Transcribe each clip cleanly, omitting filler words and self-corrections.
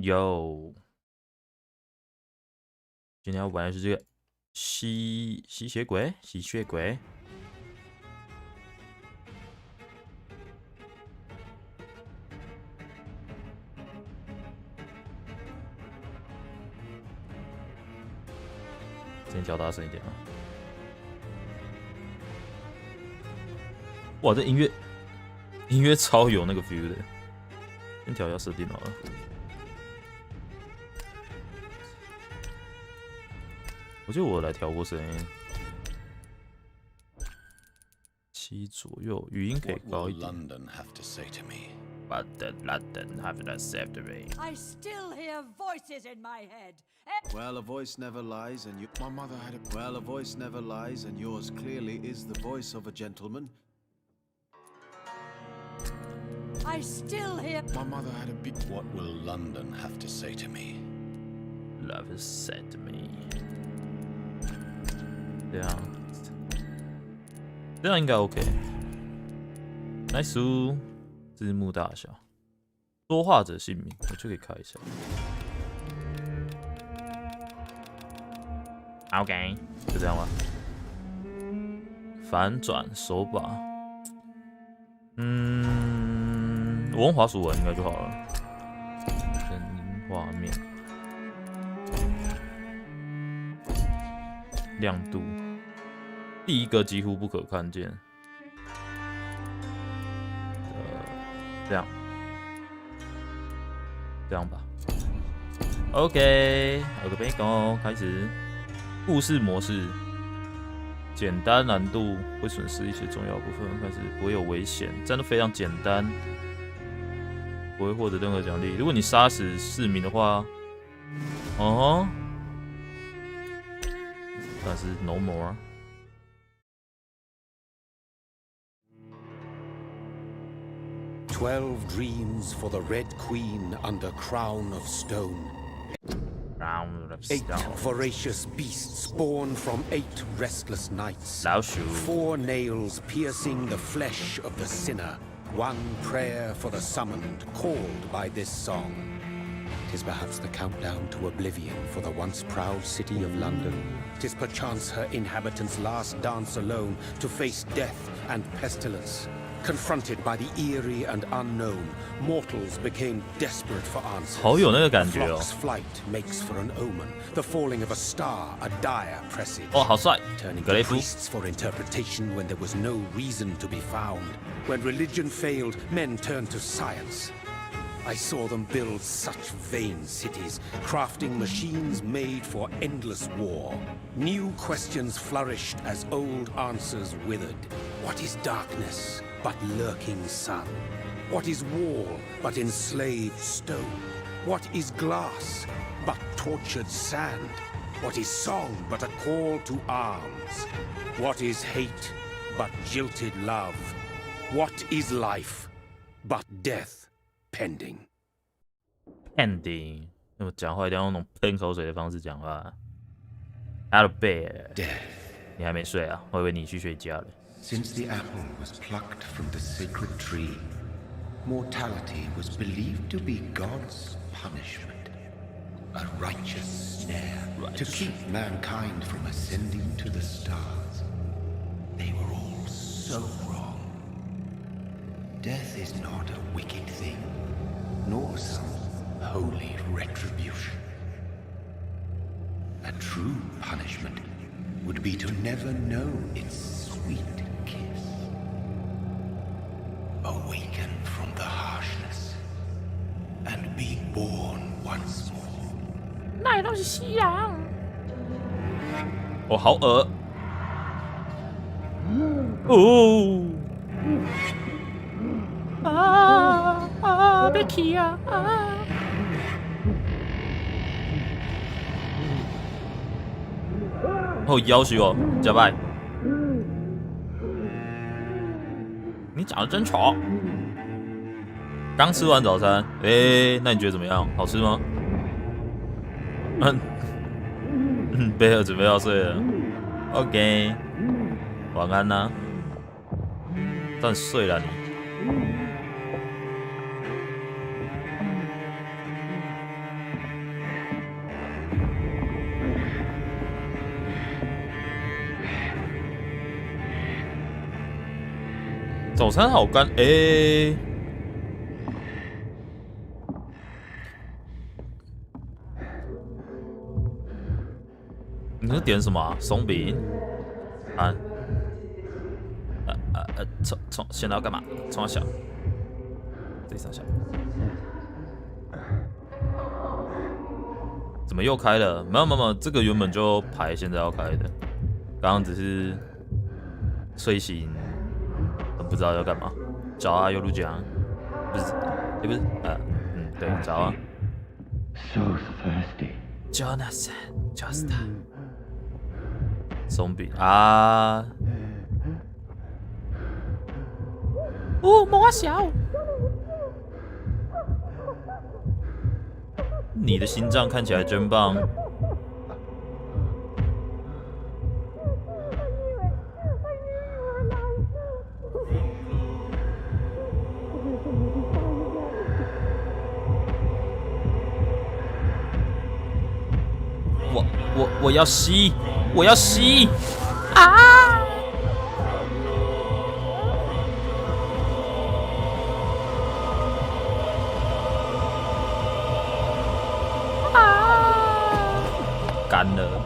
有，今天要玩的是这个吸血鬼。先调大声一点啊！哇，这音乐超有那个 feel 的。先调一下设定好了。我记得我来调过声音，7左右，语音可以高一点。What did London have to say to me? I still hear voices in my head. Well, a voice never lies, and my mother had a. Well, a voice never lies, and yours clearly is the voice of a gentleman. I still hear. My mother had a bit. What will London have to say to me? Love has said to me. 这样应该 OK。Nice， 字幕大小，说话者姓名，我就可以开一下。OK， 就这样吧。反转手把，我用滑鼠玩应该就好了。声音画面，亮度，第一个几乎不可看见。这样吧。OK， Bacon 开始。故事模式，简单难度会损失一些重要部分，开始不会有危险，战斗非常简单，不会获得任何奖励。如果你杀死市民的话，但是 no more。12 dreams for the Red Queen under crown of stone. 8 voracious beasts born from 8 restless nights. 老鼠 4 nails piercing the flesh of the sinner. 1 prayer for the summoned, called by this song. 'Tis perhaps the countdown to oblivion for the once proud city of London. 'Tis perchance her inhabitants' last dance alone to face death and pestilence. Confronted by the eerie and unknown, mortals became desperate for answers. 好有那个感觉哦。 The flock's flight makes for an omen, the falling of a star, a dire presage. 哦，好帅 Turning 格 to 雷夫 priests for interpretation when there was no reason to be found. When religion failed, men turned to science. I saw them build such vain cities, crafting machines made for endless war. New questions flourished as old answers withered. What is darkness but lurking sun? What is wall but enslaved stone? What is glass but tortured sand? What is song but a call to arms? What is hate but jilted love? What is life but death pending? Ending， 我讲话一定要用那种喷口水的方式讲话。Out of bed， 你还没睡啊？我以为你去睡觉了。 Since the apple was plucked from the sacred tree, mortality was believed to be God's punishment, a righteous snare to keep mankind from ascending to the stars. They were all so wrong. Death is not a wicked thing, nor some holy retribution. A true punishment would be to never know its sweet kiss. Awaken from the harshness and be born once more. 那都是西洋。哦，好恶。哦。别气啊！哦，要求哦，假拜。你长得真丑。刚吃完早餐，那你觉得怎么样？好吃吗？贝尔准备要睡了。OK， 晚安呐、但睡了你。 ，早餐好干你是点什么啊？松饼？啊？现在要干嘛？冲小，这上小，怎么又开了？没有，这个原本就排，现在要开的。刚刚只是睡醒，不知道要干嘛。早啊，又录讲，不是，也不是，对，早啊。So thirsty. Jonathan，just 松饼啊！哦，魔小，你的心脏看起来真棒。我要吸，我要吸啊！干了。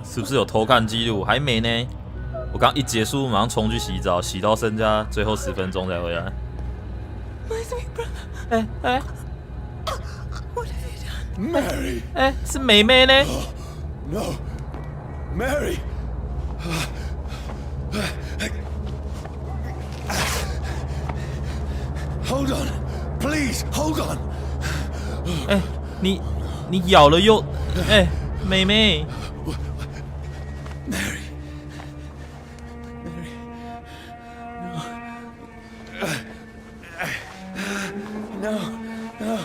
是不是有偷看记录？还没呢。我刚一结束，马上冲去洗澡，洗到剩下最后10分钟才回来。Mary! 是妹妹呢？ No! Mary! Hold on! Please, hold on! 你咬了又妹妹。Mary! No! No!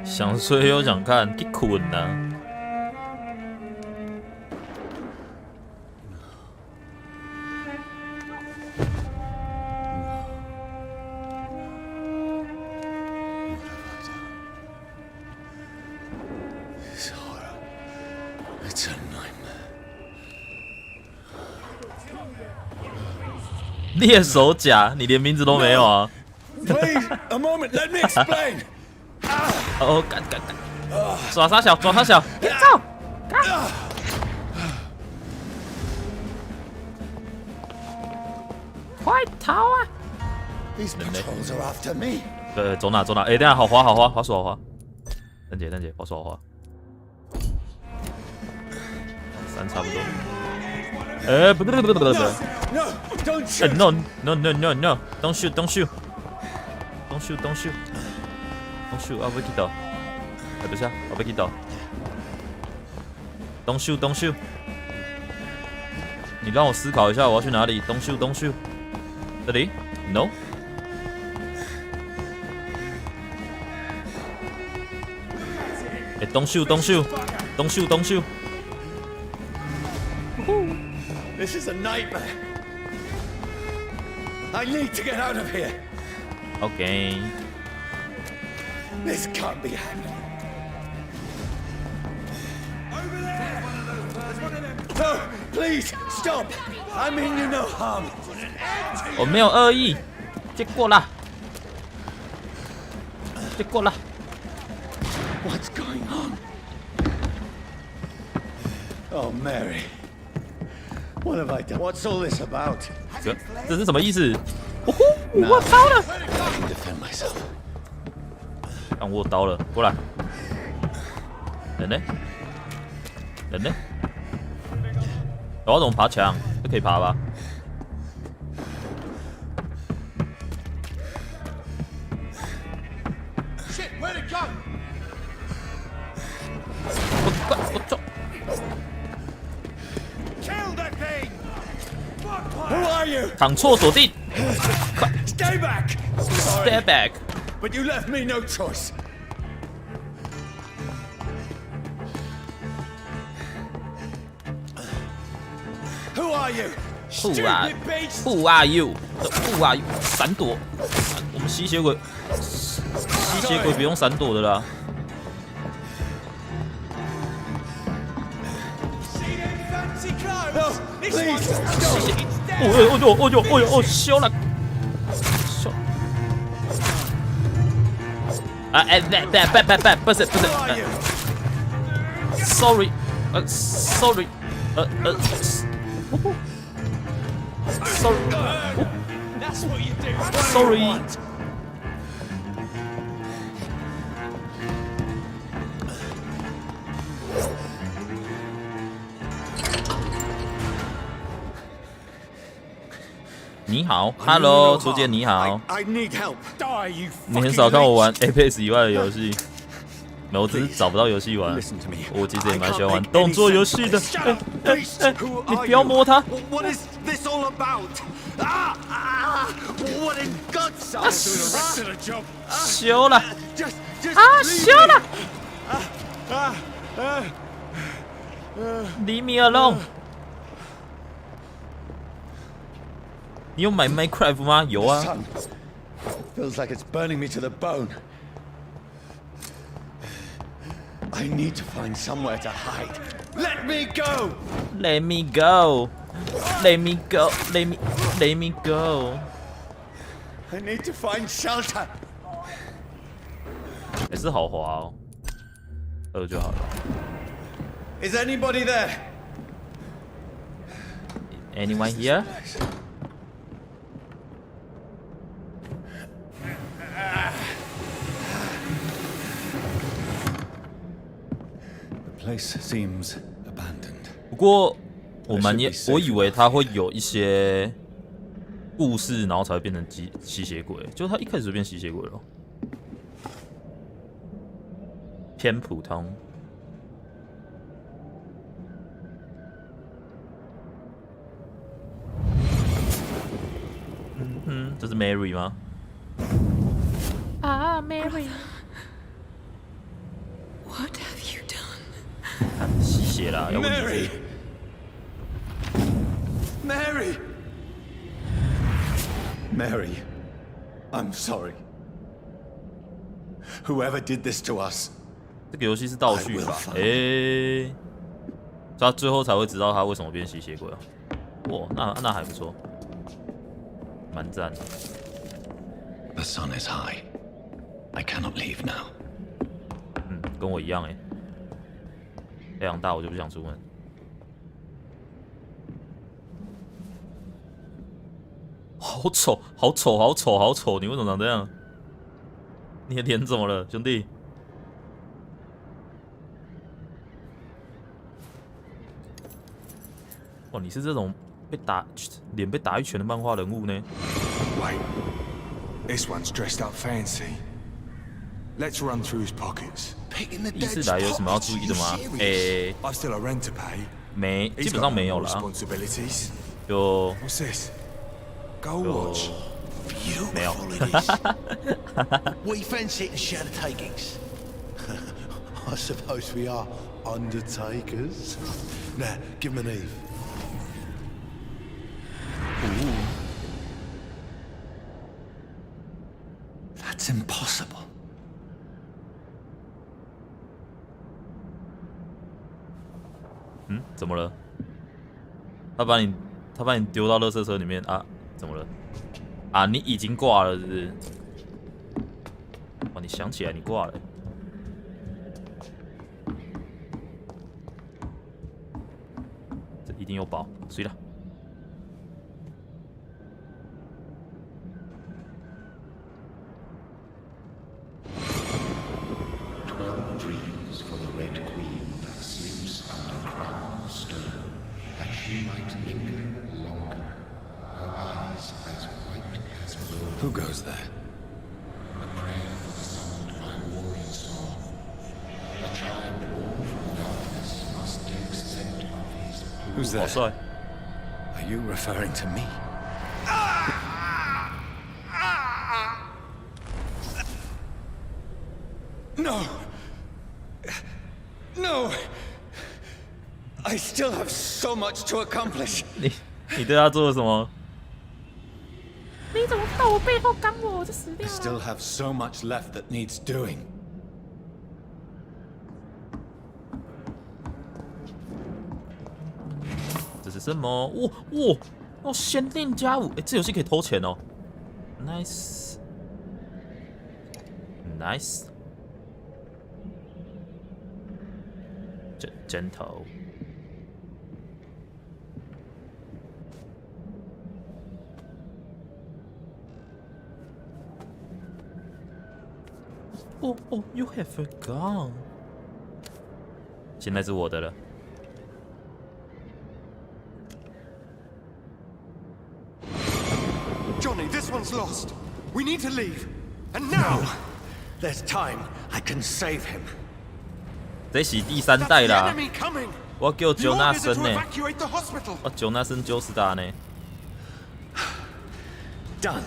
想睡又想看，去困啊！猎手甲，你连名字都没有啊 Please, a moment, let me explain! 哦，干！抓他小，走！干！快逃啊！ These patrols are after me. 对，走哪？等一下，好滑，滑鼠好滑。蛋姐，滑鼠好滑。3差不多。不对。No, don't shoot! No! Don't shoot! Don't shoot! 我被击倒。不是啊，我被击倒。Don't shoot! 你让我思考一下，我要去哪里 ？Don't shoot! 这里 ？No. Don't shoot! This is a nightmare. I need to get out of here. Okay. This can't be happening. No, please stop. I mean you no harm. 我没有恶意，结果啦。 What's going on? Oh, Mary. What have I done? What's all this about? 这是什么意思？我操了！ I can defend myself. 让我刀了，过来。人呢？我要怎么爬墙？这可以爬吧？ Shit, where'd it go? 我走。 Kill that thing! Who are you? 躺错锁定 Stay back! ，stay back。 But you left me no choice. Who are you? Who are you? Who are you? 闪躲！我们吸血鬼不用闪躲的啦。哦，修了。不是。Sorry， Sorry， Sorry。你好 ，Hello， 初见你好。你很少看我玩 Apex 以外的游戏，没有，我只是找不到游戏玩。我其实也蛮喜欢玩动作游戏的。你不要摸它。修了。修了。Leave me alone。你有买 Minecraft 吗？有啊。Feels like it's burning me to the bone. I need to find somewhere to hide. Let me go. Let me go. Let me go. Let me go. I need to find shelter. 也是好滑哦，2就好了。Is anybody there? Anyone here? The place seems abandoned. 不过我以为他会有一些故事，然后才会变成吸血鬼，就他一开始就变吸血鬼了，偏普通。这是 Mary 吗？啊 ，Mary。What have you done? 吸血啦，要问你是。Mary, I'm sorry. Whoever did this to us. 这个游戏是倒叙吧？所以他最后才会知道他为什么变吸血鬼啊。哇，那还不错，蛮赞的。The sun is high. I cannot leave now. 跟我一样哎，太阳大我就不想出门。好丑，好丑，好丑，好丑！你为什么长这样？你的脸怎么了，兄弟？哇，你是这种脸被打一拳的漫画人物呢？ Wait, this one's dressed up fancy. Let's run through his pockets. 意识来有什么要注意的吗？I've still a rent to pay. 没，基本上没有啦。 Responsibilities. 就 What's this? Go watch. 没有。We fence it and share the takings. I suppose we are undertakers. Now, give him an Eve. That's impossible. 怎么了？他把你丢到垃圾车里面啊？怎么了？啊，你已经挂了，是不是？哦，你想起来你挂了。这一定有宝，随了。Who goes there? Who's there? 好帅！ Are you referring to me? No! No! I still have so much to accomplish. 你对他做了什么？你怎么到我背后刚我，我就死 I 掉 still 了。 have so much left that needs doing. 这是什么？哇哇哦！限定加5，哎，这游戏可以偷钱哦。Nice， 针头。哦哦 ，You have a gun。现在是我的了。Johnny, this one's lost. We need to leave. And now! There's time. I can save him. 这是第3代 That's the 啦。 enemy coming! 我叫 The orders are Jonathan to 呢， evacuate the hospital. 我 Jonathan 就是他呢。 Done.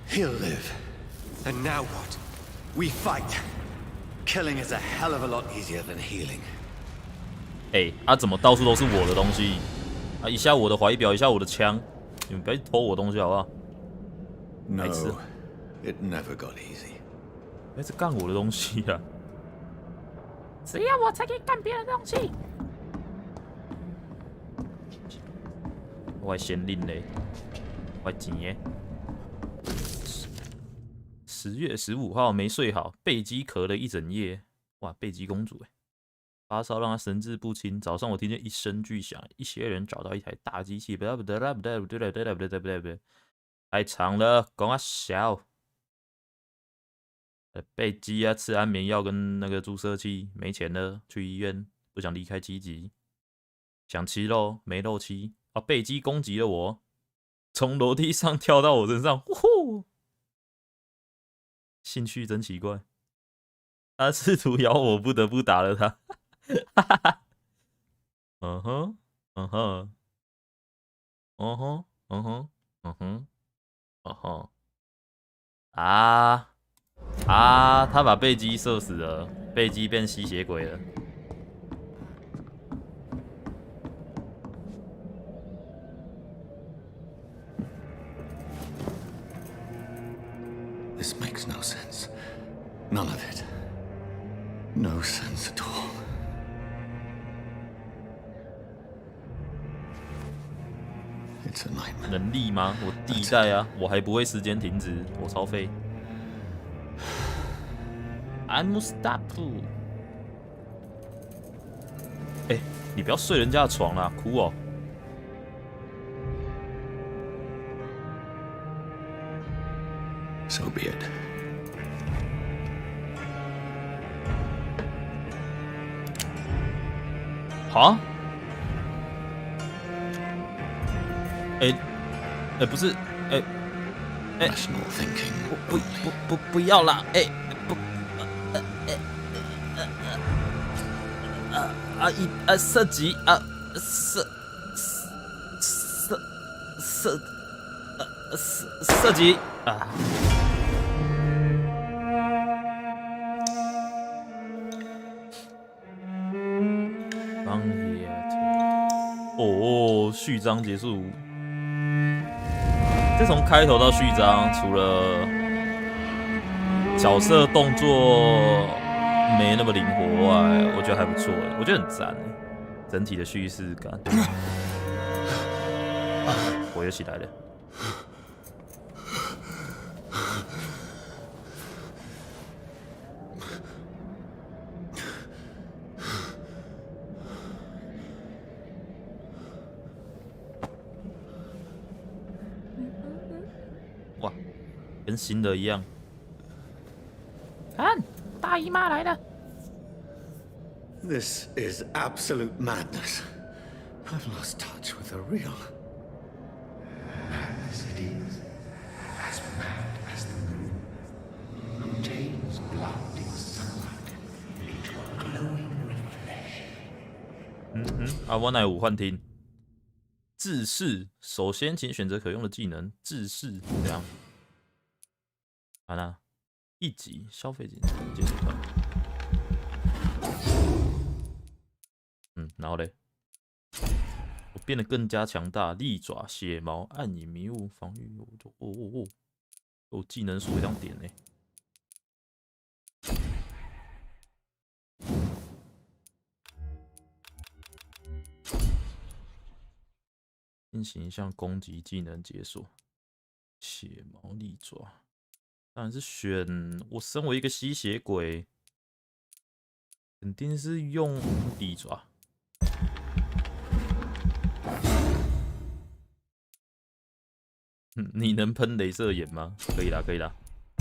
He'll live. And now what? We fight. Killing is a hell of a lot easier than healing. 哎，怎么到处都是我的东西？啊，一下我的怀表，一下我的枪，你们不要偷我东西好不好？ No, 白痴， it never got easy. 不要干我的东西啊！只要我才可以干别人的东西。我还先令嘞，我还钱耶。10月15号没睡好，贝基咳了一整夜。哇，贝基公主哎，发烧让她神志不清。早上我听见一声巨响，一些人找到一台大机器，不对，太长了，讲啊小。贝基啊，吃安眠药跟那个注射器，没钱了，去医院，不想离开基级，想吃肉没肉吃啊！贝基攻击了我，从楼梯上跳到我身上，呼！兴趣真奇怪，他试图咬我，不得不打了他。哈哈哈，嗯哼，嗯哼，嗯哼，嗯哼，嗯哼，嗯哼，他把贝基射死了，贝基变吸血鬼了。This makes no sense. None of it. No sense at all. It's a nightmare. 能力吗？我第1代啊，我还不会时间停止，我超废。I'm stop。哎，你不要睡人家的床啦，哭哦。So be it. 好。不是，Rational thinking. 不要啦，射击啊，射击啊！方野哦，序章结束。这从开头到序章，除了角色动作没那么灵活外，我觉得还不错，我觉得很赞，整体的叙事感。我又起来了。哇，跟新的一样。看，大姨妈来了。 This is absolute madness. I've lost touch with the real. As it is, as mad as the moon, obtains blood in sunlight into a glowing reflection. 我乃五幻听。制式，首先请选择可用的技能。制式这样。好啦，1级消费金解锁款。然后嘞，我变得更加强大，利爪、血毛、暗影、迷雾、防御。技能数量点呢？进行一项攻击技能解锁，血毛利爪，当然是选我身为一个吸血鬼，肯定是用利爪。你能喷雷射眼吗？可以啦，可以啦，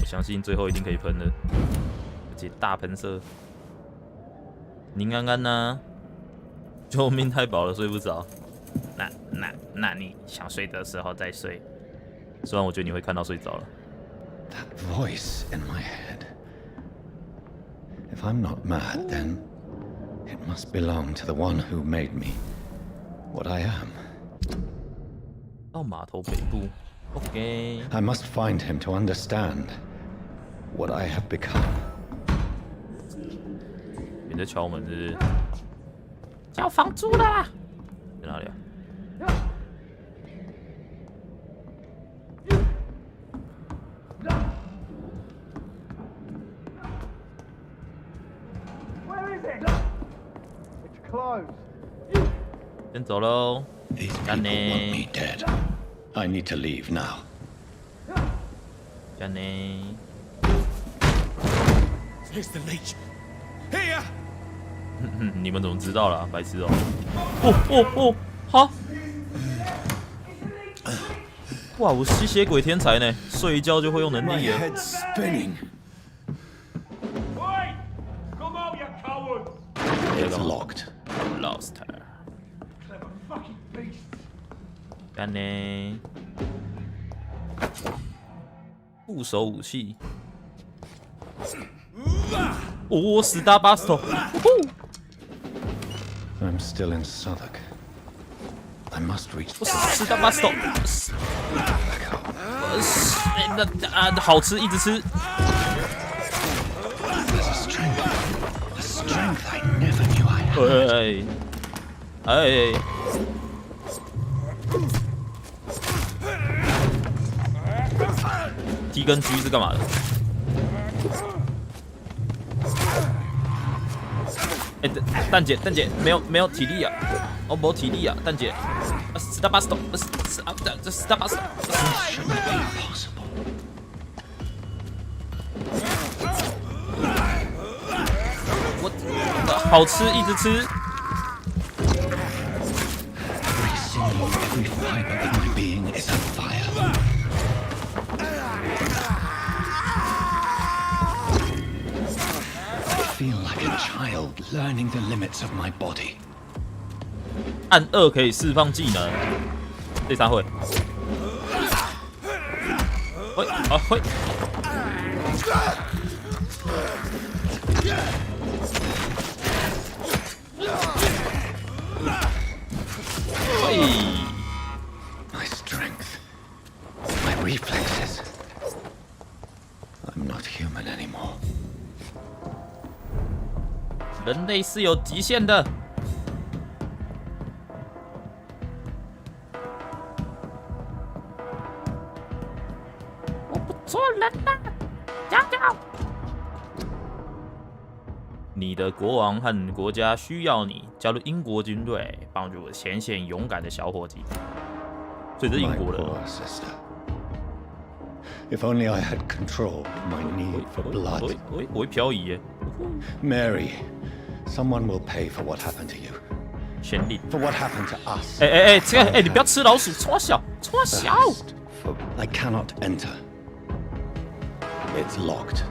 我相信最后一定可以喷的，而且大喷射。您安安呢？救命太饱了，睡不着。那你想睡的时候再睡。虽然我觉得你会看到睡着了。That voice in my head. If I'm not mad, then it must belong to the one who made me what I am. 到码头北部 ，OK。I must find him to understand what I have become. 你在敲门是不是？交房租了啦！在哪里啊？ 先走喽， These people want me dead. I need to leave now. 干呢？ Here's the leech. Here. 你们怎么知道啦？白痴哦！好！哇，我吸血鬼天才呢，睡一觉就会用能 My 力了。 head's spinning. Wait! Come out, you coward! It's locked. Lost her。 Clever fucking beast. 干呢？副手武器。哦，死大巴斯头！ I'm still in Southwark. I must reach. 死大巴斯头！好吃，一直吃。 There's a strength I never knew I had. 哎！T 跟 G 是干嘛的？哎，蛋姐，没有体力啊！哦，没体力啊，蛋姐，死大巴斯头，死大巴斯头！我好吃，一直吃。 Every fiber of my being is on fire. I feel like a child learning the limits of my body. 按2可以释放技能，第3会。会啊会。My strength, my reflexes. I'm not human anymore. 人类是有极限的。我不做人了，加油！你的国王和国家需要你加入英国军队，帮助前线勇敢的小伙计。所以这是英 My 国人。 poor sister. If only I had control of my need for blood. 我会漂移耶， Mary, someone will pay for what happened to you. 潜力。 For what happened to us. 这个你不要吃老鼠，冲小。 First, for I cannot enter. It's locked.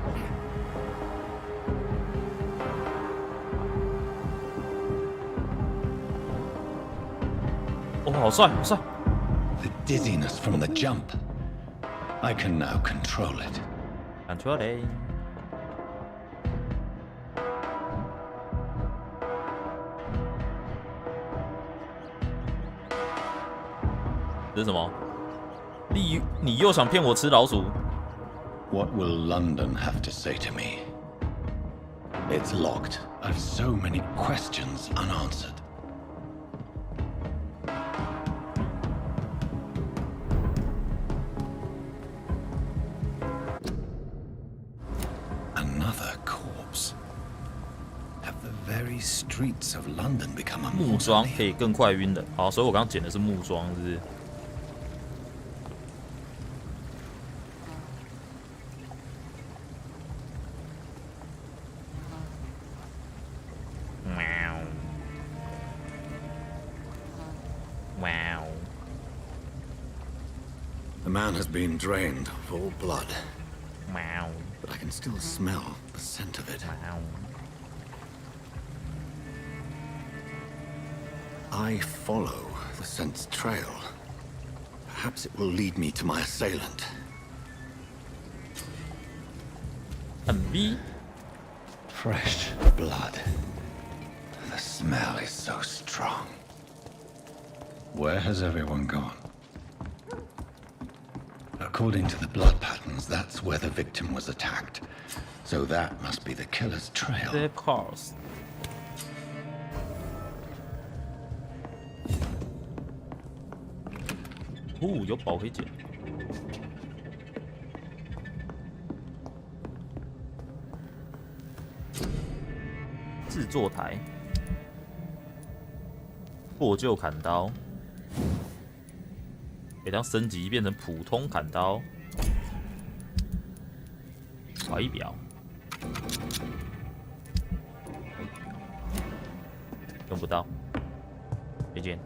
哦，好帅。 The dizziness from the jump. I can now control it. Control。这是什么？你又想骗我吃老鼠？ What will London have to say to me? It's locked. I've so many questions unanswered. another corpse. Have the very streets of London become a 木桩 mausoleum? 可以更快晕的。好，所以我刚刚捡的是木桩，是不是？喵，喵。 The man has been drained of all blood, Wow. but I can still smell the scent of it. Wow. I follow the scent's trail. Perhaps it will lead me to my assailant. 很逼。 Fresh blood. The smell is so strong. Where has everyone gone? According to the blood patterns, that's where the victim was attacked. So that must be the killer's trail. The cars. 哦，有宝可以捡。制作台，破旧砍刀，给它升级变成普通砍刀。怀表，用不到，再见。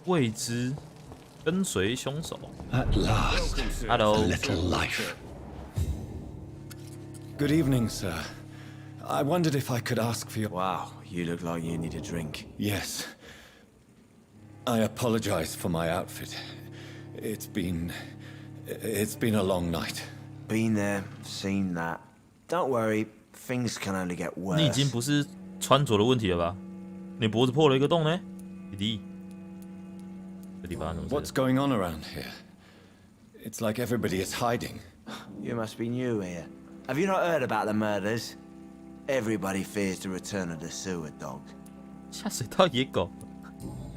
未知，跟随凶手。 At last, Hello. a little life. Good evening, sir. I wondered if I could ask for your... Wow, you look like you need a drink. Yes. I apologize for my outfit. It's been a long night. Been there, seen that. Don't worry, things can only get 你已经 worse. 不是穿着的问题了吧？你脖子破了一个洞呢，弟弟。这地方怎么 What's going on around here? It's like everybody is hiding. You must be new here. Have you not heard about the murders? Everybody fears the return of the sewer dog. 下水道野狗。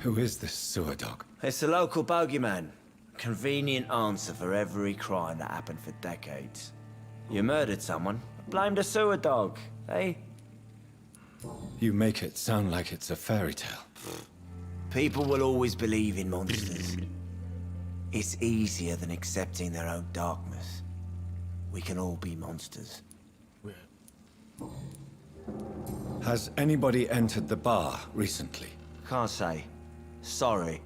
Who is this sewer dog? It's the local bogeyman. Convenient answer for every crime that happened for decades. You murdered someone, blame the sewer dog, eh? You make it sound like it's a fairy tale. People will always believe in monsters. It's easier than accepting their own darkness. We can all be monsters. Has anybody entered the bar recently? Can't say. Sorry.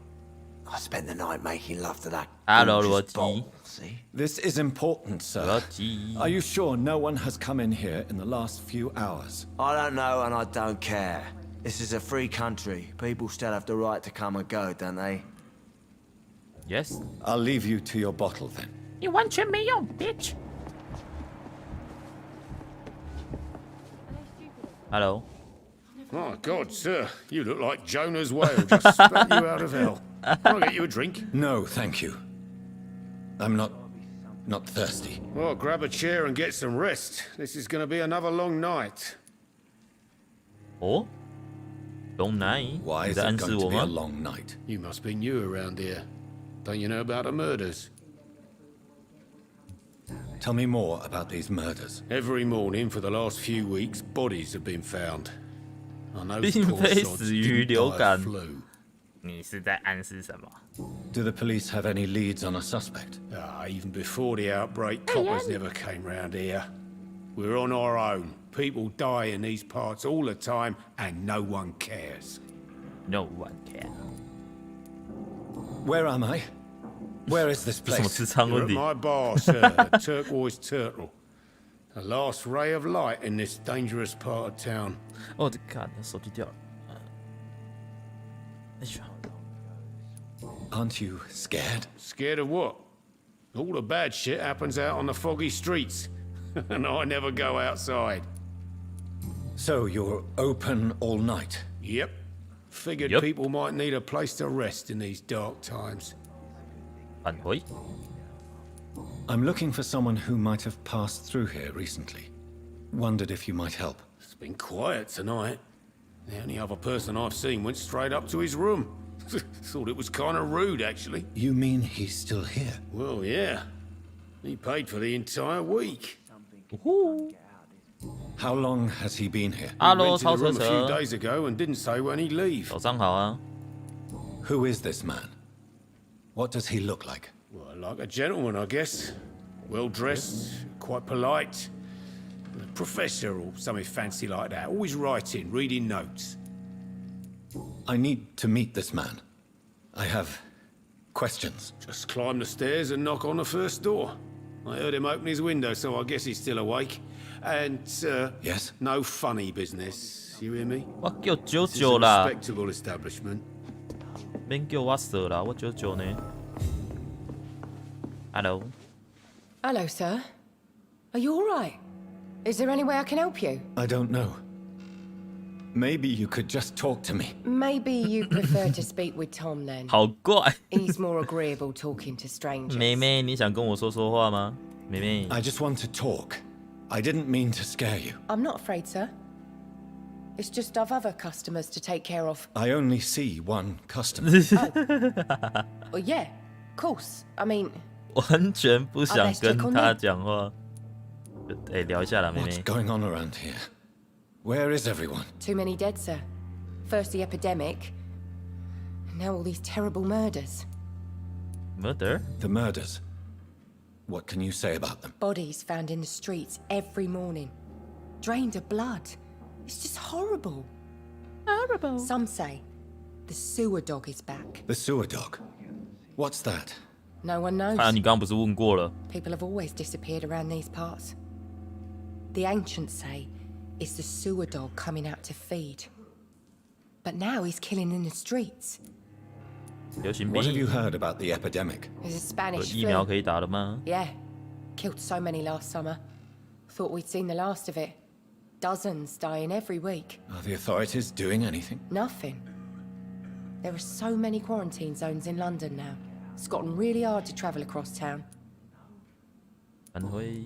I spent the night making love to that Hello, gorgeous Lottie. bottle, see? This is important, sir. Lottie. Are you sure no one has come in here in the last few hours? I don't know and I don't care. This is a free country. People still have the right to come and go, don't they? Yes. I'll leave you to your bottle then. 你完全没用 ，bitch。 Hello. My God, sir, you look like Jonah's whale just spat you out of hell. Can I get you a drink? No, thank you. I'm not thirsty. Well, grab a chair and get some rest. This is going to be another long night. 哦，龙奶， Why 你 is 在 it 暗示 going to 我 be a 吗？ long night? You must be new around here. Don't you know about the murders? Tell me more about these murders. Every morning for the last few weeks, bodies have been found. I know 并 poor 非 sods 死于 didn't 流 die 感 of。flu. 你是在暗示什么？ Do the police have any leads on a suspect? Even before the outbreak, coppers never came round here. We're on our own. People die in these parts all the time, and no one cares. No one can。 Where am I? Where is this 什么 place? 智商 You're 问 at 题？ my bar, sir, the Turquoise Turtle. The last ray of light in this dangerous part of town. 哦，这看手机掉了。哎呀， Aren't you scared? Scared of what? All the bad shit happens out on the foggy streets, and I never go outside. So you're open all night? Yep. Figured Yep. people might need a place to rest in these dark times. 返回。 I'm looking for someone who might have passed through here recently. wondered if you might help. It's been quiet tonight. The only other person I've seen went straight up to his room. Thought it was kind of rude, actually. You mean he's still here? Well, yeah. He paid for the entire week. How long has he been here? He rented the room a few days ago and didn't say when he'd leave. 早上好啊。 Who is this man? What does he look like? Well, like a gentleman, I guess. Well-dressed, quite polite. A professor or something fancy like that. Always writing, reading notes. I need to meet this man. I have questions. Just climb the stairs and knock on the first door. I heard him open his window, so I guess he's still awake. And, Yes? no funny business. You hear me? 我叫this is a JOJO啦， respectable establishment. 免叫我sợ啦，我JOJO呢。Hello， Hello, sir. Are you all right? Is there any way I can help you? I don't know. Maybe you could just talk to me. Maybe you prefer to speak with Tom then. 好怪。 He's more agreeable talking to strangers. 妹妹，你想跟我说说话吗？妹妹， I just want to talk. I didn't mean to scare you. I'm not afraid, sir. It's just I've other customers to take care of. I only see one customer. Well, yeah, of course. I mean, 完全不想跟他讲话。哎，聊一下啦，妹 What's 妹。 going on around here? Where is everyone? too many dead, sir. First the epidemic, and now all these terrible murders. Murder？ The murders. What can you say about them? Bodies found in the streets every morning, drained of blood. It's just horrible. Horrible. Some say the sewer dog is back. The sewer dog. What's that? No one knows. 看来你刚刚不是问过了？ People have always disappeared around these parts. The ancients say it's the sewer dog coming out to feed. But now he's killing in the streets. 流行 What have 病 you heard about the epidemic? There's a 有 Spanish 疫苗 flu. 可以打了吗？ Yeah. Killed so many last summer. Thought we'd seen the last of it. Dozens dying every week. Are the authorities doing anything? Nothing. There are so many quarantine zones in London now. It's gotten really hard to travel across town. 安徽。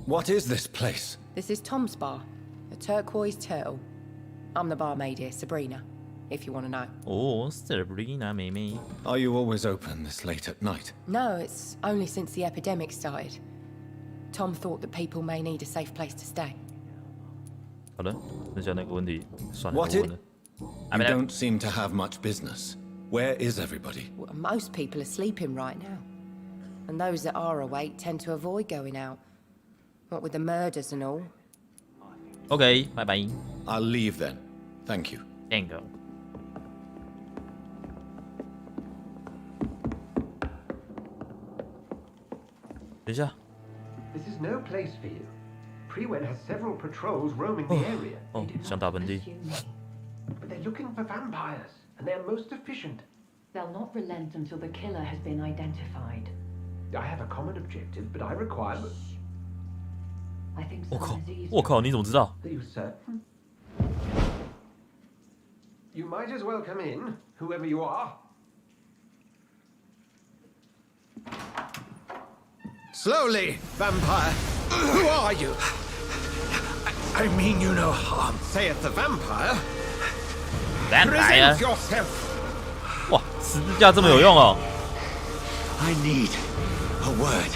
What is this place? This is Tom's bar, a turquoise turtle. I'm the barmaid here, Sabrina, if you want to know. 哦 ，Sabrina 妹妹。 Are you always open this late at night? No, it's only since the epidemic started. Tom thought that people may need a safe place to stay. 好的，剩下那个问题算了， What 我问了。 You don't seem to have much business. Where is everybody? Well, most people are sleeping right now. And those that are awake tend to avoid going out. What with the murders and all. OK， 拜拜。 I'll leave then. Thank you. Thank you。等一下。 This is no place for you. Prewen has several patrols roaming the area. 哦，想打喷嚏。 But they're looking for vampires, and they're most efficient. They'll not relent until the killer has been identified. I have a common objective, but I require... I think 我 some 靠 disease... 我靠，你怎么知道？ Are you certain? You might as well come in, whoever you are. Slowly, vampire. Who are you? I mean you no harm. Saith the vampire. Vampire Present yourself. 哇，十字架这么有用哦！ I need a word.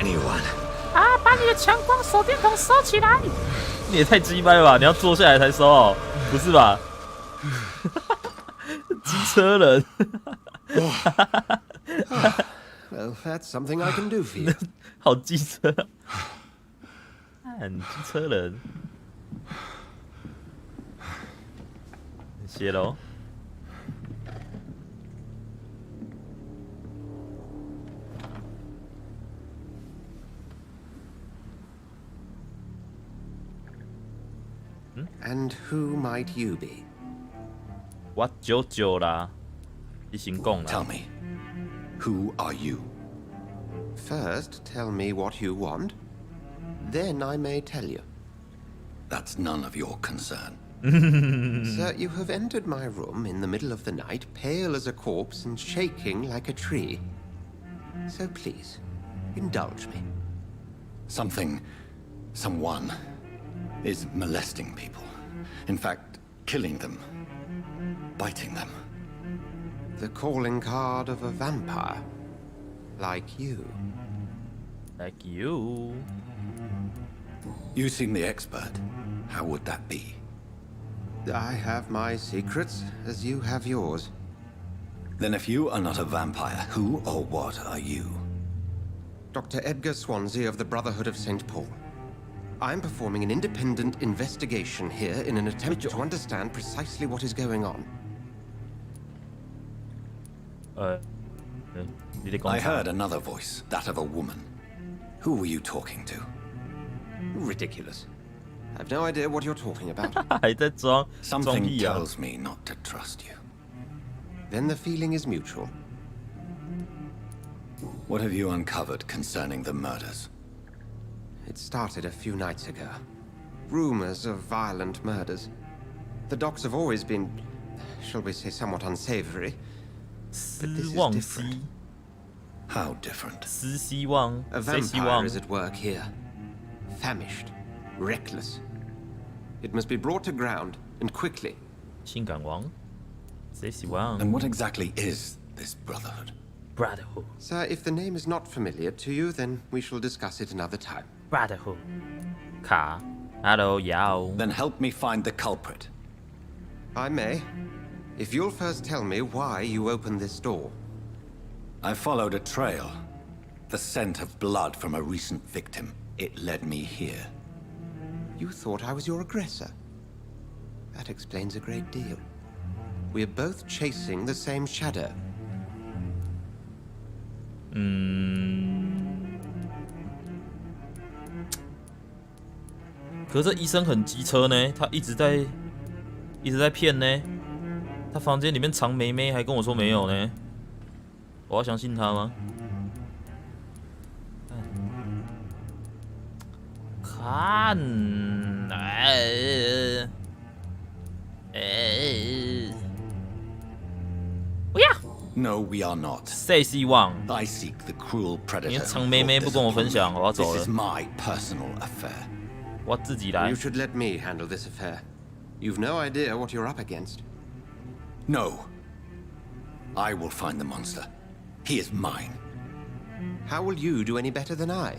Anyone? 啊，把你的强光手电筒收起来！你也太鸡掰了吧！你要坐下来才收哦，不是吧？机车人。 Well, that's something I can do for you. 好机车，看机车人，谢喽。 And who might you be? 我JOJO啦，你先讲啦。 Tell me, who are you? First, tell me what you want. Then I may tell you. That's none of your concern. Sir, you have entered my room in the middle of the night, pale as a corpse and shaking like a tree. So please, indulge me. Someone is molesting people. In fact, killing them. Biting them. The calling card of a vampire. Like you. Like you. You seem the expert. How would that be? I have my secrets, as you have yours. Then if you are not a vampire, who or what are you? Dr. Edgar Swansea of the Brotherhood of St. Paul. I'm performing an independent investigation here in an attempt to understand precisely what is going on. I heard another voice, that of a woman. Who were you talking to? Ridiculous. I've no idea what you're talking about. Something tells me not to trust you. Then the feeling is mutual. What have you uncovered concerning the murders? It started a few nights ago. Rumors of violent murders. The docks have always been, shall we say, somewhat unsavory. But this is different. How different? A vampire is at work here. Famished. Reckless. It must be brought to ground, and quickly. And what exactly is this Brotherhood? Brotherhood. Sir, if the name is not familiar to you, then we shall discuss it another time. Brotherhood. Hello, Yao. Then help me find the culprit. I may. If you'll first tell me why you opened this door. I followed a trail. The scent of blood from a recent victim. It led me here. You thought I was your aggressor. That explains a great deal. We're both chasing the same shadow. 可是这医生很机车呢，他一直在骗呢。他房间里面藏妹妹，还跟我说没有呢。我要相信他吗？看，不要。No, we are not. 谁希望 I seek the cruel predator. 你藏妹妹不跟我分享，我要走了。 This is my personal affair. 我自己来。 You should let me handle this affair. You've no idea what you're up against. No. I will find the monster. He is mine. How will you do any better than I?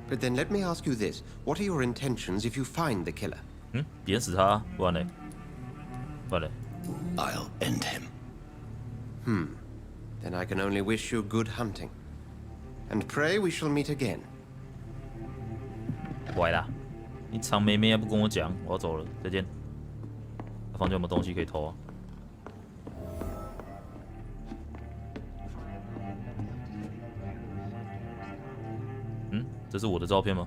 But then let me ask you this. What are your intentions if you find the killer? 扁死他，不然嘞？ I'll end him. Then I can only wish you good hunting. And pray we shall meet again. 歪啦！你藏妹妹还不跟我讲，我要走了，再见。房间有没有东西可以偷啊？这是我的照片吗？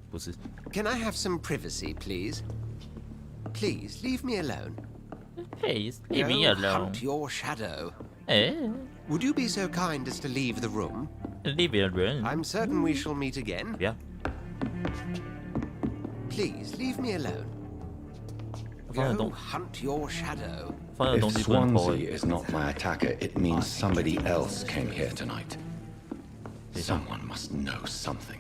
不是。 Can I have some privacy, please? Please leave me alone. Please leave me alone. Hunt your shadow. Would you be so kind as to leave the room? Leave the room. I'm certain we shall meet again. Yeah. Please leave me alone. Go hunt your shadow. If Swansea is not my attacker, it means somebody else came here tonight. Someone must know something.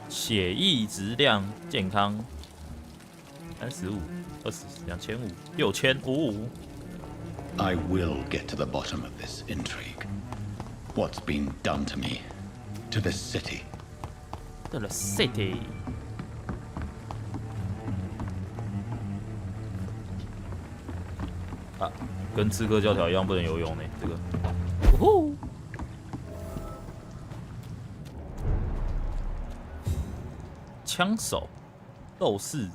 血液质量健康35、20、2500、6500。 I will get to the bottom of this intrigue. What's been done to me, to this city? To the city. 啊，跟刺客教条一样，不能游泳呢。这个。呼！枪手、斗士、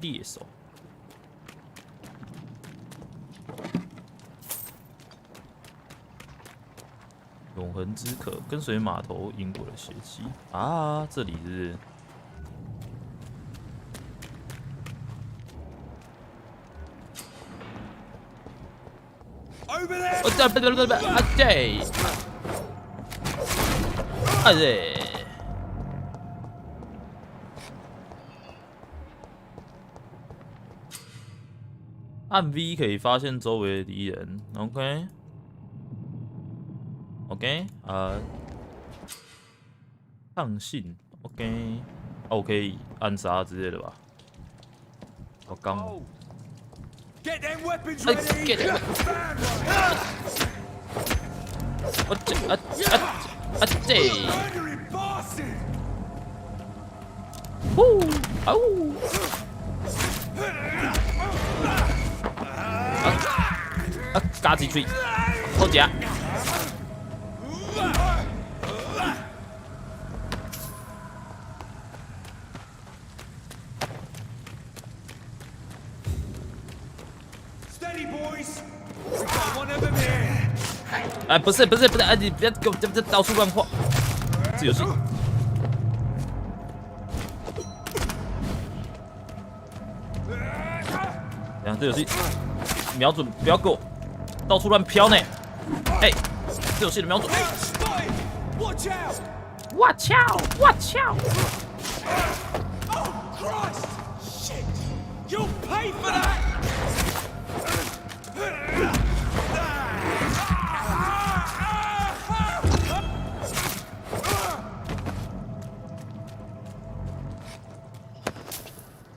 猎手。永恒之渴，跟随码头因果的血迹啊！这里是。 Over there! 按 V 可以发现周围的敌人。OK， 抗性 OK， 我可以暗杀之类的吧？好刚。Get them weapons ready. Get it. 嘎几嘴，好夹。Steady, boys. We've got one of them here. 哎，不是，哎，你不要给我这到处乱晃，这游戏。等下，这游戏瞄准，不要给我到处乱飘呢。哎，这游戏的瞄准。Watch out! Watch out! Watch out! Oh Christ! Shit! You'll pay for that!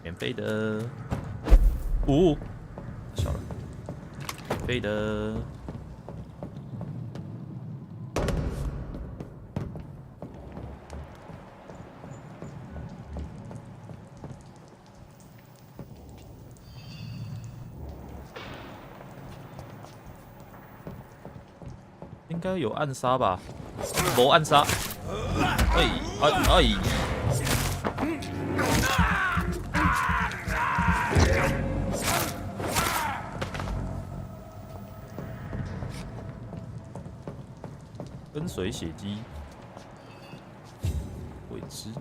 免费的，小了，免费的。应该有暗杀吧？没暗杀。跟随血迹，未知。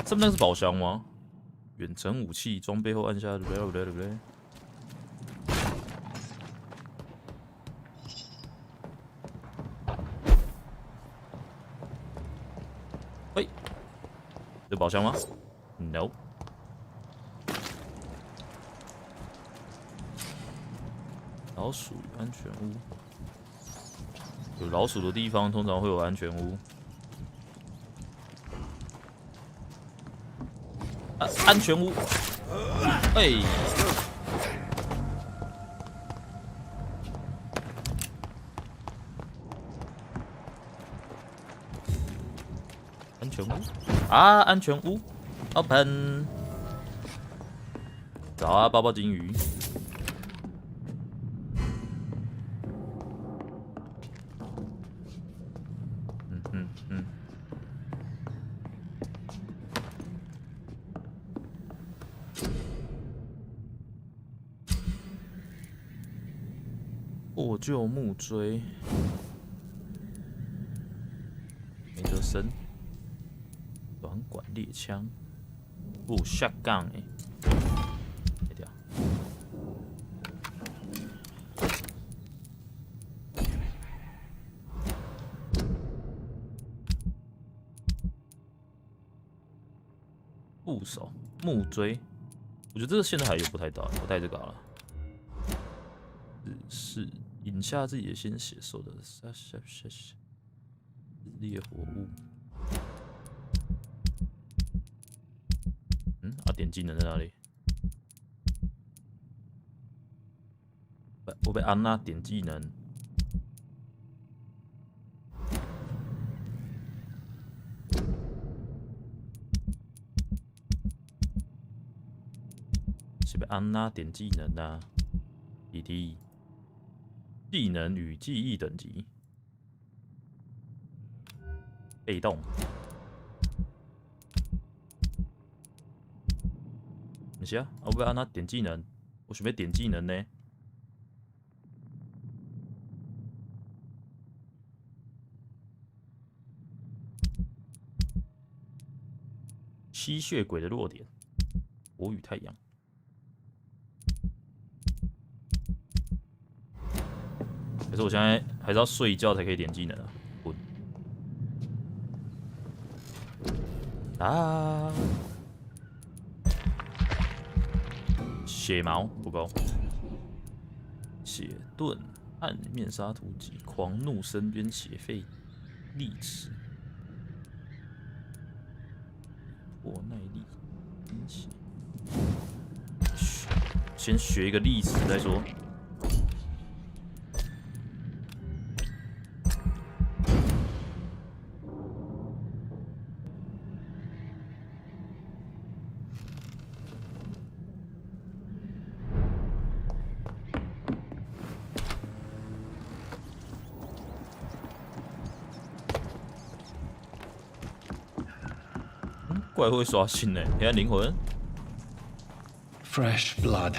这那是宝箱吗？远程武器装备后按下，对不对？喂，这宝箱吗 ？No。老鼠与安全屋，有老鼠的地方通常会有安全屋。安全屋，哎，安全屋啊，安全屋 ，open。找啊，抱抱金鱼。破旧木锥，梅德森，短管猎枪，下杠哎，灭掉。部首木锥，我觉得这个现在还有不太大，我带这个好了。是饮下自己的鲜血受的烈火物。点技能在哪里？我被安娜点技能。是被安娜点技能啊？弟弟。技能与记忆等级，被动。等下，我要按他点技能，我准备点技能呢。吸血鬼的弱点，火与太阳。可是我现在还是要睡觉才可以点技能啊！滚！啊！血毛不够，血盾、暗面杀突击、狂怒身边血费利齿、破耐力、阴血。先学一个利齿再说。怪会刷新呢，黑暗灵魂。Fresh blood.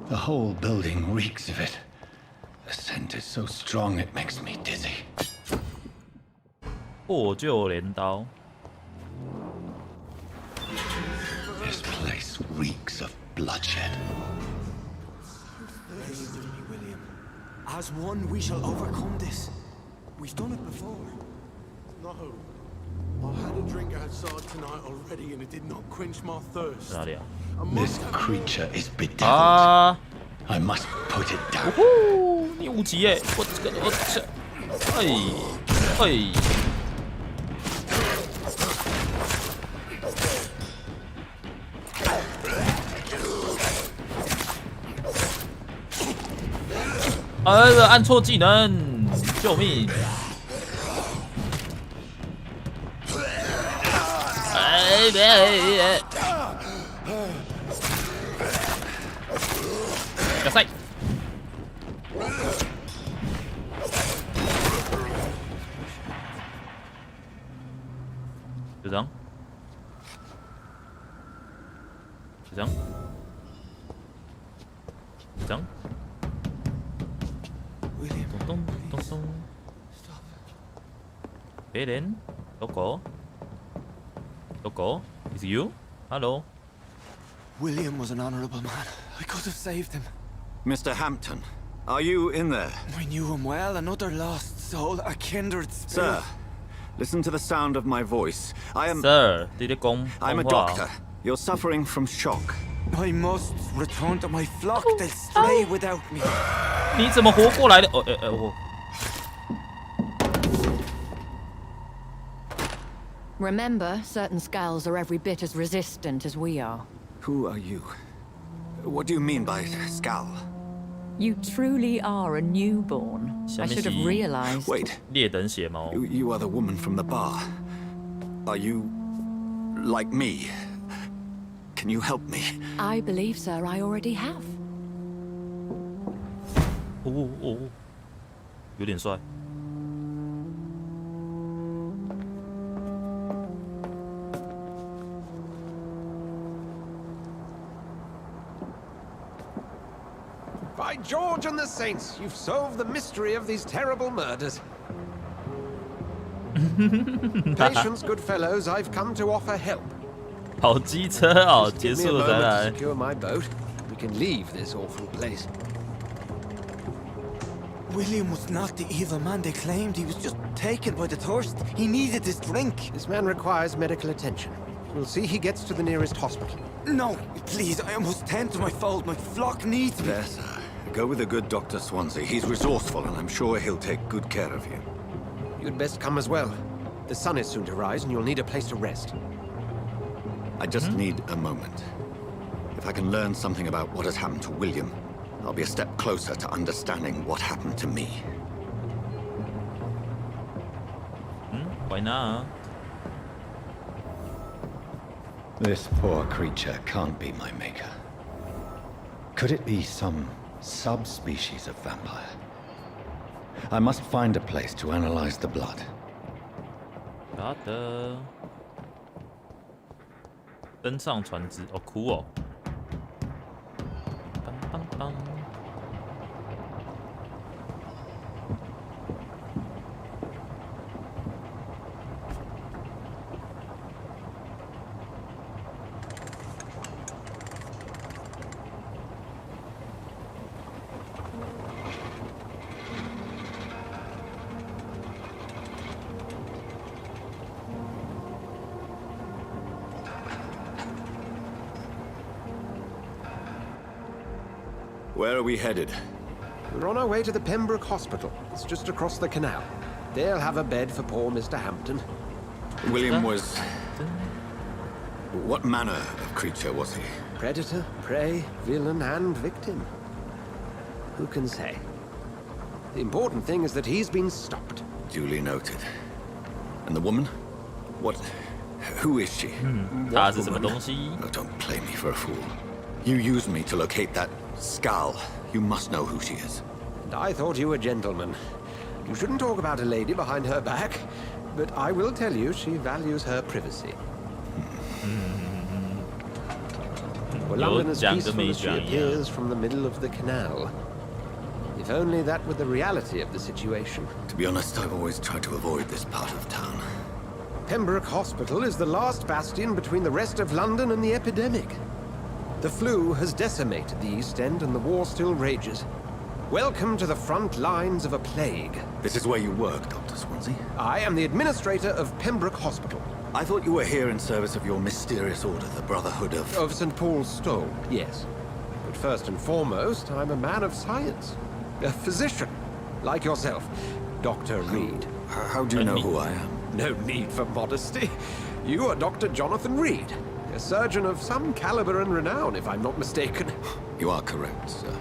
The whole building reeks of it. The scent is so strong it makes me dizzy. 破旧镰刀。This place reeks of bloodshed. William. As one, we shall overcome this. We've done it before. No. I had a drink outside tonight already and it did not quench my thirst. 哪里啊？ This creature is bedeviled. I must put it down. 你无极耶！我这，按错技能，救命！加塞！就这样，就这样，就这样。咚咚咚咚。Eden, Loco, is you? Hello. William was an honorable man. I could have saved him. Mr. Hampton, are you in there? I knew him well, another lost soul, a kindred spirit. Sir, listen to the sound of my voice. I am... Sir, I'm a doctor. You're suffering from shock. I must return to my flock. They'll stray without me. 你怎么活过来的？Remember, certain skulls are every bit as resistant as we are. Who are you? What do you mean by skull? You truly are a newborn. I should have realized. Wait. 劣等血毛。 You are the woman from the bar. Are you like me? Can you help me? I believe, sir, I already have. 有点帅。By George and the Saints, you've solved the mystery of these terrible murders. Patience, good fellows, I've come to offer help. 跑机车哦，结束了才来。 Secure my boat. We can leave this awful place. William was not the evil man they claimed. He was just taken by the thirst. He needed this drink. This man requires medical attention. We'll see he gets to the nearest hospital. No, please, I must tend to my fold. My flock needs me. There, sir. Go with the good Dr. Swansea. He's resourceful, and I'm sure he'll take good care of you. You'd best come as well. The sun is soon to rise, and you'll need a place to rest. I just need a moment. If I can learn something about what has happened to William, I'll be a step closer to understanding what happened to me. Why not? This poor creature can't be my maker. Could it be some subspecies of vampire? I must find a place to analyze the blood. 好的。登上船只，哦，哭哦。当当当。Where are we headed? We're on our way to the Pembroke Hospital. It's just across the canal. They'll have a bed for poor Mr. Hampton. William was... What manner of creature was he? Predator, prey, villain, and victim. Who can say? The important thing is that he's been stopped. Duly noted. And the woman? What... Who is she? 她是什么东西? Oh, don't play me for a fool. You used me to locate that skull. You must know who she is. And I thought you a gentleman. You shouldn't talk about a lady behind her back, but I will tell you she values her privacy. Well, London is peaceful as she appears from the middle of the canal. If only that were the reality of the situation. To be honest, I've always tried to avoid this part of town. Pembroke Hospital is the last bastion between the rest of London and the epidemic. The flu has decimated the East End and the war still rages. Welcome to the front lines of a plague. This is where you work, Dr. Swansea? I am the administrator of Pembroke Hospital. I thought you were here in service of your mysterious order, the Brotherhood of... Of St. Paul's Stole, yes. But first and foremost, I'm a man of science. A physician, like yourself, Dr. Reed. How do you know who I am? No need for modesty. You are Dr. Jonathan Reed, a surgeon of some caliber and renown, if I'm not mistaken. You are correct, sir.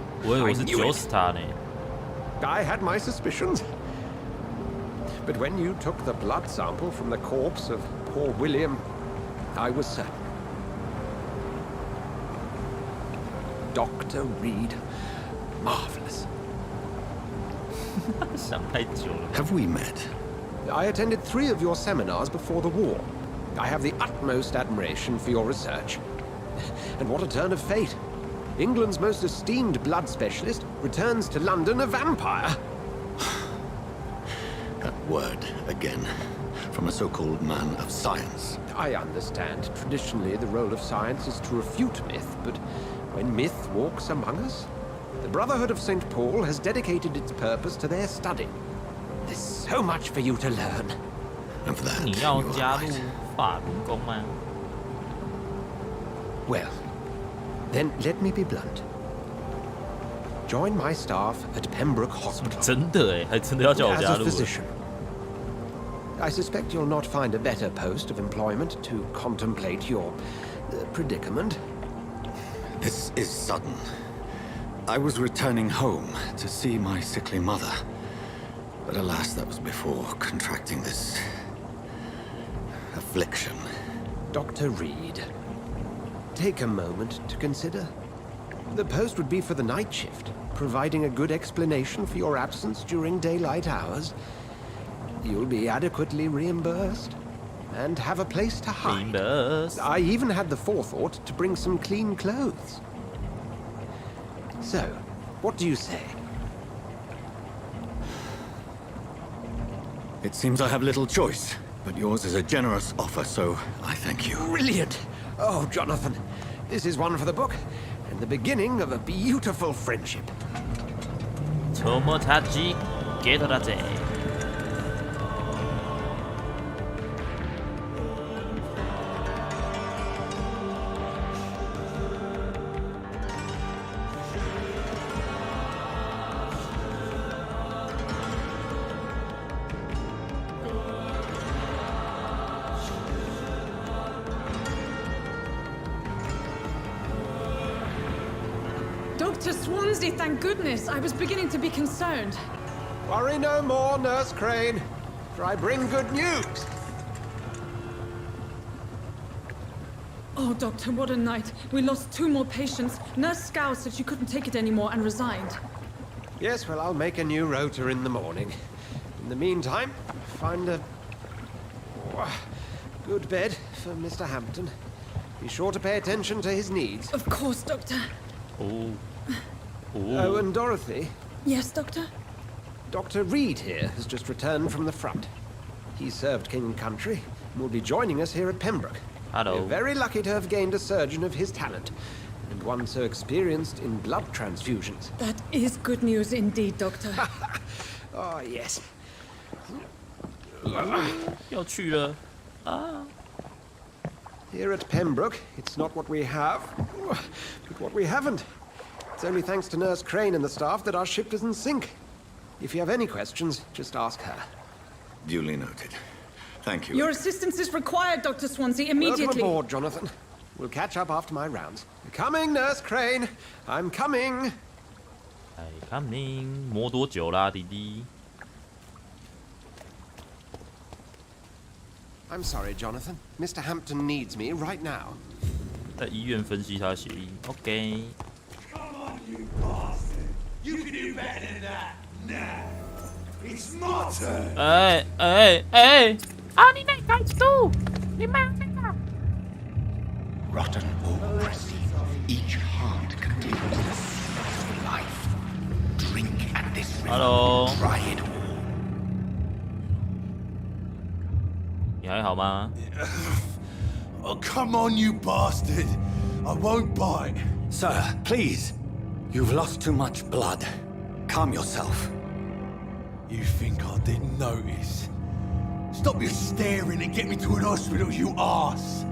I had my suspicions. But when you took the blood sample from the corpse of poor William, I was certain. Dr. Reed. Marvelous. Have we met? I attended 3 of your seminars before the war. I have the utmost admiration for your research. And what a turn of fate. England's most esteemed blood specialist returns to London a vampire. That word, again, from a so-called man of science. I understand. Traditionally, the role of science is to refute myth, but when myth walks among us, the Brotherhood of St. Paul has dedicated its purpose to their study. There's so much for you to learn. And for that, 你要加入法轮功吗? Well, then let me be blunt. Join my staff at Pembroke Hospital. 真的耶，还真的要叫我加入。 As a physician, I suspect you'll not find a better post of employment to contemplate your predicament. This is sudden. I was returning home to see my sickly mother. But alas, that was before contracting this... affliction. Dr. Reed, take a moment to consider. The post would be for the night shift, providing a good explanation for your absence during daylight hours. You'll be adequately reimbursed, and have a place to hide. I even had the forethought to bring some clean clothes. So, what do you say? It seems I have little choice, but yours is a generous offer, so I thank you. Brilliant! Oh, Jonathan, this is one for the book, and the beginning of a beautiful friendship. Tomodachi Getorate. Dr. Swansea, thank goodness. I was beginning to be concerned. Worry no more, Nurse Crane, for I bring good news. Oh, Doctor, what a night. We lost 2 more patients. Nurse Scow said she couldn't take it anymore and resigned. Yes, well, I'll make a new rota in the morning. In the meantime, find a good bed for Mr. Hampton. Be sure to pay attention to his needs. Of course, Doctor. Oh. Oh, and Dorothy? Yes, Doctor? Dr. Reed here has just returned from the front. He served King and Country and will be joining us here at Pembroke. Hello. We're very lucky to have gained a surgeon of his talent, and one so experienced in blood transfusions. That is good news indeed, Doctor. Oh, yes. 要去了啊 Here at Pembroke, it's not what we have, but what we haven't. It's only thanks to Nurse Crane and the staff that our ship doesn't sink. If you have any questions, just ask her. Duly noted. Thank you. Your assistance is required, Dr. Swansea, immediately. Welcome aboard, Jonathan. We'll catch up after my rounds. Coming, Nurse Crane. I'm coming. coming. 磨多久啦，弟弟？ I'm sorry, Jonathan. Mr. Hampton needs me right now. 在医院分析他的血液。OK。 Come on, you bastard! You can do better than that. Now, it's my turn. 啊，你那该做，你慢那个。 Rotten oppressy. Each heart contains the seeds of life. Drink at this river. Hello. Try it all. 你还好吗？ Oh, come on, you bastard! I won't bite. Sir, please. You've lost too much blood. Calm yourself. You think I didn't notice? Stop your staring and get me to an hospital, you ass!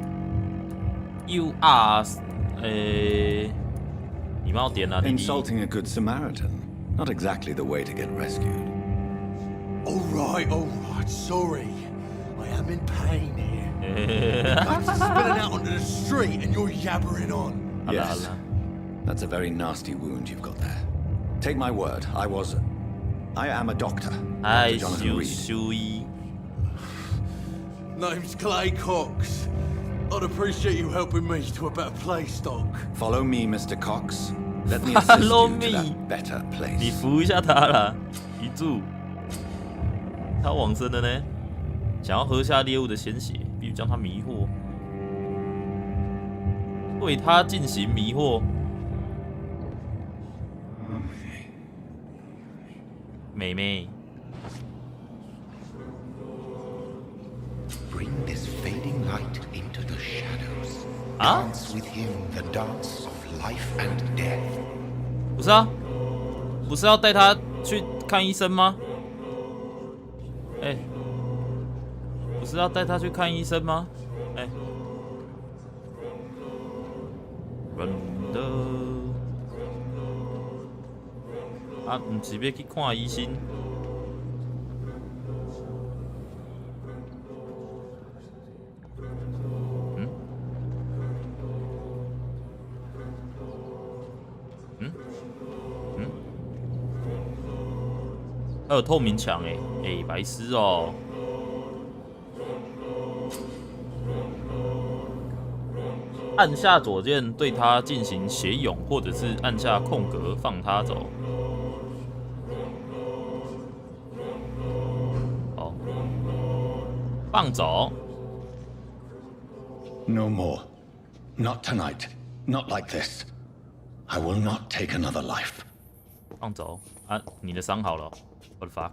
You ass， 礼貌点啊，弟弟。 Insulting a good Samaritan. Not exactly the way to get rescued. All right, sorry. I am in pain here. I'm spilling out onto the street and you're yabbering on. Yes. That's a very nasty wound you've got there. Take my word, I am a doctor. Jonathan Reed. Name's Clay Cox. I'd appreciate you helping me to a better place, Doc. Follow me, Mr. Cox. Let me assist you to that better place. 你扶一下他啦，一住。他往生了呢，想要喝下猎物的鲜血，必须将他迷惑，对他进行迷惑。妹妹。 Bring this fading light into the shadows. Huh? Dance with him the dance of life and death. 不是啊，不是要带他去看医生吗？不是要带他去看医生吗？人的啊，不是要去看医生？还有透明墙白痴哦！按下左键对他进行血涌，或者是按下空格放他走。好，放走。 No more. Not tonight. Not like this. I will not take another life. 放走啊！你的伤好了。What the fuck？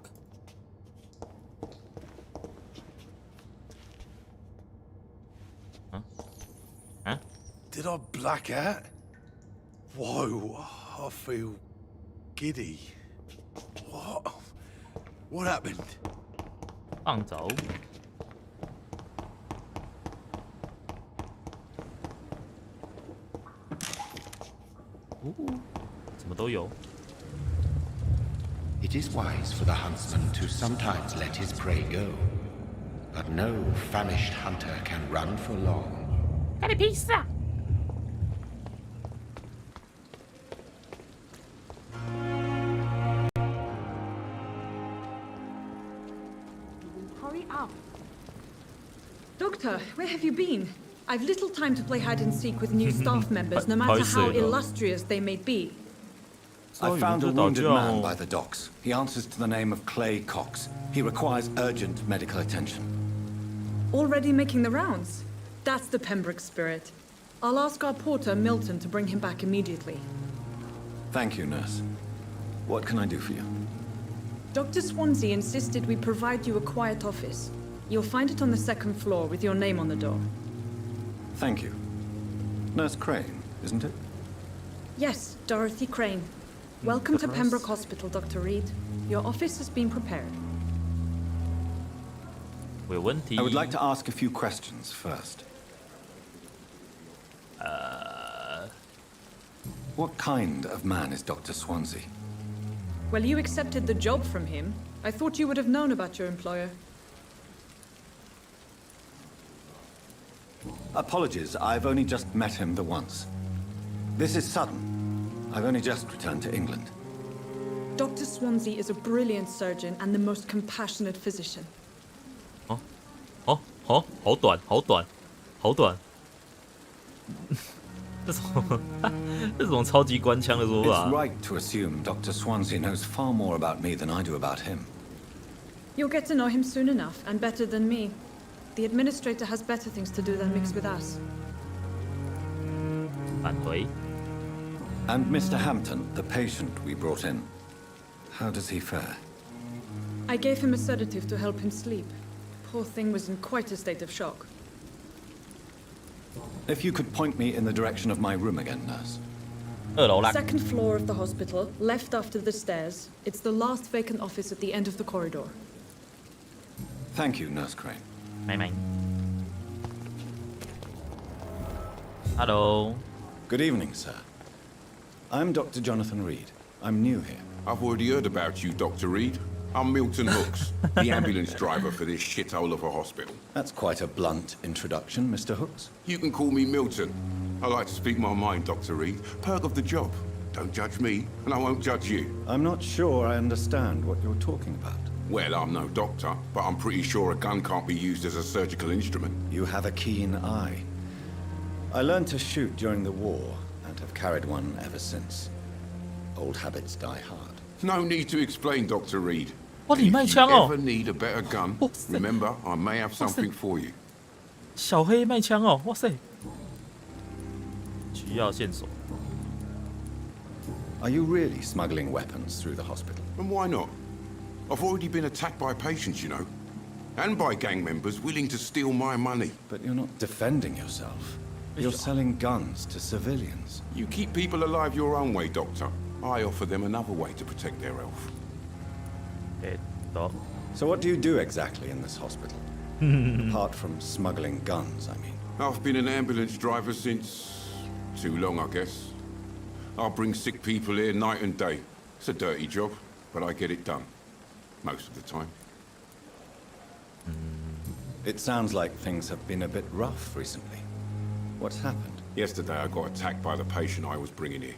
Did I black out? Whoa, I feel giddy. What happened? 放走。什么都有。 It is wise for the huntsman to sometimes let his prey go, but no famished hunter can run for long. 干你屁事啊！ Hurry up. Doctor, where have you been? I've little time to play hide and seek with new staff members, no matter how illustrious they may be. I found a wounded man by the docks. He answers to the name of Clay Cox. He requires urgent medical attention. Already making the rounds? That's the Pembroke spirit. I'll ask our porter, Milton, to bring him back immediately. Thank you, nurse. What can I do for you? Dr. Swansea insisted we provide you a quiet office. You'll find it on the second floor with your name on the door. Thank you. Nurse Crane, isn't it? Yes, Dorothy Crane. Welcome to Pembroke Hospital, Dr. Reed. Your office has been prepared. I would like to ask a few questions first. What kind of man is Dr. Swansea? Well, you accepted the job from him. I thought you would have known about your employer. Apologies, I've only just met him the once. This is sudden. I've only just returned to England. Dr. Swansea is a brilliant surgeon and the most compassionate physician. 好短。这种超级官腔的说法。 It's right to assume Dr. Swansea knows far more about me than I do about him. You'll get to know him soon enough, and better than me. The administrator has better things to do than mix with us. 返回。 And Mr. Hampton, the patient we brought in, how does he fare? I gave him a sedative to help him sleep. Poor thing was in quite a state of shock. If you could point me in the direction of my room again, nurse. 2楼啦。 Second floor of the hospital, left after the stairs. It's the last vacant office at the end of the corridor. Thank you, Nurse Crane. 妹。Hello. Good evening, sir. I'm Dr. Jonathan Reed. I'm new here. I've already heard about you, Dr. Reed. I'm Milton Hooks, the ambulance driver for this shithole of a hospital. That's quite a blunt introduction, Mr. Hooks. You can call me Milton. I like to speak my mind, Dr. Reed. Perk of the job. Don't judge me, and I won't judge you. I'm not sure I understand what you're talking about. Well, I'm no doctor, but I'm pretty sure a gun can't be used as a surgical instrument. You have a keen eye. I learned to shoot during the war, and have carried one ever since. Old habits die hard. No need to explain, Dr. Reed. 哇，你卖 If 枪 you 哦！ ever need a better gun, remember, I may have something for you. 小黑卖枪哦！哇塞！需要线索。 Are you really smuggling weapons through the hospital? And why not? I've already been attacked by patients, you know. And by gang members willing to steal my money. But you're not defending yourself. You're selling guns to civilians. You keep people alive your own way, Doctor. I offer them another way to protect their health. So what do you do exactly in this hospital? Apart from smuggling guns, I mean. I've been an ambulance driver since... too long, I guess. I bring sick people here night and day. It's a dirty job, but I get it done. Most of the time. It sounds like things have been a bit rough recently. What's happened? Yesterday I got attacked by the patient I was bringing here.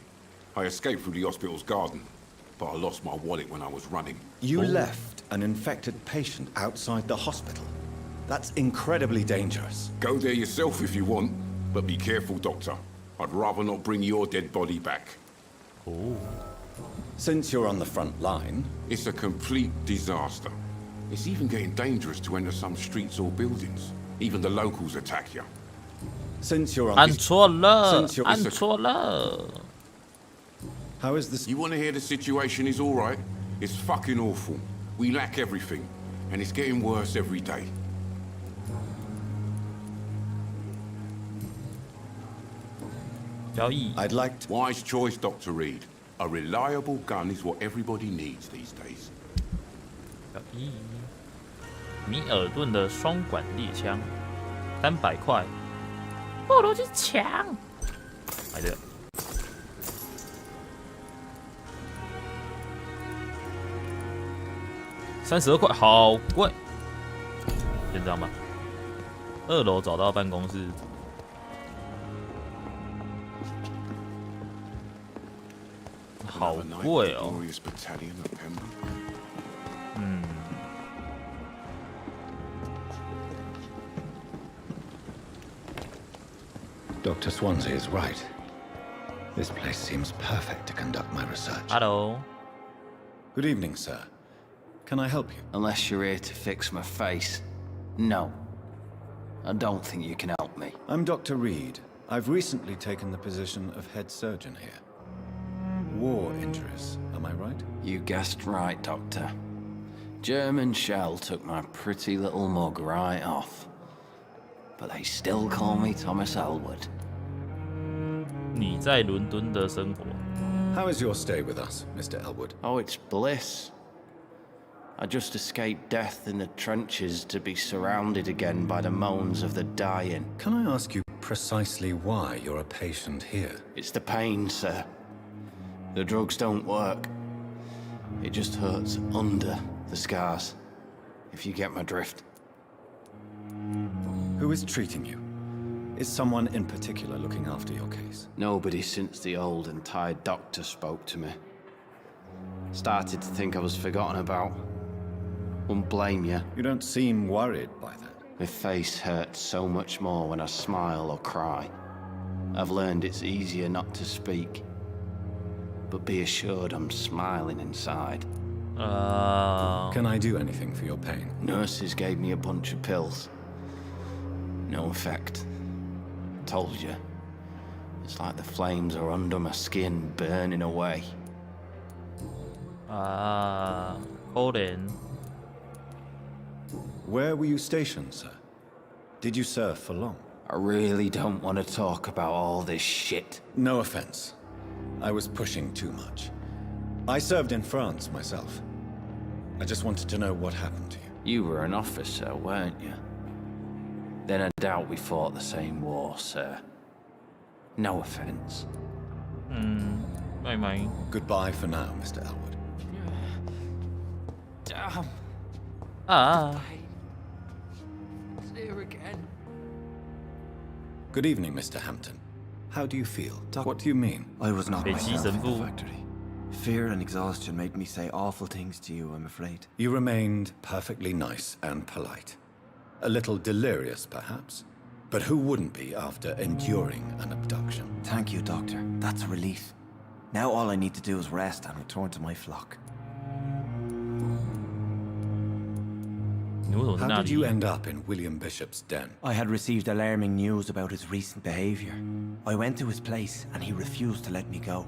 I escaped through the hospital's garden, but I lost my wallet when I was running. You left an infected patient outside the hospital? That's incredibly dangerous. Go there yourself if you want, but be careful, Doctor. I'd rather not bring your dead body back. Oh. Since you're on the front line... It's a complete disaster. It's even getting dangerous to enter some streets or buildings. Even the locals attack you. Since you're on... 按错了，按错了。 How is this? You want to hear the situation is all right? It's fucking awful. We lack everything, and it's getting worse every day. I'd like to... Wise choice, Dr. Reed. A reliable gun is what everybody needs these days. 米尔顿的双管猎枪，300块。不如去抢。买这个。32块，好贵。先这样吧。2楼找到办公室。好贵哦。Dr. Swansea is right. This place seems perfect to conduct my research. Hello. Good evening, sir. Can I help you? Unless you're here to fix my face. No. I don't think you can help me. I'm Dr. Reed. I've recently taken the position of head surgeon here. War injuries, am I right? You guessed right, Doctor. German shell took my pretty little mug right off. But they still call me Thomas Elwood. 你在伦敦的生活。 How is your stay with us, Mr. Elwood? Oh, it's bliss. I just escaped death in the trenches to be surrounded again by the moans of the dying. Can I ask you precisely why you're a patient here? It's the pain, sir. The drugs don't work. It just hurts under the scars, if you get my drift. Who is treating you? Is someone in particular looking after your case? Nobody since the old and tired doctor spoke to me. Started to think I was forgotten about. Wouldn't blame you. You don't seem worried by that. My face hurts so much more when I smile or cry. I've learned it's easier not to speak. But be assured I'm smiling inside. Can I do anything for your pain? Nurses gave me a bunch of pills. No effect. Told you. It's like the flames are under my skin, burning away. Colin. Where were you stationed, sir? Did you serve for long? I really don't want to talk about all this shit. No offense. I was pushing too much. I served in France myself. I just wanted to know what happened to you. You were an officer, weren't you? Then I doubt we fought the same war, sir. No offense. Bye. Goodbye for now, Mr. Elwood. Damn. It's here again. Good evening, Mr. Hampton. How do you feel? What do you mean? I was not myself in the factory. Fear and exhaustion made me say awful things to you, I'm afraid. You remained perfectly nice and polite. A little delirious, perhaps. But who wouldn't be after enduring an abduction? Thank you, Doctor. That's a relief. Now all I need to do is rest and return to my flock. How did you end up in William Bishop's den? I had received alarming news about his recent behavior. I went to his place and he refused to let me go.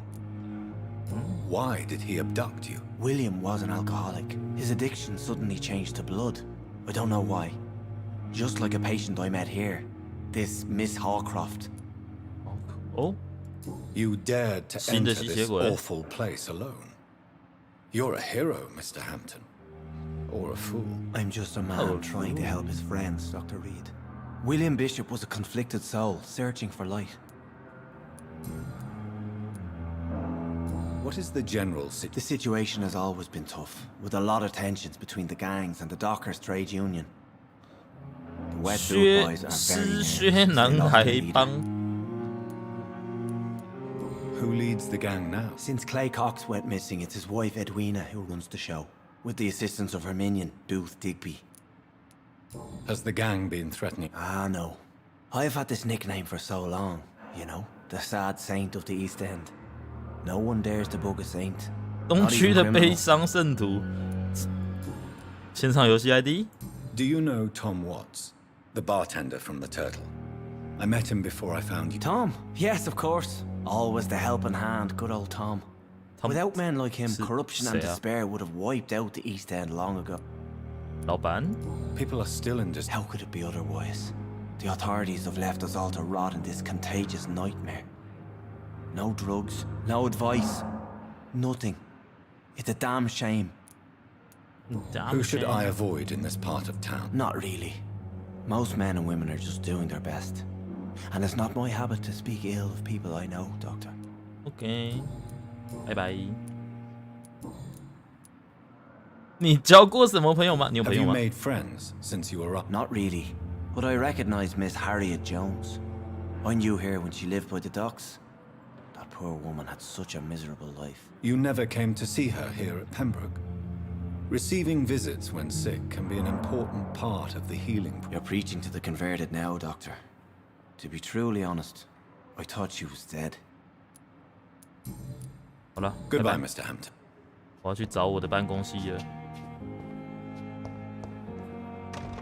Why did he abduct you? William was an alcoholic. His addiction suddenly changed to blood. I don't know why. Just like a patient I met here. This Miss Hawcroft. Oh? You dared to enter this awful place alone. You're a hero, Mr. Hampton. Or a fool. I'm just a man trying to help his friends, Dr. Reed. William Bishop was a conflicted soul, searching for light. What is the general situation? The situation has always been tough, with a lot of tensions between the gangs and the Dockers trade union. The Wet Blue Boys are very nervous. Who leads the gang now? Since Clay Cox went missing, it's his wife Edwina who runs the show, with the assistance of her minion, Booth Digby. Has the gang been threatening? Ah, no. I've had this nickname for so long, you know, the sad saint of the East End. No one dares to bug a saint. 东区的悲伤圣徒。线上游戏 ID? Do you know Tom Watts, the bartender from the Turtle? I met him before I found you. Tom? Yes, of course. Always the helping hand, good old Tom. Without men like him, corruption and despair would have wiped out the East End long ago. 老板? People are still in How could it be otherwise? The authorities have left us all to rot in this contagious nightmare. No drugs, no advice, nothing. It's a damn shame. Who should I avoid in this part of town? Not really. Most men and women are just doing their best. And it's not my habit to speak ill of people I know, Doctor. Okay. Bye bye. 你交过什么朋友吗？你有朋友吗？ Have you made friends since you were up? Not really. But I recognize Miss Harriet Jones. I knew her when she lived by the docks. That poor woman had such a miserable life. You never came to see her here at Pembroke. Receiving visits when sick can be an important part of the healing process. You're preaching to the converted now, Doctor. To be truly honest, I thought she was dead. 好了 Goodbye, Mr. Hampton. 我要去找我的办公室了。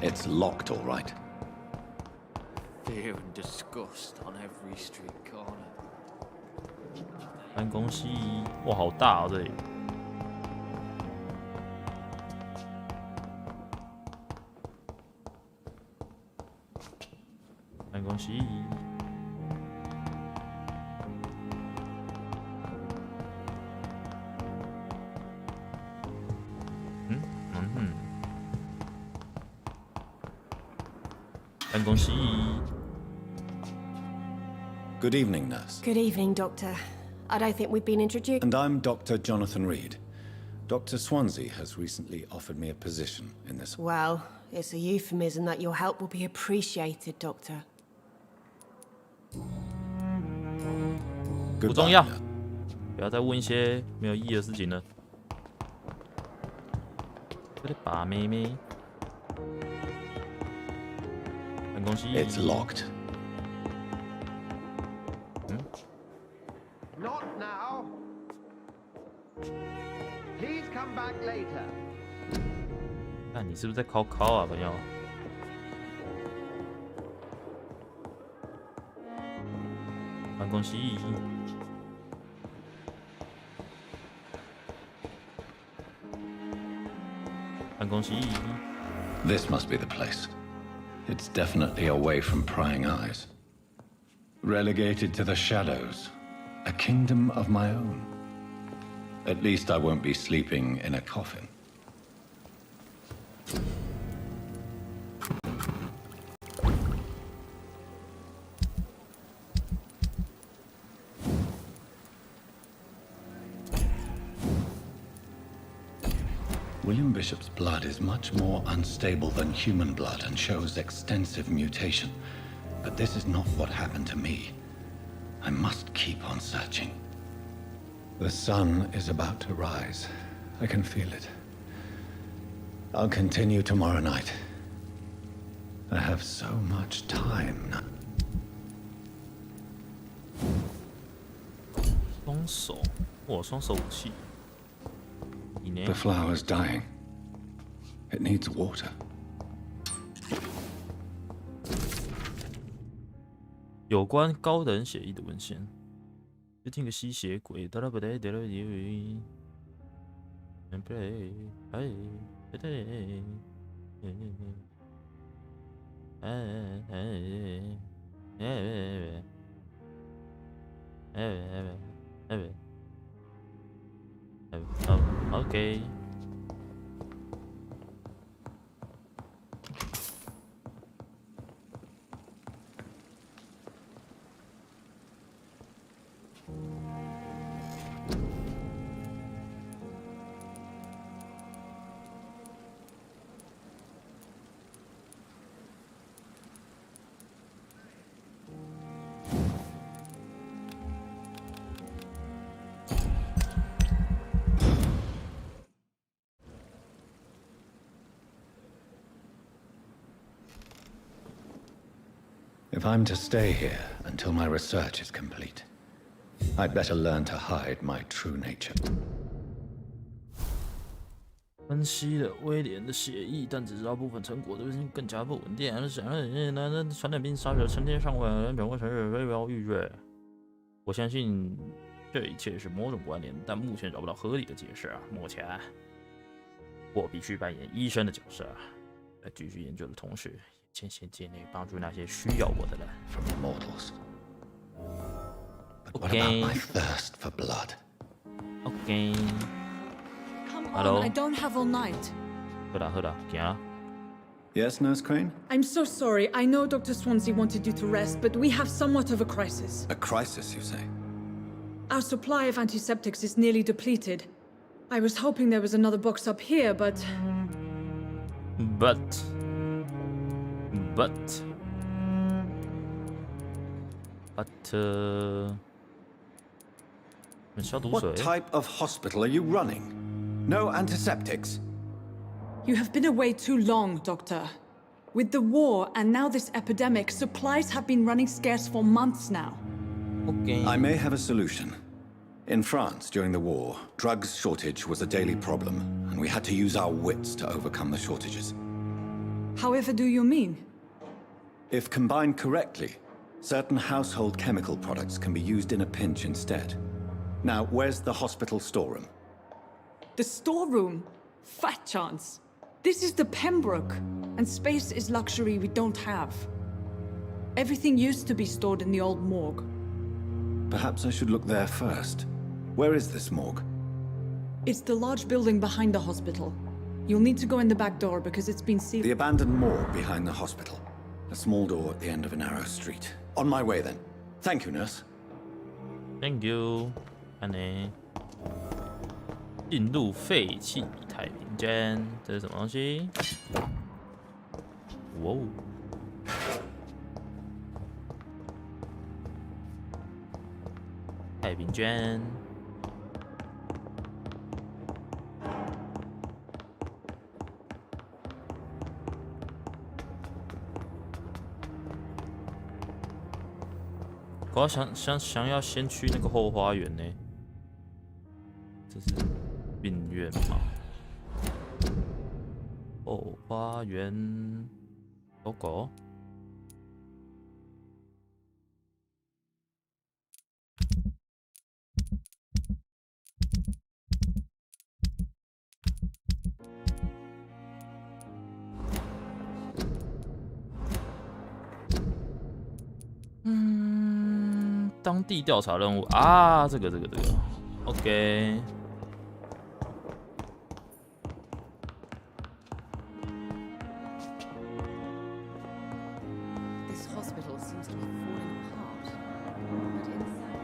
It's locked, all right. Fear and disgust on every street corner. 办公室，哇，好大哦这里。办公室。办公室。 Good evening, nurse. Good evening, Doctor. I don't think we've been introduced. And I'm Dr. Jonathan Reed. Dr. Swansea has recently offered me a position in this. Well, it's a euphemism that your help will be appreciated, Doctor. 不重要，不要再问一些没有意义的事情了。我的把妹妹，办公室。It's locked. Not now. Please come back later. 看你是不是在考啊，朋友？办公室。办公室。 This must be the place. It's definitely away from prying eyes. Relegated to the shadows. A kingdom of my own. At least I won't be sleeping in a coffin. William Bishop's blood is much more unstable than human blood and shows extensive mutation. But this is not what happened to me. I must keep on searching. The sun is about to rise. I can feel it. I'll continue tomorrow night. I have so much time now. 双手，哇，双手武器。 The flower's dying. It needs water. 有关高等协议的文献，就听个吸血鬼，哒啦不得，哒啦不得，OK。If I'm to stay here until my research is complete, I'd better learn to hide my true nature. 分析了威廉的协议，但只知道部分成果，对性更加不稳定。传染病杀死了成千上万人，转换成人非标预约。我相信这一切是某种关联，但目前找不到合理的解释。目前，我必须扮演医生的角色，在继续研究的同时。 前线界内帮助那些需要我的人。From mortals. But what Okay. about my thirst for blood? Okay. Come Hello. on, I don't have all night. 喝啦，行啦。 Yes, Nurse Crane? I'm so sorry. I know Dr. Swansea wanted you to rest, but we have somewhat of a crisis. A crisis, you say? Our supply of antiseptics is nearly depleted. I was hoping there was another box up here, but... What type of hospital are you running? No antiseptics? You have been away too long, Doctor. With the war and now this epidemic, supplies have been running scarce for months now. Okay. I may have a solution. In France, during the war, drugs shortage was a daily problem, and we had to use our wits to overcome the shortages. However do you mean? If combined correctly, certain household chemical products can be used in a pinch instead. Now, where's the hospital storeroom? The storeroom? Fat chance. This is the Pembroke, and space is luxury we don't have. Everything used to be stored in the old morgue. Perhaps I should look there first. Where is this morgue? It's the large building behind the hospital. You'll need to go in the back door because it's been sealed. The abandoned morgue behind the hospital. A small door at the end of a narrow street. On my way then. Thank you, nurse. Thank you. 看呢，进入废弃太平间，这是什么东西？哇哦！太平间。我要想要先去那个后花园呢，这是病院吗？后花园，狗狗。当地调查任务啊，这个 ，OK。This hospital seems to be falling apart. But inside.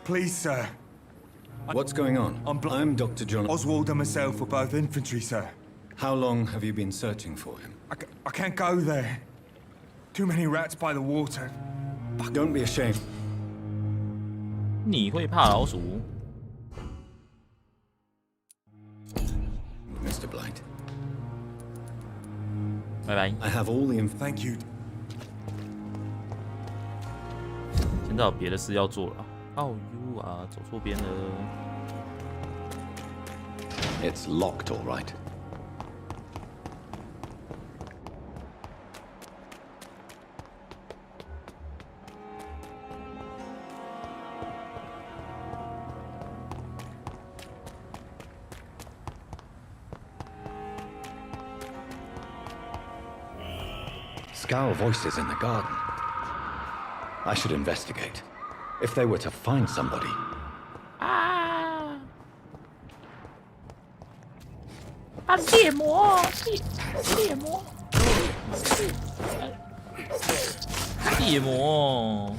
Please, sir. What's going on? I'm Dr. John. Oswald and myself were both infantry, sir. How long have you been searching for him? I can't go there. Too many rats by the water. Don't be ashamed. 你会怕老鼠 Mr. Blight. 拜拜。 I have all the Thank you. 现在有别的事要做了。哦呦啊，走错边了。It's locked, all right. Scour voices in the garden. I should investigate. If they were to find somebody. 啊！啊！猎魔，猎魔，猎魔。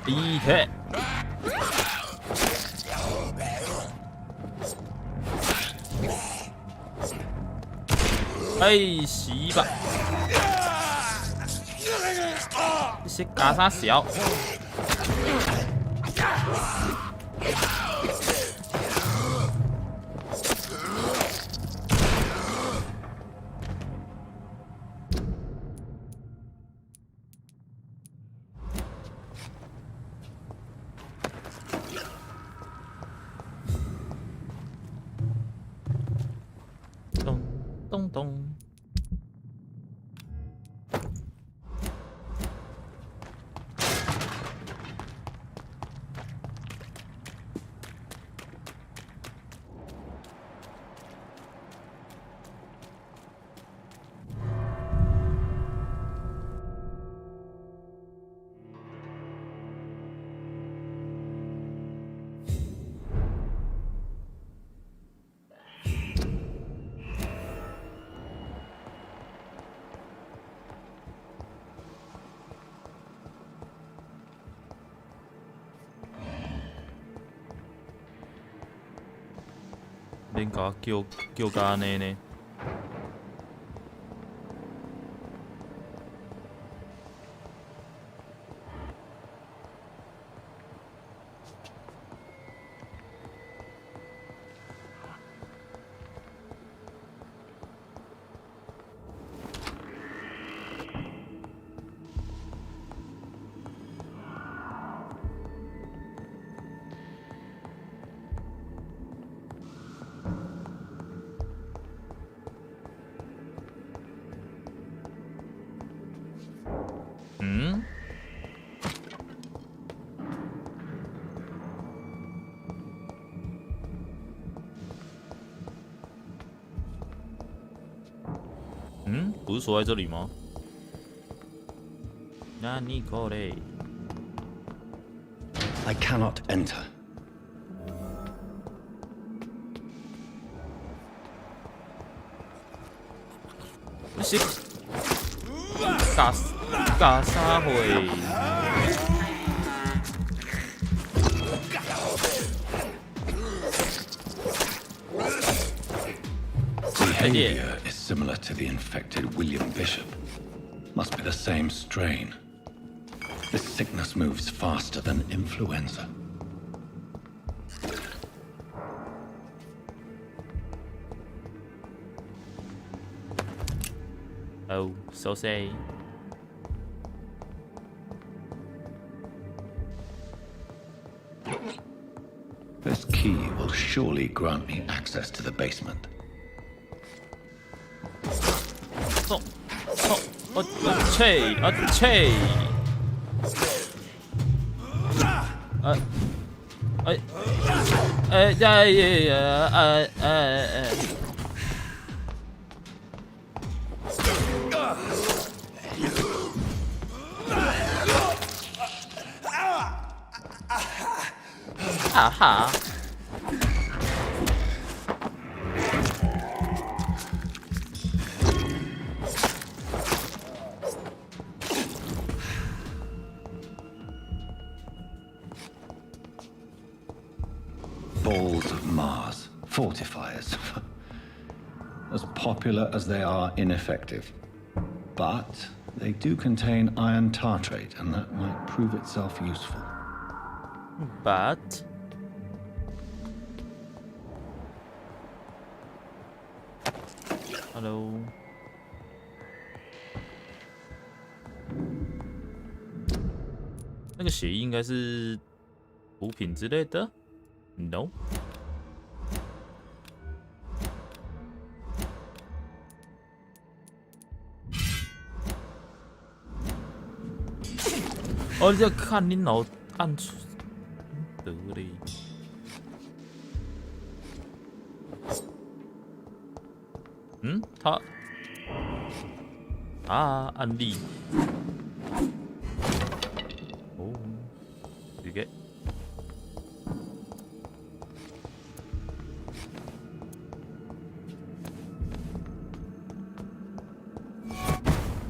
离开。哎，洗吧！这些嘎啥小？咚咚咚。免甲叫甲安尼呢？嗯，不是锁在这里吗？那你可嘞 I cannot enter. 不是，嘎啥会？ Behavior is similar to the infected William Bishop. Must be the same strain. This sickness moves faster than influenza. Oh, so say. This key will surely grant me access to the basement. Aha. Balls of Mars, fortifiers. As popular as they are ineffective. But they do contain iron tartrate, and that might prove itself useful. But hello. 那个血液应该是补品之类的 ？No。哦，你在看你脑按出得嘞。嗯，他啊，案例。哦，这个。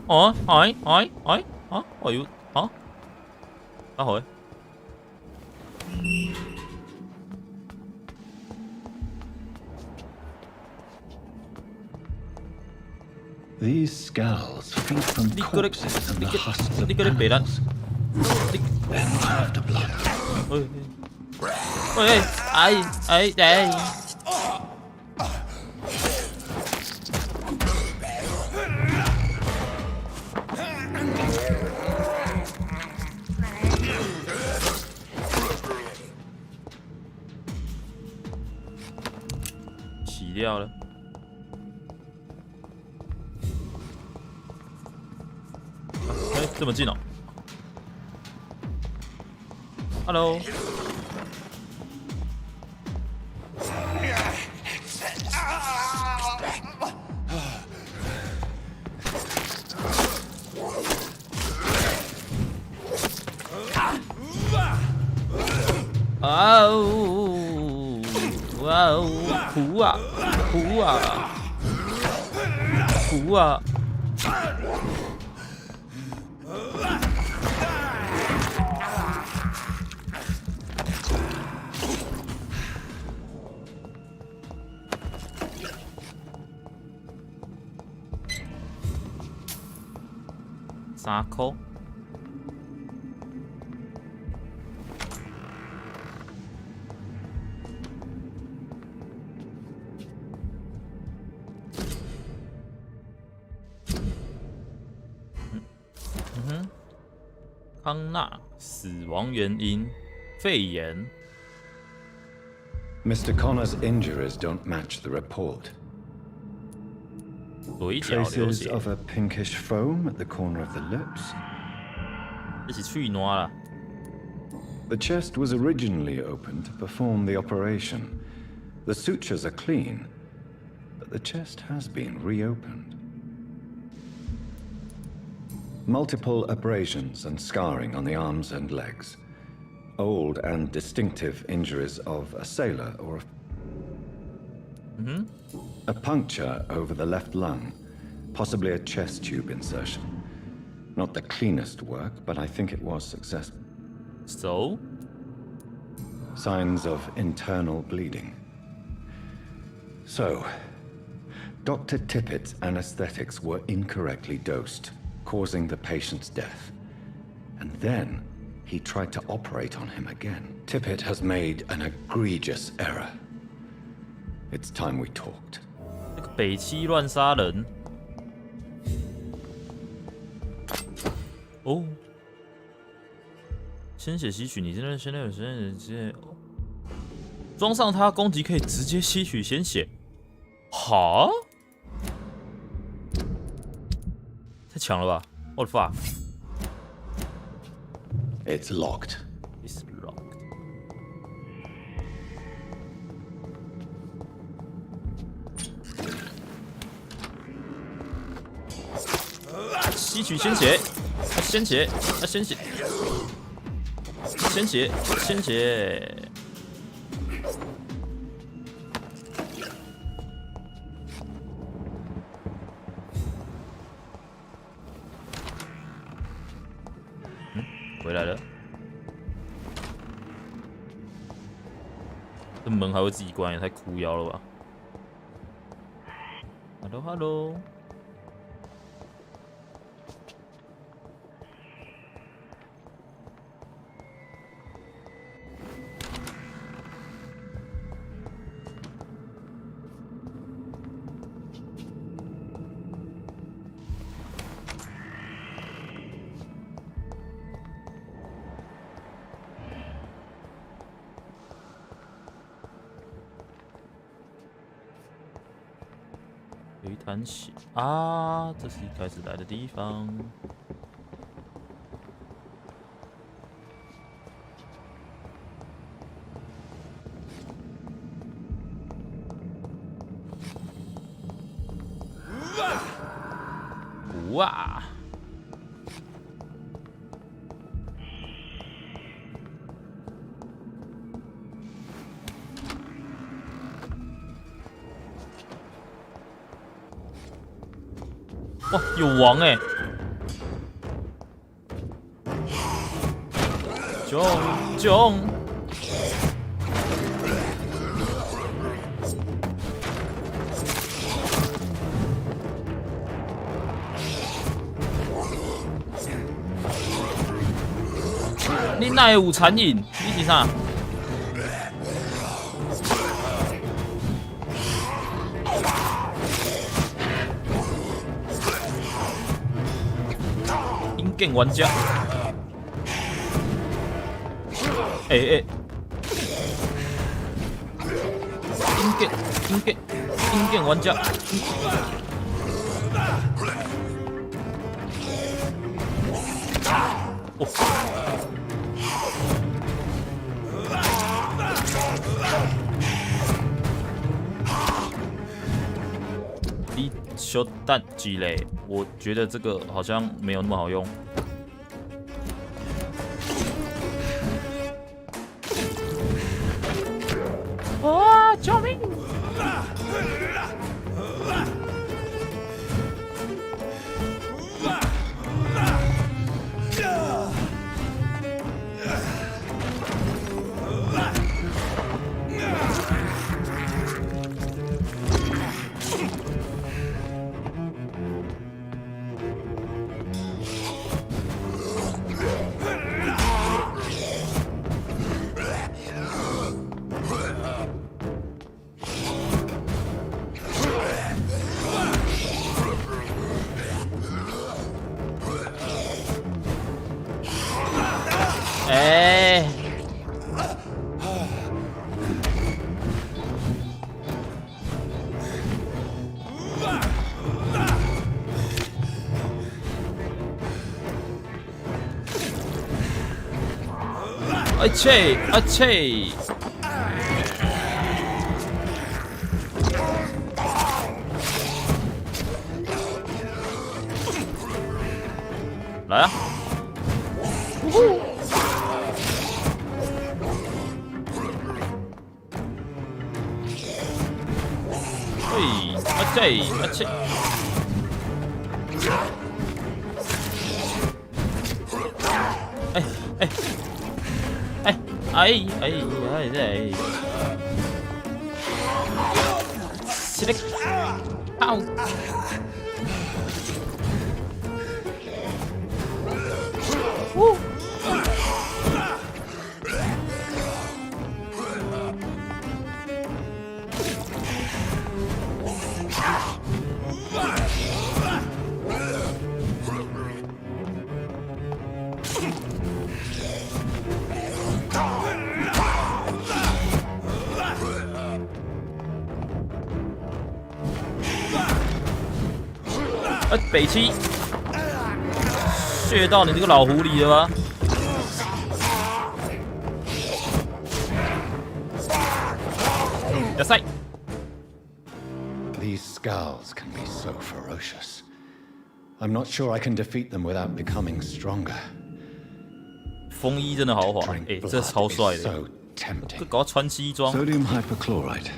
哦，哎，啊，我有啊，啊好。 These scowls feed from corpses and the husks of animals. Then after blood. 喂，哎！洗掉了。 这么近哦 ！Hello， 啊呜！哇哦！苦啊！苦啊！苦啊！ 3块。康纳死亡原因：肺炎。 Mr. Connor's injuries don't match the report. Traces of a pinkish foam at the corner of the lips. 这是喙烂啦。 The chest was originally opened to perform the operation. The sutures are clean, but the chest has been reopened. multiple abrasions and scarring on the arms and legs. Old and distinctive injuries of a sailor or a puncture over the left lung, possibly a chest tube insertion. Not the cleanest work, but I think it was successful. So? Signs of internal bleeding. So, Dr. Tippett's anesthetics were incorrectly dosed, causing the patient's death. And then, he tried to operate on him again. Tippett has made an egregious error. It's time we talked. 那个北七乱杀人。哦，鲜血吸取，你现在有直接装上它，攻击可以直接吸取鲜血。哈？太强了吧 ！What the fuck? It's locked. It's locked. 吸取鲜血，鲜血，鲜血，鲜血，鲜血。回来了，这门还会自己关，也太哭腰了吧 ！Hello Hello。有一滩血啊！这是一开始来的地方。哇！哇，有王哎！囧！你哪有残影？你是啥？硬玩家，硬玩家，哦，你小蛋鸡嘞！我觉得这个好像没有那么好用。哇！救命！啊切！来啊！嘿，啊切，啊切！哎哎哎哎哎哎哎！起来！好！北七，血到你这个老狐狸了吗？亚塞。These scowls can be so ferocious. I'm not sure I can defeat them without becoming stronger. 风衣真的豪华，这超帅的，这搞穿西装。Sodium hypochlorite,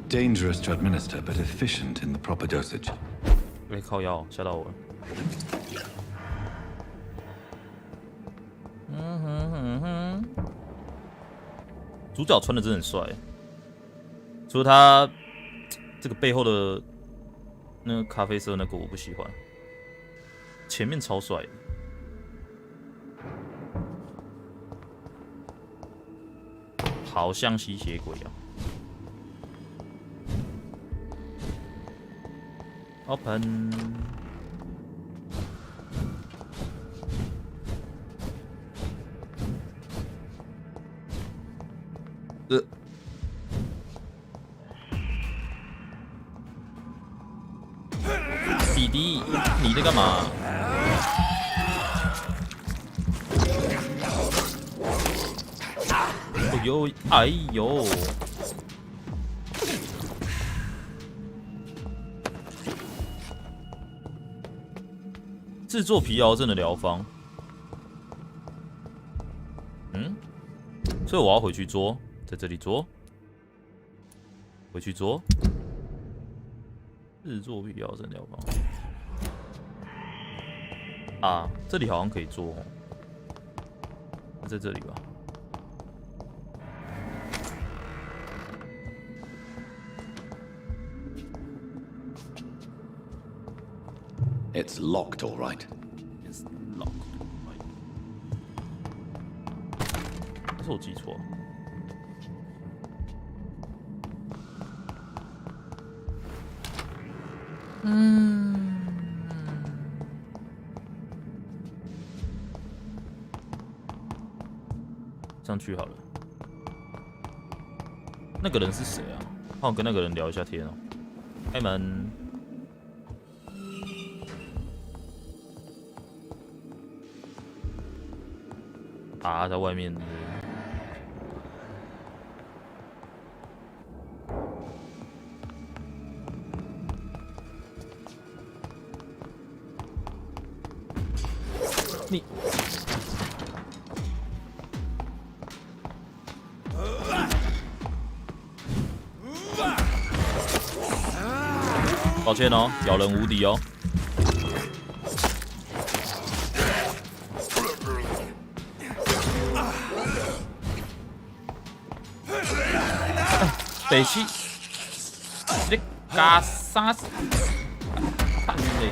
dangerous to administer, but efficient in the proper dosage. 靠腰，吓到我了。主角穿的真的很帅，除了他这个背后的那个咖啡色那个我不喜欢，前面超帅的。好像吸血鬼啊！ Open。弟弟，你在干嘛？哎呦，哎呦！ 制作疲劳症的疗方，所以我要回去做，在这里做，回去做。制作疲劳症疗方啊，这里好像可以做哦，在这里吧。 It's locked, all right. It's locked, right. 还是我记错了？上去好了。那个人是谁啊？让我跟那个人聊一下天哦。开门。 啊，在外面。你。抱歉哦，咬人无敌哦。 北西，你加啥？蛋嘞！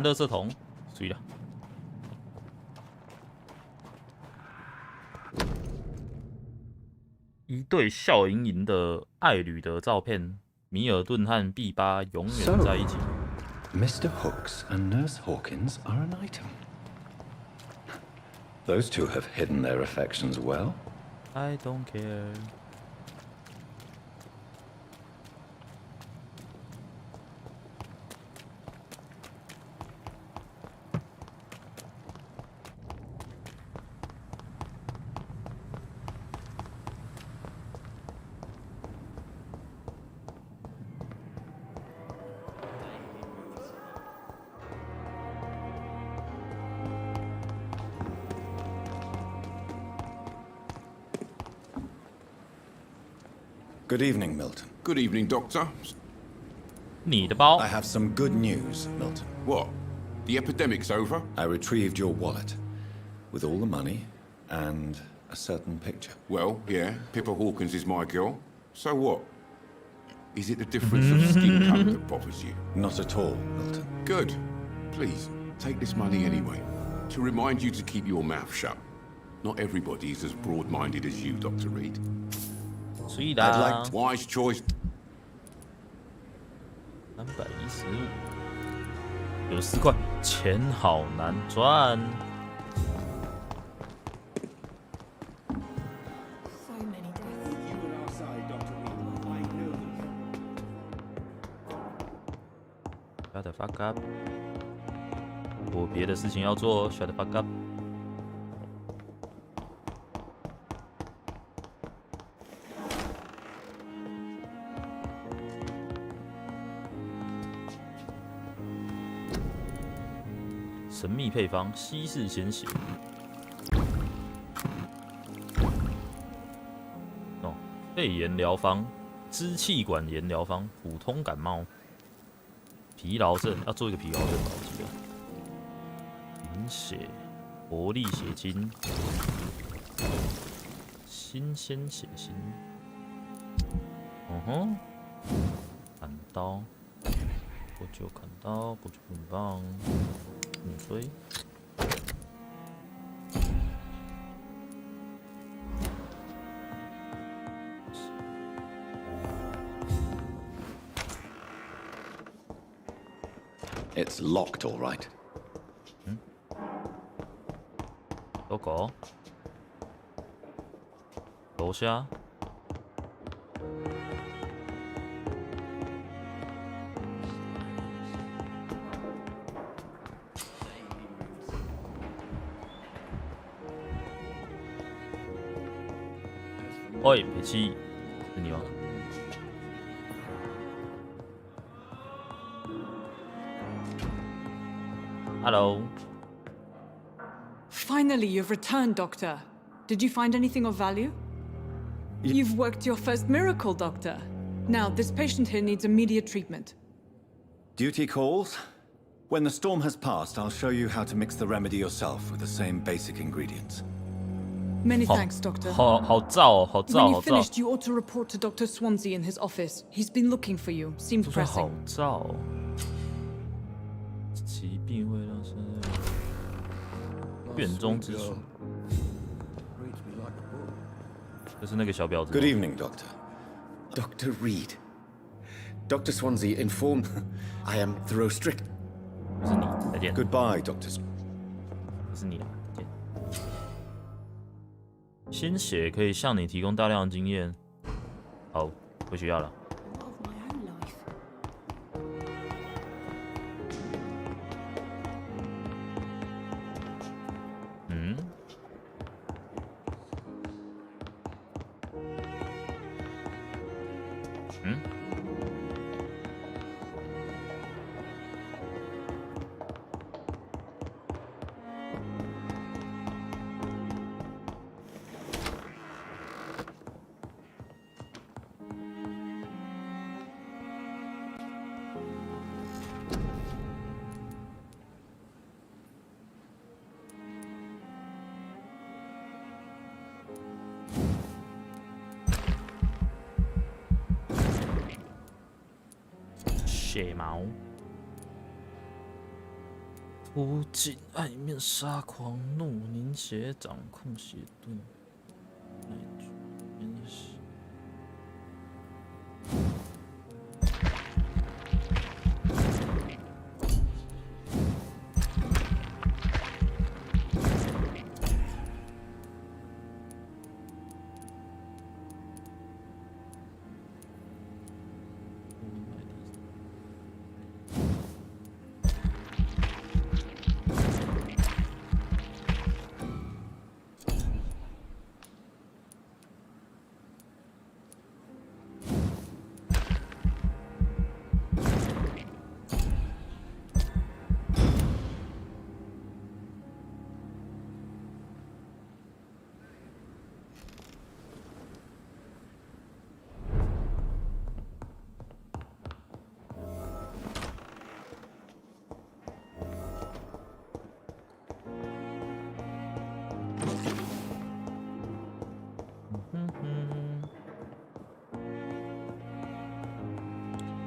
垃圾桶，水了。一对笑盈盈的爱侣的照片，米尔顿和毕巴永远在一起。Mr. Hooks and Nurse Hawkins are an item. Those two have hidden their affections well. I don't care. Good evening, Milton. Good evening, Doctor. 你的包。 I have some good news, Milton. What? The epidemic's over? I retrieved your wallet with all the money and a certain picture. Well, yeah, Pippa Hawkins is my girl. So what? Is it the difference of skin colour that bothers you? Not at all, Milton. Good. Please, take this money anyway. To remind you to keep your mouth shut. Not everybody is as broad-minded as you, Dr. Reed. 所以啦 Wise choice. 315，有4块，钱好难赚。Shut the fuck up！ 我别的事情要做 ，Shut the fuck up！ 神秘配方：稀释鲜血。哦，肺炎疗方、支气管炎疗方、普通感冒、疲劳症，要做一个疲劳症吧，我记得。凝血、活力血清、新鲜血型。砍刀，不就砍刀，不就棍棒。吹。It's locked, all right. 狗狗，楼下。喂，北七，是你吗 ？Hello. Finally, you've returned, Doctor. Did you find anything of value? You've worked your first miracle, Doctor. Now, this patient here needs immediate treatment. Duty calls. When the storm has passed, I'll show you how to mix the remedy yourself with the same basic ingredients. Many thanks, Doctor. 好燥，好燥， When 好 you've 燥。 finished, you ought to report to Dr. Swansea in his office. He's been looking for you. Seems 好 pressing. 燥。疾病会让生院中之术。这是那个小婊子。 Good evening, Doctor. Dr. Reed. Dr. Swansea informed I am thorough strict. 不是你，再见。 Goodbye, Doctor. 不是你，再见。鲜血可以向你提供大量的经验。好，回学校了。 血毛，无尽爱面杀狂怒，凝血掌控邪盾，耐住延续。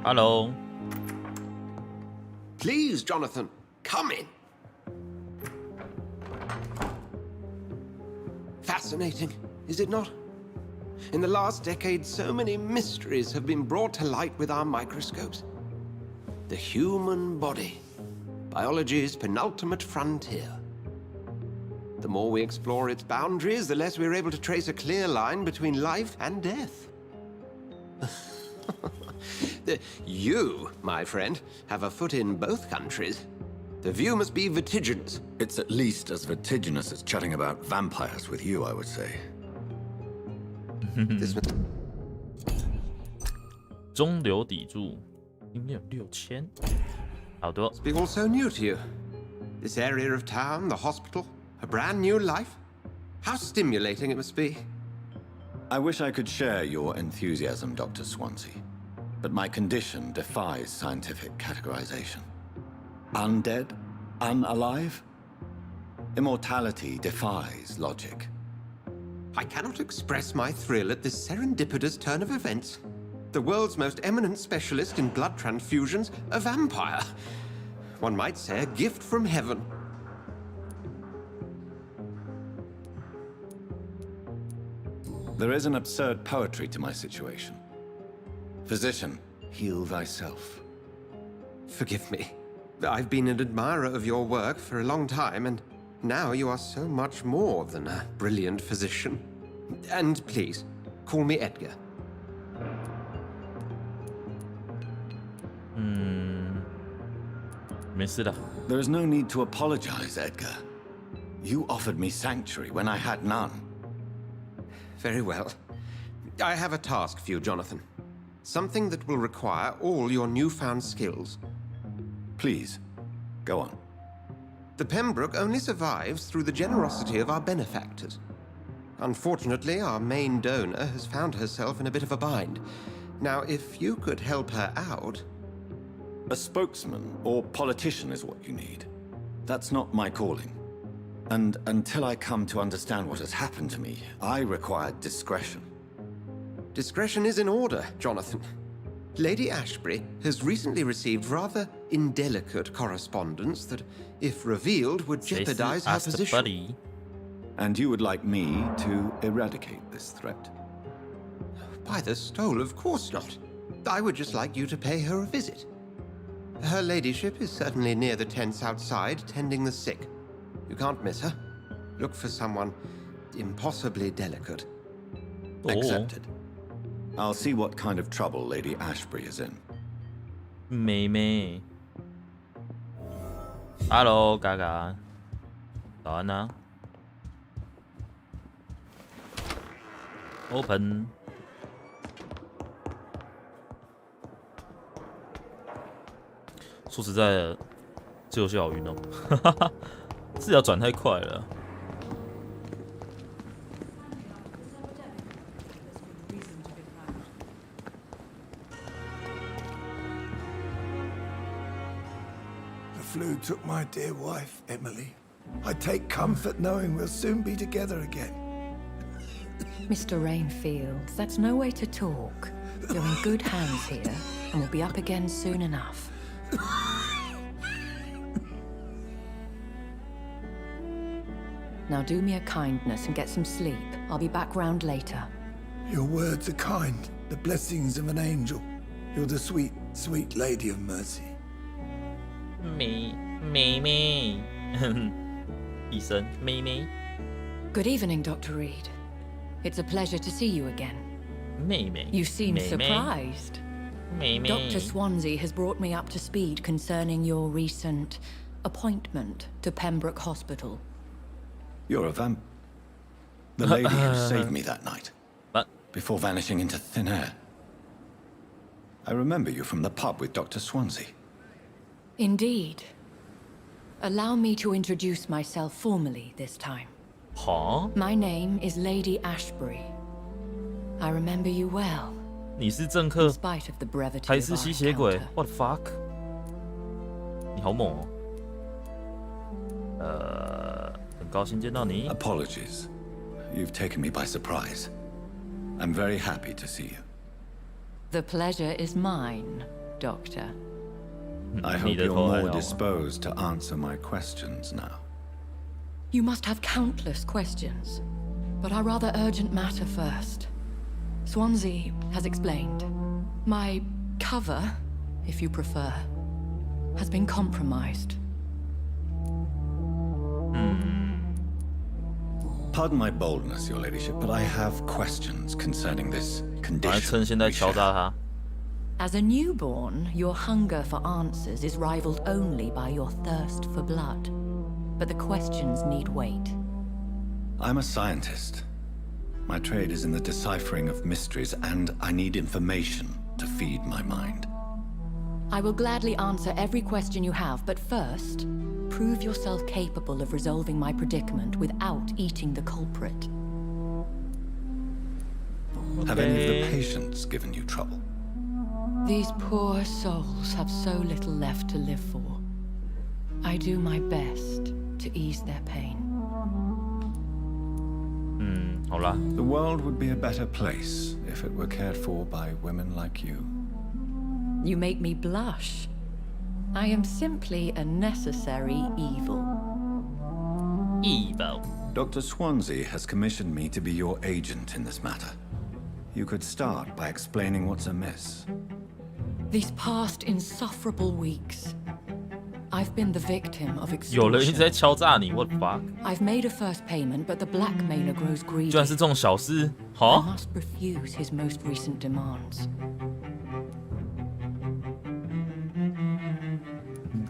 Hello. Please, Jonathan, come in. Fascinating, is it not? In the last decade, so many mysteries have been brought to light with our microscopes. The human body, biology's penultimate frontier. The more we explore its boundaries, the less we're able to trace a clear line between life and death. You, my friend, have a foot in both countries. The view must be vertiginous. It's at least as vertiginous as chatting about vampires with you, I would say. 中流砥柱，应该有6000。好多。It's all so new to you. This area of town, the hospital, a brand new life. How stimulating it must be. I wish I could share your enthusiasm, Dr. Swansea. But my condition defies scientific categorization. Undead? Unalive? Immortality defies logic. I cannot express my thrill at this serendipitous turn of events. The world's most eminent specialist in blood transfusions, a vampire. One might say a gift from heaven. There is an absurd poetry to my situation. Physician, heal thyself. Forgive me. I've been an admirer of your work for a long time, and now you are so much more than a brilliant physician. And please, call me Edgar. There is no need to apologize, Edgar. You offered me sanctuary when I had none. Very well. I have a task for you, Jonathan. Something that will require all your newfound skills. Please, go on. The Pembroke only survives through the generosity of our benefactors. Unfortunately, our main donor has found herself in a bit of a bind. Now, if you could help her out... A spokesman or politician is what you need. That's not my calling. And until I come to understand what has happened to me, I require discretion. Discretion is in order, Jonathan. Lady Ashbury has recently received rather indelicate correspondence that, if revealed, would jeopardize her position. And you would like me to eradicate this threat? By the stole, of course not. I would just like you to pay her a visit. Her ladyship is certainly near the tents outside, tending the sick. You can't miss her. Look for someone impossibly delicate. Accepted. I'll see what kind of trouble Lady Ashbury is in. 妹妹 ，Hello， 嘎嘎，早安啊 ，Open。说实在的，这游戏好晕哦，哈哈，视角转太快了。Flu took my dear wife, Emily. I take comfort knowing we'll soon be together again. Mr. Rainfield, that's no way to talk. You're in good hands here, and we'll be up again soon enough. Now do me a kindness and get some sleep. I'll be back round later. Your words are kind, the blessings of an angel. You're the sweet, sweet lady of mercy. Me. 医生，妹妹。 Good evening, Dr. Reed. It's a pleasure to see you again. 妹妹。 You seem 妹妹 surprised. 妹妹。 Dr. Swansea has brought me up to speed concerning your recent appointment to Pembroke Hospital. You're a vamp. The lady who saved me that night. Before vanishing into thin air. I remember you from the pub with Dr. Swansea. Indeed. Allow me to introduce myself formally this time. Huh? My name is Lady Ashbury. I remember you well. 你是政客 In spite of the brevity 还 of 是 our 吸血鬼 encounter. ？What the fuck？ 你好猛哦！很高兴见到你。 Apologies. You've taken me by surprise. I'm very happy to see you. The pleasure is mine, Doctor. I hope you're more disposed to answer my questions now. You must have countless questions, but our rather urgent matter first. Swansea has explained. My cover, if you prefer, has been compromised. Pardon my boldness, Your Ladyship, but I have questions concerning this 来 condition. 趁现在敲诈他。 As a newborn, your hunger for answers is rivaled only by your thirst for blood. But the questions need wait. I'm a scientist. My trade is in the deciphering of mysteries, and I need information to feed my mind. I will gladly answer every question you have, but first, prove yourself capable of resolving my predicament without eating the culprit. Have any of the patients given you trouble? These poor souls have so little left to live for. I do my best to ease their pain. 好啦。 The world would be a better place if it were cared for by women like you. You make me blush. I am simply a necessary evil. Evil. Dr. Swansea has commissioned me to be your agent in this matter. You could start by explaining what's amiss. These past insufferable weeks, I've been the victim of 有人一直 extortion. 在敲诈你，What the fuck？ I've made a first payment, but the blackmailer grows 居 greedy. 然是这种小事， I 好？ must refuse his most recent demands.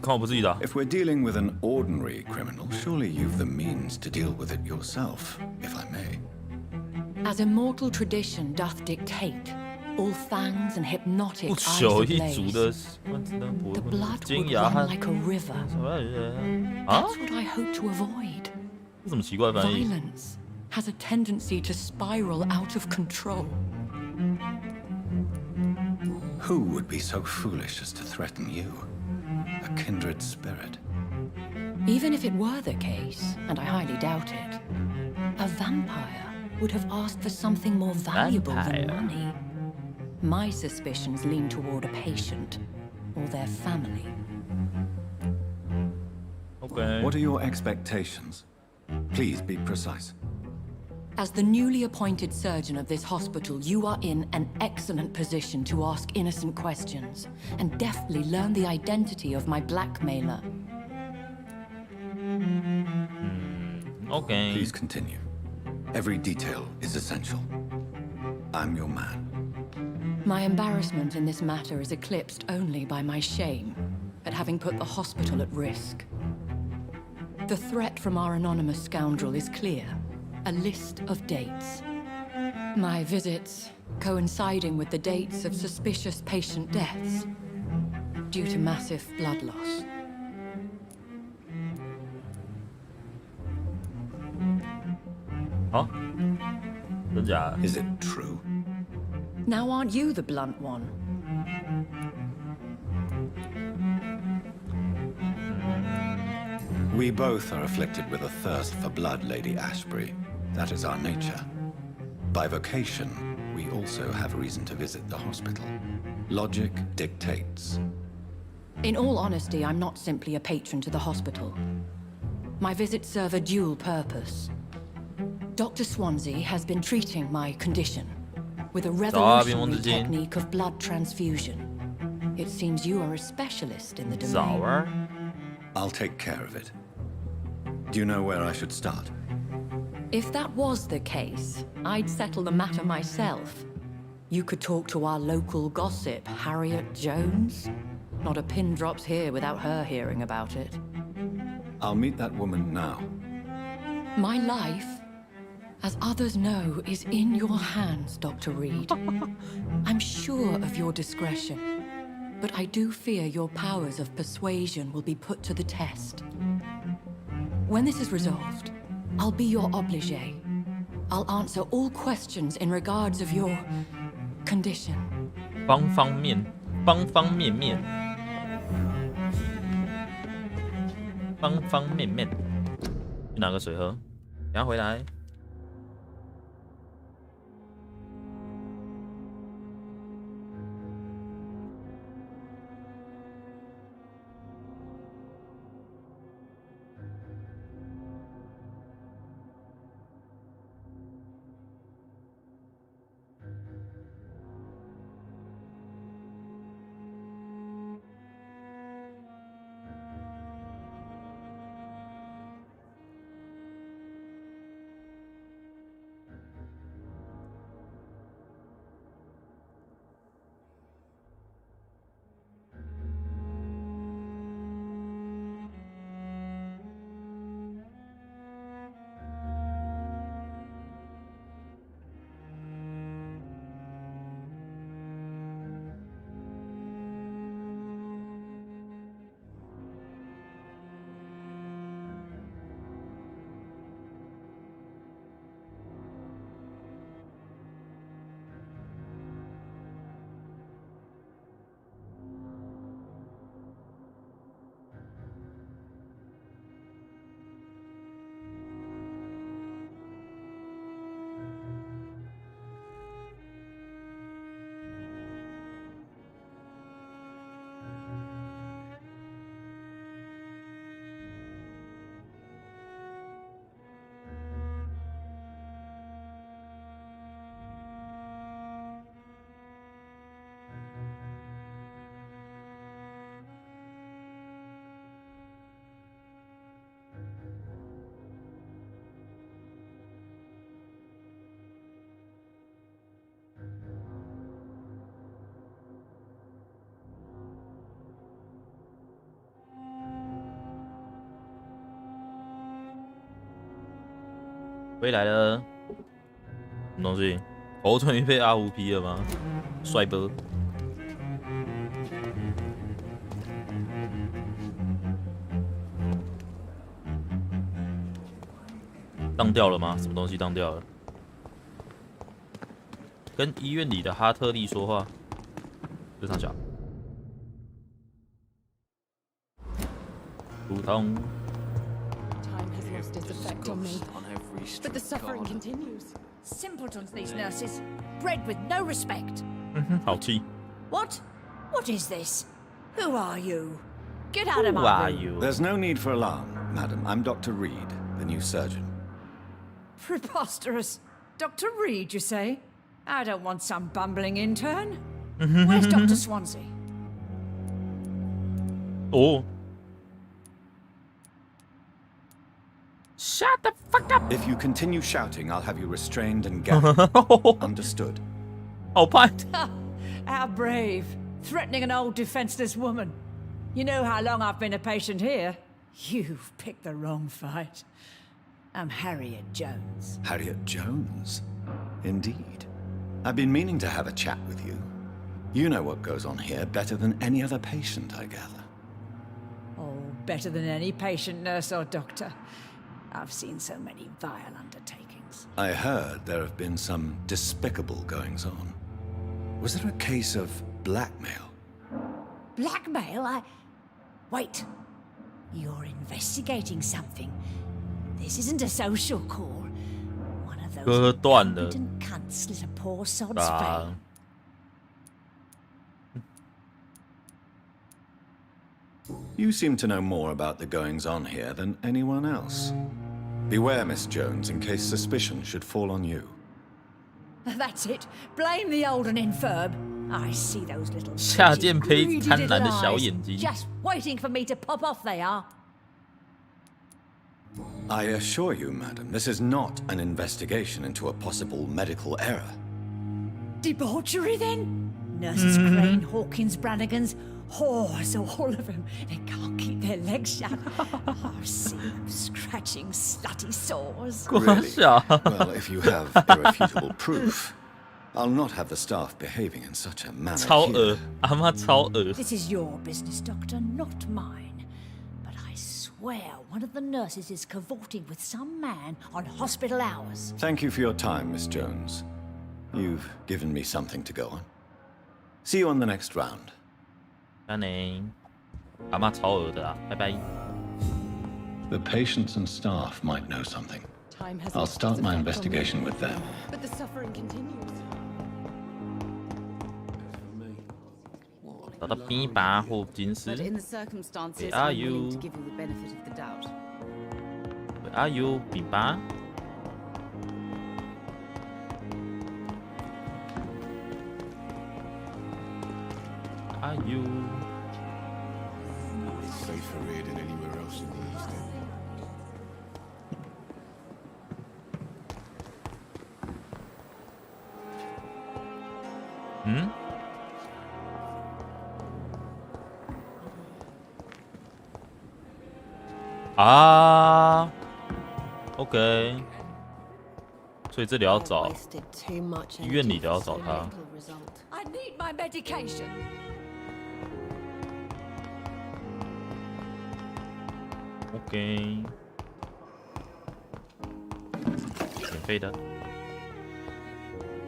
看我不是你的啊。 If we're dealing with an ordinary criminal, surely you've the means to deal with it yourself, if I may. As immortal tradition doth dictate, all fangs and hypnotic 不 eyes 朽一族 ablaze. 的万智灯不 The blood 金 would 牙 run 和 like a river. 啊？ That's what I hope to avoid. 这什么奇怪翻译？ Violence has a tendency to spiral out of control. Who would be so foolish as to threaten you? A kindred spirit. Even if it were the case, and I highly doubt it, a vampire would have asked for something more valuable than money. My suspicions lean toward a patient or their family. Okay. What are your expectations? Please be precise. As the newly appointed surgeon of this hospital, you are in an excellent position to ask innocent questions and deftly learn the identity of my blackmailer. Okay. Please continue. Every detail is essential. I'm your man. My embarrassment in this matter is eclipsed only by my shame at having put the hospital at risk. The threat from our anonymous scoundrel is clear. A list of dates. My visits coinciding with the dates of suspicious patient deaths due to massive blood loss. Huh? 真假的？ Is it true? Now aren't you the blunt one? We both are afflicted with a thirst for blood, Lady Ashbury. That is our nature. By vocation, we also have reason to visit the hospital. Logic dictates. In all honesty, I'm not simply a patron to the hospital. My visits serve a dual purpose. Dr. Swansea has been treating my condition with a revolutionary technique of blood transfusion. It seems you are a specialist in the domain. I'll take care of it. Do you know where I should start? If that was the case, I'd settle the matter myself. You could talk to our local gossip, Harriet Jones. Not a pin drops here without her hearing about it. I'll meet that woman now. My life, as others know, is in your hands, Dr. Reed. I'm sure of your discretion, but I do fear your powers of persuasion will be put to the test. When this is resolved, I'll be your obligé. I'll answer all questions in regards of your condition. 方方面面。方方面面，去拿个水喝，等下回来。回来了，什么东西？头终于被阿胡劈了吗？帅哥，当掉了吗？什么东西当掉了？跟医院里的哈特利说话，这上小，普通。 Its effect on me. But the suffering continues. Simpletons, these nurses. Bred with no respect. 好气。 What? What is this? Who are you? Get out of my room. Who are you? There's no need for alarm, madam. I'm Dr. Reed, the new surgeon. Preposterous. Dr. Reed, you say? I don't want some bumbling intern. Where's Dr. Swansea? Oh. Shut the fuck up! If you continue shouting, I'll have you restrained and gagged. Understood. Oh, pint. How brave. Threatening an old defenseless woman. You know how long I've been a patient here? You've picked the wrong fight. I'm Harriet Jones. Harriet Jones? Indeed. I've been meaning to have a chat with you. You know what goes on here better than any other patient, I gather. Oh, better than any patient, nurse or doctor. I've seen so many vile undertakings. I heard there have been some despicable goings-on. Was there a case of blackmail? Blackmail? Wait. You're investigating something. This isn't a social call. One of those incompetent cunts slit a poor sod's vein. You seem to know more about the goings-on here than anyone else. Beware, Miss Jones, in case suspicion should fall on you. That's it. Blame the old and infirm. I see those little 下贱胚 greedy 贪 little 婪的小 eyes, 眼睛。 just waiting for me to pop off they are. I assure you, madam, this is not an investigation into a possible medical error. Debauchery, then? Nurses Crane, Hawkins, Brannigans, whores, all of them. They can't keep their legs shut. I've seen them scratching slutty sores. Really? Well, if you have irrefutable proof, I'll not have the staff behaving in such a manner 超恶， here. 阿妈超恶。 This is your business, Doctor, not mine. But I swear one of the nurses is cavorting with some man on hospital hours. Thank you for your time, Miss Jones. You've given me something to go on. See you on the next round. 那你，阿妈超恶的啦，拜拜。 The patients and staff might know something. I'll start my investigation with them. But the suffering continues. 找到边把护金丝。 But in the circumstances, Where are I'm willing you? to give you the benefit of the doubt. Where are you, 边把？ Are you? It's safer here than anywhere else in the East End. Hmm? 啊 ，OK， 所以这里要找 医院里的要找他。 I need my medication. OK， 免费的。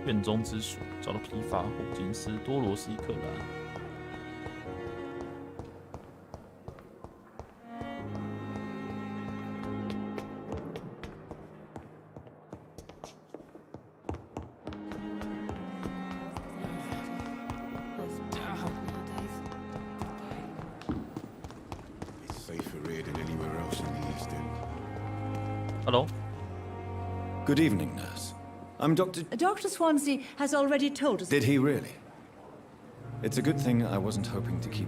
院中之属，找到批发霍金斯、多罗西克兰。 Hello. Good evening, nurse. I'm Dr. Dr. Swansea has already told us. Did he really? It's a good thing I wasn't hoping to keep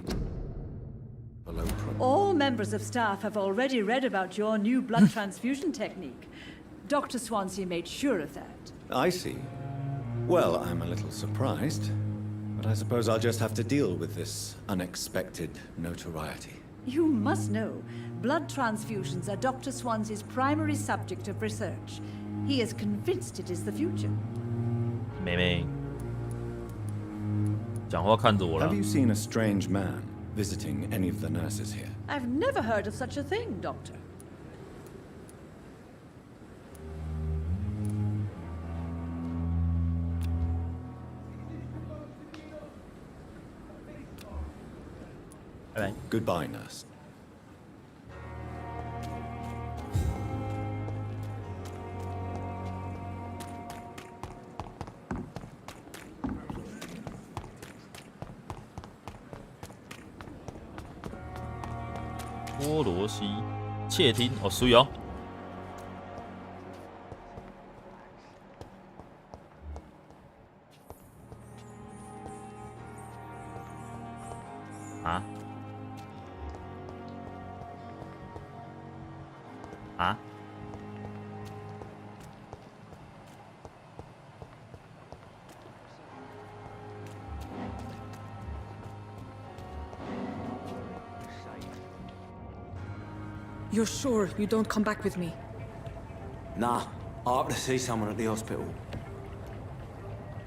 below All members of staff have already read about your new blood transfusion technique. Dr. Swansea made sure of that. I see. Well, I'm a little surprised, but I suppose I'll just have to deal with this unexpected notoriety. You must know, blood transfusions are Dr. Swansea's primary subject of research. He is convinced it is the future. 妹妹，讲话看着我啦。 Have you seen a strange man visiting any of the nurses here? I've never heard of such a thing, Doctor. Right. Goodbye, nurse. "多罗西窃听哦，属哦。啊？啊？ You're sure you don't come back with me? Nah, I have to see someone at the hospital.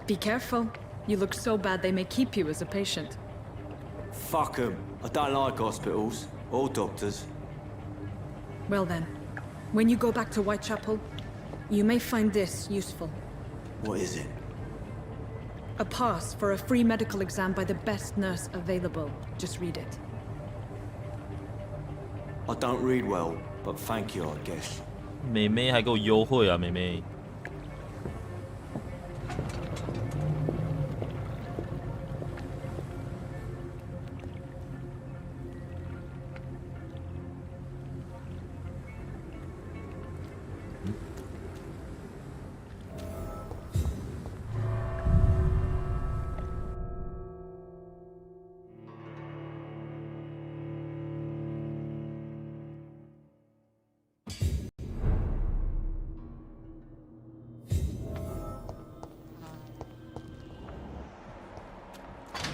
Be careful. You look so bad they may keep you as a patient. Fuck 'em. I don't like hospitals or doctors. Well then, when you go back to Whitechapel, you may find this useful. What is it? A pass for a free medical exam by the best nurse available. Just read it. I don't read well, but thank you, I guess. 妹妹还给我优惠啊，妹妹。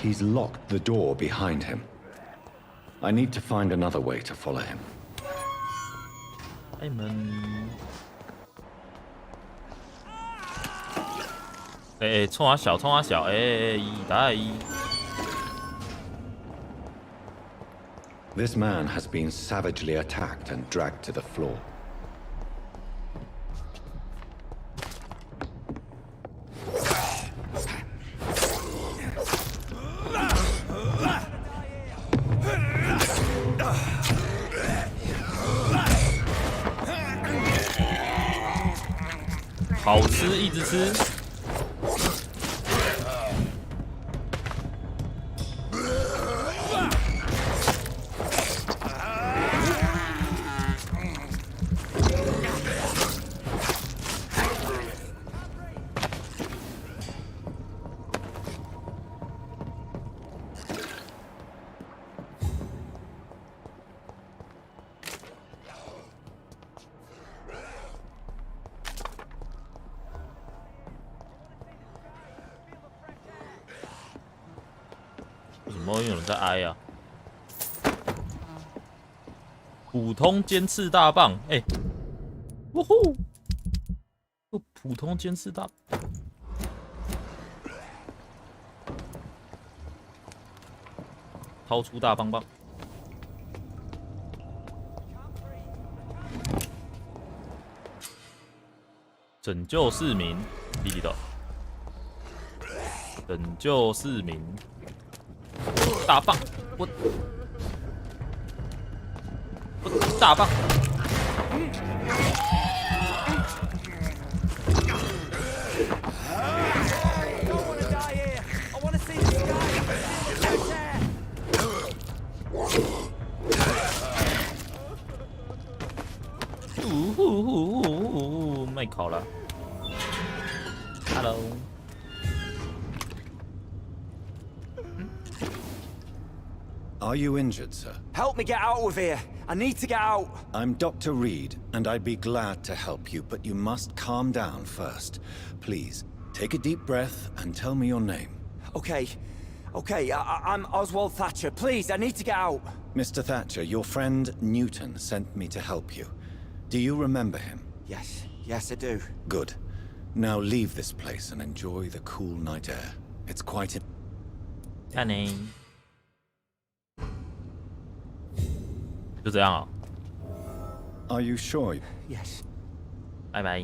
He's locked the door behind him. I need to find another way to follow him. 开门。冲啊小，冲啊小，打一。This man has been savagely attacked and dragged to the floor. 好吃，一直吃。为什么会有人在挨啊？普通尖刺大棒，呜呼！普通尖刺大，掏出大棒棒，拯救市民，弟弟的，拯救市民。 大棒，我大棒，麦考了 ，Hello。 Are you injured, sir? Help me get out of here. I need to get out. I'm Dr. Reed, and I'd be glad to help you, but you must calm down first. Please, take a deep breath and tell me your name. Okay. I'm Oswald Thatcher. Please, I need to get out. Mr. Thatcher, your friend Newton sent me to help you. Do you remember him? Yes, I do. Good. Now leave this place and enjoy the cool night air. It's quite... Honey. 就这样啊。Are you sure? Yes. 拜拜。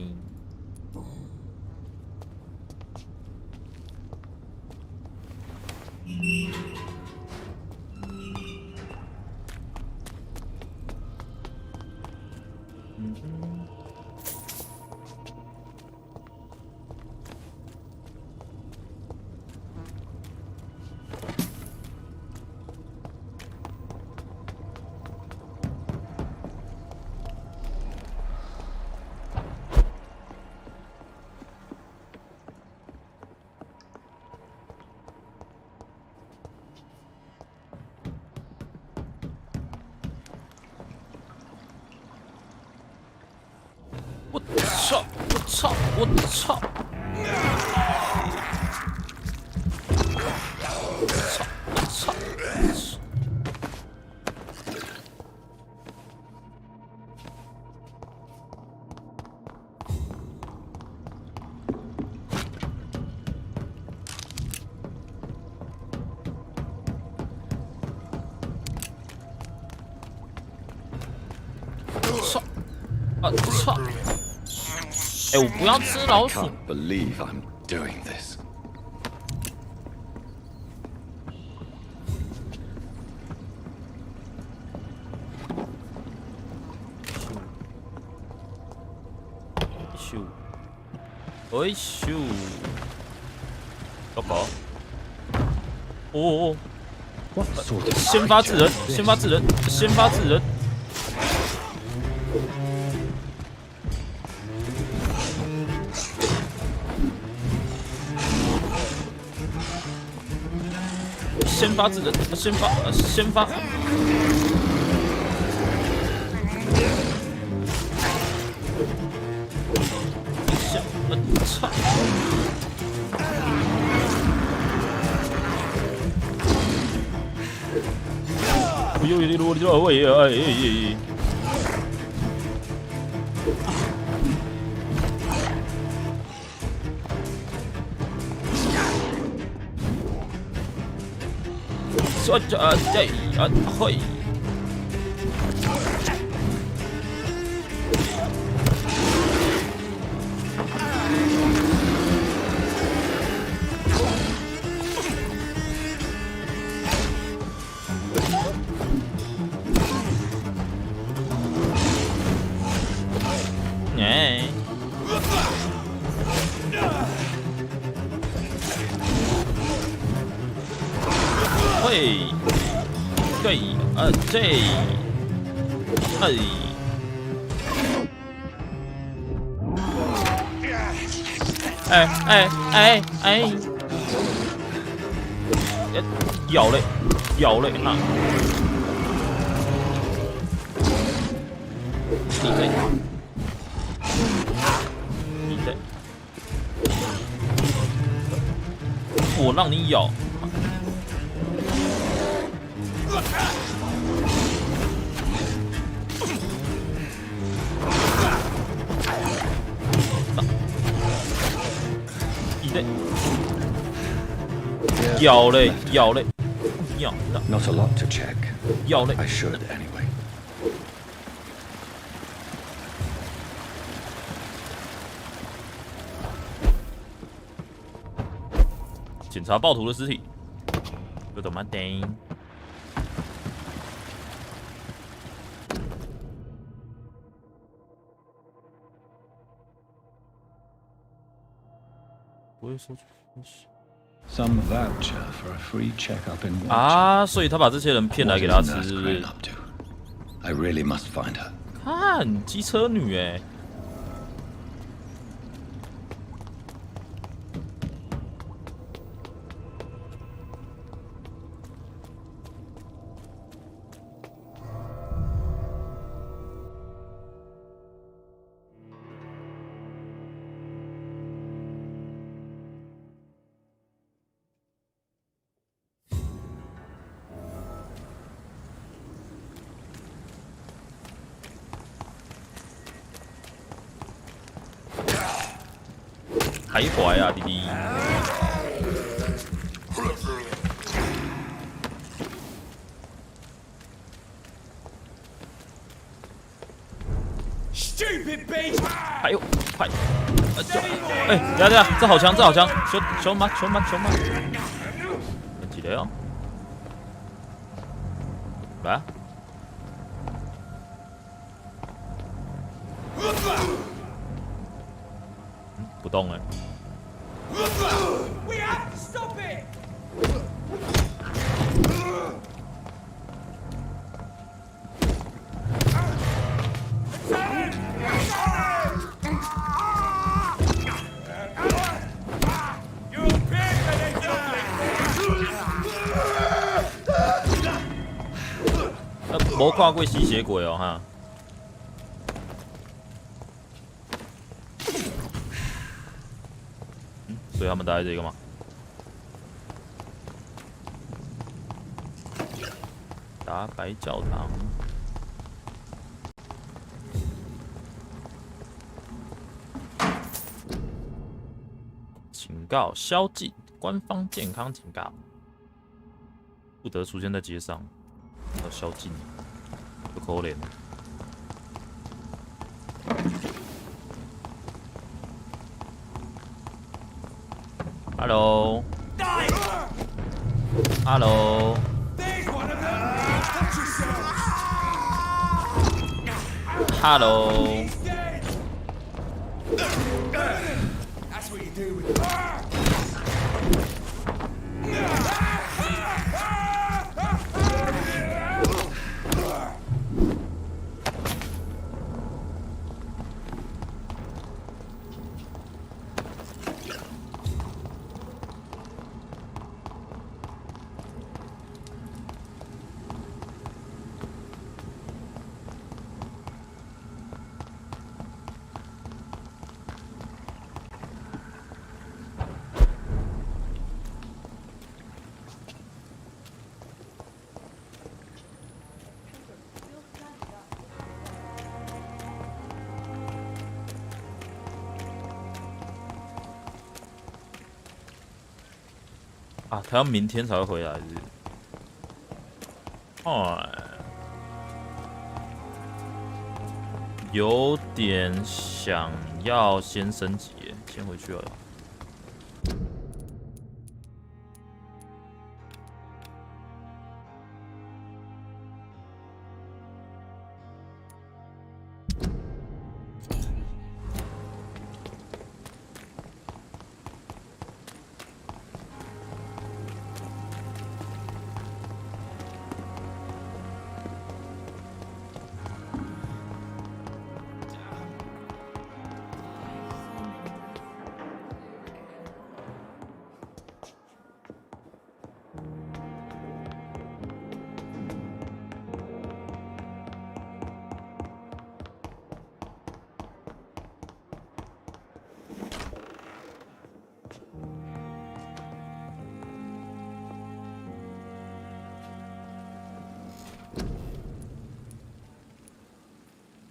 我操！我不要吃老鼠。 Can't believe I'm doing this. Shoo. 糟糕！哦，先发制人！先发制人！先发制人！先发制人！先发！操！嘿。咬嘞哈！你在，我让你咬。你在，咬嘞，咬嘞。Not a lot to check. 要嘞 I should anyway. 检查暴徒的尸体，有懂吗？叮。不会说出分析。 Some voucher for a free checkup in 啊，所以他把这些人骗来给他吃，是不是 I really must find her. 看机车女哎。徘徊啊，弟弟。还有，快！哎，等下，这好强，这好强！小马！几雷哦？来啊！不动哎。 We have to stop it! 没看过吸血鬼哦哈。 所以他们待在这个吗？打白教堂。警告：宵禁，官方健康警告，不得出现在街上。要宵禁，不可怜。 Hello. Hello. Hello. That's what you do with it. 啊，他要明天才会回来是不是？哎，有点想要先升级耶，先回去了。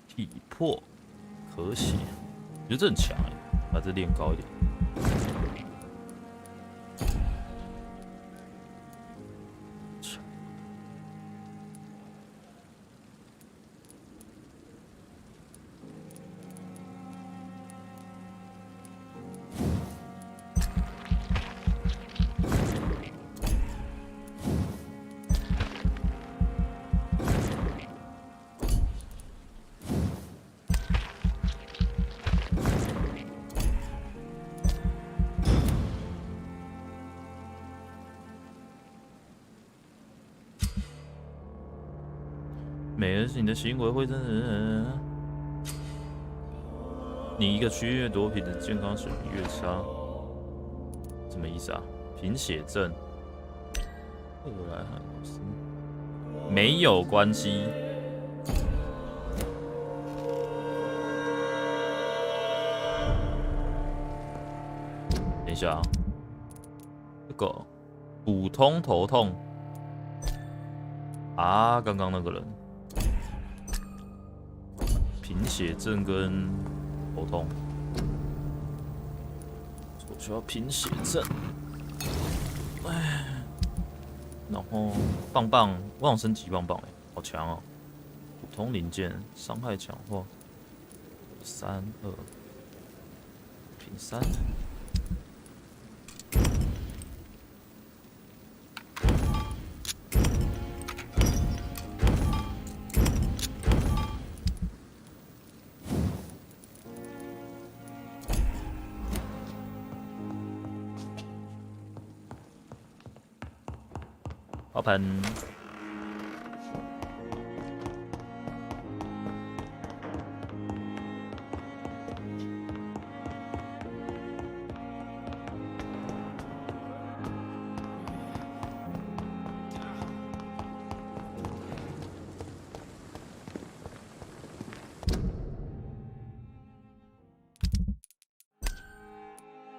体魄可血，我觉得这很强哎，把这练高一点。每个你的行为会真的，你一个区域越多，皮的健康水平越差，什么意思啊？贫血症，没有关系。等一下啊，这个普通头痛啊，刚刚那个人。贫血症跟头痛，我需要贫血症。哎，然后棒棒，我想升级棒棒，好强哦！普通零件，伤害强化，3、2，平3。花盆，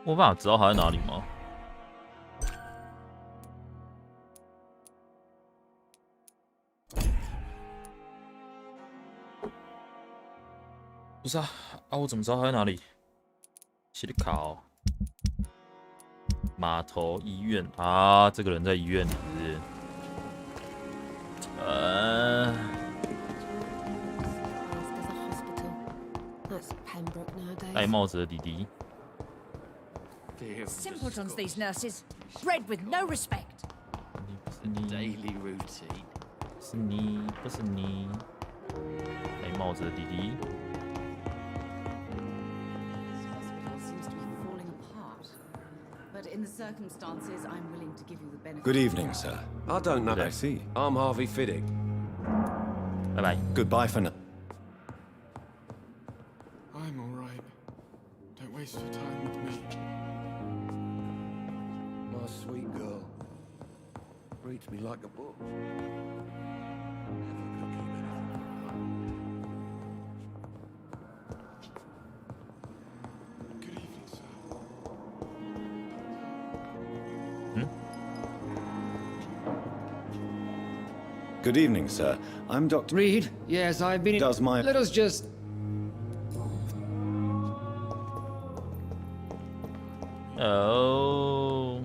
我有办法知道它在哪里吗？不是啊，我怎么知道他在哪里？写的卡哦。码头医院啊，这个人在医院里是戴帽子的弟弟。Simpletons, these nurses, bred with no respect. Daily routine. 是你，不是你。戴帽子的弟弟。In the circumstances, I'm willing to give you the benefit. Good evening, sir. I don't know. I see. I'm Harvey Fiddick. Bye bye. Goodbye for now. I'm all right. Don't waste your time with me. My sweet girl. Reads me like a book. Good evening, sir. I'm Dr. Reed. Yes, I've been. Does my. Let us just. Oh.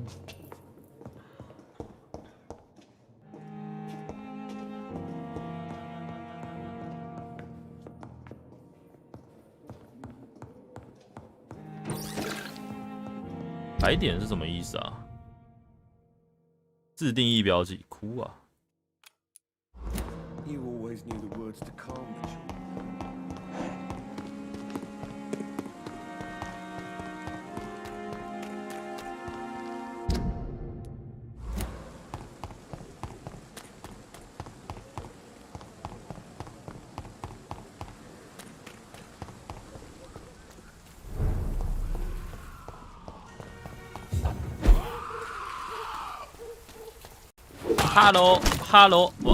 白点是什么意思啊？自定义标记，哭啊！ You always knew the words to calm the children. Hello，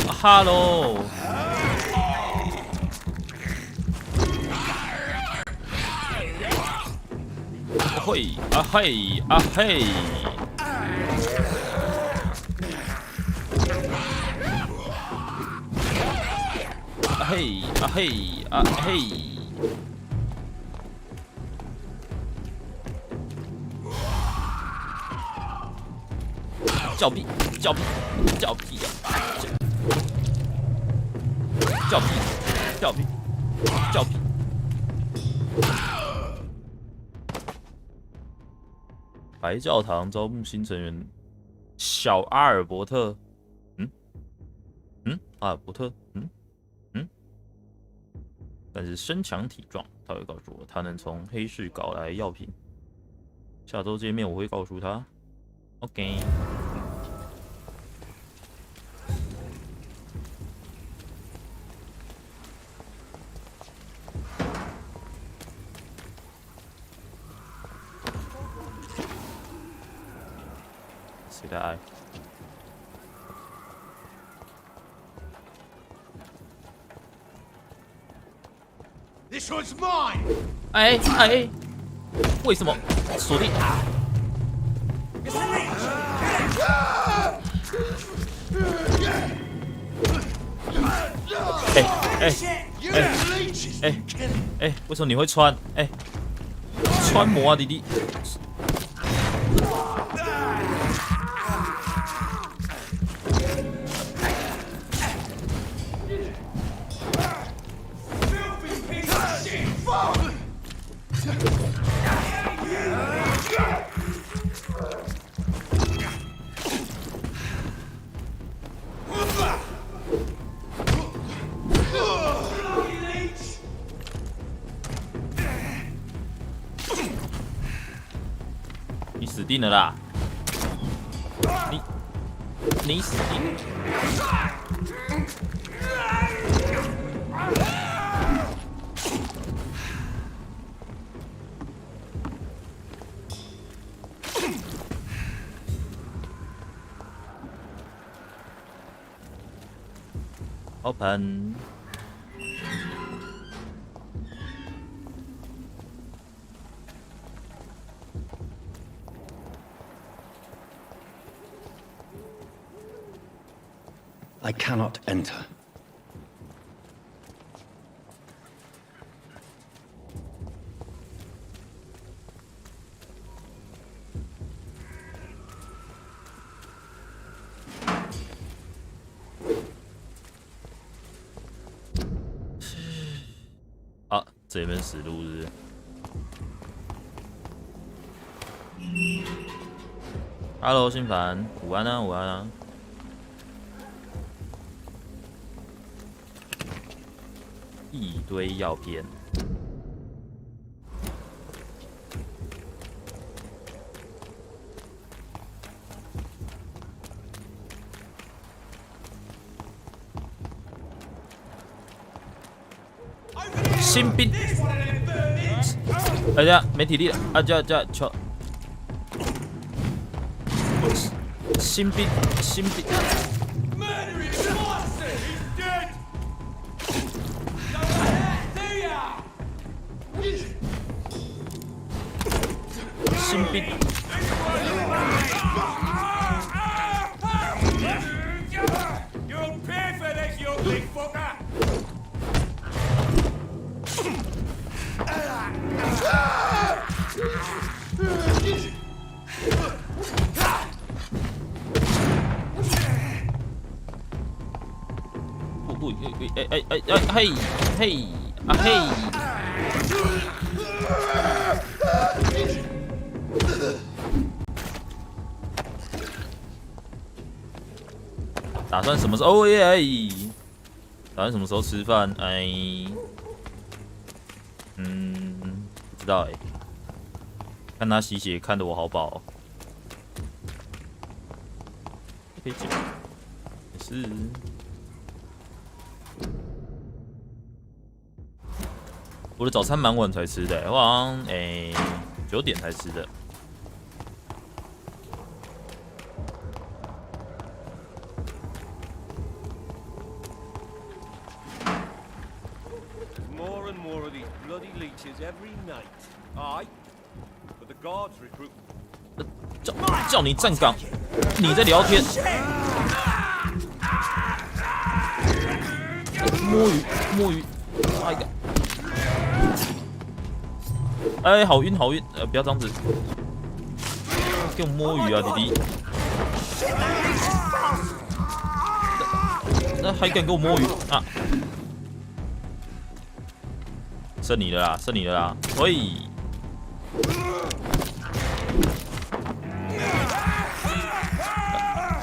Hello。嘿啊嘿啊嘿！啊嘿啊嘿啊嘿！叫屁！叫屁！叫屁呀！叫屁！叫屁！叫屁！白教堂招募新成员，小阿尔伯特，阿尔伯特，但是身强体壮，他会告诉我他能从黑市搞来药品。下周见面我会告诉他。OK。谁的爱？ This one's mine. 哎，为什么锁定？为什么你会穿？穿模啊，弟弟。 你死定了啦！你死定了！好盘。 I cannot enter. Ah, 这边死路是不是 ？Hello， 心凡，午安啊，午安啊。 一堆药片，新兵，大家没体力了啊！叫求新兵。 新兵，嘿啊嘿！打算什么时候？哦耶！打算什么时候吃饭？哎，不知道哎。看他吸血，看得我好饱、哦。可以解，也是。我的早餐蛮晚才吃的，我好像9点才吃的。More and more of these bloody leeches every night. Aye, but the guards recruit. 叫你站岗，你在聊天。摸鱼，下一个。哎，好晕，不要这样子，给我摸鱼啊，弟弟！那还敢给我摸鱼啊？剩你了啦，喂！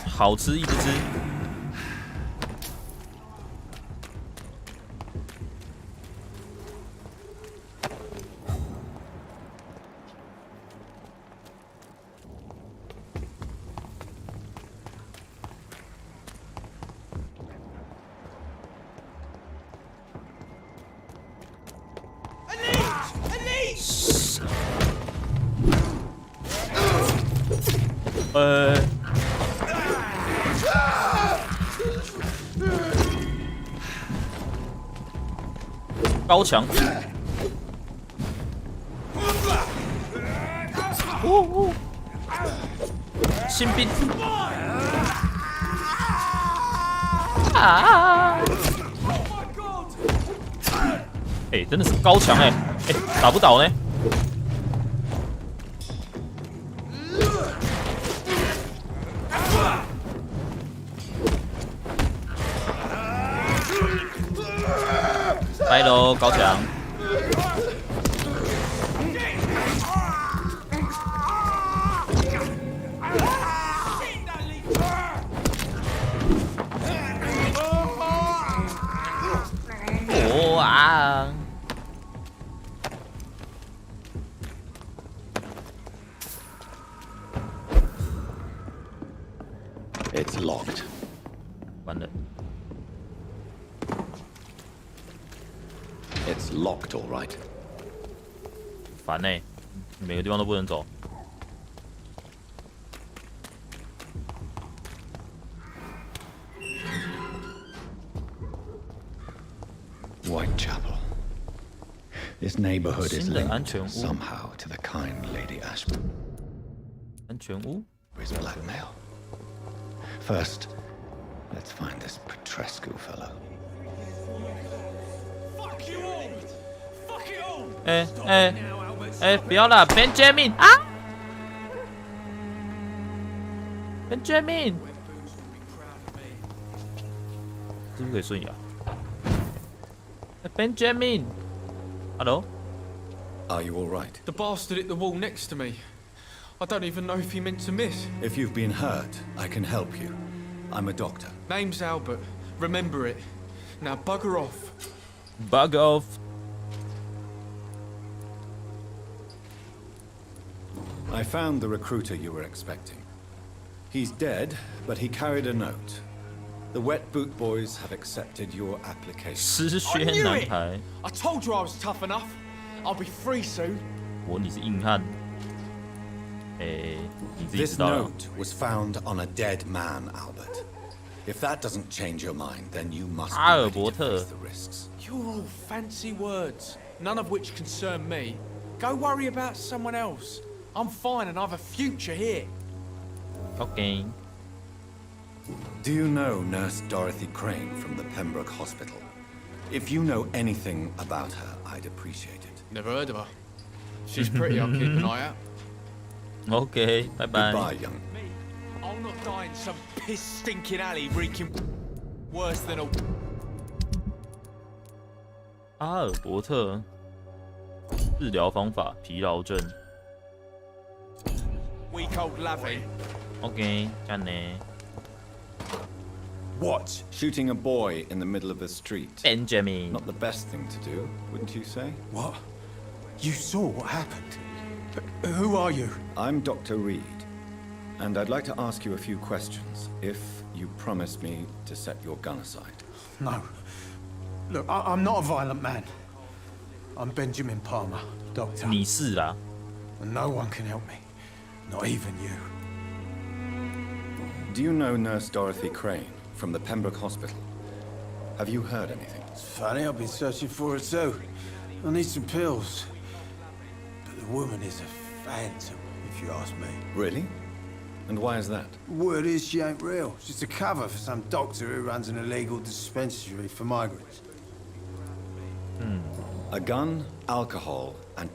好吃，一直吃。高墙，新兵啊！真的是高墙打不倒呢。来喽，高墙！哇！ It's locked. 完了。 It's locked, all right. 烦欸，每个地方都不能走。Whitechapel. This neighborhood is 新的安 linked 全屋 somehow to the kind Lady Ashby. 安全屋 Is blackmail. First, let's find this Petrescu fellow. 不要啦 ，Benjamin 啊 ，Benjamin， 是不是可以顺眼？Benjamin，Hello， Are you all right? The bastard hit the wall next to me. I don't even know if he meant to miss. If you've been hurt, I can help you. I'm a doctor. Name's Albert. Remember it. Now bugger off. Bug off. I found the recruiter you were expecting. He's dead, but he carried a note. The Wet Boot Boys have accepted your application. 失血男孩。I told you I was tough enough. I'll be free soon. 你是硬汉。你自己 This 知道了。 note was found on a dead man, Albert. If that doesn't change your mind, then you must be ready to face the risks. You're all fancy words, none of which concern me. Go worry about someone else. I'm fine and I've a future here. Okay. Do you know Nurse Dorothy Crane from the Pembroke Hospital? If you know anything about her, I'd appreciate it. Never heard of her. She's pretty, I'll keep an eye out. Okay, bye bye. Goodbye, young. I'll not die in some piss-stinking alley reeking worse than a... 阿尔伯特治疗方法：疲劳症。 Weak old lavvy. OK，这样呢。What? Shooting a boy in the middle of the street. Benjamin. Not the best thing to do, wouldn't you say? What? You saw what happened? Who are you? I'm Dr. Reed, and I'd like to ask you a few questions, if you promise me to set your gun aside. No. Look, I'm not a violent man. I'm Benjamin Palmer, doctor. 你是啦。 And no one can help me. Not even you. Do you know Nurse Dorothy Crane from the Pembroke Hospital? Have you heard anything? It's funny, I've been searching for her too. I need some pills. But the woman is a phantom, if you ask me. Really? And why is that? Word is she ain't real. She's a cover for some doctor who runs an illegal dispensary for migrants. A gun, alcohol, and...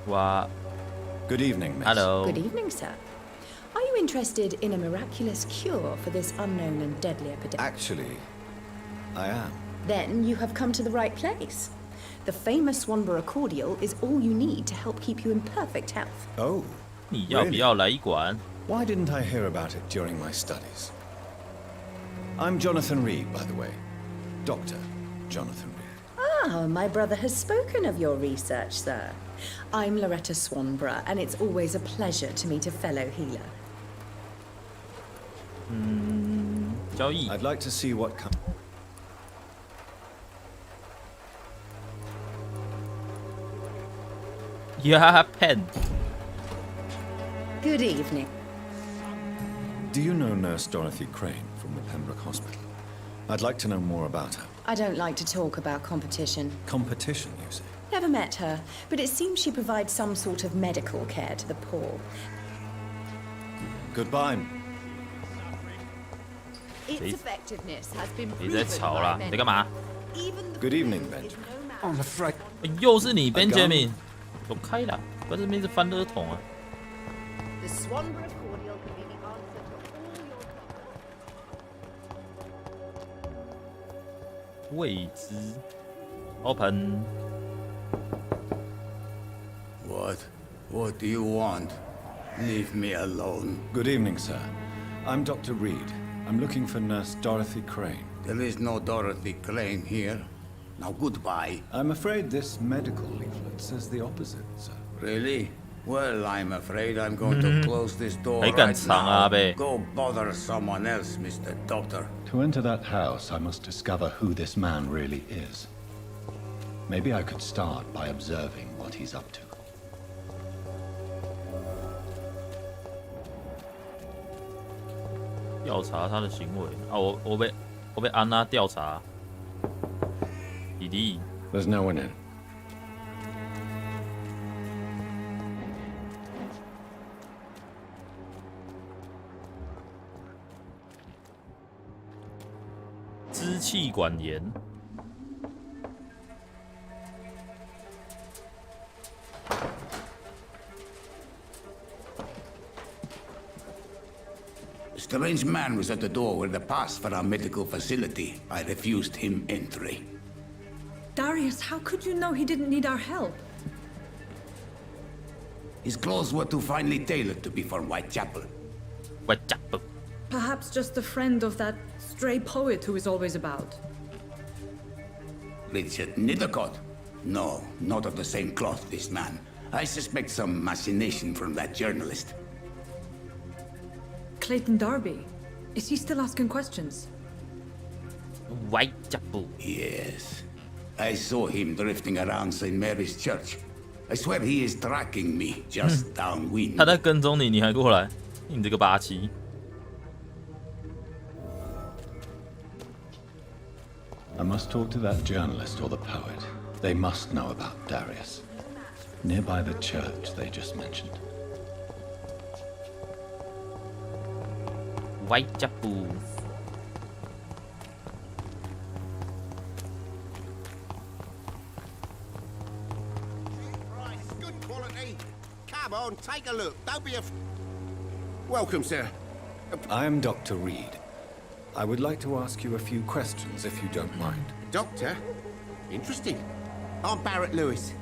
Wow. Good evening, miss. Hello. Good evening, sir. Are you interested in a miraculous cure for this unknown and deadly epidemic? Actually, I am. Then you have come to the right place. The famous Swanborough cordial is all you need to help keep you in perfect health. Oh. 你要不要来一管? Why didn't I hear about it during my studies? I'm Jonathan Reed, by the way. Dr. Jonathan Reed. Ah, my brother has spoken of your research, sir. I'm Loretta Swanborough, and it's always a pleasure to meet a fellow healer. 交易. I'd like to see what comes. Yeah, pen. Good evening. Do you know Nurse Dorothy Crane from the Pembroke Hospital? I'd like to know more about her. I don't like to talk about competition. Competition, you say? Never met her, but it seems she provides some sort of medical care to the poor. Goodbye. Its effectiveness has been 你在吵啦？你在干嘛？ Good evening, Benjamin. I'm afraid. 又是你 ，Benjamin。走开啦！不要在那边一直翻垃圾桶啊！ The Swanborough cordial can be the answer to all your 未知 ，Open。 What do you want? Leave me alone. Good evening, sir. I'm Dr. Reed. I'm looking for Nurse Dorothy Crane. There is no Dorothy Crane here. Now goodbye. I'm afraid this medical leaflet says the opposite, sir. Really? Well, I'm afraid I'm going to close this door 还敢 right 藏啊， now. 呗？ Go bother someone else, Mr. Doctor. To enter that house, I must discover who this man really is. Maybe I could start by observing what he's up to. 调查他的行为啊！我被安娜调查。弟弟。 There's no one in. 支气管炎。 A strange man was at the door with a pass for our medical facility. I refused him entry. Darius, how could you know he didn't need our help? His clothes were too finely tailored to be for Whitechapel. Whitechapel. Perhaps just a friend of that stray poet who is always about. Richard Nethercott? No, not of the same cloth, this man. I suspect some machination from that journalist. Clayton Darby. Is he still asking questions? Whitechapel. Yes. I saw him drifting around St. Mary's Church. I swear he is tracking me just downwind. 他在跟踪你，你还过来？你这个八七。 I must talk to that journalist or the poet. They must know about Darius. Nearby the church they just mentioned. Whitechapel. Good quality. Come on, take a look. Don't be Welcome, sir. I am Dr. Reed. I would like to ask you a few questions, if you don't mind. Doctor? Interesting. I'm Barrett Lewis.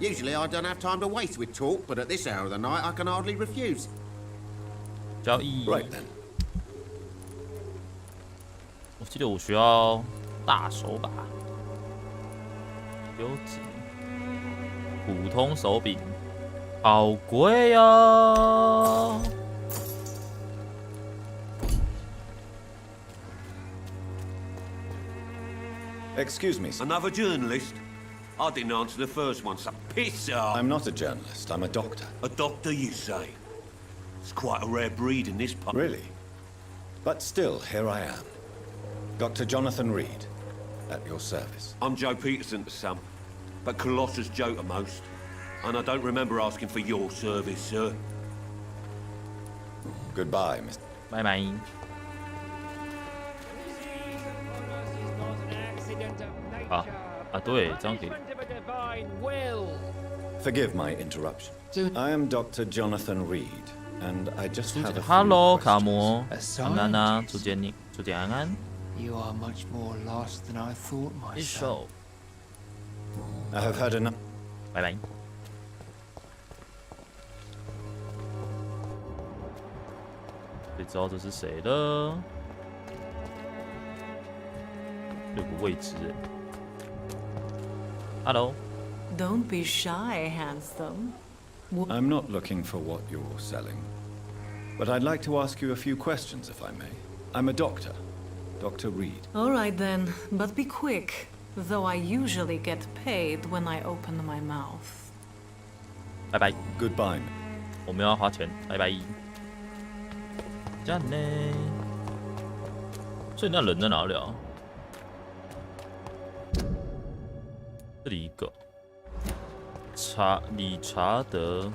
Usually I don't have time to waste with talk, but at this hour of the night I can hardly refuse. 交易。Right then. 我记得我需要大手把，优级，普通手柄，好贵哦。Excuse me, sir. Another journalist? I didn't answer the first one, so piss off. I'm not a journalist, I'm a doctor. A doctor, you say? It's quite a rare breed in this part. Really? But still, here I am. Dr. Jonathan Reed, at your service. I'm Joe Peterson to some, but Colossus Joe to most. And I don't remember asking for your service, sir. Goodbye, Mr. 拜拜。好啊，对，这样可以。 Forgive my interruption. I am Dr. Jonathan Reed, and I just have a few Hello， questions. 卡摩，安安啊，初见安安。 You are much more lost than I thought, my son. I have heard enough. 拜拜。谁知道这是谁的？有个位置哎。Hello。 Don't be shy, handsome. I'm not looking for what you're selling, but I'd like to ask you a few questions, if I may. I'm a doctor, Dr. Reed. All right then, but be quick, though I usually get paid when I open my mouth. 拜拜。 Goodbye. 我们要花钱，拜拜。这样呢？所以那人在哪里啊？这里一个。 理查德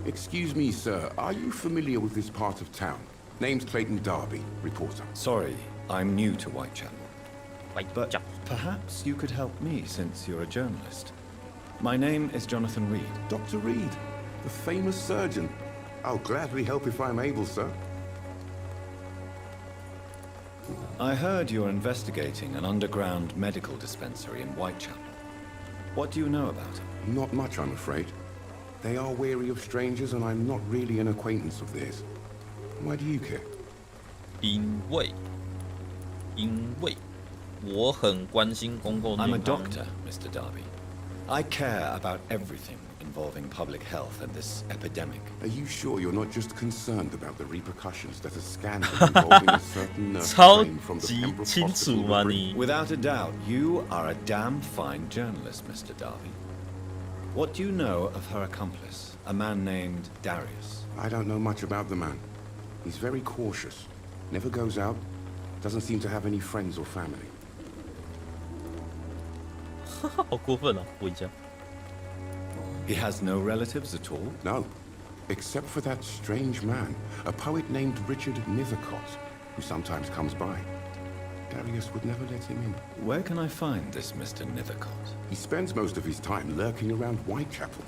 Excuse me, sir. Are you familiar with this part of town? Name's Clayton Darby, reporter. Sorry, I'm new to Whitechapel. But perhaps you could help me since you're a journalist. My name is Jonathan Reed. Dr. Reed, the famous surgeon. I'll gladly help if I'm able, sir. I heard you're investigating an underground medical dispensary in Whitechapel. What do you know about it? Not much, I'm afraid. They are wary of strangers, and I'm not really an acquaintance of theirs. Why do you care? 因为我很关心公共健康。 I'm a doctor, Mr. Darby. I care about everything involving public health and this epidemic. Are you sure you're not just concerned about the repercussions that a scandal involving a certain nurse from the Pembroke Hospital would bring? Without a doubt, you are a damn fine journalist, Mr. Darby. What do you know of her accomplice, a man named Darius? I don't know much about the man. He's very cautious, never goes out, doesn't seem to have any friends or family. 好过分啊！我一下。 He has no relatives at all? No, except for that strange man, a poet named Richard Nethercott, who sometimes comes by. Darius would never let him in. Where can I find this Mr. Nethercott? He spends most of his time lurking around Whitechapel,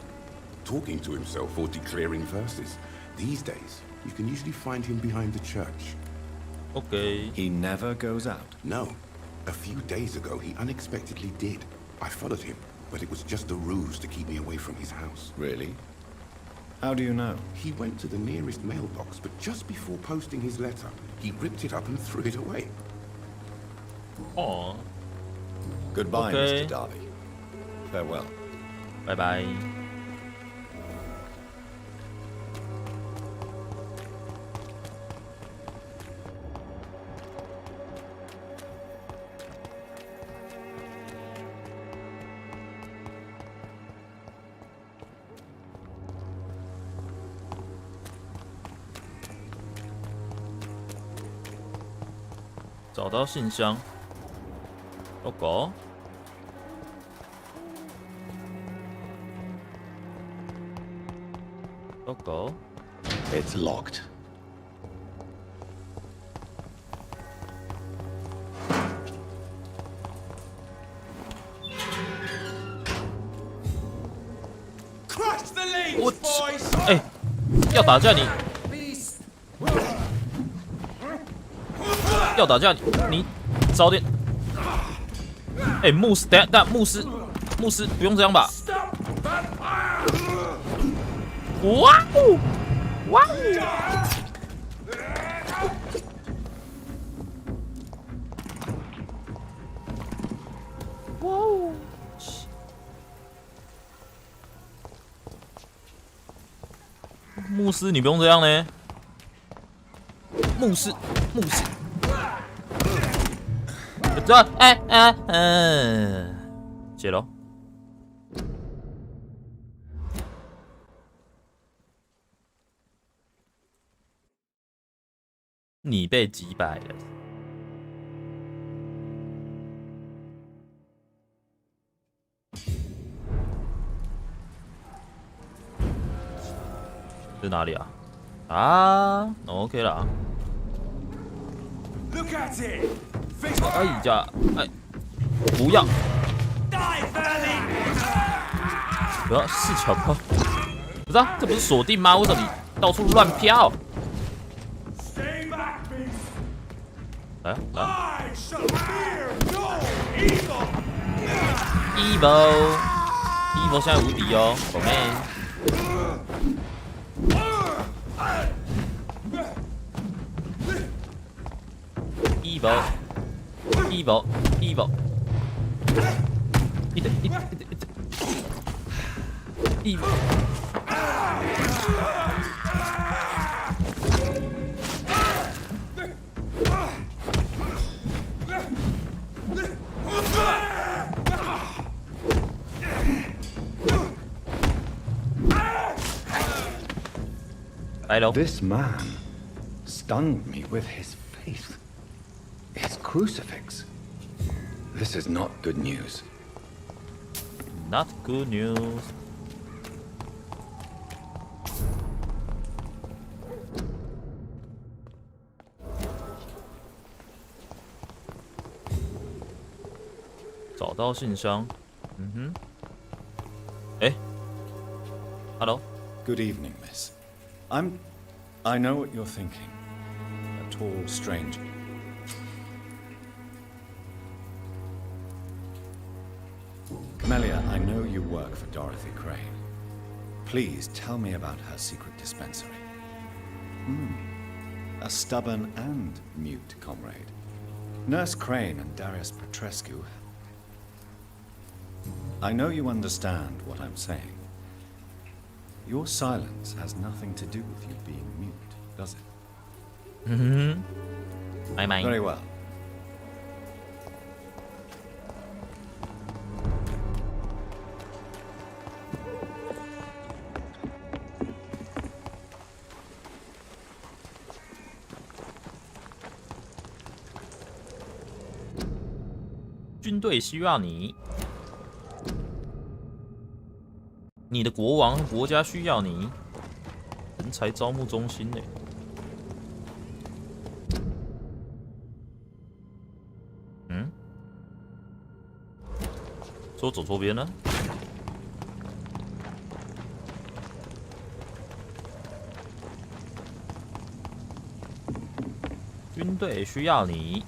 talking to himself or declaring verses. These days, you can usually find him behind the church. Okay. He never goes out? No. A few days ago, he unexpectedly did. I followed him, but it was just a ruse to keep me away from his house. Really? How do you know? He went to the nearest mailbox, but just before posting his letter, he ripped it up and threw it away. Oh. Goodbye, Okay. Mr. Darby. Farewell. Bye bye. 找到信箱。Logo。Logo。 It's locked. Crush the leaves, boys! 哎，要打架你，要打架你早点。哎，牧师，等下，牧师不用这样吧？哇哦，哇哦！哇哦！牧师，你不用这样呢。牧师，这解了。你被击败了。这哪里啊？啊 ，OK 了。哎呀，哎，不要！不要视角炮，不是啊，这不是锁定吗？为什么你到处乱飘？来啊来 ！Evil 现在无敌哦，狗妹。Evil， 一点 Evil。This man stunned me with his faith. His crucifix. This is not good news. Not good news. 找到信箱。嗯哼。哎 ，Hello. Good evening, Miss. I know what you're thinking. A tall stranger. Melia, I know you work for Dorothy Crane. Please tell me about her secret dispensary. A stubborn and mute comrade. Nurse Crane and Darius Petrescu. I know you understand what I'm saying. Your silence has nothing to do with you being mute, does it? I mind. Very well. "军队需要你，你的国王和国家需要你。人才招募中心呢？说走错边了。军队需要你。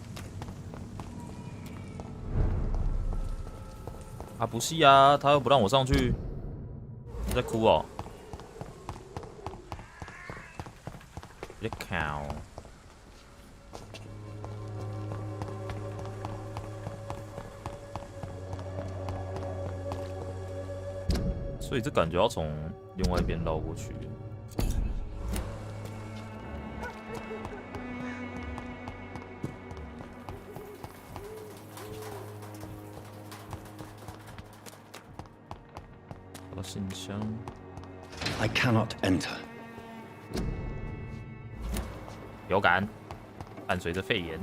啊，不是啊，他又不让我上去。在哭哦！别靠！所以这感觉要从另外一边绕过去。到信箱。I cannot enter. 有感，伴随着肺炎。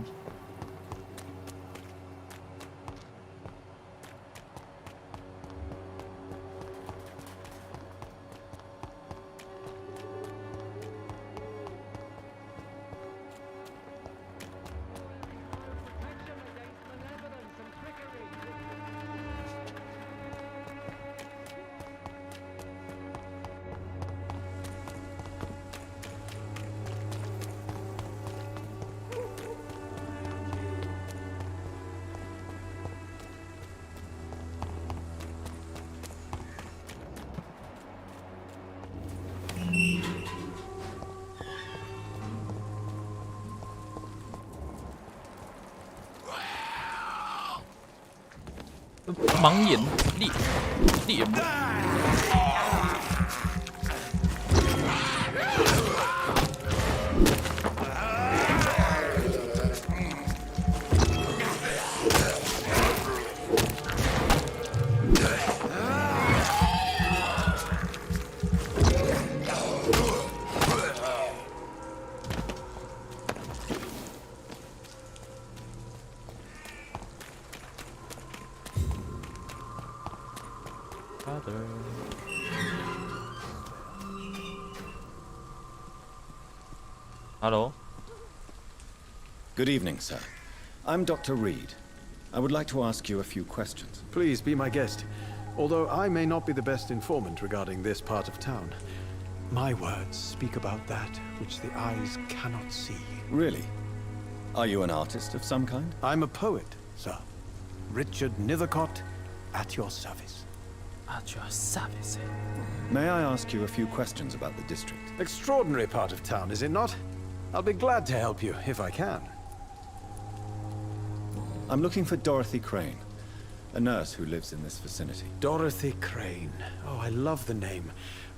盲眼猎魔。Hello. Good evening, sir. I'm Dr. Reed. I would like to ask you a few questions. Please be my guest. Although I may not be the best informant regarding this part of town, my words speak about that which the eyes cannot see. Really? Are you an artist of some kind? I'm a poet, sir. Richard Nethercott, at your service. At your service. May I ask you a few questions about the district? Extraordinary part of town, is it not? I'll be glad to help you, if I can. I'm looking for Dorothy Crane, a nurse who lives in this vicinity. Dorothy Crane. Oh, I love the name.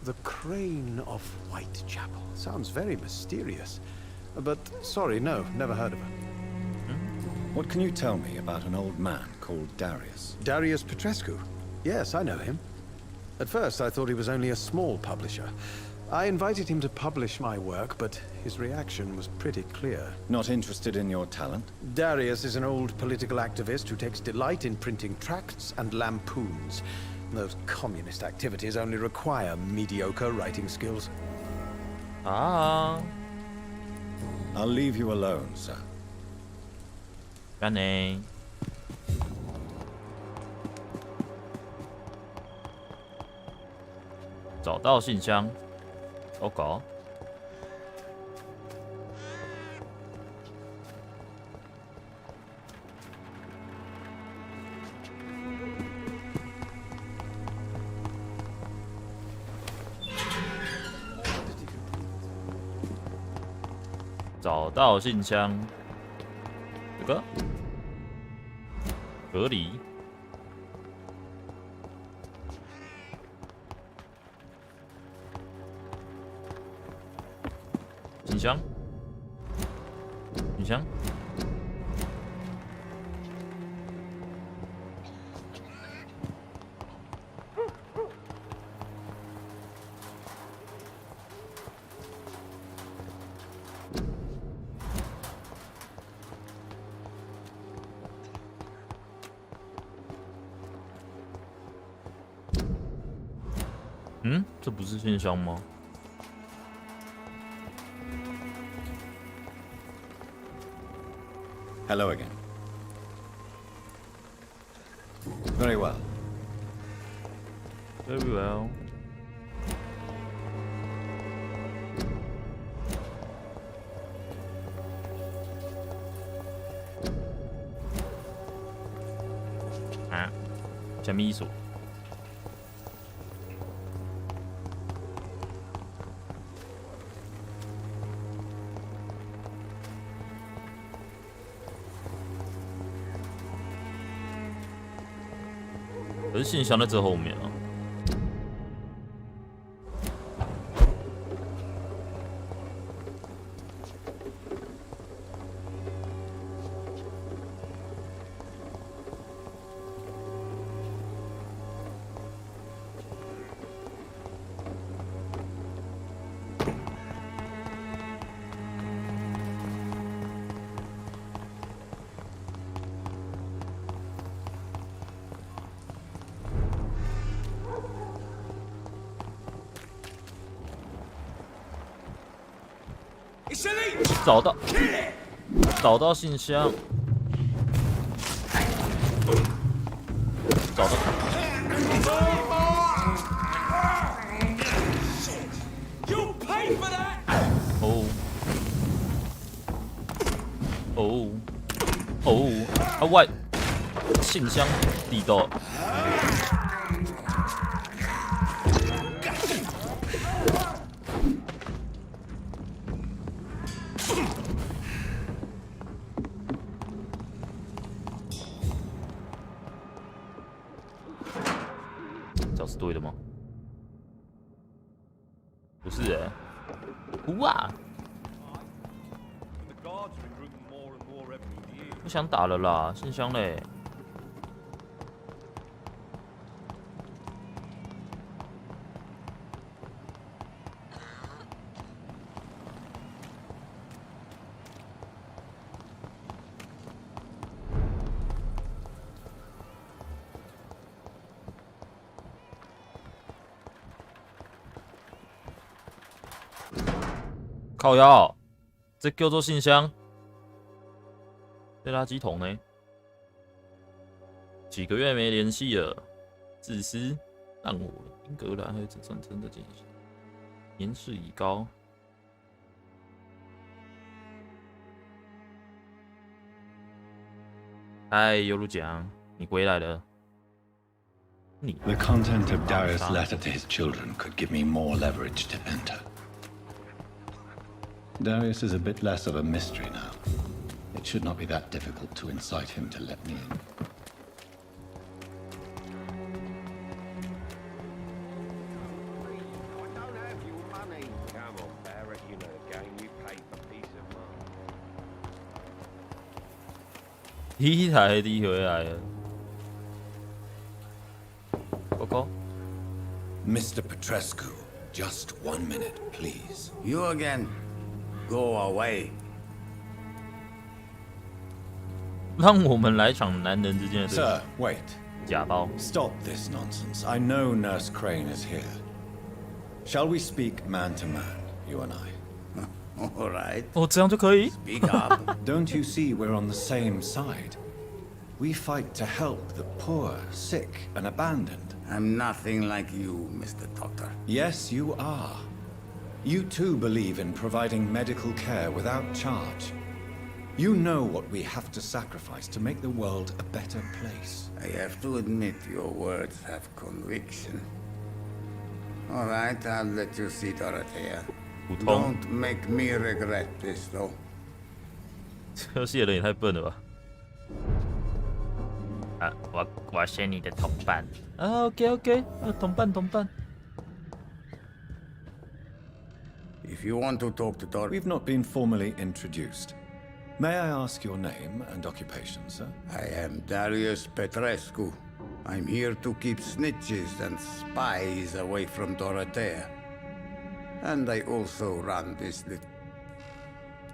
The Crane of Whitechapel. Sounds very mysterious. But, sorry, no, never heard of her. What can you tell me about an old man called Darius? Darius Petrescu? Yes, I know him. At first, I thought he was only a small publisher. I invited him to publish my work, but his reaction was pretty clear. Not interested in your talent? Darius is an old political activist who takes delight in printing tracts and lampoons. Those communist activities only require mediocre writing skills. Ah. I'll leave you alone, sir. 干呢？找到信箱。糟糕。找到信箱，这个隔离。信箱，信箱。嗯，这不是信箱吗？ Hello again. Very well. Very well. Ah, 什么意思？可是信箱在这后面啊。找到信箱，找到。哦哦哦！啊外信箱地道。角是对的吗？不是哎、欸，呼啊！不想打了啦，信箱嘞。靠腰，这叫做信箱。这垃圾桶呢？几个月没联系了，自私，让我英格兰还有这战争的进行，年事已高。嗨，尤鲁奖，你回来了。你 The content of Darius' letter to his children could give me more leverage to enter. Darius is a bit less of a mystery now. It should not be that difficult to incite him to let me in. Come on, Barrett, you know the game. You paid for peace of mind. 第一台的回来了，哥哥。Mr. Petrescu, just 1 minute, please. You again. Go away. 让我们来场男人之间的对决。 Sir, wait. 假包。 Stop this nonsense. I know Nurse Crane is here. Shall we speak man to man, you and I? All right. 哦，这样就可以。 Speak up. Don't you see we're on the same side? We fight to help the poor, sick, and abandoned. I'm nothing like you, Mr. Doctor. Yes, you are. You too believe in providing medical care without charge. You know what we have to sacrifice to make the world a better place. I have to admit your words have conviction. All right, I'll let you see Dorothea. Don't make me regret this, though. 这游戏的人也太笨了吧！啊，我选你的同伴。啊 ，OK， 同伴。 If you want to talk to Dor, We've not been formally introduced. May I ask your name and occupation, sir? I am Darius Petrescu. I'm here to keep snitches and spies away from Dorothea. And I also run this little...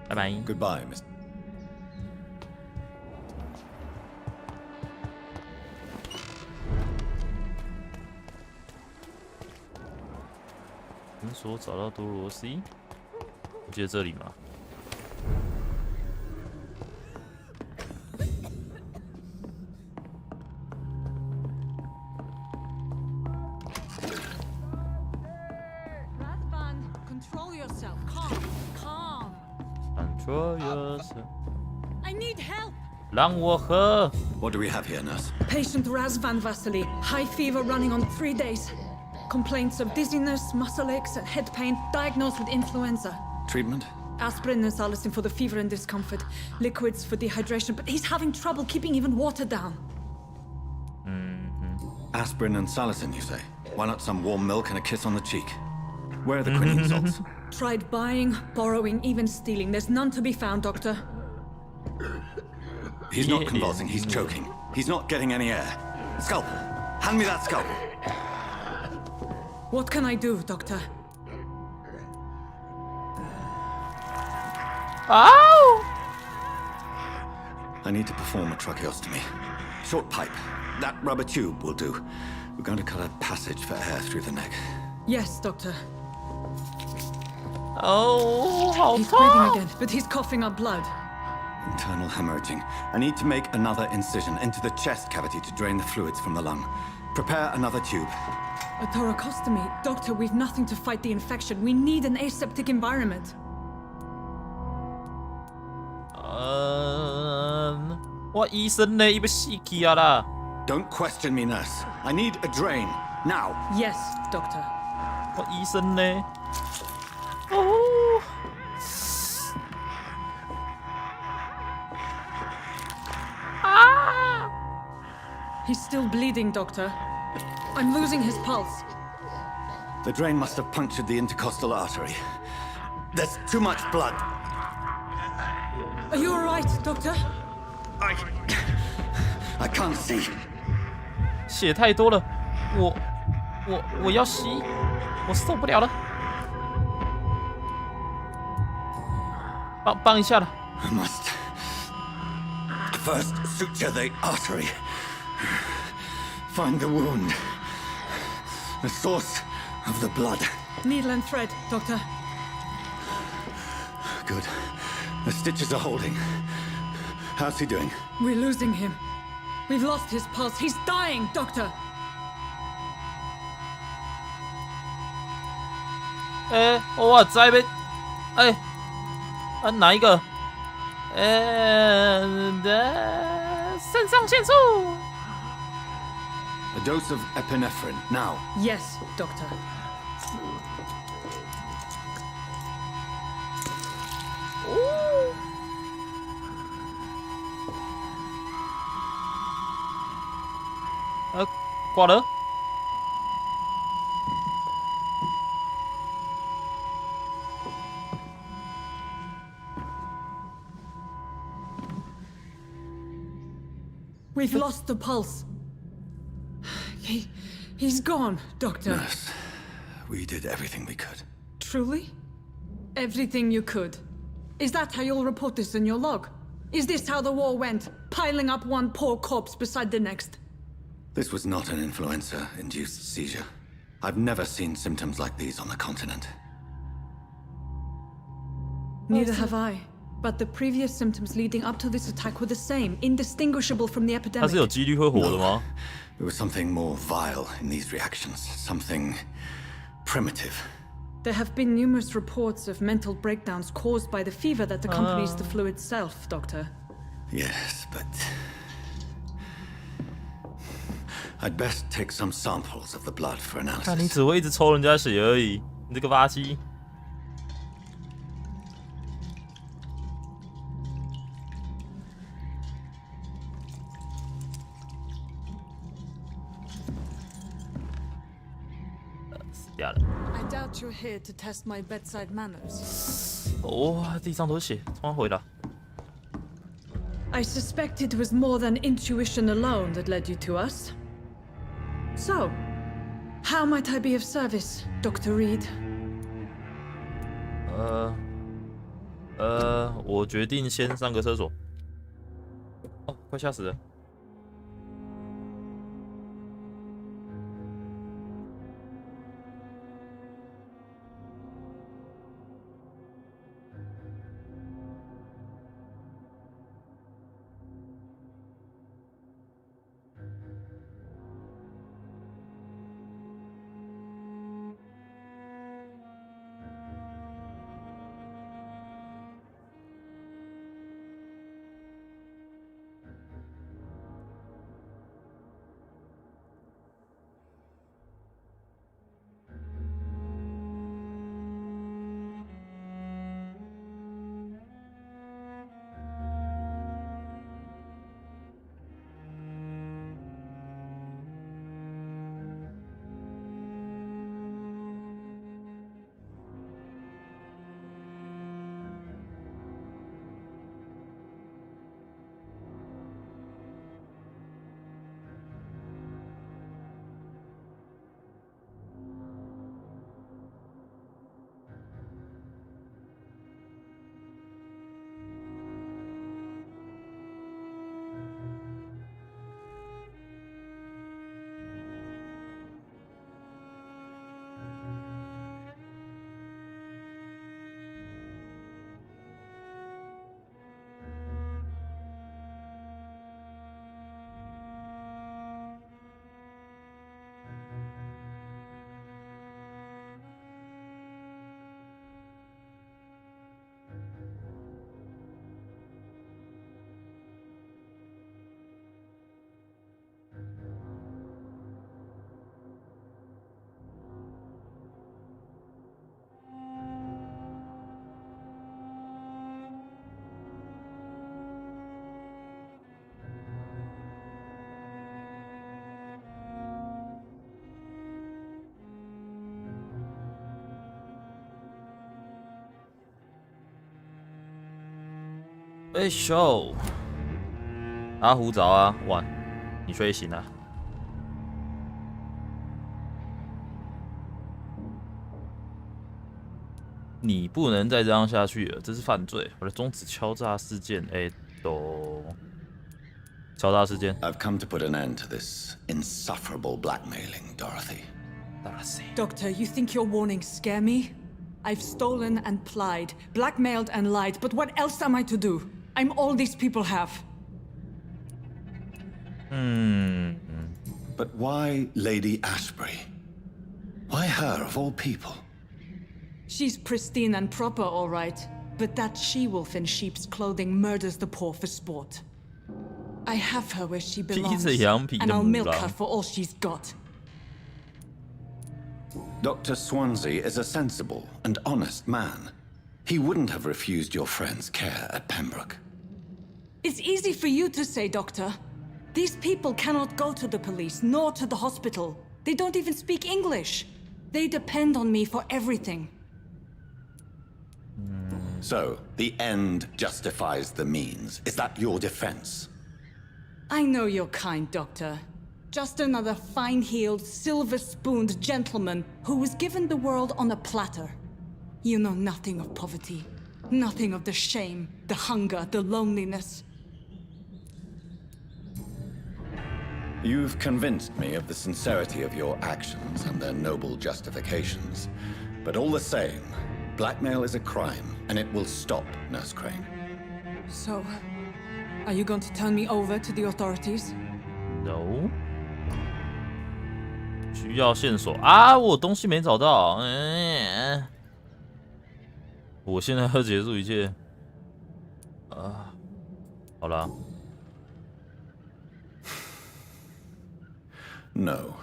Bye-bye. Goodbye, Mr. 听说找到多罗西，我记得这里吗？ Control yourself. Calm. Control yourself. I need help. 让我喝。 What do we have here, nurse? Patient Razvan Vasily. High fever running on 3 days. Complaints of dizziness, muscle aches, and head pain. Diagnosed with influenza. Treatment? Aspirin and salicin for the fever and discomfort. Liquids for dehydration, but he's having trouble keeping even water down. Aspirin and salicin, you say? Why not some warm milk and a kiss on the cheek? Where are the quinine salts? Tried buying, borrowing, even stealing. There's none to be found, Doctor. He's not convulsing, he's choking. He's not getting any air. Scalpel! Hand me that scalpel! What can I do, Doctor? Ow! I need to perform a tracheostomy. Short pipe. That rubber tube will do. We're going to cut a passage for air through the neck. Yes, Doctor. Oh, how He's breathing again, but he's coughing up blood. Internal hemorrhaging. I need to make another incision into the chest cavity to drain the fluids from the lung. Prepare another tube. A thoracostomy. Doctor, we've nothing to fight the infection. We need an aseptic environment. Don't question me, nurse. I need a drain. Now. Yes, Doctor. 我医生呢？哦。 He's still bleeding, Doctor. I'm losing his pulse. The drain must have punctured the intercostal artery. There's too much blood. Are you all right, Doctor? I can't see. 血太多了，我要吸，我受不了了。帮一下了。I must first suture the artery. Find the wound. The source of the blood. Needle and thread, Doctor. Good. The stitches are holding. How's he doing? We're losing him. We've lost his pulse. He's dying, Doctor. 我在被，哪一个？肾上腺素。A dose of epinephrine now. Yes, Doctor. Ooh. 挂了。We've lost the pulse. He's gone, Doctor. Nurse, we did everything we could. Truly? Everything you could. Is that how you'll report this in your log? Is this how the war went? Piling up one poor corpse beside the next? This was not an influenza-induced seizure. I've never seen symptoms like these on the continent. Neither have I. But the previous symptoms leading up to this attack were the same, indistinguishable from the epidemic. 他是有几率会活的吗？ There was something more vile in these reactions, something primitive. There have been numerous reports of mental breakdowns caused by the fever that accompanies the flu itself, Doctor. Yes, but I'd best take some samples of the blood for 看 analysis. 你只会一直抽人家血而已，你这个垃圾。I doubt you're here to test my bedside manners. 哇，地上都是血，冲回来。 I suspect it was more than intuition alone that led you to us. So, how might I be of service, Dr. Reed? 我决定先上个厕所。哦，快吓死了。哎咻，阿虎早啊，哇，你睡醒了？你不能再这样下去了，这是犯罪！我的终止敲诈事件，敲诈事件。I've come to put an end to this insufferable blackmailing, Dorothy. Doctor, you think your warnings scare me? I've stolen and plied, blackmailed and lied, but what else am I to do? I'm all these people have. But why Lady Ashbury? Why her of all people? She's pristine and proper, all right, but that she-wolf in sheep's clothing murders the poor for sport. I have her where she belongs, and I'll milk her for all she's got. Dr. Swansea is a sensible and honest man. He wouldn't have refused your friend's care at Pembroke. It's easy for you to say, Doctor. These people cannot go to the police, nor to the hospital. They don't even speak English. They depend on me for everything. So, the end justifies the means. Is that your defense? I know you're kind, Doctor. Just another fine-heeled, silver-spooned gentleman who was given the world on a platter. You know nothing of poverty. Nothing of the shame, the hunger, the loneliness. You've convinced me of the sincerity of your actions and their noble justifications. But all the same, blackmail is a crime, and it will stop, Nurse Crane. So, are you going to turn me over to the authorities? No. 需要线索啊！我东西没找到。我现在要结束一切。好啦。No.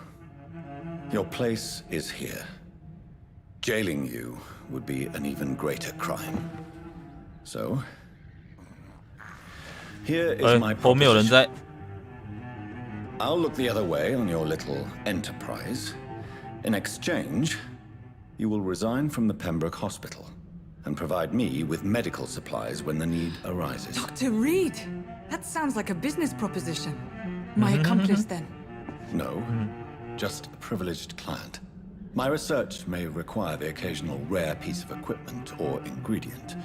Your place is here. Jailing you would be an even greater crime. So, here is my 后面有人在。I'll look the other way on your little enterprise. In exchange, you will resign from the Pembroke Hospital and provide me with medical supplies when the need arises. Dr. Reed! That sounds like a business proposition. My accomplice, then? No, just a privileged client. My research may require the occasional rare piece of equipment or ingredient.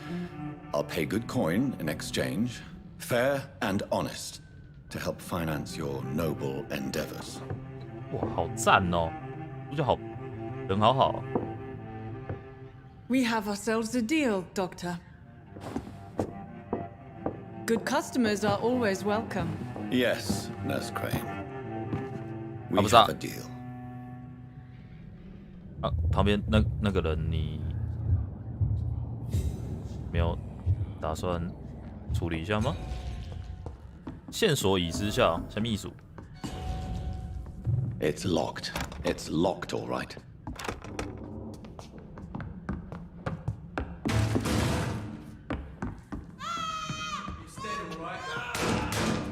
I'll pay good coin in exchange, fair and honest, to help finance your noble endeavors. 哇，好赞哦！主角好，人好好。We have ourselves a deal, Doctor. Good customers are always welcome. Yes, Nurse Crane. We have a deal. 啊，旁边那个人，你没有打算处理一下吗？线索已失效，什么意思？ It's locked. It's locked, all right.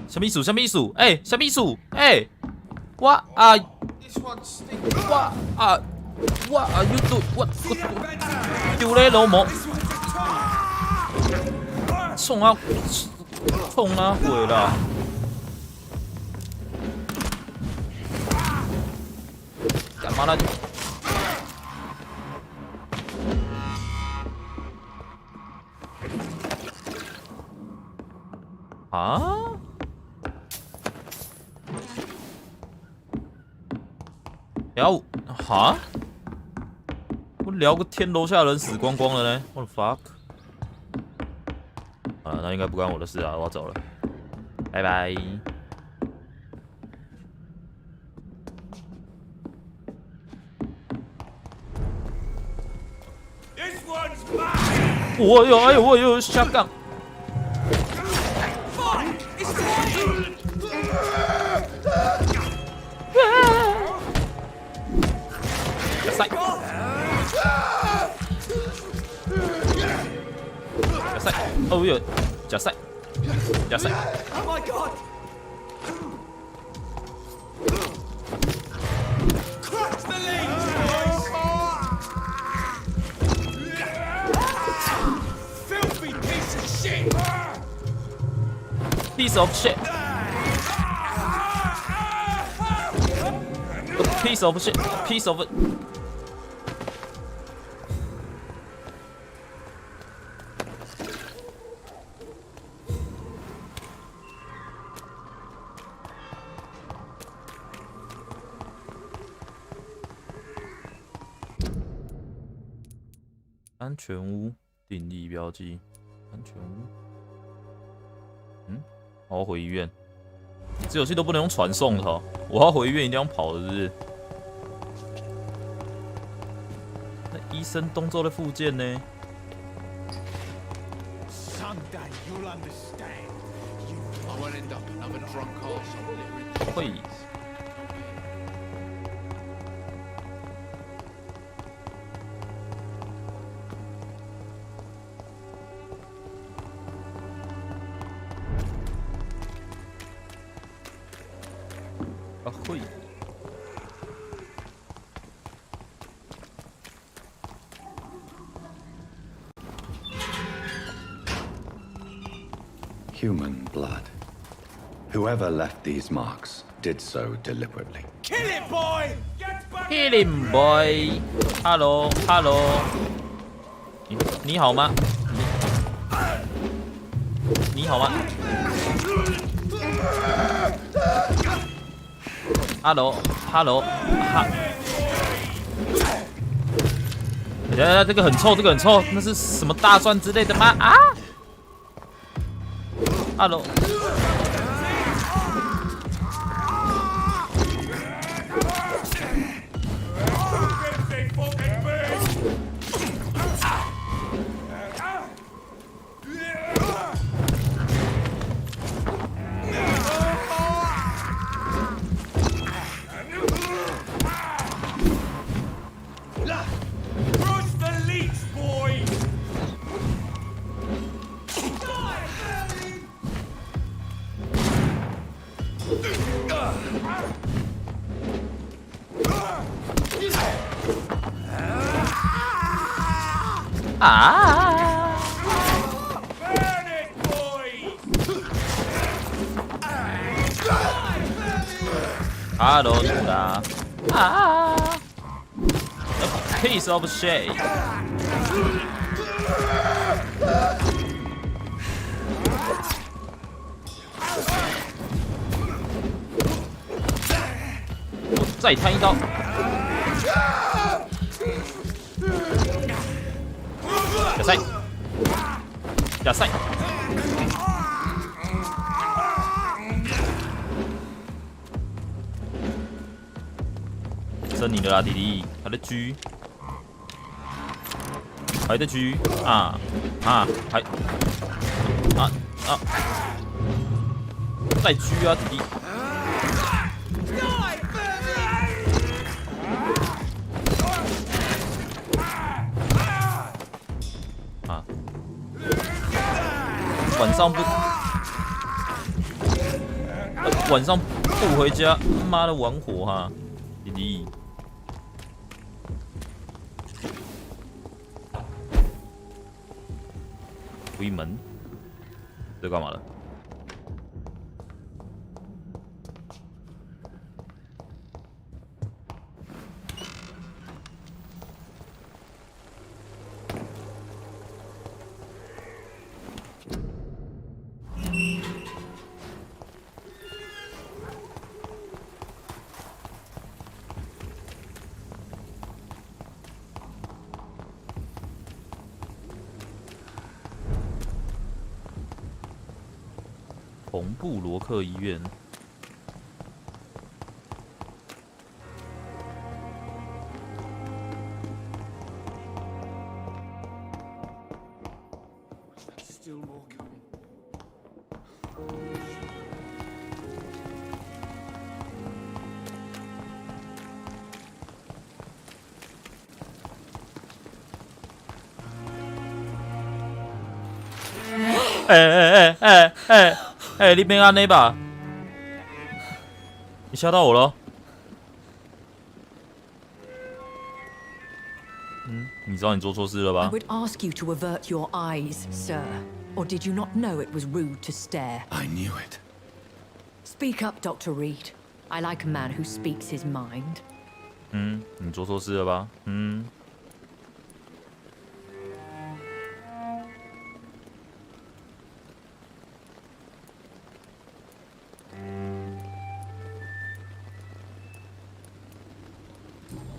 什么意思？什么意思？哎，什么意思？哎，我啊，我啊 ，you do 我丢嘞老母，冲啊鬼啦！干嘛呢？啊？聊哈？我聊个天，楼下人死光光了呢 ？What the fuck？ 啊，那应该不关我的事啊，我要走了，拜拜。我有下杠。加塞，哦哟，加塞。Oh my god! Crack the lead, Filthy piece of shit! piece of shit. A piece of shit. A piece of it. 安全屋定义标记，安全屋。我要回医院。这游戏都不能用传送的哦，我要回医院一定要跑的，是不是？那医生动作的附件呢？会。会。Human blood. Whoever left these marks did so deliberately. Kill him, boy! Get back! Kill him, boy. Hello, hello. 你好吗？你好吗？ Hello， 这个很臭，这个很臭，那是什么大蒜之类的吗？啊 ！Hello。啊！哈喽，苏达。啊 ！A piece of shit。我再摊一刀。 加塞，加塞。剩你的啦，弟弟，还在狙，还在狙啊，还再狙啊，弟弟。 晚上不回家，妈的玩火哈，弟弟。推门，这干嘛了？红布罗克医院。哎，你别安内吧，你吓到我了。你知道你做错事了吧 I would ask you to avert your eyes, sir. Or did you not know it was rude to stare? I knew it. Speak up, Dr. Reed. I like a man who speaks his mind. 你做错事了吧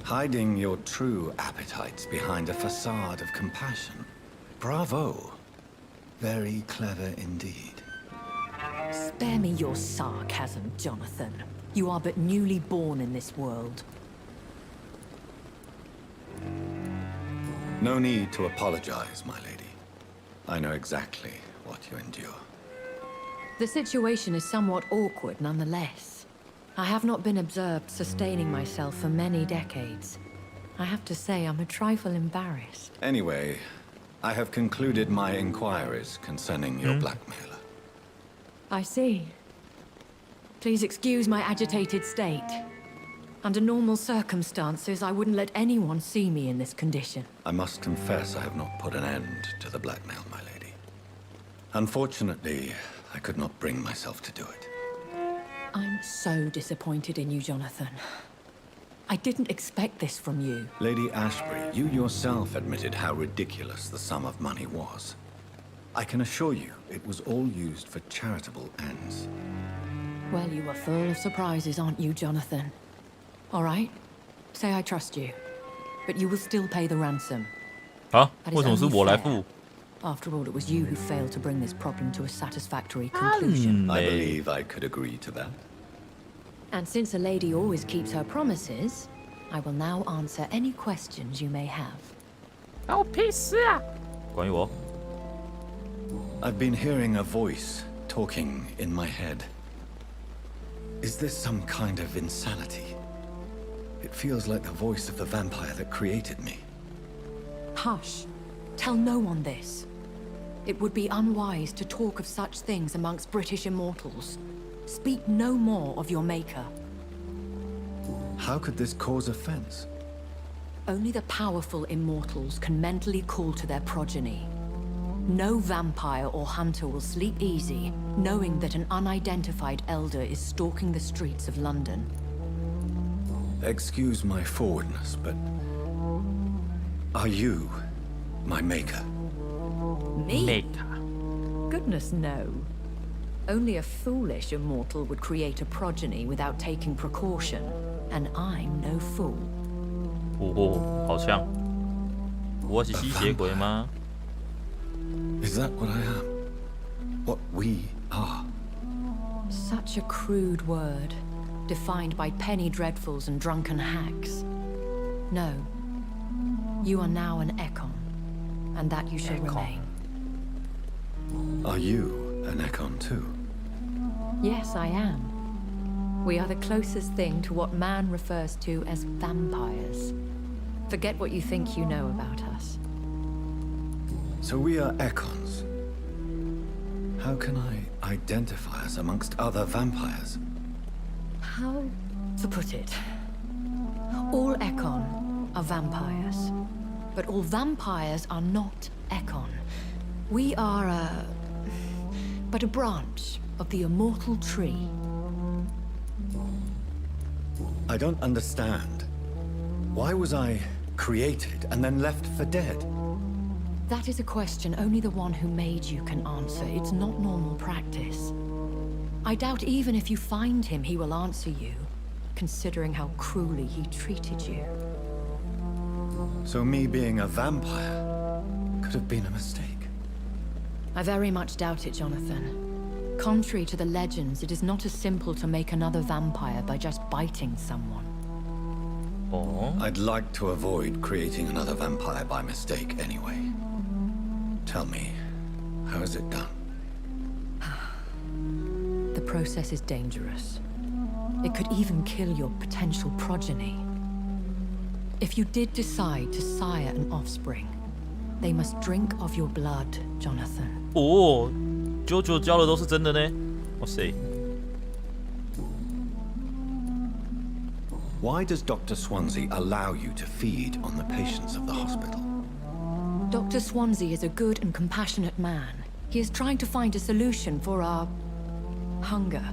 ？Hiding your true appetites behind a facade of compassion. Bravo. Very clever indeed. Spare me your sarcasm, Jonathan. You are but newly born in this world. No need to apologize, my lady. I know exactly what you endure. The situation is somewhat awkward nonetheless. I have not been observed sustaining myself for many decades. I have to say I'm a trifle embarrassed. Anyway, I have concluded my inquiries concerning your blackmailer. I see. Please excuse my agitated state. Under normal circumstances, I wouldn't let anyone see me in this condition. I must confess I have not put an end to the blackmail, my lady. Unfortunately, I could not bring myself to do it. I'm so disappointed in you, Jonathan. I didn't expect this from you. Lady Ashbury, you yourself admitted how ridiculous the sum of money was. I can assure you, it was all used for charitable ends. Well, you are full of surprises, aren't you, Jonathan? All right, say I trust you, but you will still pay the ransom. 啊？为什么是我来付？ After all, it was you who failed to bring this problem to a satisfactory conclusion. I believe I could agree to that. And since a lady always keeps her promises, I will now answer any questions you may have. 关我屁事啊！关于我。I've been hearing a voice talking in my head. Is this some kind of insanity? It feels like the voice of the vampire that created me. Hush. Tell no one this. It would be unwise to talk of such things amongst British immortals. Speak no more of your maker. How could this cause offense? Only the powerful immortals can mentally call to their progeny. No vampire or hunter will sleep easy, knowing that an unidentified elder is stalking the streets of London. Excuse my forwardness, but are you my maker? Me? Maker. Goodness, no. Only a foolish immortal would create a progeny without taking precaution, and I'm no fool. 哦，好像。我是吸血鬼吗？ Is that what I am? What we are? Such a crude word, defined by penny dreadfuls and drunken hacks. No. You are now an Ekon, and that you shall remain. Are you an Ekon too? Yes, I am. We are the closest thing to what man refers to as vampires. Forget what you think you know about us. So we are Ekons. How can I identify us amongst other vampires? How to put it? All Ekon are vampires. But all vampires are not Ekon. We are but a branch of the immortal tree. I don't understand. Why was I created and then left for dead? That is a question only the one who made you can answer. It's not normal practice. I doubt even if you find him, he will answer you, considering how cruelly he treated you. So me being a vampire could have been a mistake. I very much doubt it, Jonathan. Contrary to the legends, it is not as simple to make another vampire by just biting someone. Oh. I'd like to avoid creating another vampire by mistake anyway. Tell me, how is it done? The process is dangerous. It could even kill your potential progeny. If you did decide to sire an offspring, they must drink of your blood, Jonathan. 哦，JOJO 教的都是真的呢。哇塞！ Why does Dr. Swansea allow you to feed on the patients of the hospital? Dr. Swansea is a good and compassionate man. He is trying to find a solution for our hunger.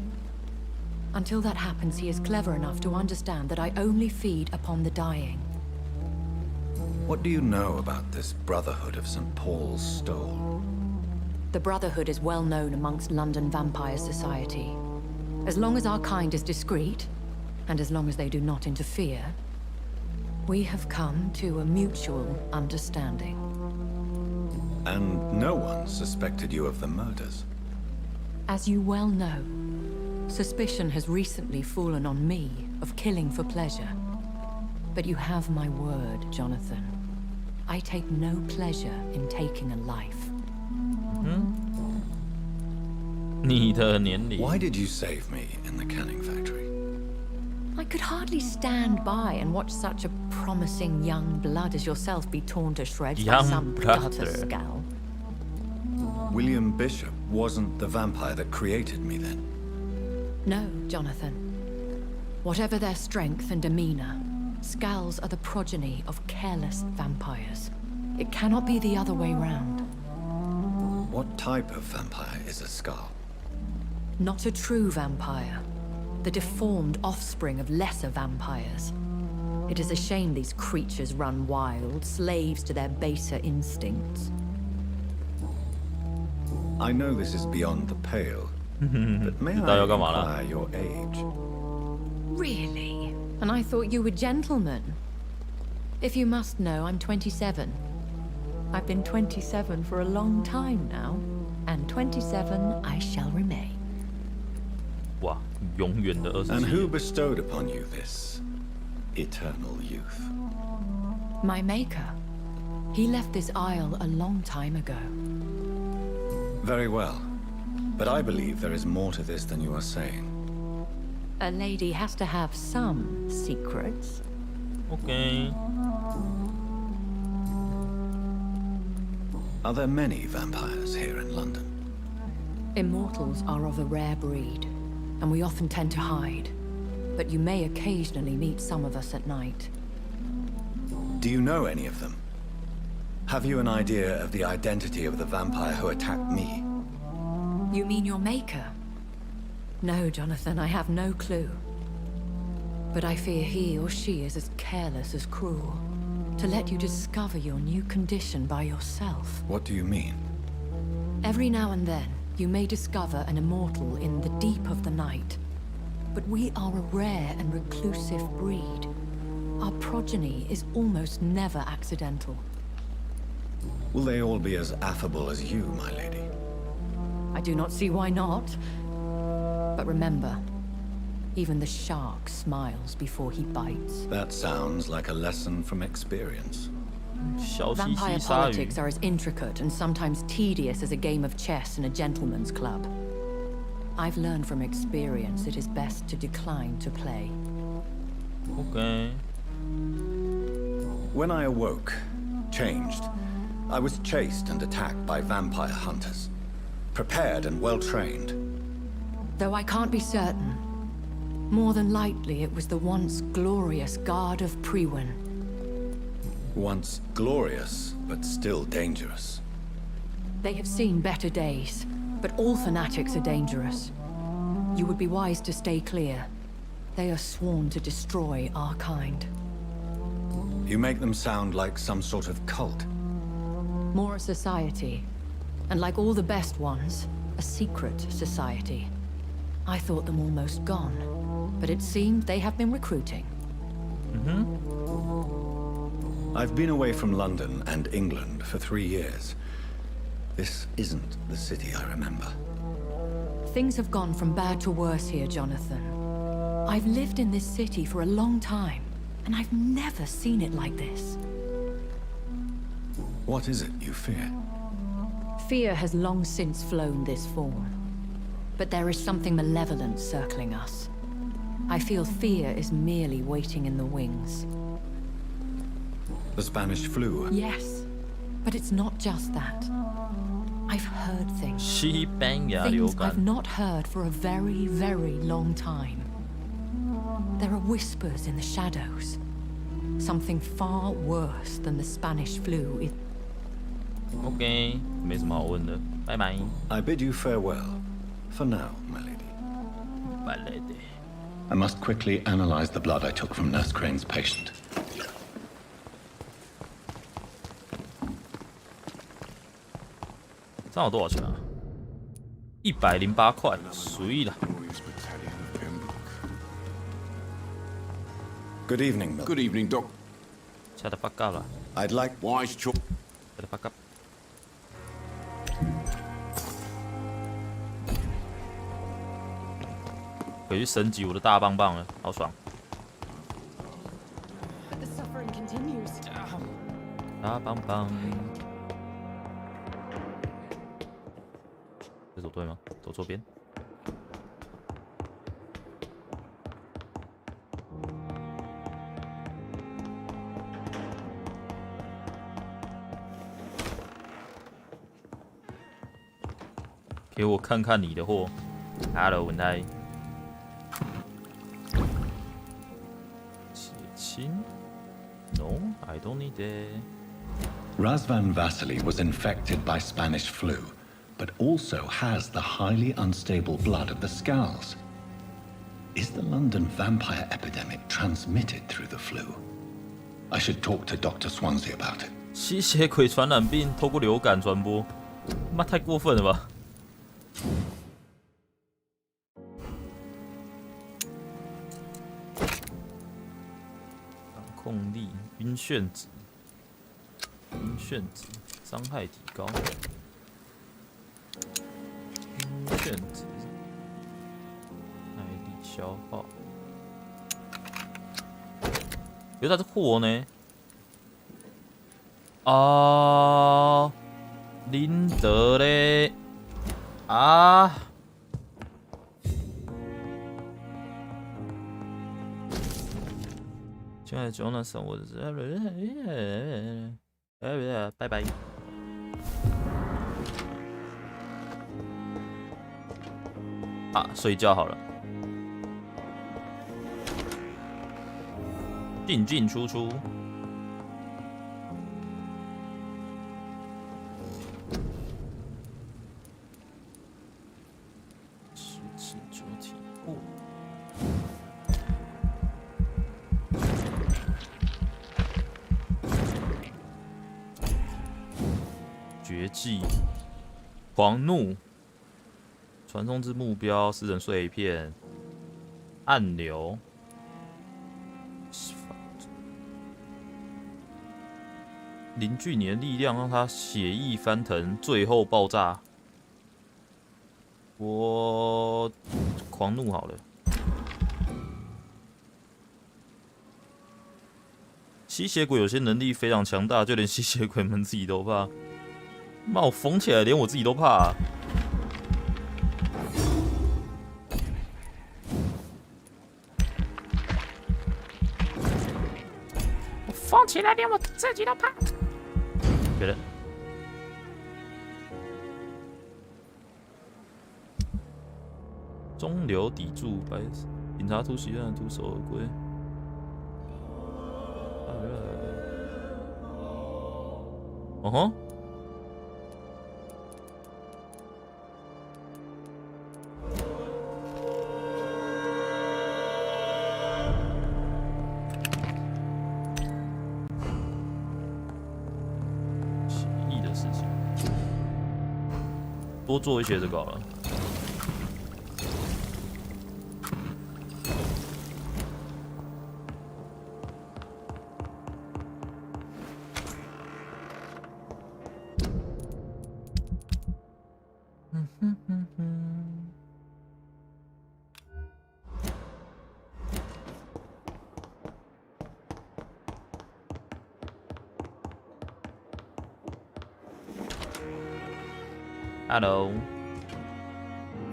Until that happens, he is clever enough to understand that I only feed upon the dying. What do you know about this Brotherhood of St. Paul's Stole? The Brotherhood is well known amongst London Vampire Society. As long as our kind is discreet, and as long as they do not interfere, we have come to a mutual understanding. And no one suspected you of the murders? As you well know, suspicion has recently fallen on me of killing for pleasure. But you have my word, Jonathan. I take no pleasure in taking a life. Why did you save me in the canning factory? I could hardly stand by and watch such a promising young blood as yourself be torn to shreds by some gutter scowl. William Bishop wasn't the vampire that created me then? No, Jonathan. Whatever their strength and demeanor, Scowls are the progeny of careless vampires. It cannot be the other way round. What type of vampire is a Scowl? Not a true vampire. The deformed offspring of lesser vampires. It is a shame these creatures run wild, slaves to their baser instincts. I know this is beyond the pale, but may I inquire your age? Really? And I thought you were gentlemen. If you must know, I'm 27. I've been 27 for a long time now, and 27 I shall remain. Wow, 永远的27. And who bestowed upon you this eternal youth? My maker. He left this isle a long time ago. Very well. But I believe there is more to this than you are saying. A lady has to have some secrets. Okay. Are there many vampires here in London? Immortals are of a rare breed, and we often tend to hide. But you may occasionally meet some of us at night. Do you know any of them? Have you an idea of the identity of the vampire who attacked me? You mean your maker? No, Jonathan, I have no clue. But I fear he or she is as careless as cruel. To let you discover your new condition by yourself. What do you mean? Every now and then, you may discover an immortal in the deep of the night. But we are a rare and reclusive breed. Our progeny is almost never accidental. Will they all be as affable as you, my lady? I do not see why not. But remember, even the shark smiles before he bites. That sounds like a lesson from experience. Vampire politics are as intricate and sometimes tedious as a game of chess in a gentleman's club. I've learned from experience it is best to decline to play. Okay. When I awoke, changed, I was chased and attacked by vampire hunters. Prepared and well-trained. Though I can't be certain, more than likely it was the once glorious Guard of Priwen. Once glorious, but still dangerous. They have seen better days, but all fanatics are dangerous. You would be wise to stay clear. They are sworn to destroy our kind. You make them sound like some sort of cult. More a society. And like all the best ones, a secret society. I thought them almost gone, but it seemed they have been recruiting. I've been away from London and England for 3 years. This isn't the city I remember. Things have gone from bad to worse here, Jonathan. I've lived in this city for a long time, and I've never seen it like this. What is it you fear? Fear has long since flown this form. But there is something malevolent circling us. I feel fear is merely waiting in the wings. The Spanish flu? Yes, but it's not just that. I've heard things. Things I've not heard for a very, very long time. There are whispers in the shadows. Something far worse than the Spanish flu is... Okay, 没什么好问的，拜拜。 I bid you farewell. For now, my lady. My lady. I must quickly analyze the blood I took from Nurse Crane's patient. 这样有多少钱啊？108块，随了。Good evening, Miller. Good evening, Doc. Shut the fuck up 啦 I'd like wise chop. Shut the fuck up. 回去升级我的大棒棒了，好爽！ But the suffering continues. 大棒棒。这走对吗？走左边。给我看看你的货。Hello， 文泰。血清 ？No, I don't need it. Razvan Vasily was infected by Spanish flu, but also has the highly unstable blood of the Scowls. Is the London vampire epidemic transmitted through the flu? I should talk to Dr. Swansea about it. 吸血鬼传染病透过流感传播，妈太过分了吧！掌控力、晕眩值、伤害提高、晕眩值、耐力消耗。可是它是火呢？啊，林德嘞啊！亲爱的 Jonathan， 我拜拜。啊，睡觉好了。进进出出。绝技，狂怒，传送至目标，使人碎片，暗流，凝聚你的力量，让它血液翻腾，最后爆炸。我狂怒好了。吸血鬼有些能力非常强大，就连吸血鬼们自己都怕。妈，我疯起来，连我自己都怕啊！我疯起来，连我自己都怕。别了。中流砥柱，白警察突袭案，徒手而归。哦吼。多做一些就够了。Hello.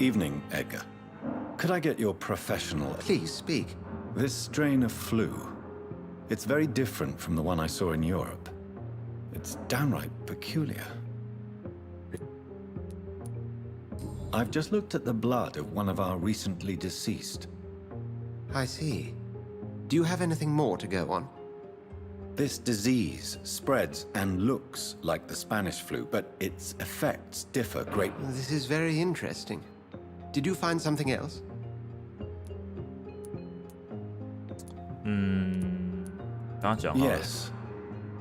Evening, Edgar. Could I get your professional... Please, speak. This strain of flu. It's very different from the one I saw in Europe. It's downright peculiar. I've just looked at the blood of one of our recently deceased. I see. Do you have anything more to go on? This disease spreads and looks like the Spanish flu, but its effects differ greatly. This is very interesting. Did you find something else? 刚刚讲好了。 Yes.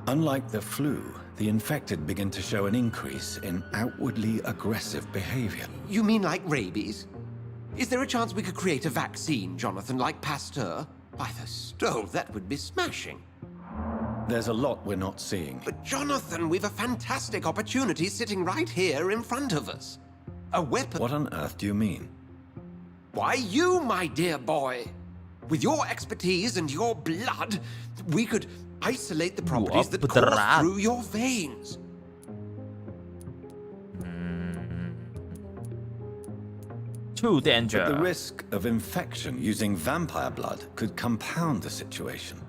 Unlike the flu, the infected begin to show an increase in outwardly aggressive behavior. You mean like rabies? Is there a chance we could create a vaccine, Jonathan, like Pasteur? By the stove, that would be smashing. There's a lot we're not seeing. But Jonathan, we've a fantastic opportunity sitting right here in front of us. A weapon. What on earth do you mean? Why, you, my dear boy. With your expertise and your blood, we could isolate the properties that course through your veins. Too dangerous. But the risk of infection using vampire blood could compound the situation.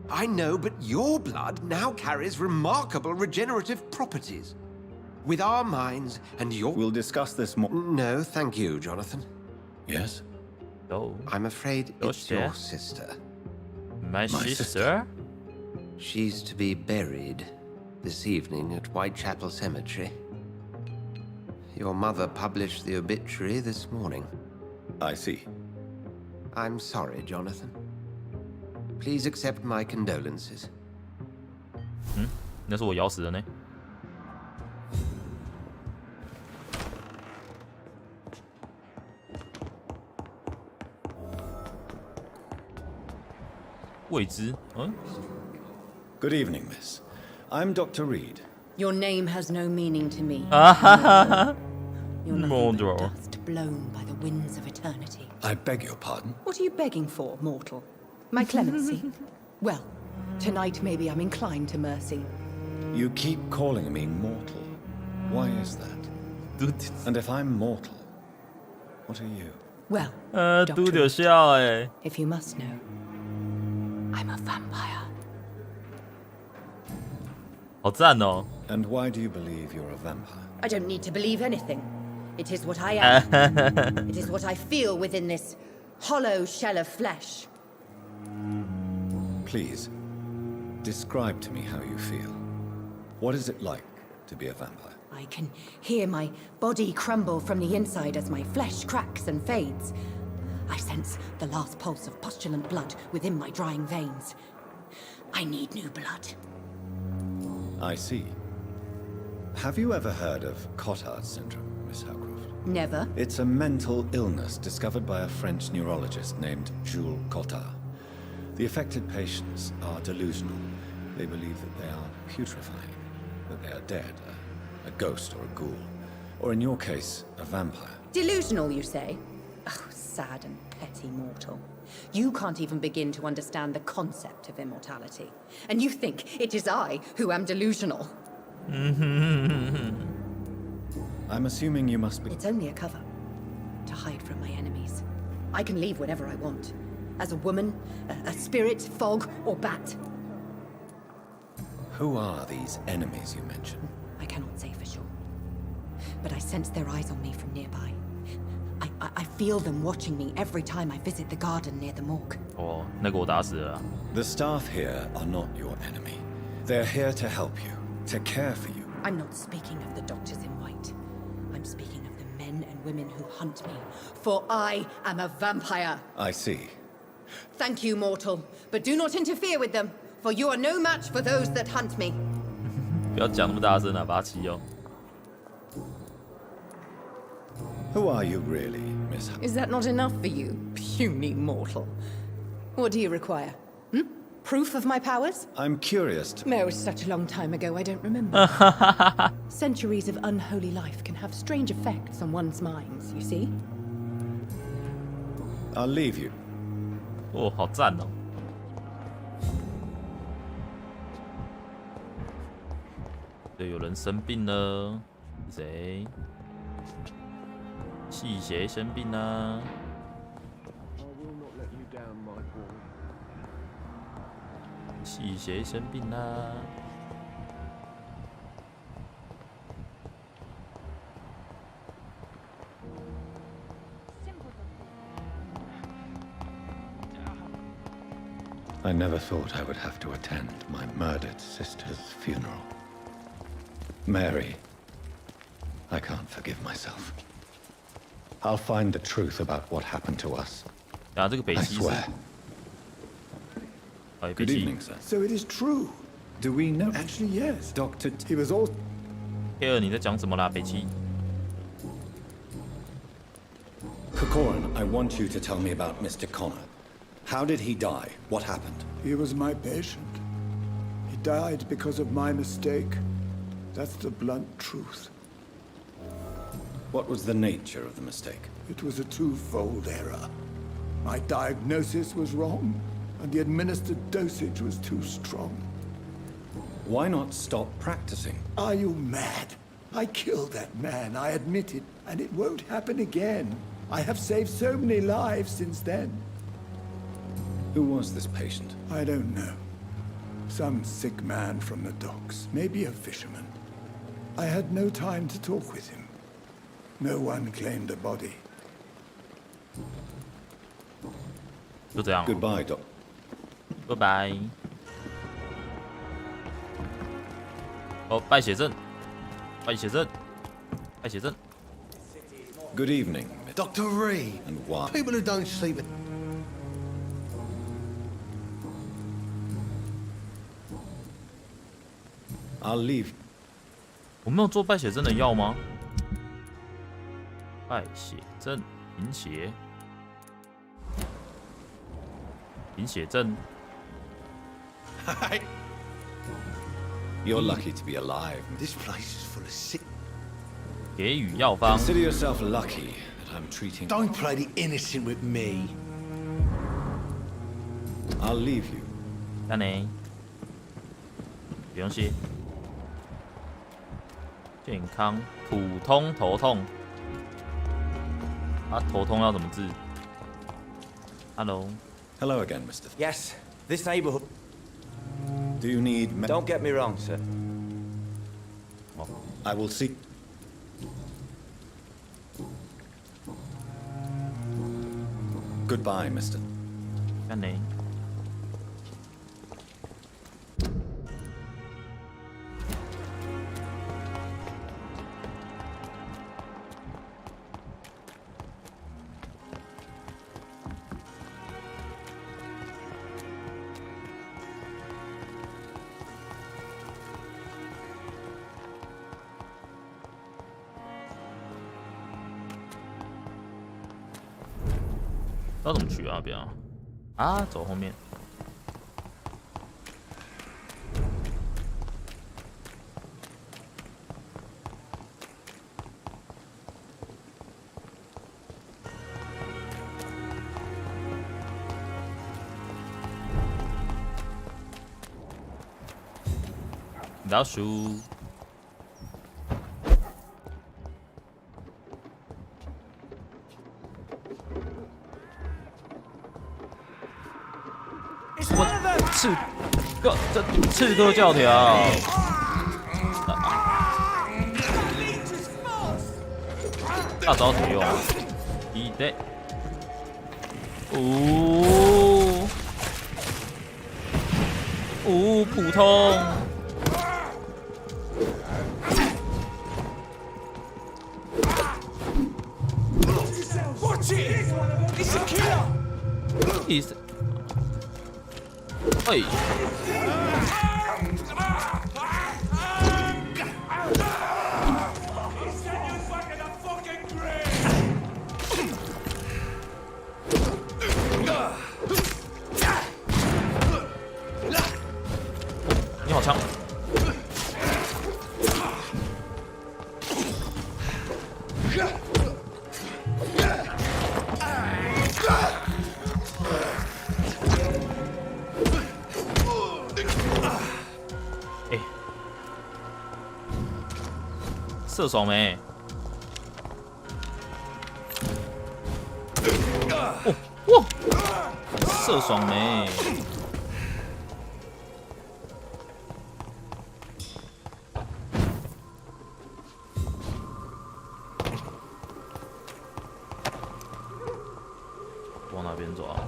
I know, but your blood now carries remarkable regenerative properties. With our minds and your... We'll discuss this more. No, thank you, Jonathan. Yes? Oh. I'm afraid it's your sister. My sister? She's to be buried this evening at Whitechapel Cemetery. Your mother published the obituary this morning. I see. I'm sorry, Jonathan. Please accept my condolences. 那是我咬死的呢。未知，Good evening, miss. I'm Dr. Reed. Your name has no meaning to me. You're nothing but dust blown by the winds of eternity. I beg your pardon? What are you begging for, mortal? My clemency? Well, tonight maybe I'm inclined to mercy. You keep calling me mortal. Why is that? And if I'm mortal, what are you? Well, 嘟就笑哎。 if you must know, I'm a vampire. 好赞哦。 And why do you believe you're a vampire? I don't need to believe anything. It is what I am. It is what I feel within this hollow shell of flesh. Please, describe to me how you feel. What is it like to be a vampire? I can hear my body crumble from the inside as my flesh cracks and fades. I sense the last pulse of pustulant blood within my drying veins. I need new blood. I see. Have you ever heard of Cotard syndrome, Miss Howcroft? Never. It's a mental illness discovered by a French neurologist named Jules Cotard. The affected patients are delusional. They believe that they are putrefying, that they are dead, a ghost or a ghoul, or in your case, a vampire. Delusional, you say? Oh, sad and petty mortal. You can't even begin to understand the concept of immortality. And you think it is I who am delusional. I'm assuming you must be... It's only a cover. To hide from my enemies. I can leave whenever I want. As a woman, a spirit, fog, or bat. Who are these enemies you mentioned? I cannot say for sure. But I sense their eyes on me from nearby. I feel them watching me every time I visit the garden near the morgue. 哦，那个我打死了。 The staff here are not your enemy. They're here to help you, to care for you. I'm not speaking of the doctors in white. I'm speaking of the men and women who hunt me. For I am a vampire. I see. Thank you, mortal. But do not interfere with them, for you are no match for those that hunt me. 不要讲那么大声啊，八七哦。 Who are you really, Miss Howcroft? Is that not enough for you, puny mortal? What do you require? Proof of my powers? I'm curious to... No, it was such a long time ago, I don't remember. Centuries of unholy life can have strange effects on one's minds, you see? I'll leave you. 哦，好赞哦！对，有人生病了，谁？系谁生病啊？系谁生病啊？ I never thought I would have to attend my murdered sister's funeral. Mary, I can't forgive myself. I'll find the truth about what happened to us. Ah, 这个北 I 西是 swear. Good evening, sir. So it is true. Do we know? Actually, yes. Doctor. He was all. 黑尔，你在讲什么啦，北七？ Kokorin, I want you to tell me about Mr. Connor. How did he die? What happened? He was my patient. He died because of my mistake. That's the blunt truth. What was the nature of the mistake? It was a twofold error. My diagnosis was wrong, and the administered dosage was too strong. Why not stop practicing? Are you mad? I killed that man, I admit it, and it won't happen again. I have saved so many lives since then. Who was this patient? I don't know. Some sick man from the docks, maybe a fisherman. I had no time to talk with him. No one claimed a body. 就这样。 Goodbye, Doc. Goodbye。哦，败血症，败血症，败血症。 Good evening, Dr. Reed. And why? People who don't sleep at... I'll leave. 我没有做败血症的药吗？败血症，贫血，贫血症。You're lucky to be alive. This place is full of sick. 给予药方。 Consider yourself lucky that I'm treating. Don't play the innocent with me. I'll leave you. 那呢？不用谢。健康，普通头痛。啊，头痛要怎么治 ？Hello. Hello again, Mr. Yes, this neighborhood. Do you need? Don't get me wrong, sir. I will see. Goodbye, Mr. 那呢？不知道怎么取啊？不要啊，走后面。老鼠。 刺客教条，大招怎么用？一对，普通，哎。 你好强！哎，射爽没？哦哇！射爽没？ 往哪边走啊？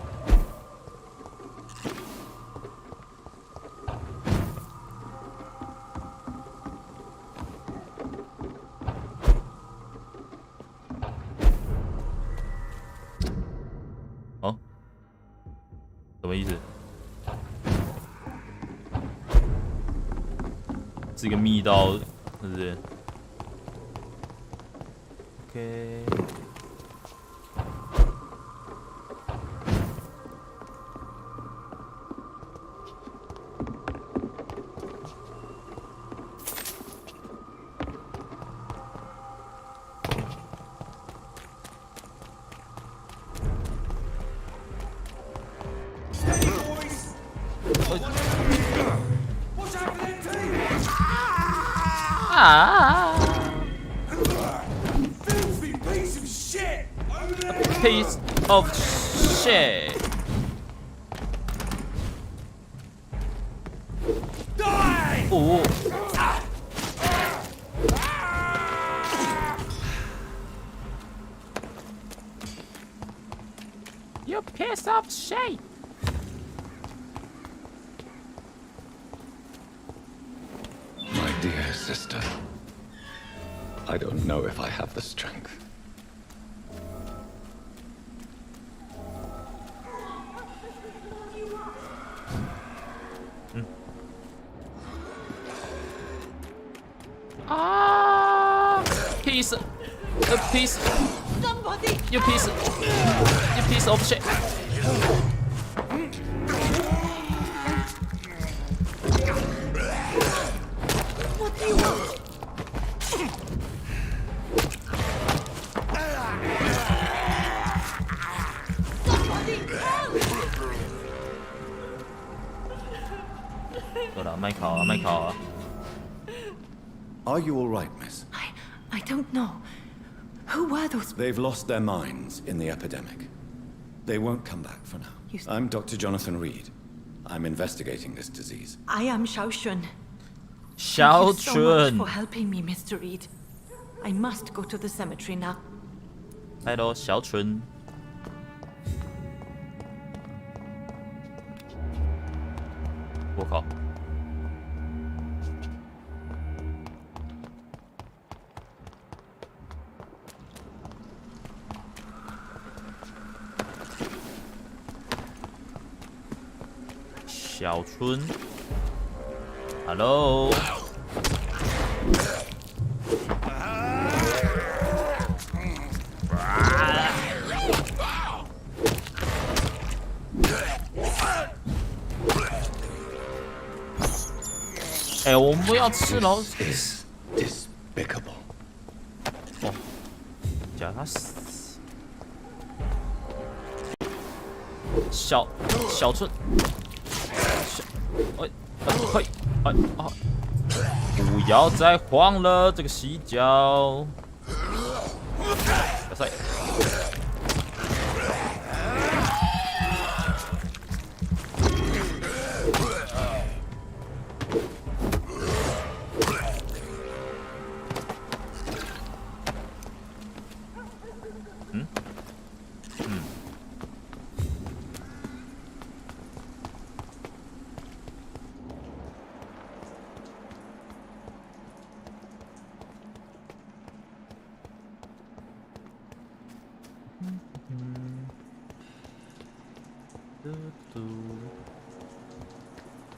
哦，什么意思？是一个密道，是不是 ？OK。Filthy piece of shit! A piece of shit. Die! Oh. You piece of shit. My dear sister, I don't know if I have the strength. Piece, a piece. Somebody! You piece of shit. What do you want? Somebody help! 对了，麦考啊，麦考啊。Are you all right, miss? I don't know. Who were those? They've lost their minds in the epidemic. They won't come back for now. I'm Dr. Jonathan Reed. I'm investigating this disease. I am Xiao Shun. Xiao Thank you so much Chun. for helping me, Mr. Reed. I must go to the cemetery now. Hello，小春。我靠！小春 ，Hello。哎，我们不要吃老鼠。Despicable. 哦，叫他死。小春，不要再晃了，这个洗脚。比赛。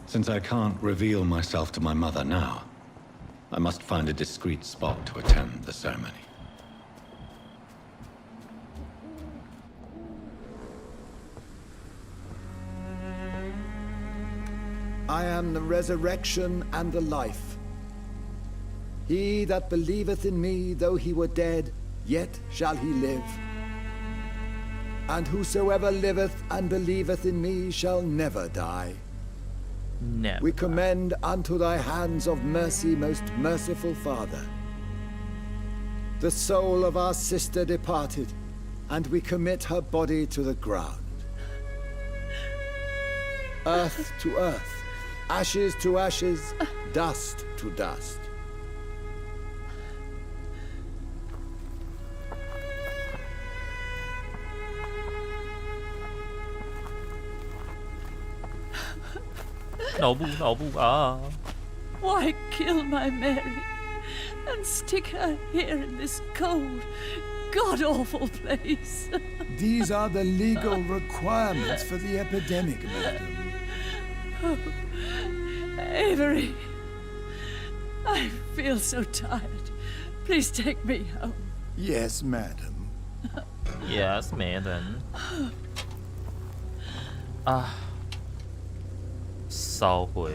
Since I can't reveal myself to my mother now, I must find a discreet spot to attend the ceremony. I am the resurrection and the life. He that believeth in me, though he were dead, yet shall he live. And whosoever liveth and believeth in me shall never die. Never. We commend unto thy hands of mercy, most merciful Father, the soul of our sister departed, and we commit her body to the ground. Earth to earth, ashes to ashes, dust to dust. Why kill my Mary and stick her here in this cold, god-awful place? These are the legal requirements for the epidemic, madam. Oh, Avery, I feel so tired. Please take me home. Yes, madam. Yes, madam. 啊，烧毁，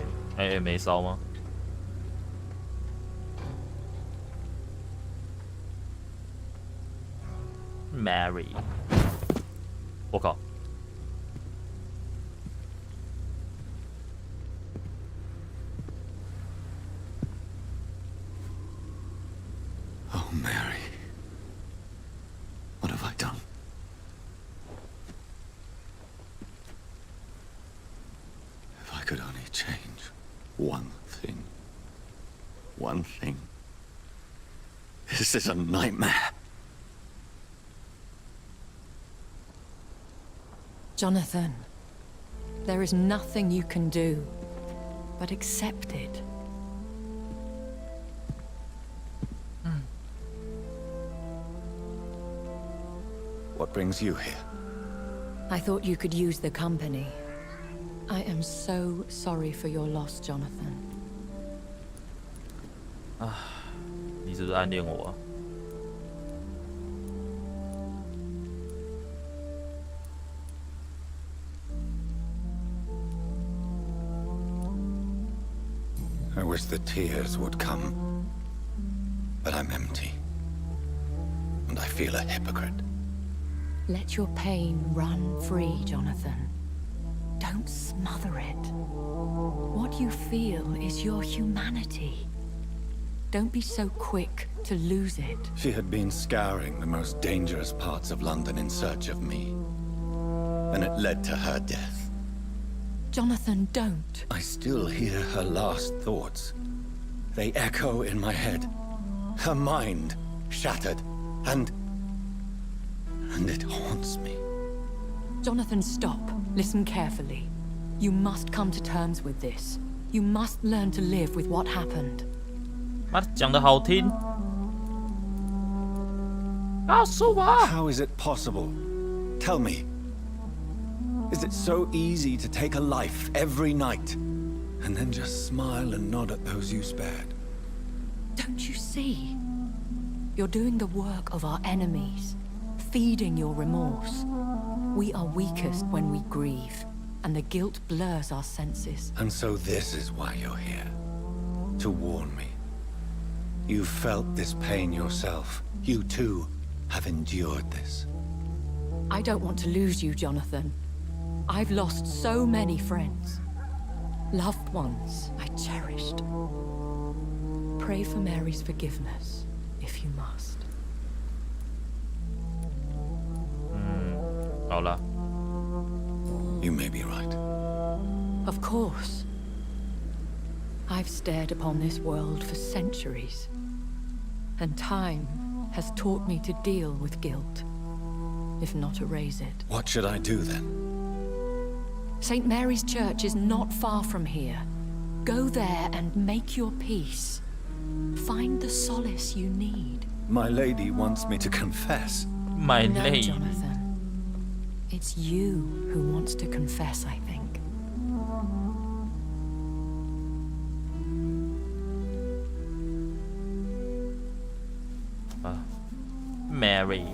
没烧吗？Mary， 我靠！ Oh, Mary. What have I done? If I could only change one thing. One thing. This is a nightmare. Jonathan, there is nothing you can do but accept it. What brings you here? I thought you could use the company. I am so sorry for your loss, Jonathan. 啊，你是不是暗恋我啊？ I wish the tears would come, but I'm empty, and I feel a hypocrite. Let your pain run free, Jonathan. Don't smother it. What you feel is your humanity. Don't be so quick to lose it. She had been scouring the most dangerous parts of London in search of me, and it led to her death. Jonathan, don't. I still hear her last thoughts. They echo in my head. Her mind shattered, and it haunts me. Jonathan, stop. Listen carefully. You must come to terms with this. You must learn to live with what happened. 妈的，讲得好听。告诉我。 How is it possible? Tell me. Is it so easy to take a life every night, and then just smile and nod at those you spared? Don't you see? You're doing the work of our enemies, feeding your remorse. We are weakest when we grieve, and the guilt blurs our senses. And so this is why you're here. To warn me. You felt this pain yourself. You too have endured this. I don't want to lose you, Jonathan. I've lost so many friends. Loved ones I cherished. Pray for Mary's forgiveness, if you must. 好了。 You may be right. Of course. I've stared upon this world for centuries, and time has taught me to deal with guilt, if not erase it. What should I do then? St. Mary's Church is not far from here. Go there and make your peace. Find the solace you need. My lady wants me to confess. My No, lady. Jonathan. It's you who wants to confess, I think. Mary.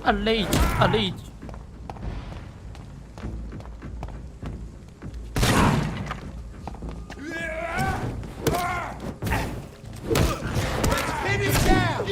Allege. Pin him down!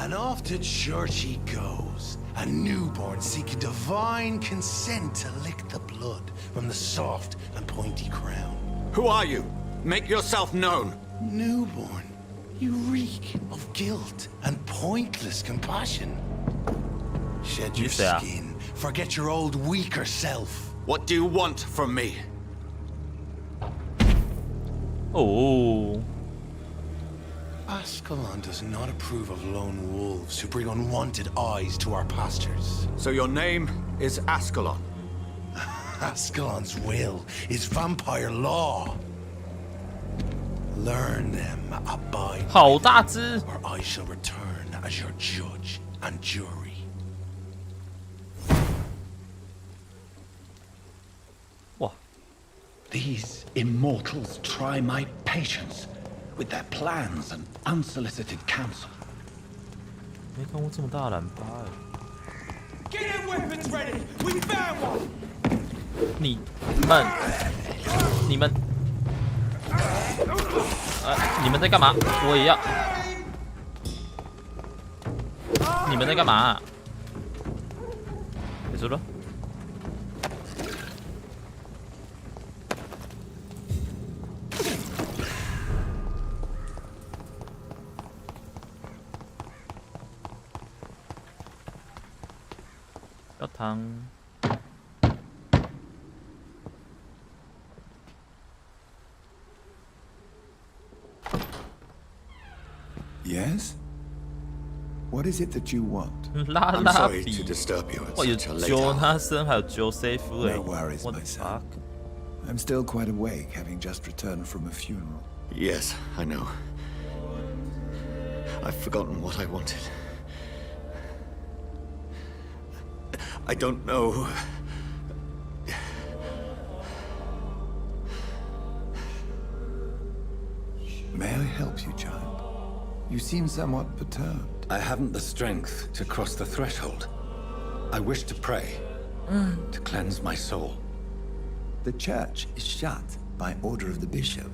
And off to church he goes, A newborn seeking divine consent to lick the blood from the soft and pointy crown. Who are you? Make yourself known. Newborn, you reek of guilt and pointless compassion. Shed your skin, forget your old weaker self. What do you want from me? Oh. Ascalon does not approve of lone wolves who bring unwanted eyes to our pastures. So your name is Ascalon? Ascalon's will is vampire law. Learn them, abide, 好大只 or I shall return as your judge and jury. What? These immortals try my patience with their plans and unsolicited counsel. 没看过这么大的懒巴哎！ Get your weapons ready! We found one! 你们在干嘛？我也要。你们在干嘛？结束了。要汤。 Yes? What is it that you want? I'm sorry to disturb you at such a late hour. No worries, my son. I'm still quite awake, having just returned from a funeral. Yes, I know. I've forgotten what I wanted. I don't know. May I help you, child? You seem somewhat perturbed. I haven't the strength to cross the threshold. I wish to pray, to cleanse my soul. The church is shut by order of the bishop.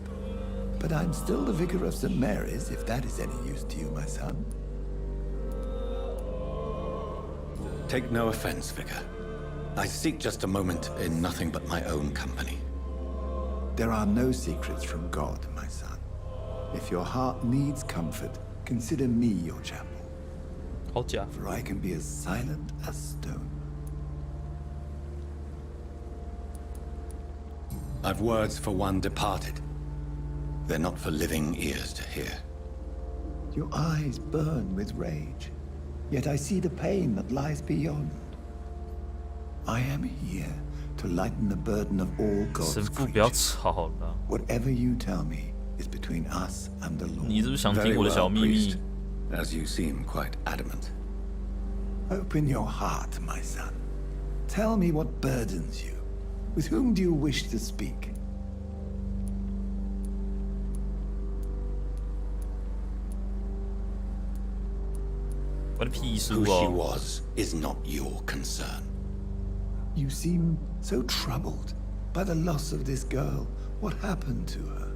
But I'm still the vicar of St. Mary's, if that is any use to you, my son. Take no offense, Vicar. I seek just a moment in nothing but my own company. There are no secrets from God, my son. If your heart needs comfort, consider me your chapel. For I can be as silent as stone. I've words for one departed. They're not for living ears to hear. Your eyes burn with rage, yet I see the pain that lies beyond. I am here to lighten the burden of all God's creatures. Whatever you tell me is between us and the Lord. Very well, priest, as you seem quite adamant. Open your heart, my son. Tell me what burdens you. With whom do you wish to speak? Who she was is not your concern. You seem so troubled by the loss of this girl. What happened to her?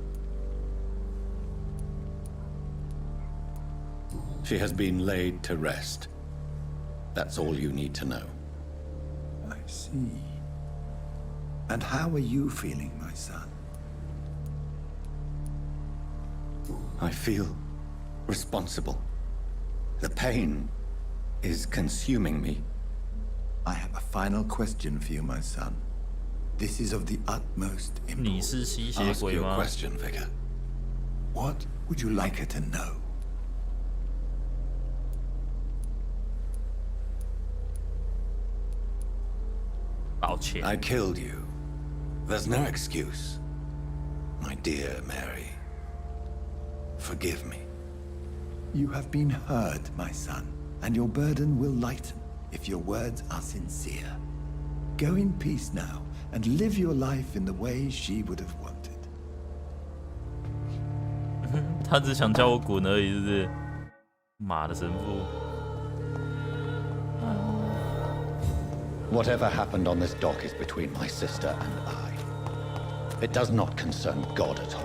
She has been laid to rest. That's all you need to know. I see. And how are you feeling, my son? I feel responsible. The pain is consuming me. I have a final question for you, my son. This is of the utmost importance. Ask your question, Vicar. What would you like her to know? I killed you. There's no excuse. My dear Mary, forgive me. You have been heard, my son, and your burden will lighten if your words are sincere. Go in peace now, and live your life in the way she would have wanted. 他只想叫我滚而已，是不是？妈的神父！ Whatever happened on this dock is between my sister and I. It does not concern God at all.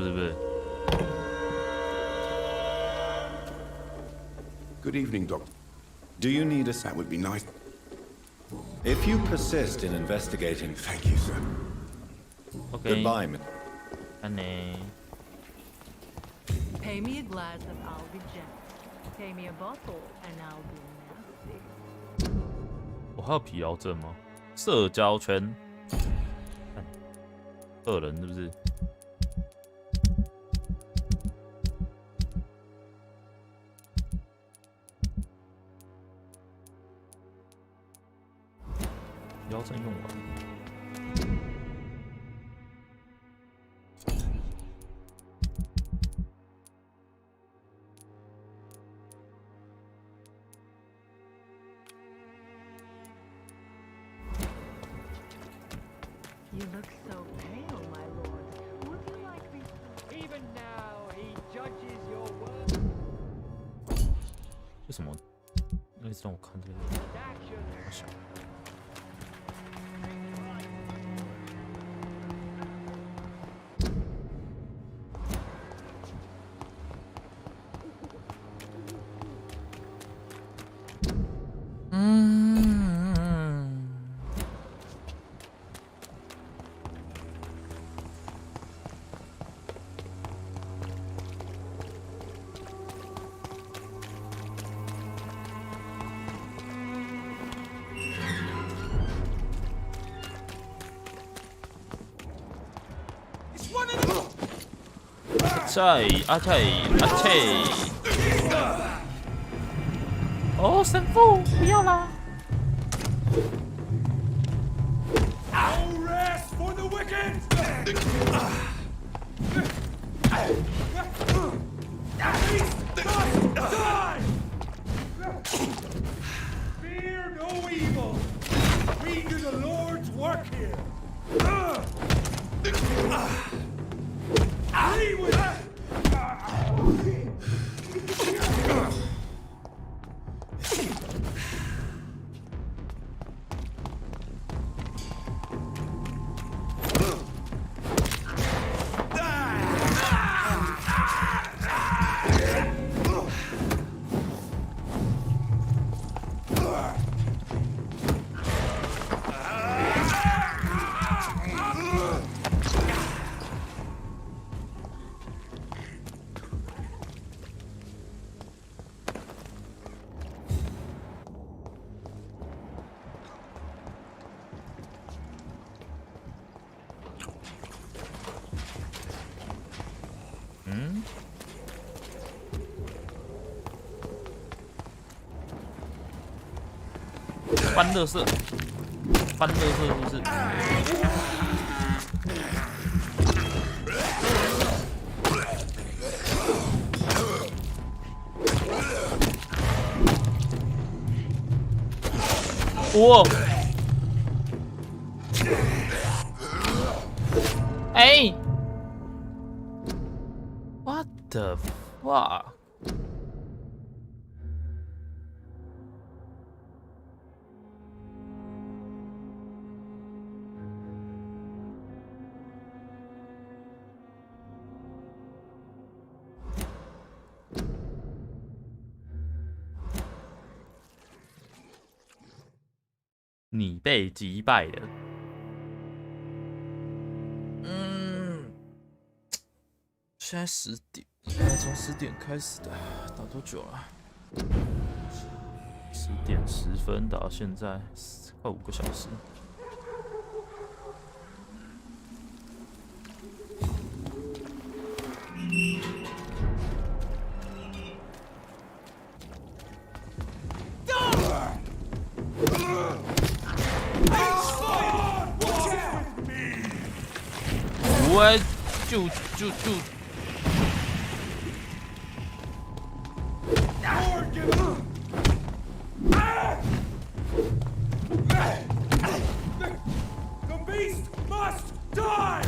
是。 Good evening, Doc. Do you need a That would be nice. If you persist in investigating, thank you, sir. Okay. Goodbye. Pay me a glass and I'll be gentle. Pay me a bottle and I'll be nasty. 我还有疲劳症吗？社交圈，恶人是不是？疲劳症用完。 You look so pale, my lord. Would you like me? Even now, he judges your work. 为什么？那一直让我看这个。好小。阿菜！哦，神父，不要啦！ No rest for the wicked! Die! Fear no evil. We do the Lord's work here. Leave with us. 翻垃圾，翻垃圾是不是？哇！哎 ，What the fuck？ 你被击败了。现在10点，从10点开始的，打多久了？10点10分打到现在，快5个小时。我就。The beast must die!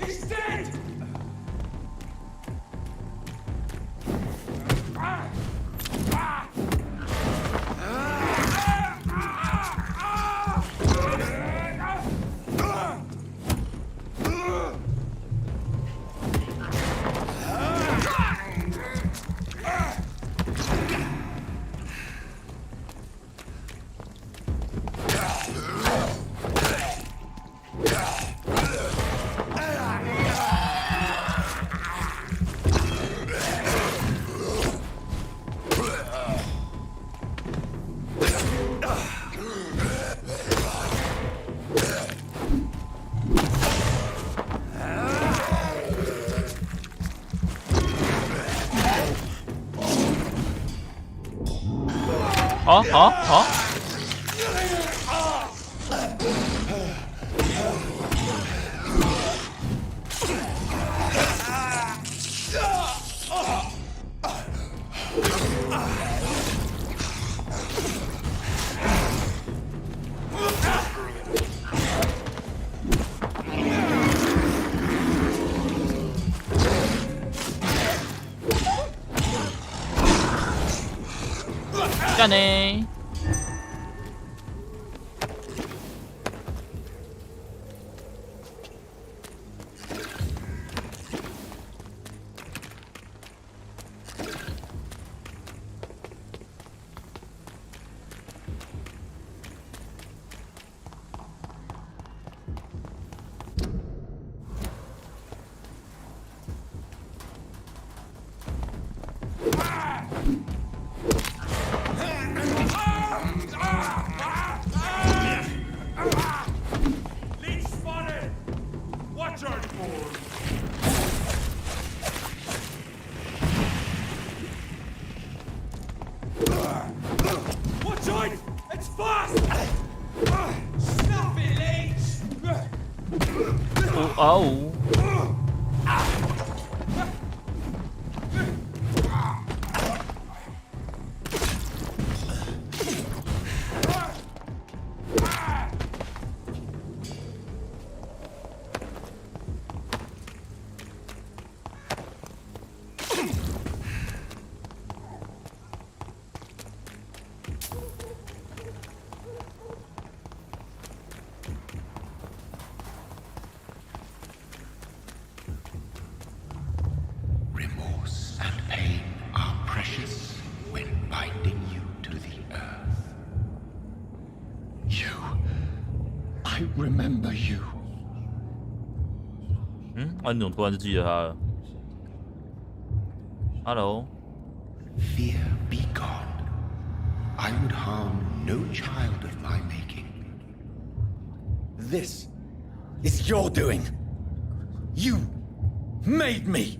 He's dead! 好。干呢？哦。Remember you. 你怎么突然就记得他了 ？Hello. Fear be gone. I would harm no child of my making. This is your doing. You made me.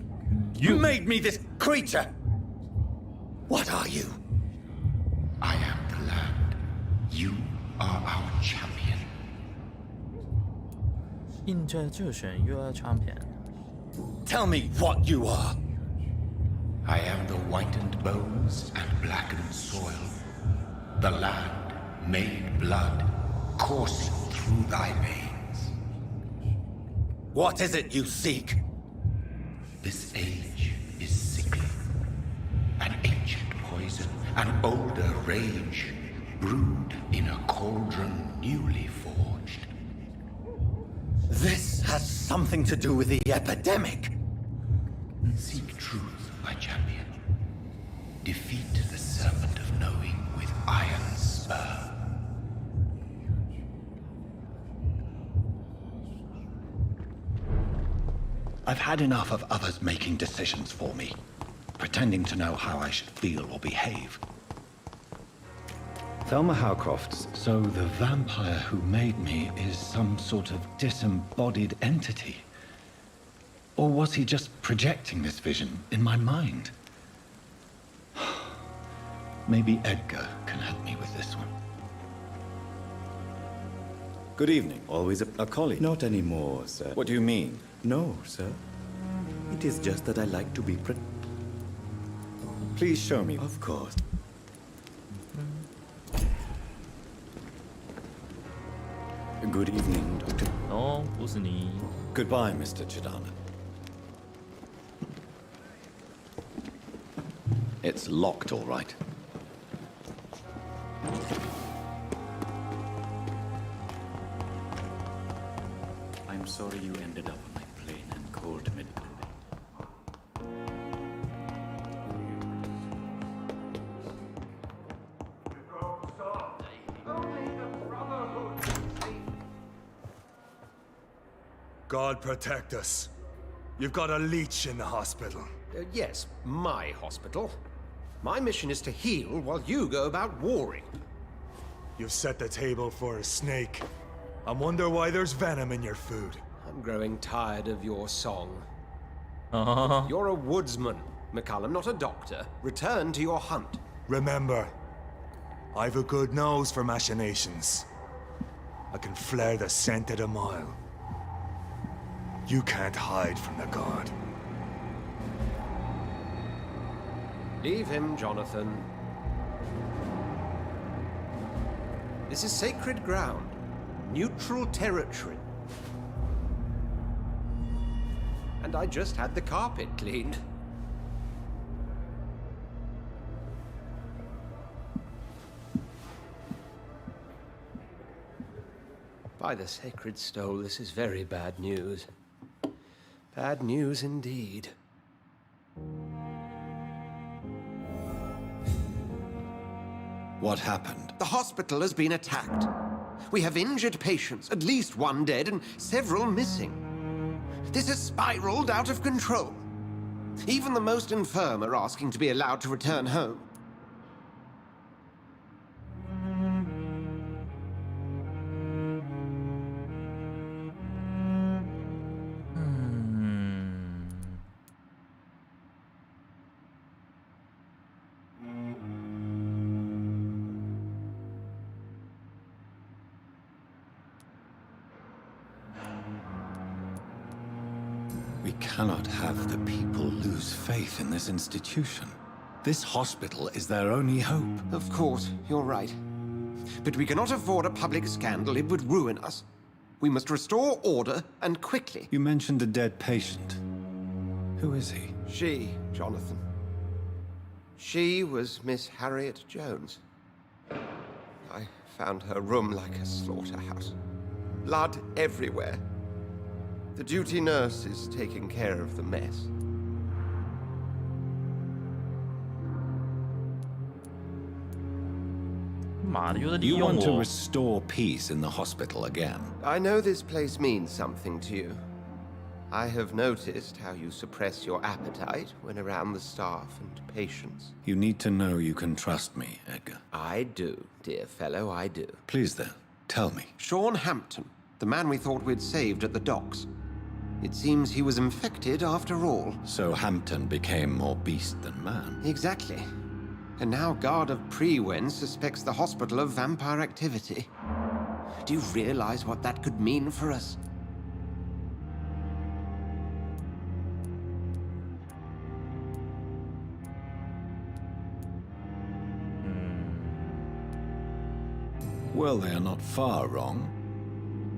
You made me this creature. What are you? I am the land. You are our champion. In the JOJO, you are a champion. Tell me what you are. I am the whitened bones and blackened soil. The land made blood coursing through thy veins. What is it you seek? This age is sickly. An ancient poison, an older rage, brewed in a cauldron newly forged. This has something to do with the epidemic. Seek truth, my champion. Defeat the serpent of knowing with iron spur. I've had enough of others making decisions for me, pretending to know how I should feel or behave. Thelma Howcroft's, so the vampire who made me is some sort of disembodied entity? Or was he just projecting this vision in my mind? Maybe Edgar can help me with this one. Good evening. Always a colleague. Not anymore, sir. What do you mean? No, sir. It is just that I like to be Please show me. Of course. Good evening, Doctor. No, 不是你。Goodbye, Mr. Chidana. It's locked, all right. I'm sorry you ended up on my plain and cold medical bay. God protect us. You've got a leech in the hospital. Yes, my hospital. My mission is to heal while you go about warring. You've set the table for a snake. I wonder why there's venom in your food. I'm growing tired of your song. Uh-huh. You're a woodsman, McCallum, not a doctor. Return to your hunt. Remember, I've a good nose for machinations. I can flare the scent at a mile. You can't hide from the god. Leave him, Jonathan. This is sacred ground. Neutral territory. And I just had the carpet cleaned. By the sacred stole, this is very bad news. Bad news indeed. What happened? The hospital has been attacked. We have injured patients, at least one dead and several missing. This has spiraled out of control. Even the most infirm are asking to be allowed to return home. We cannot have the people lose faith in this institution. This hospital is their only hope. Of course, you're right. But we cannot afford a public scandal. It would ruin us. We must restore order, and quickly. You mentioned a dead patient. Who is he? She, Jonathan. She was Miss Harriet Jones. I found her room like a slaughterhouse. Blood everywhere. The duty nurse is taking care of the mess. You want to restore peace in the hospital again? I know this place means something to you. I have noticed how you suppress your appetite when around the staff and patients. You need to know you can trust me, Edgar. I do, dear fellow, I do. Please then, tell me. Sean Hampton, the man we thought we'd saved at the docks. It seems he was infected after all. So Hampton became more beast than man. Exactly. And now Guard of Prewen suspects the hospital of vampire activity. Do you realize what that could mean for us? Well, they are not far wrong.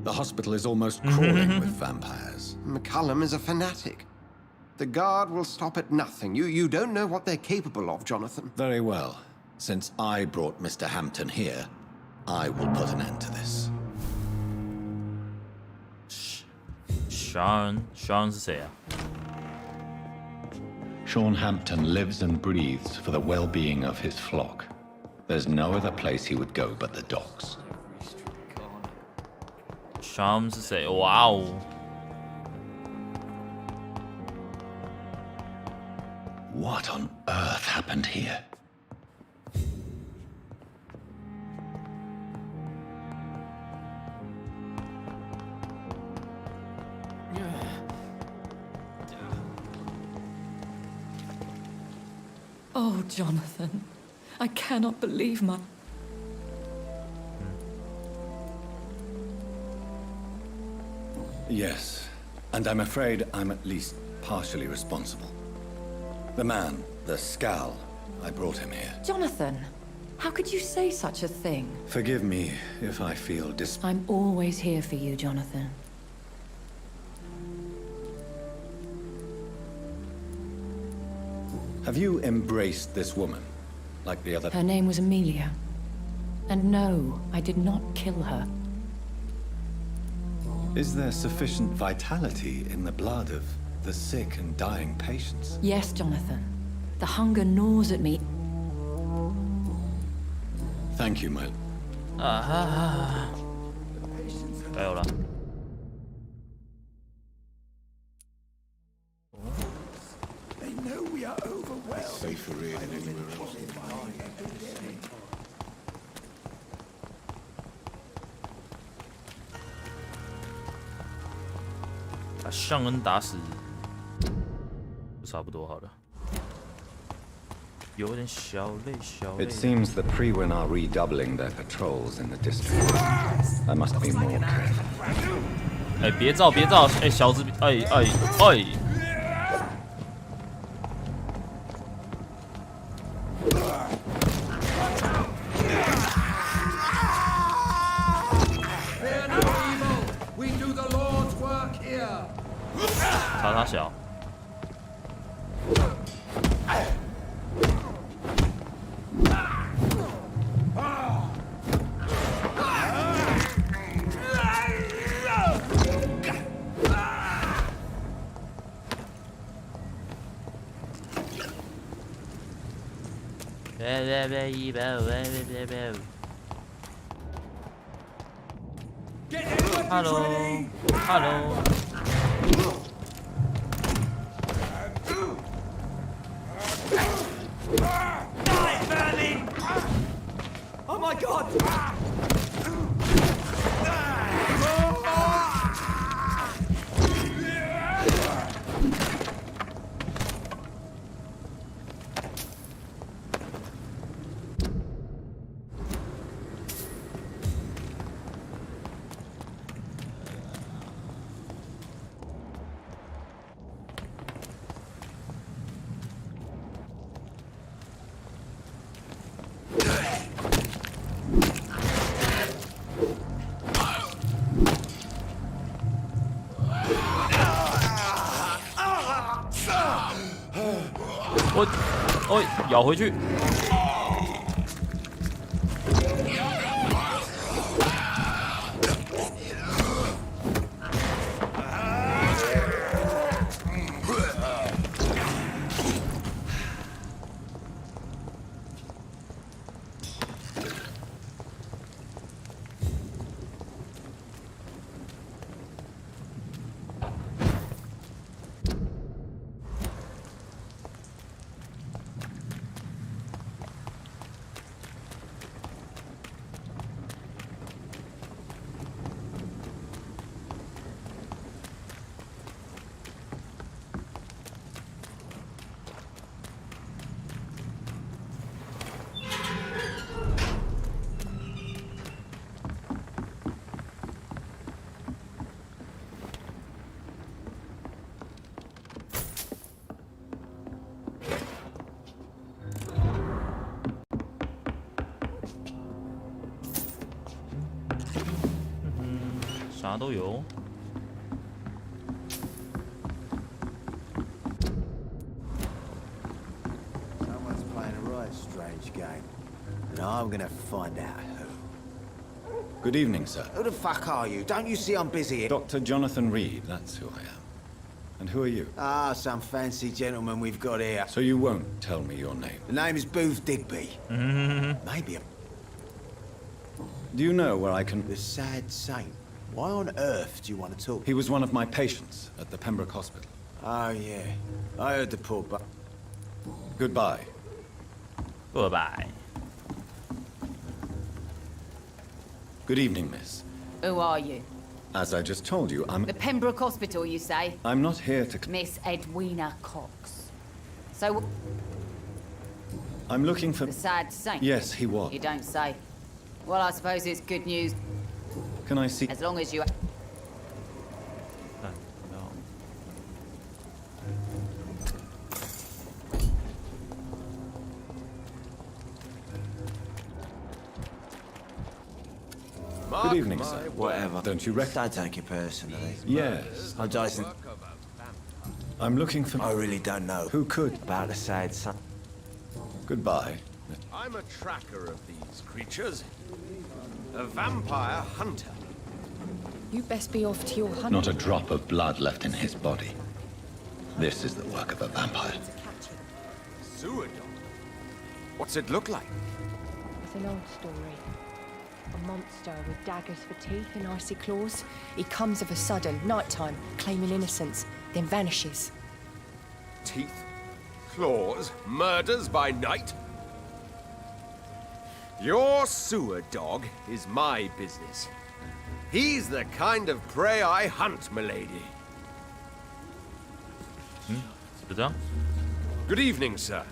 The hospital is almost crawling with vampires. McCullum is a fanatic. The Guard will stop at nothing. You don't know what they're capable of, Jonathan. Very well. Since I brought Mr. Hampton here, I will put an end to this. Sean 是谁啊？ Sean Hampton lives and breathes for the well-being of his flock. There's no other place he would go but the docks. Sean 是谁？哇哦！ What on earth happened here? Oh, Jonathan, I cannot believe my... Yes, and I'm afraid I'm at least partially responsible. The man, the scowl, I brought him here. Jonathan, how could you say such a thing? Forgive me if I feel I'm always here for you, Jonathan. Have you embraced this woman, like the other? Her name was Amelia. And no, I did not kill her. Is there sufficient vitality in the blood of the sick and dying patients? Yes, Jonathan. The hunger gnaws at me. Thank you, my... 啊哈哈！加油了！ They know we are overwhelmed. Safer here than anywhere else. 把尚恩打死，就差不多好了。有点小累小累。 It seems the Priwen are redoubling their patrols in the district. I must be more careful. 哎，别照别照！哎，小子，哎哎哎！查他小。 Hello, hello. Oh my god!我咬回去。啥都有。 Someone's playing a right strange game, and I'm gonna find out who. Good evening, sir. Who the fuck are you? Don't you see I'm busy here? Dr. Jonathan Reed, that's who I am. And who are you? Ah, some fancy gentleman we've got here. So you won't tell me your name? The name is Booth Digby. Maybe a... Do you know where I can... The Sad Saint. Why on earth do you want to talk? He was one of my patients at the Pembroke Hospital. Oh, yeah. I heard the poor bu... Goodbye. Goodbye. Good evening, miss. Who are you? As I just told you, I'm... The Pembroke Hospital, you say? I'm not here to... Miss Edwina Cox. So... I'm looking for... The Sad Saint? Yes, he was. You don't say. Well, I suppose it's good news. Can I see... As long as you... Good evening, sir. Whatever. Don't you reckon? Don't take it personally. Yes. I'm Dyson. I'm looking for... I really don't know. Who could? About the Sad Saint. Goodbye. I'm a tracker of these creatures. A vampire hunter. You best be off to your hunt. Not a drop of blood left in his body. This is the work of a vampire. Sewer dog? What's it look like? It's an old story. A monster with daggers for teeth and icy claws. He comes of a sudden, nighttime, claiming innocence, then vanishes. Teeth, claws, murders by night? Your sewer dog is my business. He's the kind of prey I hunt, milady. Good evening, sir.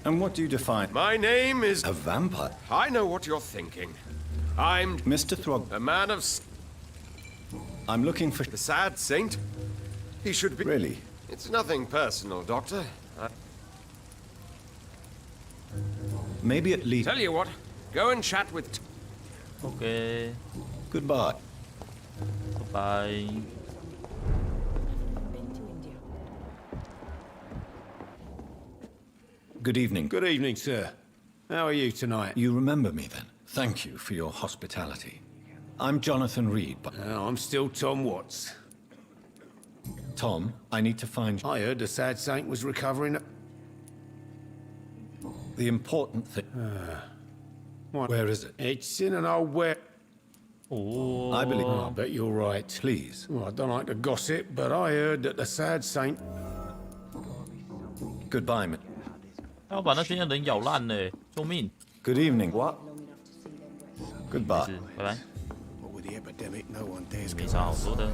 And what do you define? My name is... A vampire? I know what you're thinking. I'm... Mr. Throg... A man of... I'm looking for... The sad saint? He should be... Really? It's nothing personal, Doctor. Maybe at least... Tell you what, go and chat with... Okay. Goodbye. Bye. Good evening. Good evening, sir. How are you tonight? You remember me then? Thank you for your hospitality. I'm Jonathan Reed, but... I'm still Tom Watts. Tom, I need to find... I heard the sad saint was recovering... The important thing... Where is it? It's in an old ware... Oh. I believe... I bet you're right. Please. Well, I don't like to gossip, but I heard that the sad saint... Goodbye, man. 他要把那些人咬烂了，救命 Good evening. What? Goodbye. 拜拜。 With the epidemic, no one dares 没啥好说的。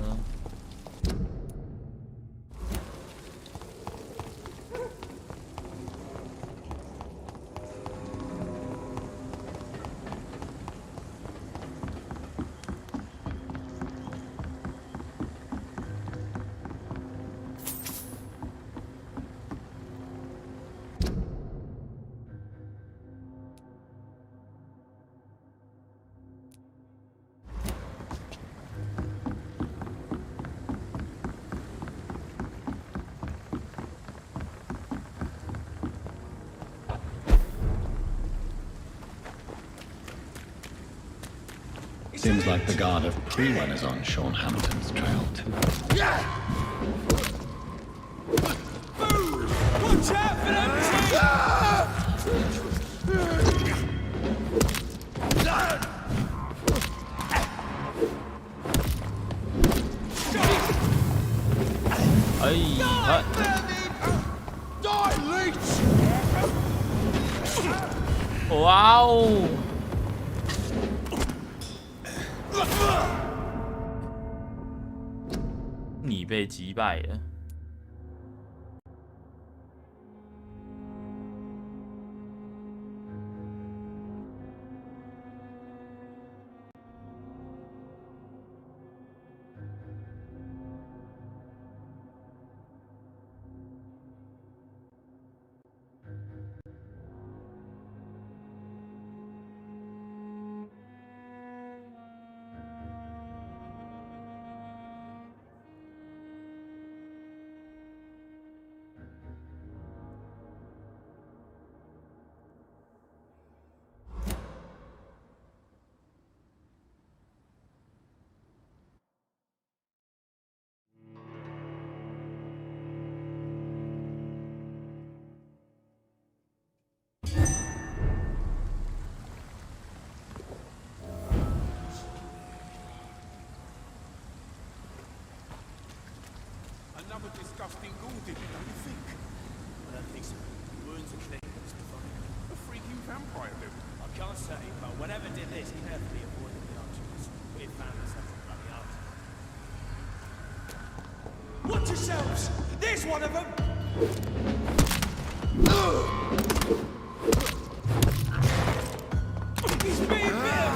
Seems like the guard of Pre-One is on Sean Hampton's trail too. Watch out for them Die, leech! Wow! 你被击败了。Another disgusting ghoul did it, don't you think? I don't think so. Wounds are clean, Mr. Fine. A freaking vampire do. I can't say, but whatever did this, he carefully avoided the archers. We'd found ourselves a bloody archer. Watch yourselves! There's one of them! He's being bit!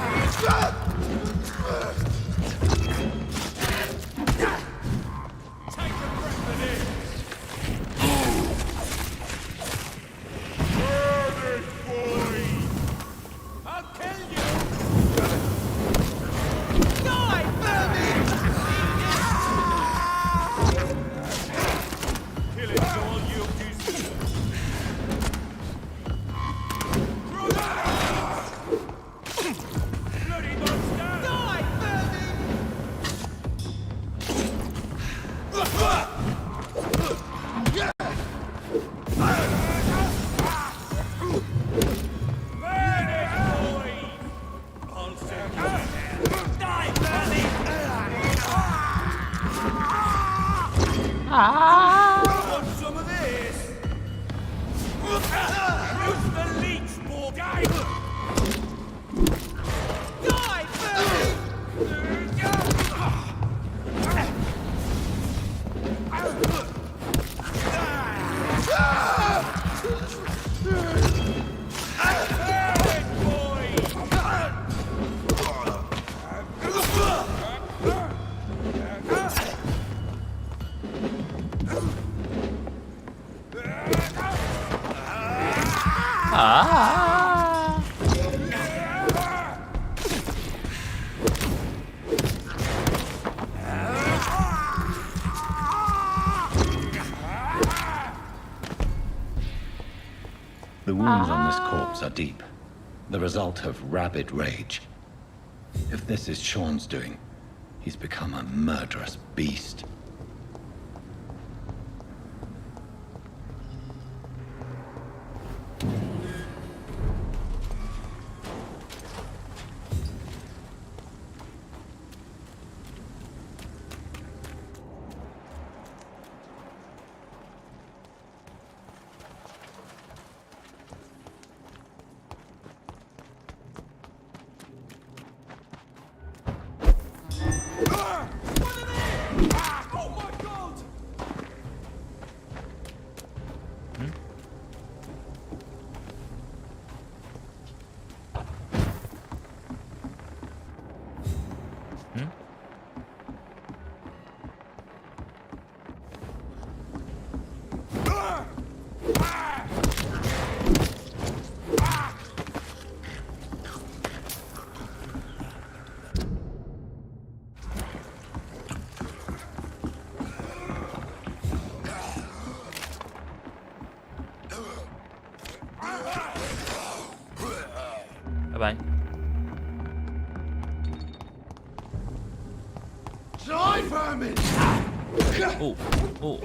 Want some of this? Use the leech, poor guy! Die, Bernie! wounds on this corpse are deep, the result of rabid rage. If this is Sean's doing, he's become a murderous beast.拜。哦哦。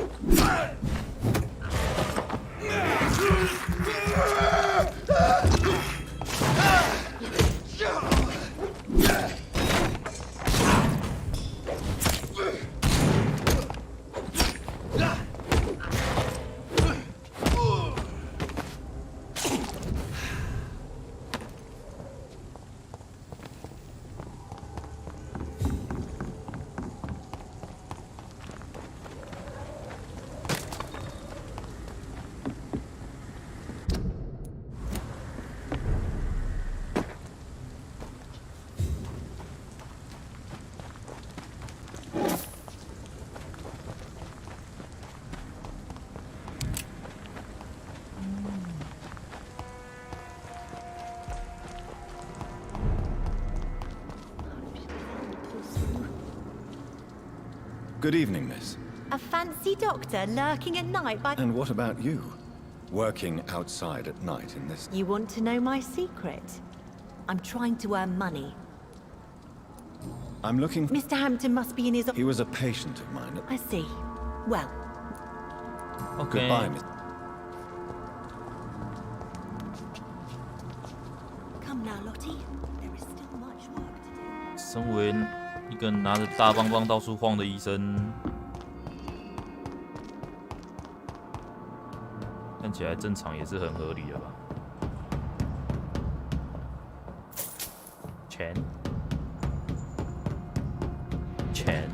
Good evening, miss. A fancy doctor lurking at night by... And what about you? Working outside at night in this... You want to know my secret? I'm trying to earn money. I'm looking... Mr. Hampton must be in his... He was a patient of mine. I see. Well... Okay. Goodbye, miss. Come now, Lottie. There is still much work to do. 身为一个拿着大棒棒到处晃的医生，看起来正常也是很合理的吧？钱，钱。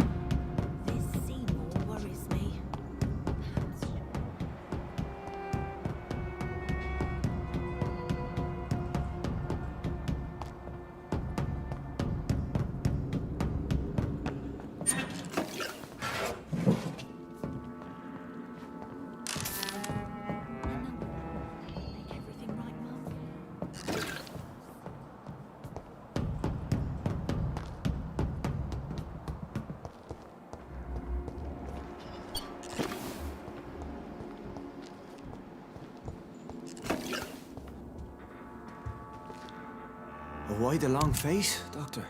Why the long face, Doctor?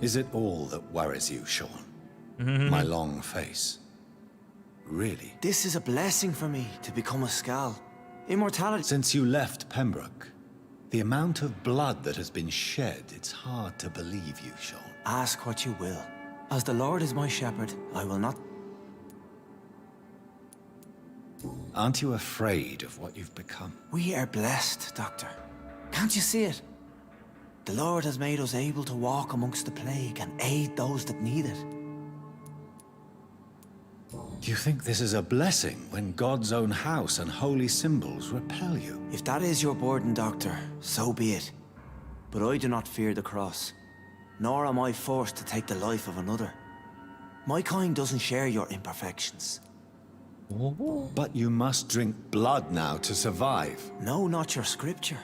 Is it all that worries you, Sean? My long face? Really? This is a blessing for me, to become a Skal. Immortality... Since you left Pembroke, the amount of blood that has been shed, it's hard to believe you, Sean. Ask what you will. As the Lord is my shepherd, I will not... Aren't you afraid of what you've become? We are blessed, Doctor. Can't you see it? The Lord has made us able to walk amongst the plague and aid those that need it. Do you think this is a blessing when God's own house and holy symbols repel you? If that is your burden, Doctor, so be it. But I do not fear the cross, nor am I forced to take the life of another. My kind doesn't share your imperfections. But you must drink blood now to survive. No, not your scripture.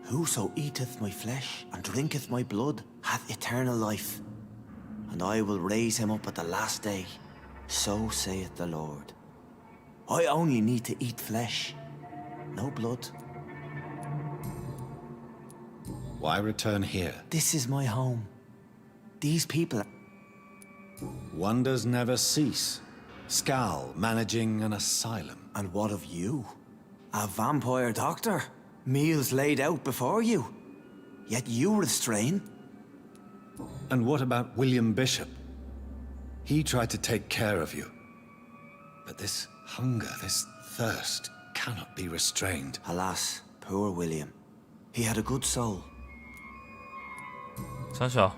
Whoso eateth my flesh and drinketh my blood hath eternal life, and I will raise him up at the last day. So saith the Lord. I only need to eat flesh, no blood. Why return here? This is my home. These people... Wonders never cease. Skal managing an asylum. And what of you? A vampire doctor? Meals laid out before you. Yet you restrain? And what about William Bishop? He tried to take care of you. But this hunger, this thirst, cannot be restrained. Alas, poor William. He had a good soul. 三小，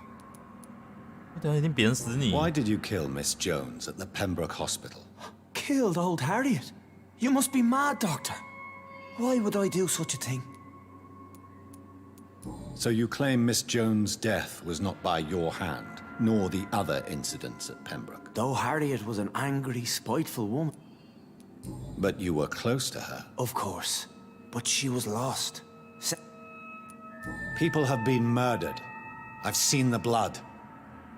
我等下一定扁死你。 Why did you kill Miss Jones at the Pembroke Hospital? Killed old Harriet? You must be mad, Doctor. Why would I do such a thing? So you claim Miss Jones' death was not by your hand, nor the other incidents at Pembroke? Though Harriet was an angry, spiteful woman. But you were close to her. Of course. But she was lost. People have been murdered. I've seen the blood.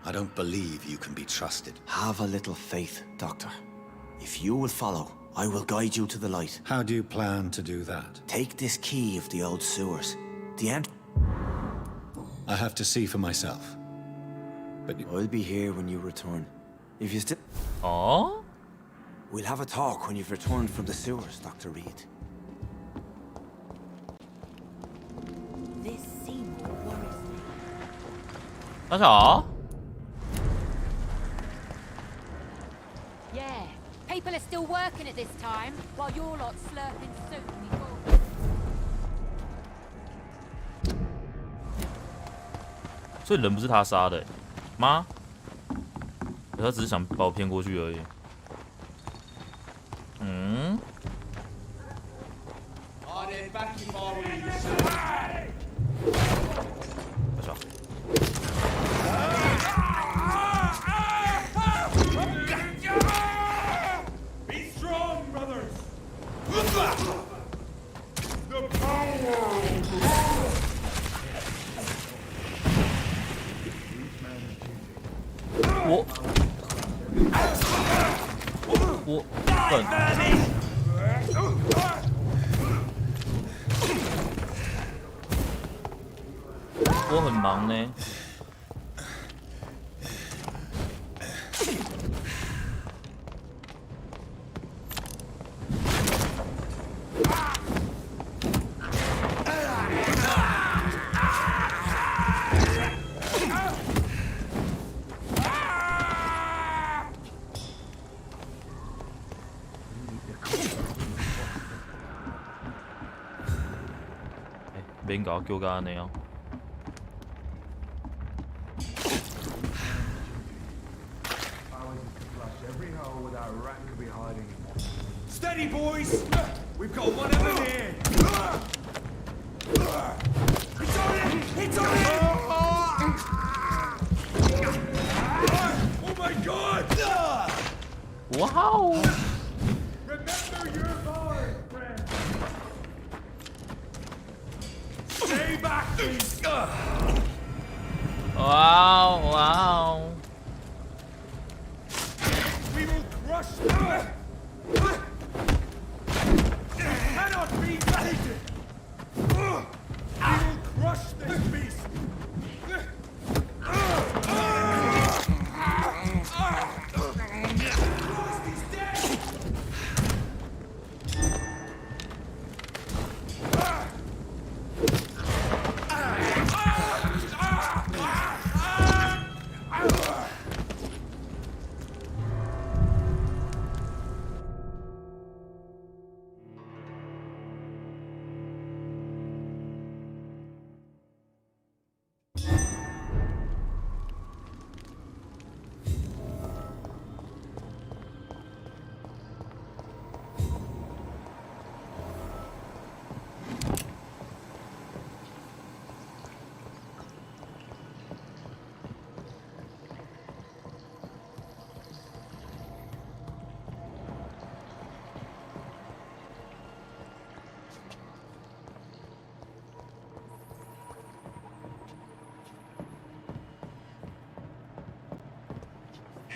I don't believe you can be trusted. Have a little faith, Doctor. If you will follow, I will guide you to the light. How do you plan to do that? Take this key of the old sewers. The end. I have to see for myself. But I'll be here when you return. If you still... Oh? We'll have a talk when you've returned from the sewers, Dr. Reed. This scene worries me. 大小。 Yeah, people are still working at this time, while you're lot slurping soup. 所以人不是他杀的，妈？他只是想把我骗过去而已。嗯。大小。 Be strong, brothers! The power! 我笨。我很忙呢。免搞叫甲安尼哦。 Steady, boys! We've got one of them here! It's on it! It's on it! Oh my god! Wow! Remember your guard, friend! Stay back, please! Wow! Wow! We will crush them! Cannot be defeated! We will crush this beast! He's dead!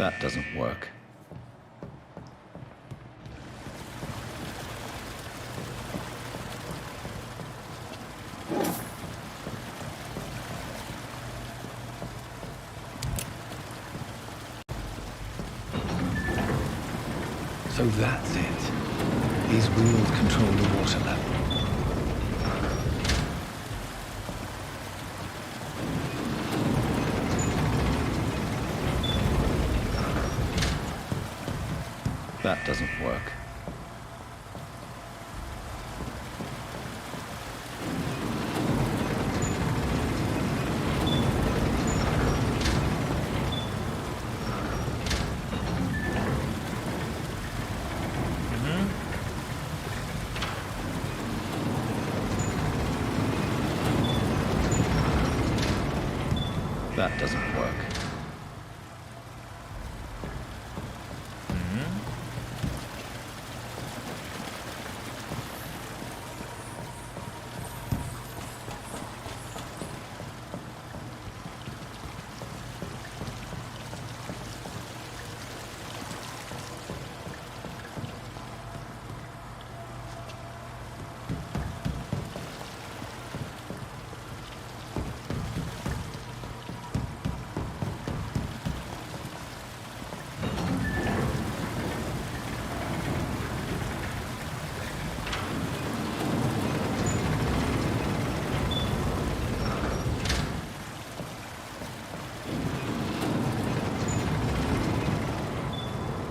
That doesn't work. So that's it. These wheels control the water level. That doesn't work. That doesn't work.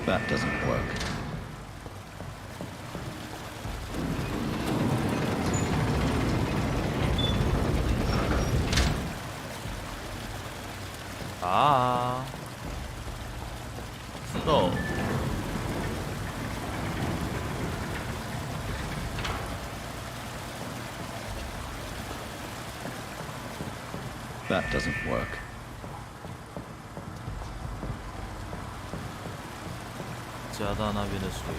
That doesn't work. Ah. So. That doesn't work. 加大那边的水流。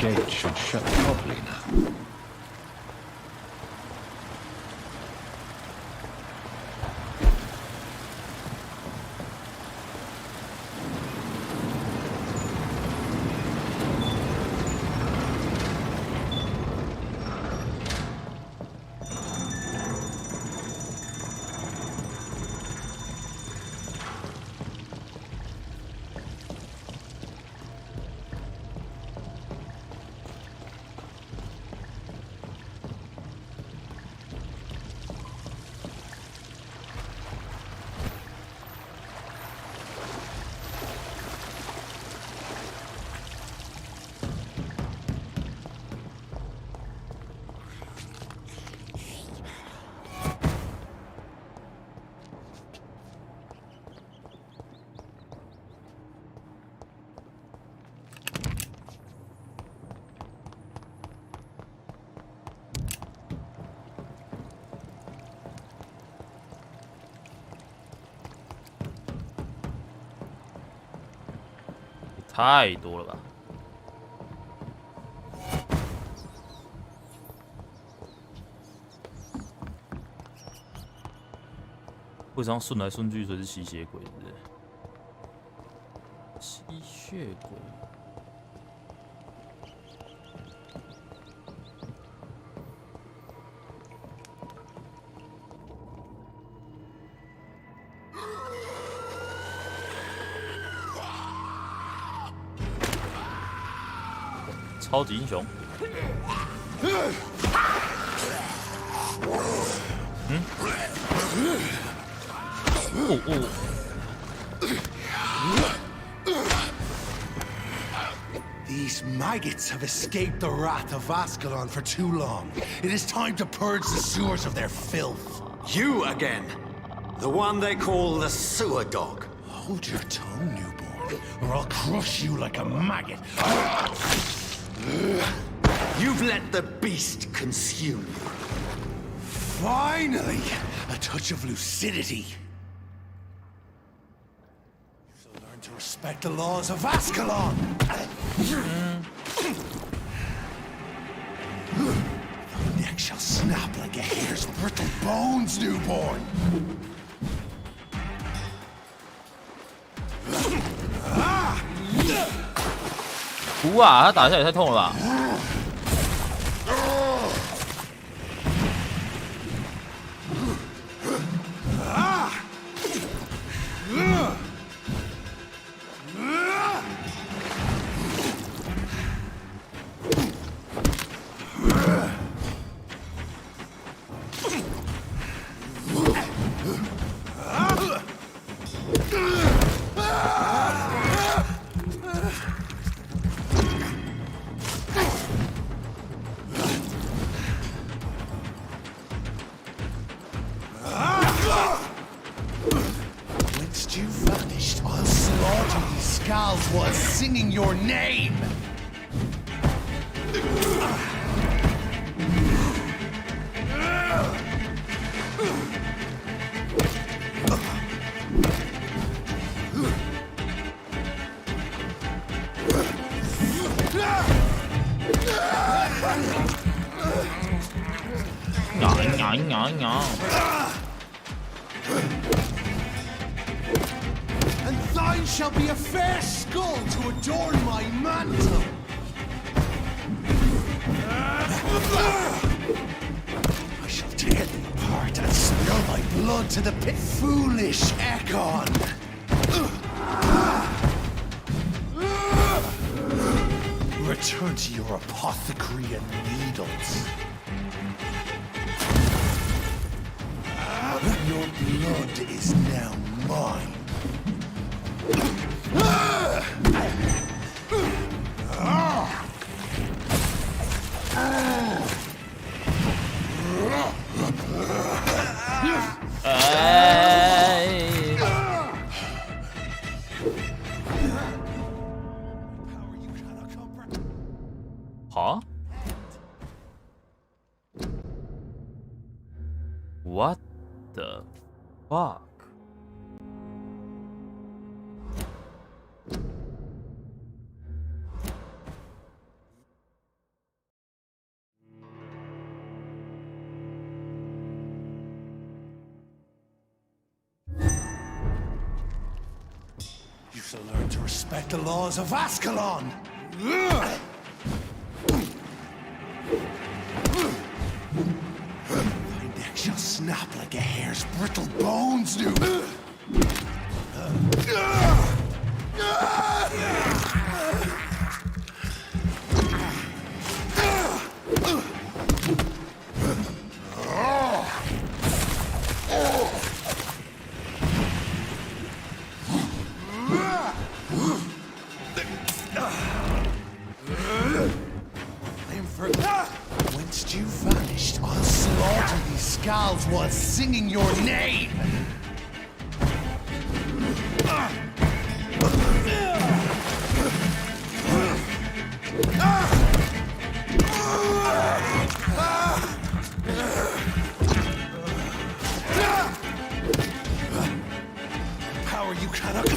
Gate should shut properly now.太多了吧？为什么顺来顺去所以是吸血鬼？是不是？吸血鬼。超级英雄。嗯。哦哦。These maggots have escaped the wrath of Ascalon for too long. It is time to purge the sewers of their filth. You again! The one they call the sewer dog. Hold your tongue, newborn, or I'll crush you like a maggot. You've let the beast consume you. Finally! A touch of lucidity. So learn to respect the laws of Ascalon! The neck shall snap like a hare's brittle bones, newborn!哭啊！他打一下也太痛了吧！Once you vanished, I'll slaughter these skulls while singing your name! And thine shall be a fair skull to adorn my mantle! I shall tear thee apart and spill my blood to the pit. Foolish Ekon! Return to your apothecary and needles. Your blood is now mine. Huh? What the fuck? You shall learn to respect the laws of Ascalon! Thy neck shall snap like a hare's brittle bones do! Whence you vanished, I'll slaughter these skulls while singing your name! Power you cannot...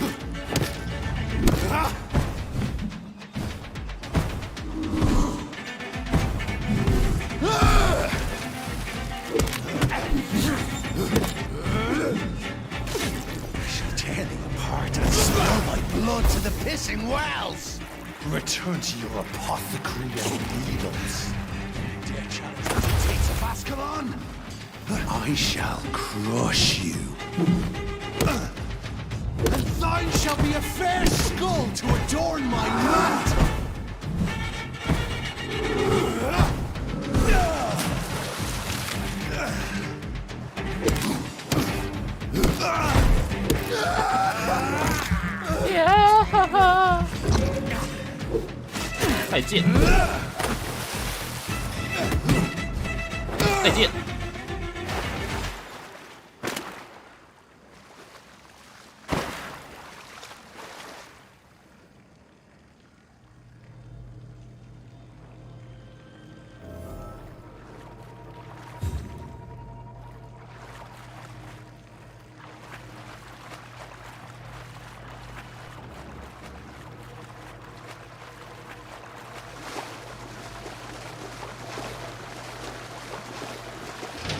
Blood to the pissing wells! Return to your apothecary and needles. Dare challenge the dictates of Ascalon? I shall crush you. And thine shall be a fair skull to adorn my mantle! Yeah. 再见，再见。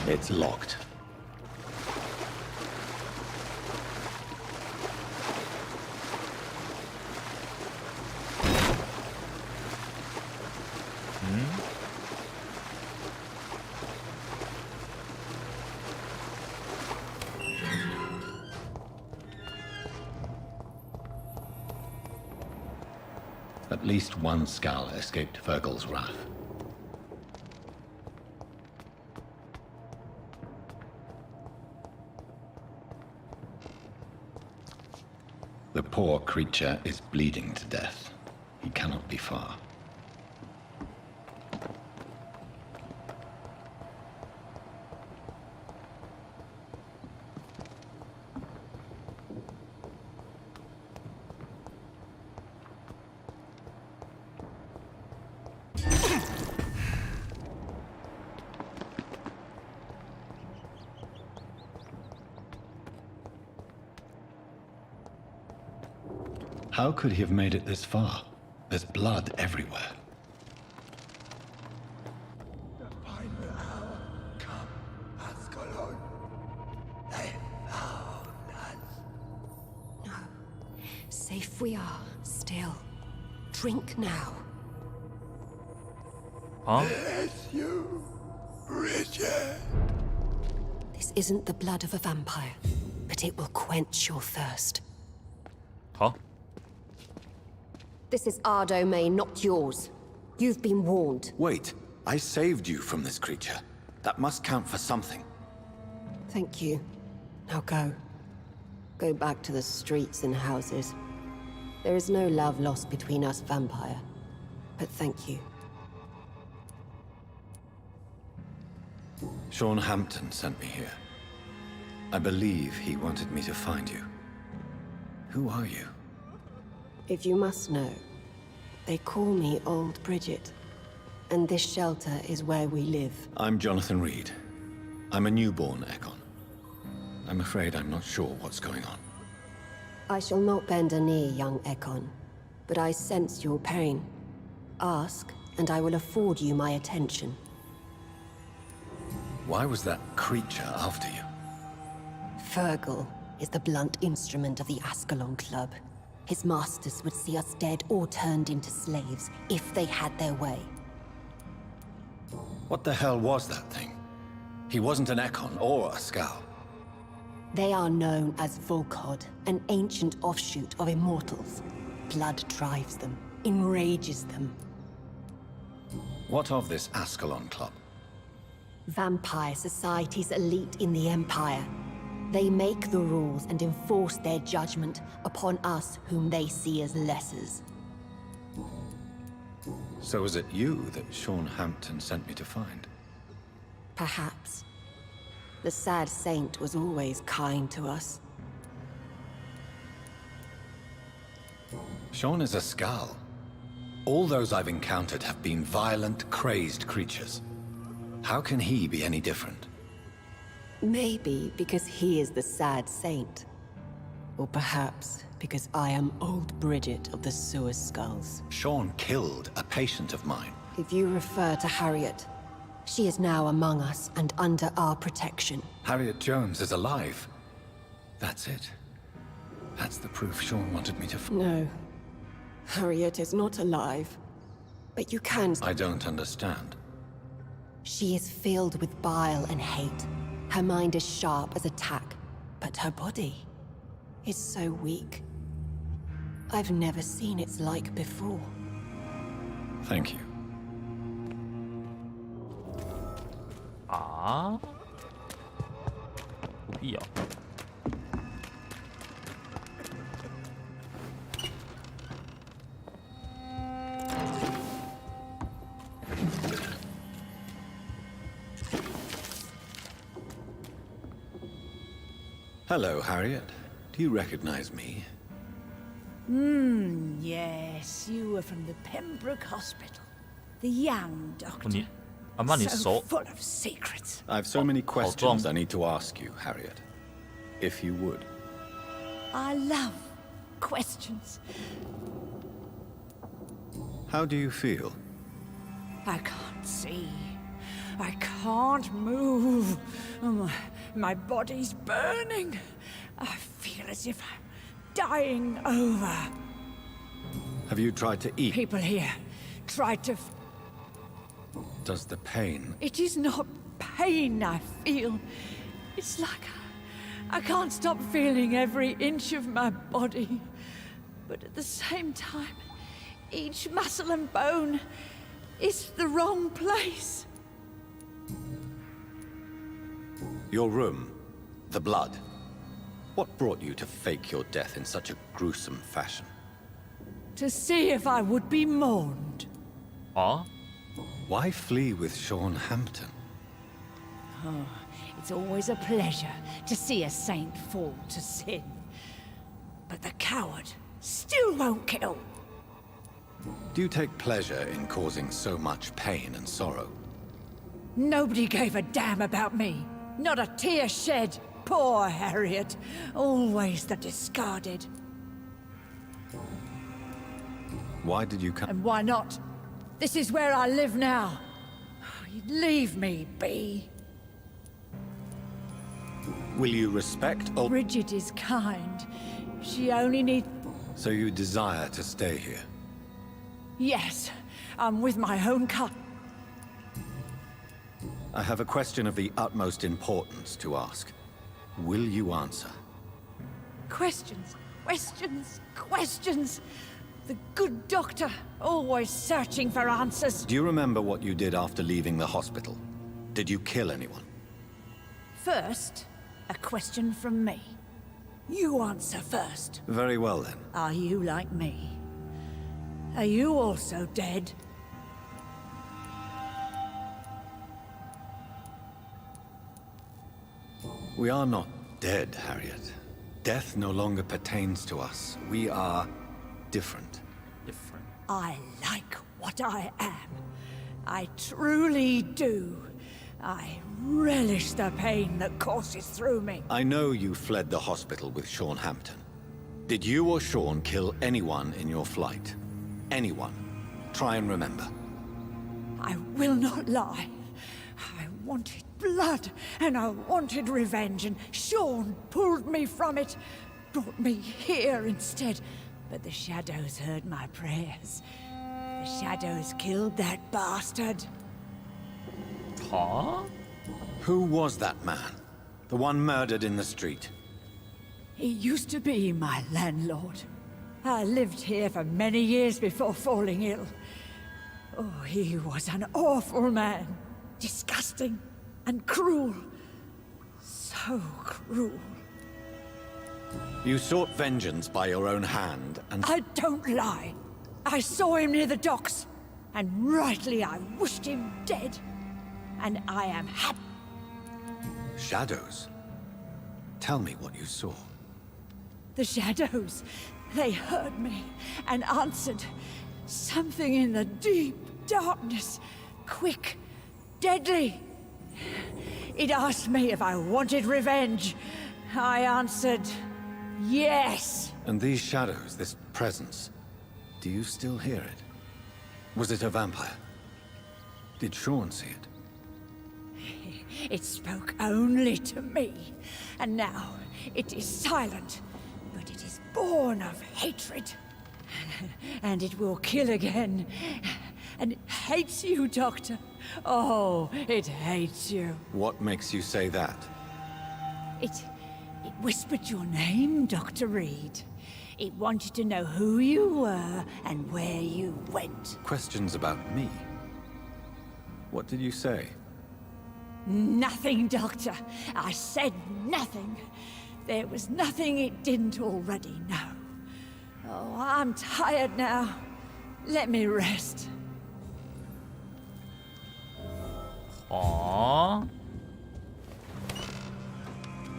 It's locked. At least one Skal escaped Fergal's wrath. The poor creature is bleeding to death. He cannot be far. How could he have made it this far? There's blood everywhere. The final hour come, Ascalon. They found us. No. Safe we are, still. Drink now. Huh? Bless you, Richard. This isn't the blood of a vampire, but it will quench your thirst. Huh? This is our domain, not yours. You've been warned. Wait, I saved you from this creature. That must count for something. Thank you. Now go. Go back to the streets and houses. There is no love lost between us, vampire. But thank you. Sean Hampton sent me here. I believe he wanted me to find you. Who are you? If you must know, they call me Old Bridget. And this shelter is where we live. I'm Jonathan Reed. I'm a newborn Ekon. I'm afraid I'm not sure what's going on. I shall not bend a knee, young Ekon. But I sense your pain. Ask, and I will afford you my attention. Why was that creature after you? Fergal is the blunt instrument of the Ascalon Club. His masters would see us dead or turned into slaves if they had their way. What the hell was that thing? He wasn't an Ekon or a Skal. They are known as Volkod, an ancient offshoot of immortals. Blood drives them, enrages them. What of this Ascalon Club? Vampire society's elite in the Empire. They make the rules and enforce their judgment upon us whom they see as lessers. So was it you that Sean Hampton sent me to find? Perhaps. The sad saint was always kind to us. Sean is a Skal. All those I've encountered have been violent, crazed creatures. How can he be any different? Maybe because he is the sad saint. Or perhaps because I am Old Bridget of the Sewer Skulls. Sean killed a patient of mine. If you refer to Harriet, she is now among us and under our protection. Harriet Jones is alive. That's it. That's the proof Sean wanted me to find. No. Harriet is not alive. But you can... I don't understand. She is filled with bile and hate. Her mind is sharp as a tack, but her body is so weak. I've never seen its like before. Thank you. Ah. 不必要。Hello, Harriet. Do you recognize me? Yes, you were from the Pembroke Hospital. The young doctor. So full of secrets. I've so many questions I need to ask you, Harriet. If you would. I love questions. How do you feel? I can't see. I can't move. My body's burning. I feel as if I'm dying over. Have you tried to eat? People here tried to... Does the pain... It is not pain I feel. It's like I can't stop feeling every inch of my body. But at the same time, each muscle and bone is the wrong place. Your room, the blood. What brought you to fake your death in such a gruesome fashion? To see if I would be mourned. Huh? Why flee with Sean Hampton? Oh, it's always a pleasure to see a saint fall to sin. But the coward still won't kill. Do you take pleasure in causing so much pain and sorrow? Nobody gave a damn about me. Not a tear shed. Poor Harriet. Always the discarded. Why did you come? And why not? This is where I live now. Leave me be. Will you respect old... Bridget is kind. She only needs... So you desire to stay here? Yes, I'm with my own cut. I have a question of the utmost importance to ask. Will you answer? Questions, questions, questions. The good doctor, always searching for answers. Do you remember what you did after leaving the hospital? Did you kill anyone? First, a question from me. You answer first. Very well then. Are you like me? Are you also dead? We are not dead, Harriet. Death no longer pertains to us. We are different. I like what I am. I truly do. I relish the pain that courses through me. I know you fled the hospital with Sean Hampton. Did you or Sean kill anyone in your flight? Anyone? Try and remember. I will not lie. I wanted blood, and I wanted revenge, and Sean pulled me from it, brought me here instead. But the shadows heard my prayers. The shadows killed that bastard. Huh? Who was that man? The one murdered in the street? He used to be my landlord. I lived here for many years before falling ill. Oh, he was an awful man. Disgusting and cruel. So cruel. You sought vengeance by your own hand, and... I don't lie. I saw him near the docks, and rightly I wished him dead. And I am happy. Shadows? Tell me what you saw. The shadows, they heard me and answered. Something in the deep darkness, quick, deadly. It asked me if I wanted revenge. I answered, yes. And these shadows, this presence, do you still hear it? Was it a vampire? Did Sean see it? It spoke only to me, and now it is silent, but it is born of hatred. And it will kill again. And it hates you, Doctor. Oh, it hates you. What makes you say that? It whispered your name, Dr. Reed. It wanted to know who you were and where you went. Questions about me? What did you say? Nothing, Doctor. I said nothing. There was nothing it didn't already know. Oh, I'm tired now. Let me rest. Aww.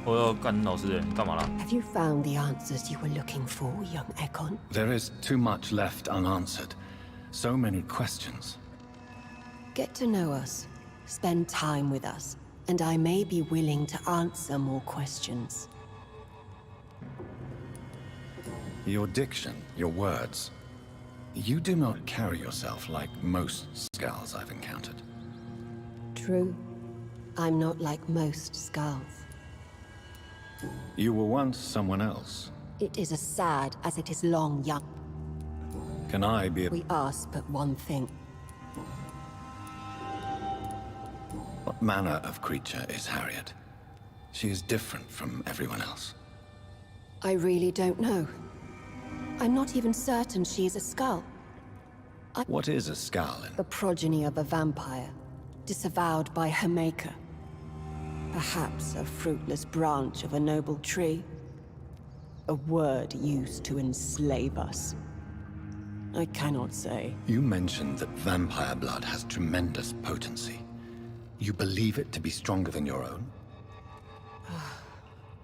我要干老师你干嘛啦？ Have you found the answers you were looking for, young Ekon? There is too much left unanswered. So many questions. Get to know us, spend time with us, and I may be willing to answer more questions. Your diction, your words. You do not carry yourself like most skulls I've encountered. True. I'm not like most skulls. You were once someone else. It is as sad as it is long, young. Can I be a... We ask but one thing. What manner of creature is Harriet? She is different from everyone else. I really don't know. I'm not even certain she is a skull. What is a skull? The progeny of a vampire, disavowed by her maker. Perhaps a fruitless branch of a noble tree. A word used to enslave us. I cannot say. You mentioned that vampire blood has tremendous potency. You believe it to be stronger than your own?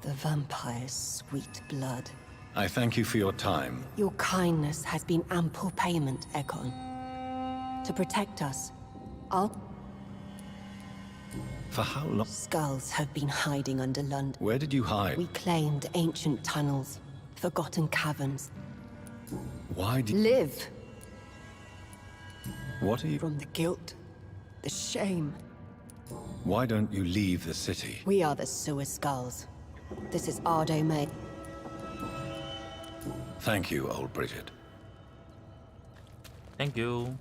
The vampire's sweet blood. I thank you for your time. Your kindness has been ample payment, Ekon. To protect us, I'll... For how long? Skulls have been hiding under London. Where did you hide? We claimed ancient tunnels, forgotten caverns. Why did... Live! What are you... From the guilt, the shame. Why don't you leave the city? We are the sewer skulls. This is our domain. Thank you, old Bridget. Thank you.176,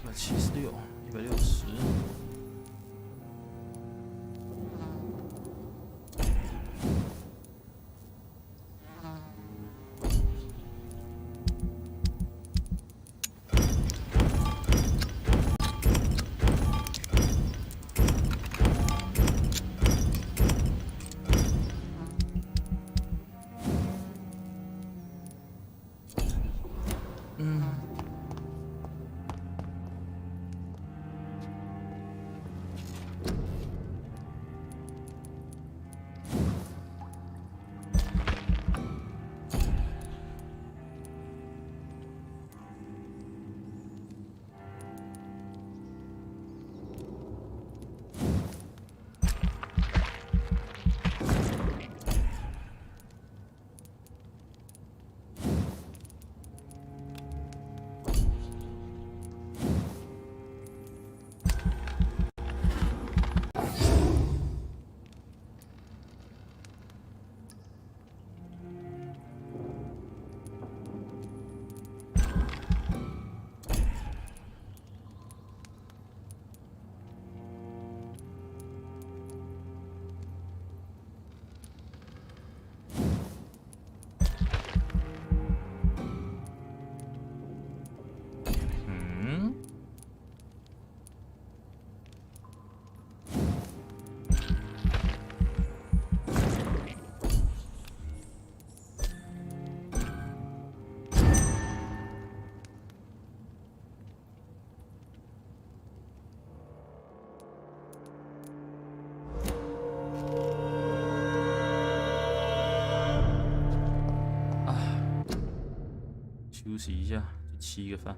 160。休息一下，去吃个饭。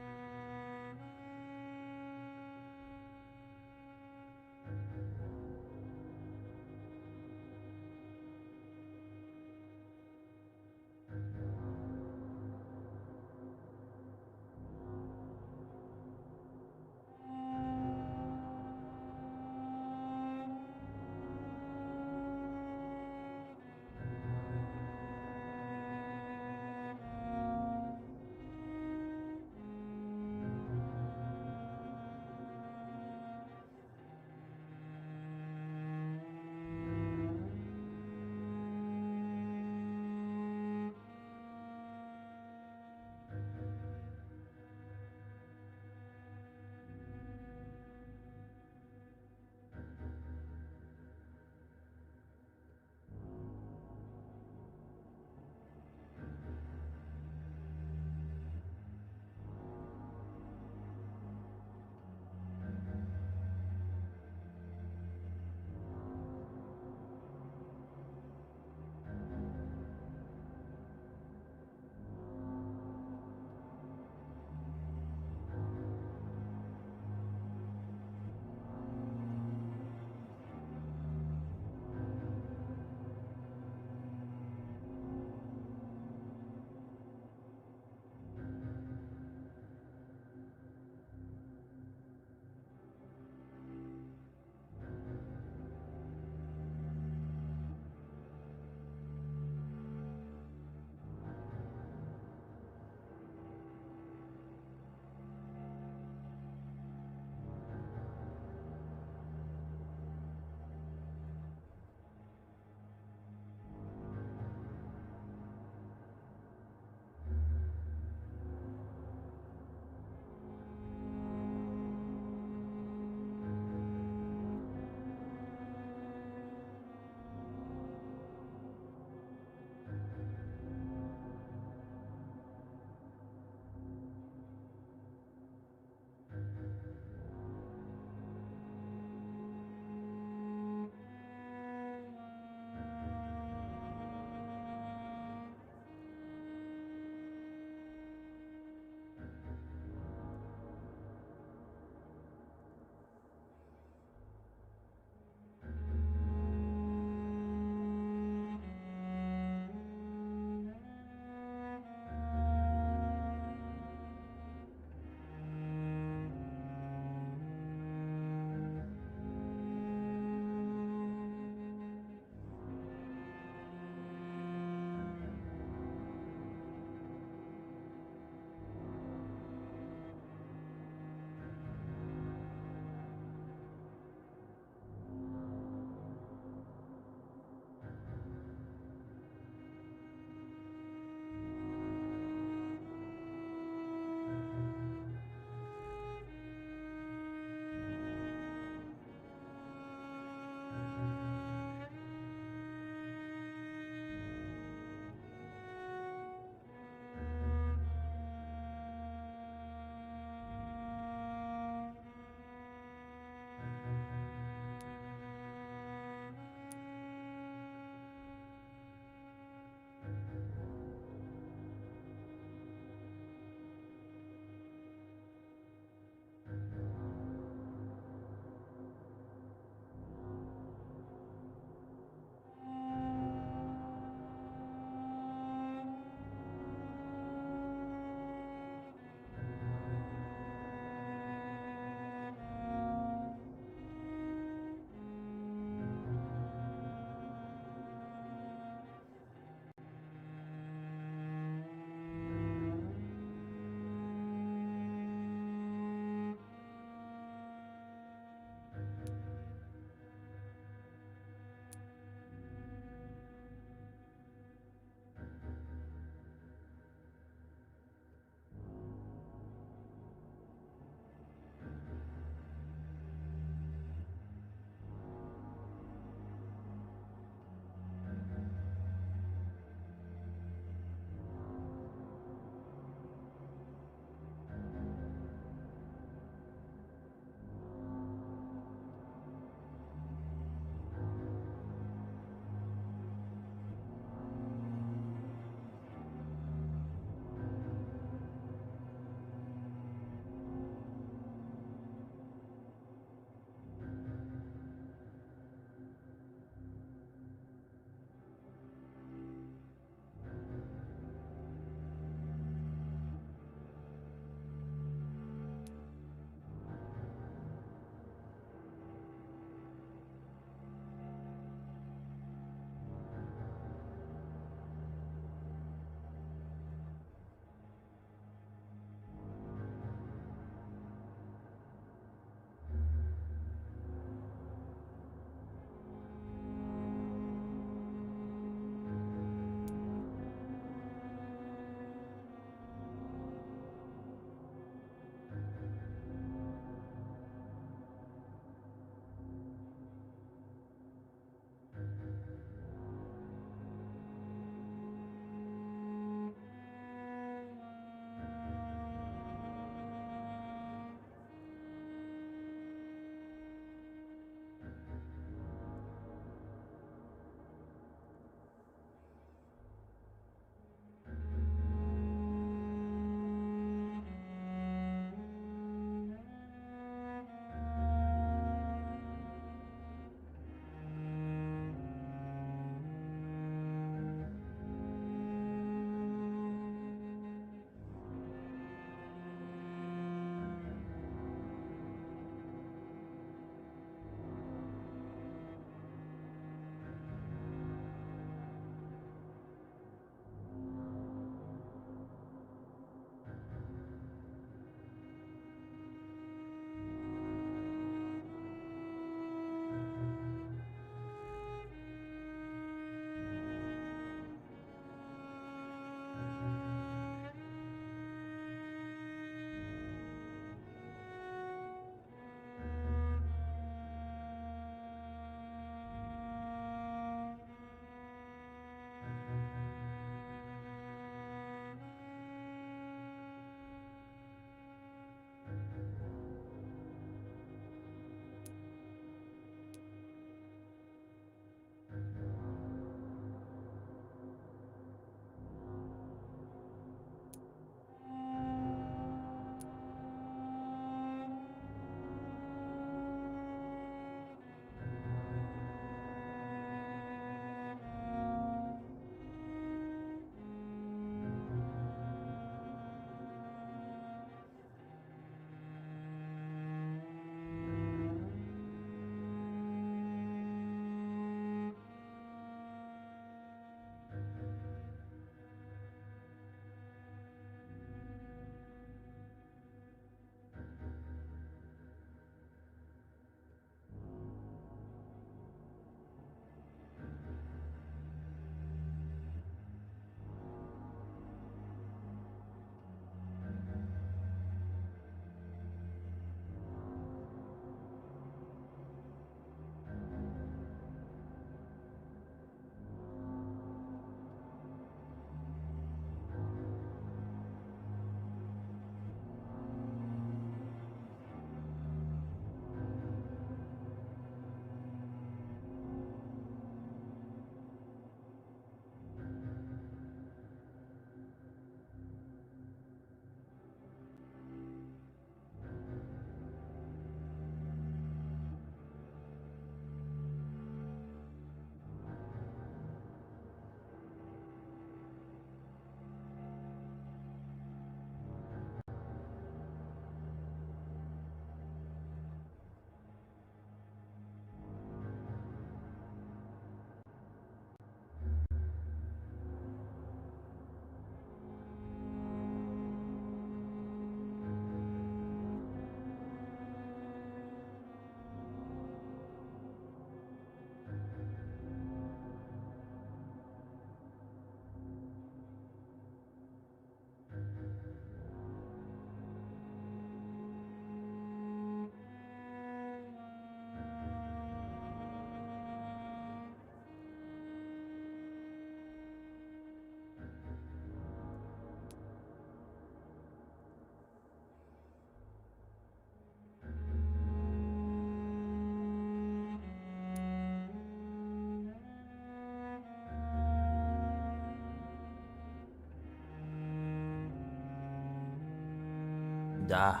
的。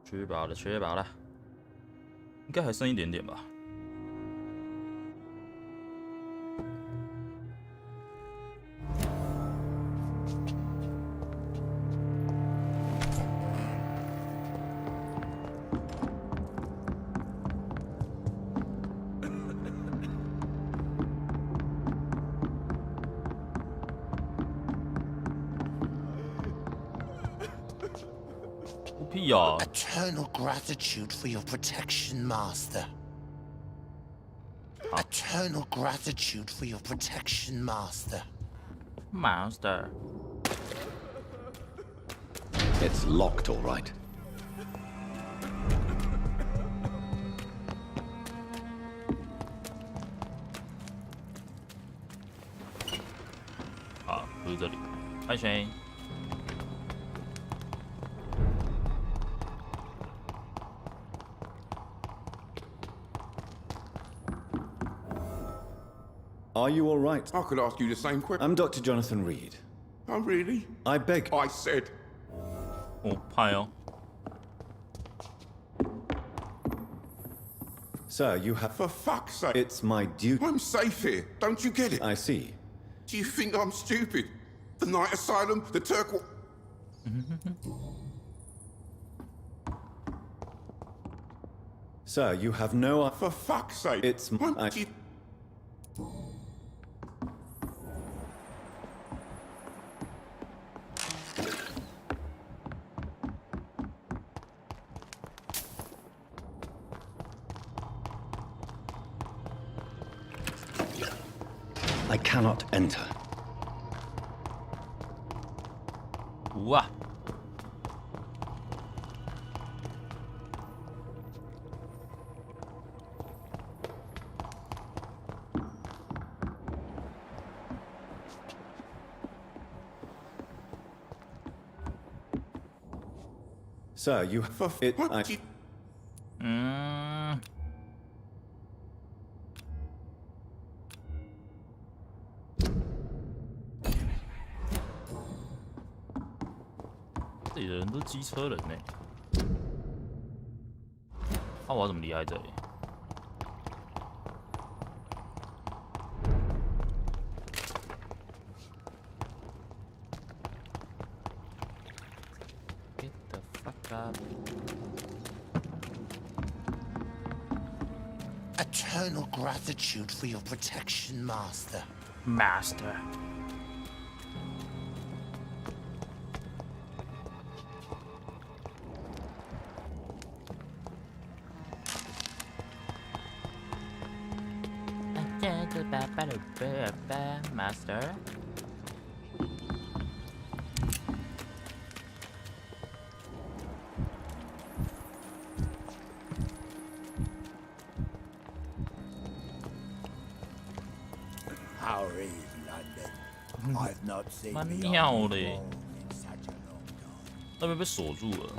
缺乏了，缺乏了，应该还剩一点点吧。屁啊！ Eternal gratitude for your protection, Master. Eternal gratitude for your protection, Master. Master. It's locked, all right. Ah, 不是这里。安全。 Are you all right? I could ask you the same question. I'm Dr. Jonathan Reed. Oh, really? I beg. I said. Oh, hi, oh. Sir, you have... For fuck's sake. It's my duty. I'm safe here. Don't you get it? I see. Do you think I'm stupid? The night asylum, the turquoise... Sir, you have no... For fuck's sake. It's... I cannot enter. Wow. Sir, you have... It... I... Mm. 这里的人都是机车人呢。那我要怎么离开这里？Eternal gratitude for your protection, Master. Master. Master. How is London? I've not seen 蛮 the 妙 old 的 wall in such a long time. 那边被锁住了。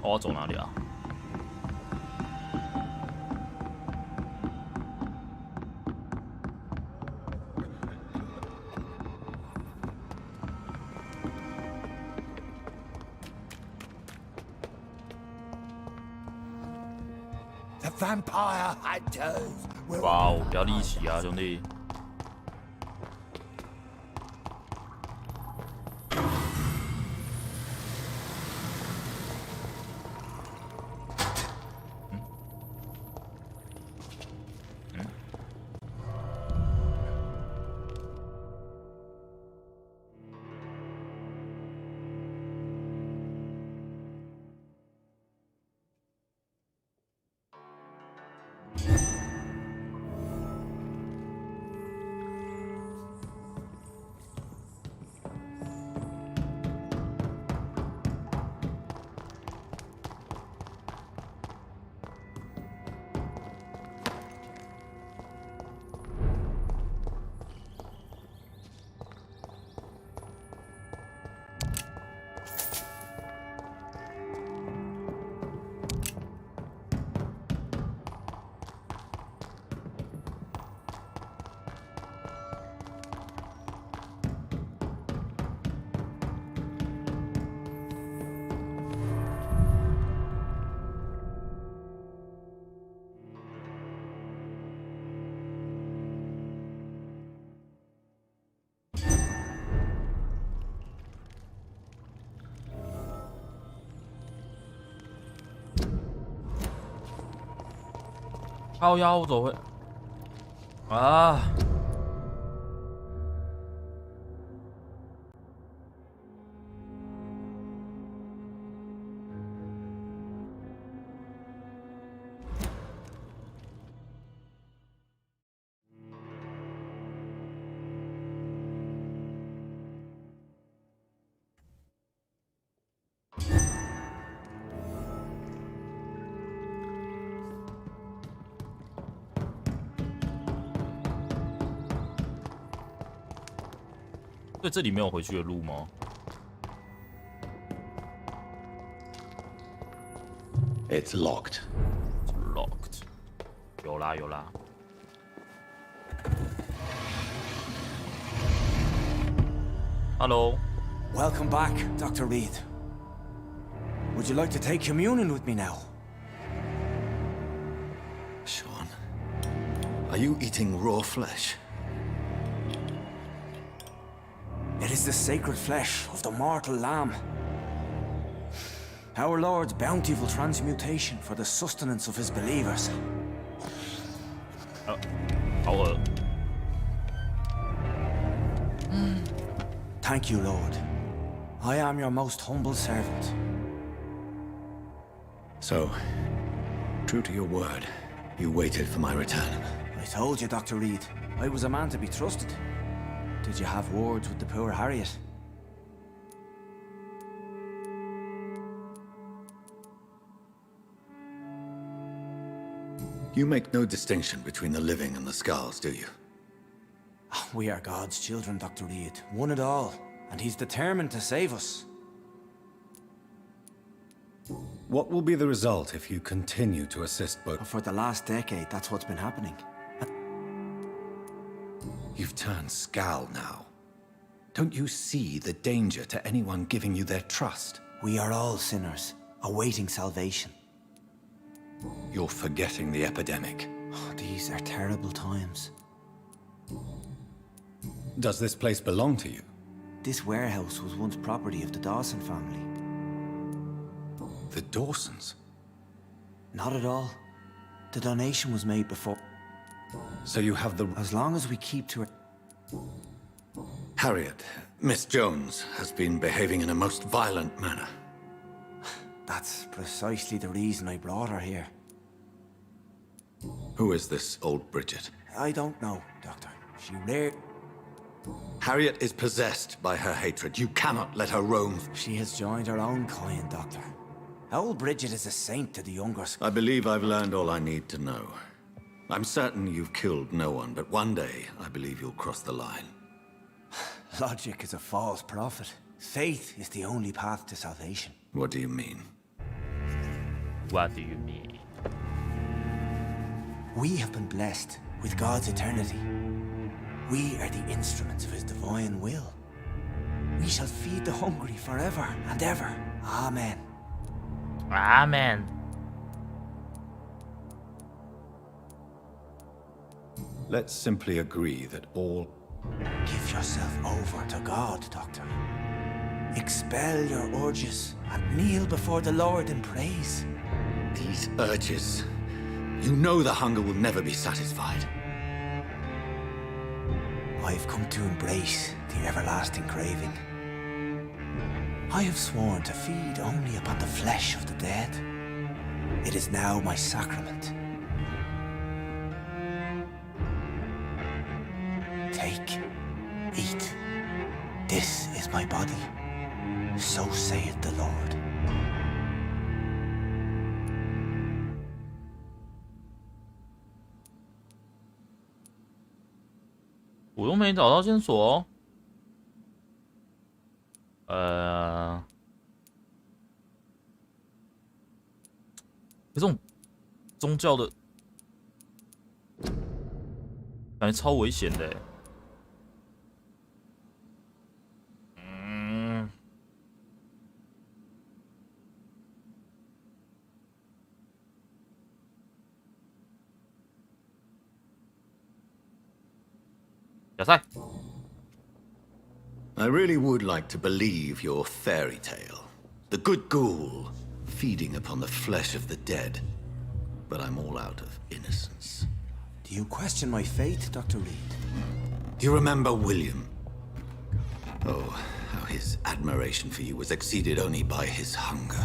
我要走哪里啊？ The vampire hunters will 哇哦，不要离奇啊，兄弟！靠腰走回啊！对，这里没有回去的路吗 ？It's locked. Locked. 有啦有啦。Hello. Welcome back, Dr. Reed. Would you like to take communion with me now? Sean, are you eating raw flesh? It is the sacred flesh of the mortal lamb. Our Lord's bountiful transmutation for the sustenance of his believers. 好饿。Thank you, Lord. I am your most humble servant. So, true to your word, you waited for my return. I told you, Dr. Reed, I was a man to be trusted. Did you have words with the poor Harriet? You make no distinction between the living and the skulls, do you? We are God's children, Dr. Reed. One and all. And he's determined to save us. What will be the result if you continue to assist both? For the last decade, that's what's been happening. You've turned Skal now. Don't you see the danger to anyone giving you their trust? We are all sinners, awaiting salvation. You're forgetting the epidemic. Oh, these are terrible times. Does this place belong to you? This warehouse was once property of the Dawson family. The Dawsons? Not at all. The donation was made before. So you have the... As long as we keep to it... Harriet, Miss Jones, has been behaving in a most violent manner. That's precisely the reason I brought her here. Who is this old Bridget? I don't know, Doctor. She rare... Harriet is possessed by her hatred. You cannot let her roam. She has joined her own kind, Doctor. Old Bridget is a saint to the younger... I believe I've learned all I need to know. I'm certain you've killed no one, but one day I believe you'll cross the line. Logic is a false prophet. Faith is the only path to salvation. What do you mean? What do you mean? We have been blessed with God's eternity. We are the instruments of his divine will. We shall feed the hungry forever and ever. Amen. Amen. Let's simply agree that all... Give yourself over to God, Doctor. Expel your urges and kneel before the Lord in praise. These urges... You know the hunger will never be satisfied. I've come to embrace the everlasting craving. I have sworn to feed only upon the flesh of the dead. It is now my sacrament. Take, eat. This is my body. So saith the Lord. 我又没找到线索这种宗教的感觉超危险的。I really would like to believe your fairy tale. The good ghoul feeding upon the flesh of the dead. but I'm all out of innocence. Do you question my faith, Dr. Reed? Do you remember William? Oh, how his admiration for you was exceeded only by his hunger.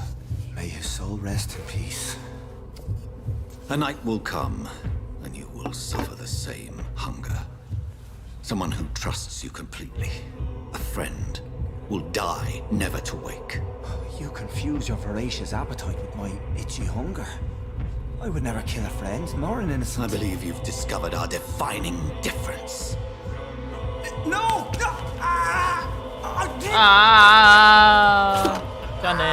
May his soul rest in peace. A night will come, and you will suffer the same hunger. Someone who trusts you completely, a friend, will die never to wake. You confuse your voracious appetite with my itchy hunger. I would never kill a friend, nor an innocent. I believe you've discovered our defining difference. No! No!这样呢？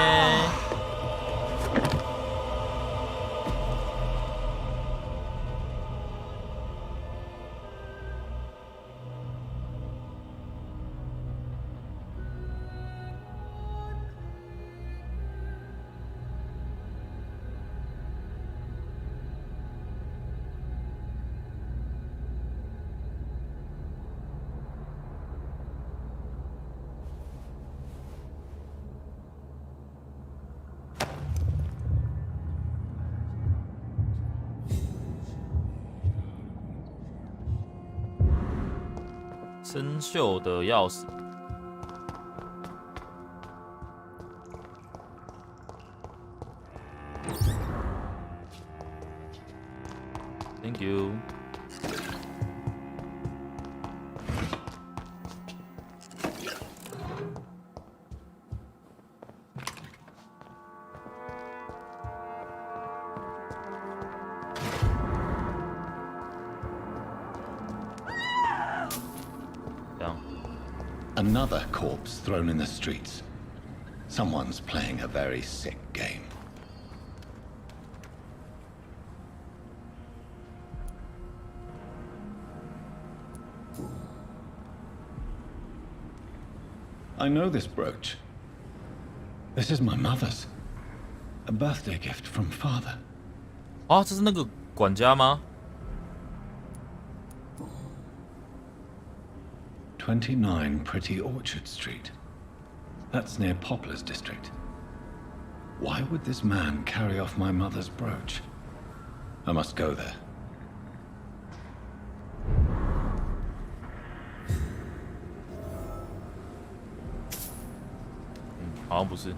生锈的钥匙。Thank you。Another corpse thrown in the streets. Someone's playing a very sick game. I know this brooch. This is my mother's. A birthday gift from father. 啊，这是那个管家吗？ 29 Pretty Orchard Street. That's near Poplar's district. Why would this man carry off my mother's brooch? I must go there. 好像不是。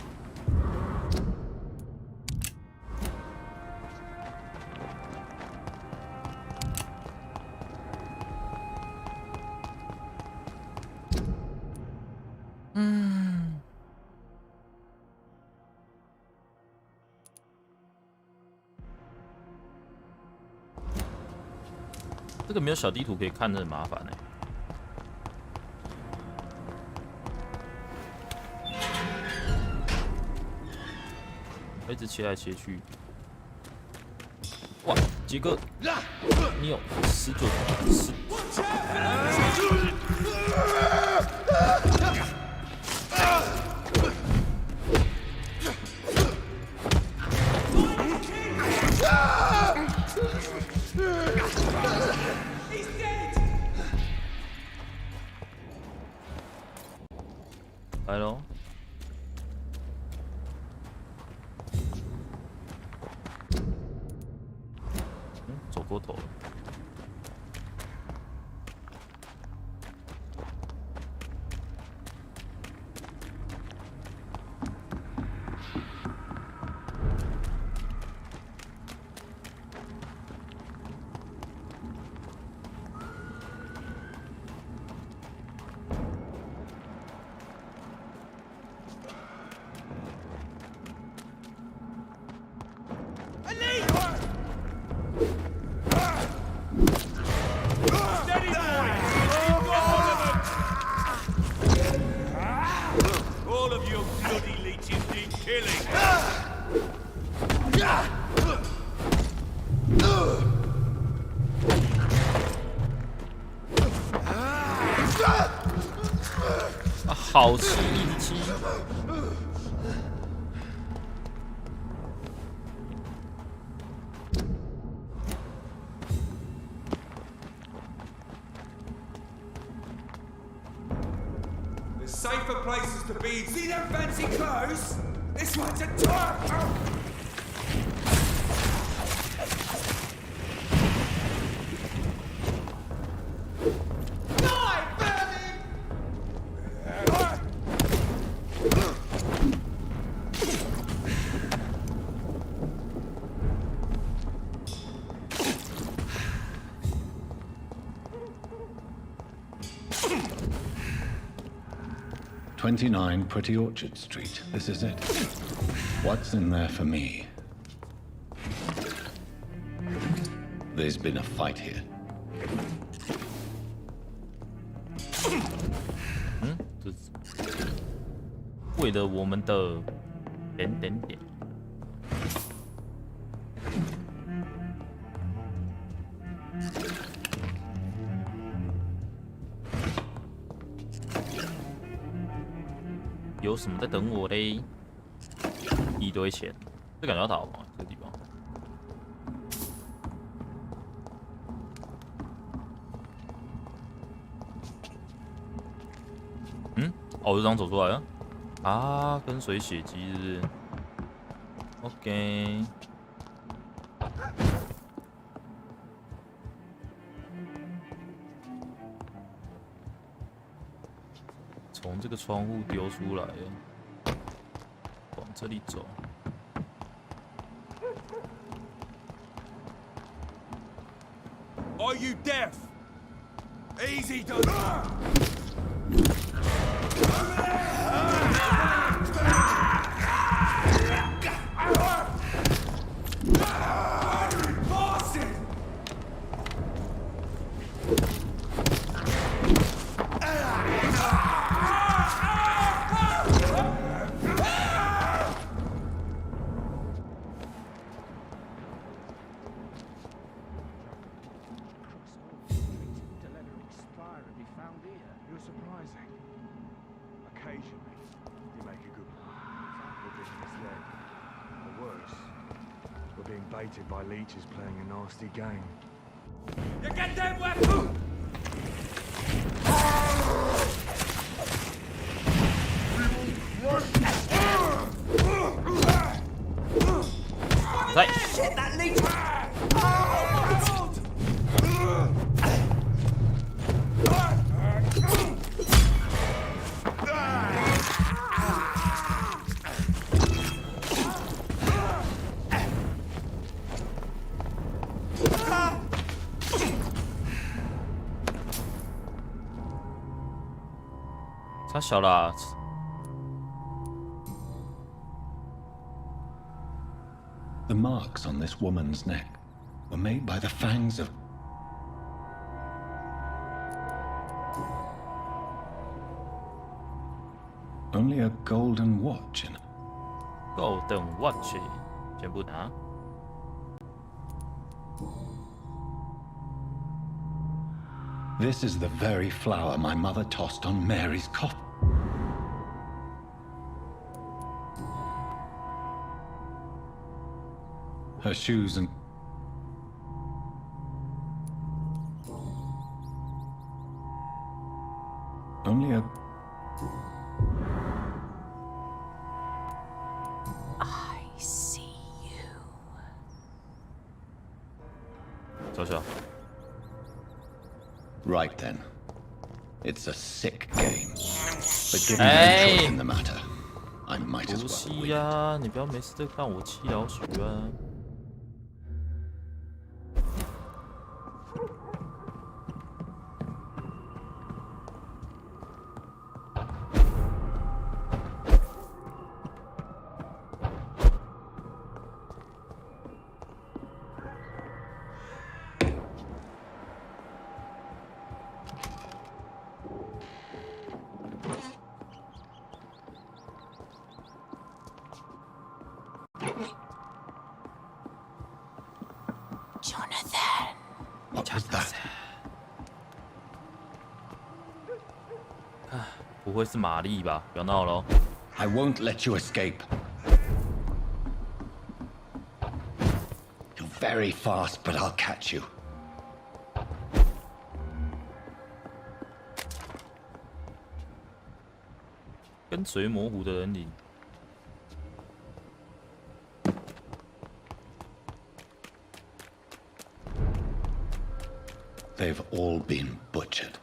这个没有小地图可以看，很麻烦欸。一直切来切去。哇，杰哥，你有19次。来喽！走过头了。好气，一直气。There's safer places to be. See them fancy clothes? This one's a tour. 29 Pretty Orchard Street. This is it. What's in there for me? There's been a fight here. 为了我们的点点点。有什么在等我嘞？一堆钱，这感觉要逃吗？这个地方。嗯，哦，我就这样走出来了。啊，跟随血迹是不是 ？OK。从这个窗户丢出来了，往这里走。Are you deaf? Easy to. By leeches playing a nasty game. You get them weapons! Shit, that leech! 他小啦。The marks on this woman's neck were made by the fangs of... Only a golden watch in it. Golden watch， 全部拿。This is the very flower my mother tossed on Mary's coffin. Her shoes and... Only a... I see you. 走走。 Right then. It's a sick game. But given no choice in the matter, I might as well. 不是呀，你不要没事在看我气老鼠啊！What was that? 不会是玛丽吧？不要闹了。 I won't let you escape. You're very fast, but I'll catch you. 跟随模糊的人影。 They've all been butchered.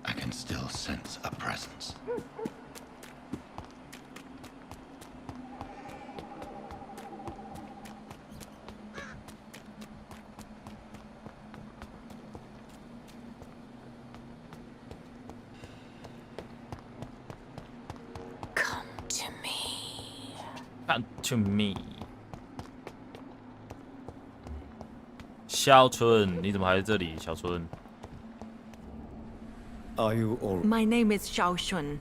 I can still sense a presence. Come to me， 小春，你怎么还在这里？小春 Are you all? My name is Xiao Shun.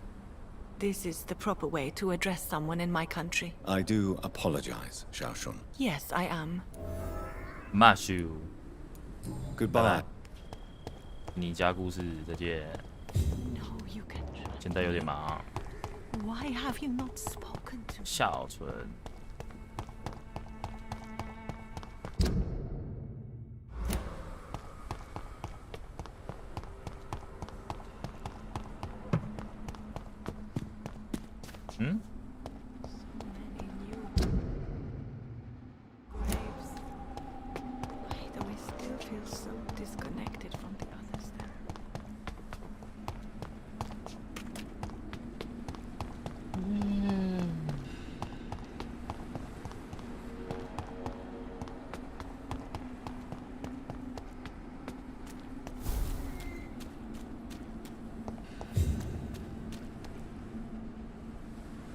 This is the proper way to address someone in my country. I do apologize, Xiao Shun. Yes, I am. Mashu， Goodbye. 你家故事，再见。 No, you can. 现在有点忙。 Why have you not spoken to me? 小春。嗯？ Why do I still feel so disconnected from the others then?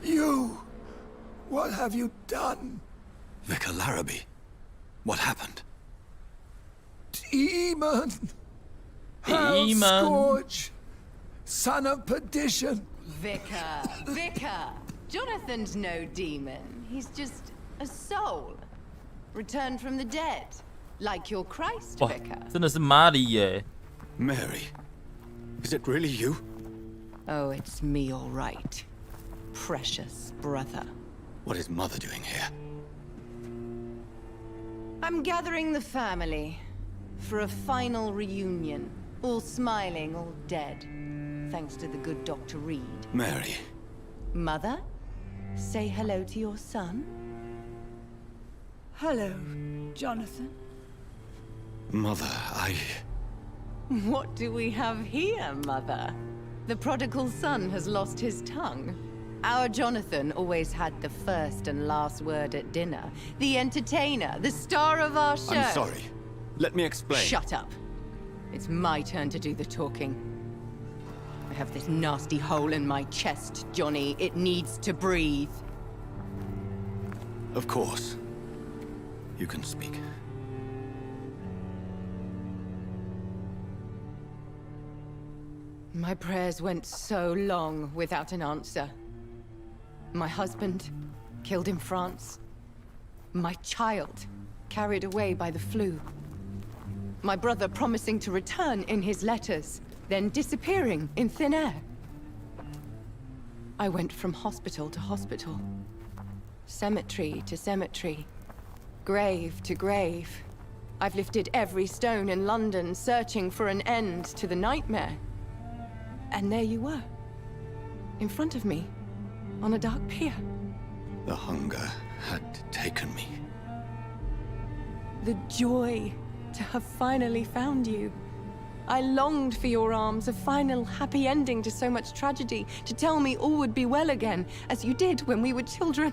You! What have you done? Vicar Larrabee, what happened? Demon! Hell Scourge! Son of perdition! Vicar! Jonathan's no demon. He's just a soul. Returned from the dead. Like your Christ, Vicar. 真的是玛丽耶 Mary, is it really you? Oh, it's me all right. Precious brother. What is Mother doing here? I'm gathering the family for a final reunion. All smiling, all dead. Thanks to the good Dr. Reed. Mary. Mother, say hello to your son. Hello, Jonathan. Mother, What do we have here, Mother? The prodigal son has lost his tongue. Our Jonathan always had the first and last word at dinner. The entertainer, the star of our show. I'm sorry. Let me explain. Shut up. It's my turn to do the talking. I have this nasty hole in my chest, Johnny. It needs to breathe. Of course. You can speak. My prayers went so long without an answer. My husband, killed in France. My child, carried away by the flu. My brother promising to return in his letters, then disappearing in thin air. I went from hospital to hospital. Cemetery to cemetery. Grave to grave. I've lifted every stone in London, searching for an end to the nightmare. And there you were. In front of me. On a dark pier. The hunger had taken me. The joy to have finally found you. I longed for your arms, a final happy ending to so much tragedy, to tell me all would be well again, as you did when we were children.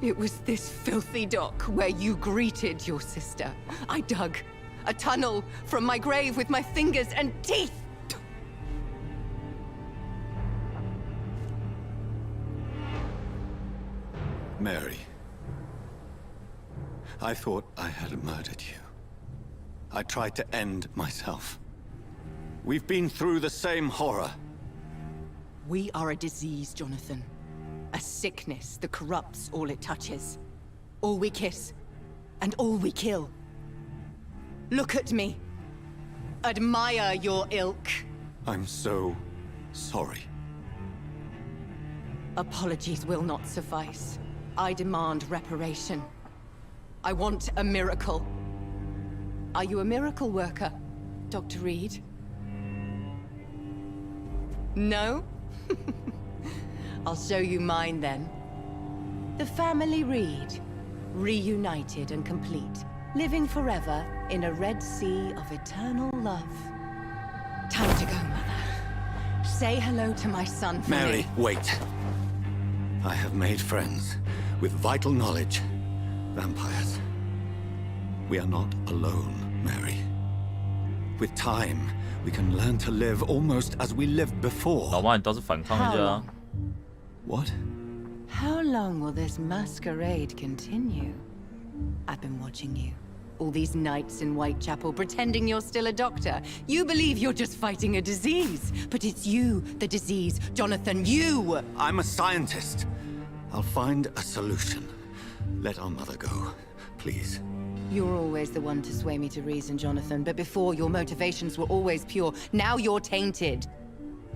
It was this filthy dock where you greeted your sister. I dug a tunnel from my grave with my fingers and teeth. Mary. I thought I had murdered you. I tried to end myself. We've been through the same horror. We are a disease, Jonathan. A sickness that corrupts all it touches. All we kiss, and all we kill. Look at me. Admire your ilk. I'm so sorry. Apologies will not suffice. I demand reparation. I want a miracle. Are you a miracle worker, Dr. Reed? No? I'll show you mine then. The family Reed, reunited and complete, living forever in a red sea of eternal love. Time to go, Mother. Say hello to my son for Mary, me. wait. I have made friends with vital knowledge. Vampires. We are not alone, Mary. With time, we can learn to live almost as we lived before. 老妈，你倒是反抗一下啊！ What? How long will this masquerade continue? I've been watching you. All these nights in Whitechapel pretending you're still a doctor. You believe you're just fighting a disease. But it's you, the disease. Jonathan, you! I'm a scientist. I'll find a solution. Let our mother go, please. You're always the one to sway me to reason, Jonathan. But before, your motivations were always pure. Now you're tainted.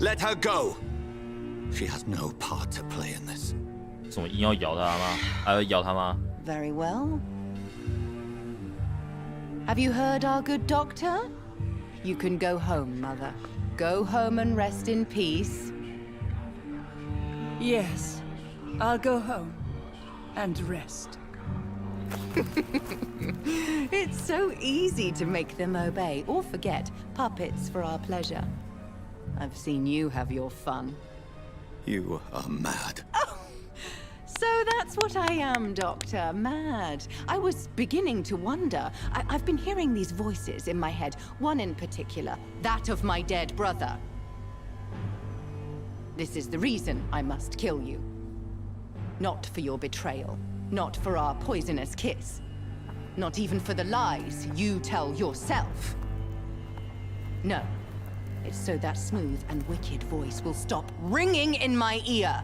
Let her go! She has no part to play in this. 什么硬要咬他吗？还要咬他吗？ Very well. Have you heard our good doctor? You can go home, Mother. Go home and rest in peace. Yes, I'll go home and rest. It's so easy to make them obey or forget. Puppets for our pleasure. I've seen you have your fun. You are mad. So that's what I am, Doctor. Mad. I was beginning to wonder. I've been hearing these voices in my head. One in particular, that of my dead brother. This is the reason I must kill you. Not for your betrayal. Not for our poisonous kiss. Not even for the lies you tell yourself. No. It's so that smooth and wicked voice will stop ringing in my ear.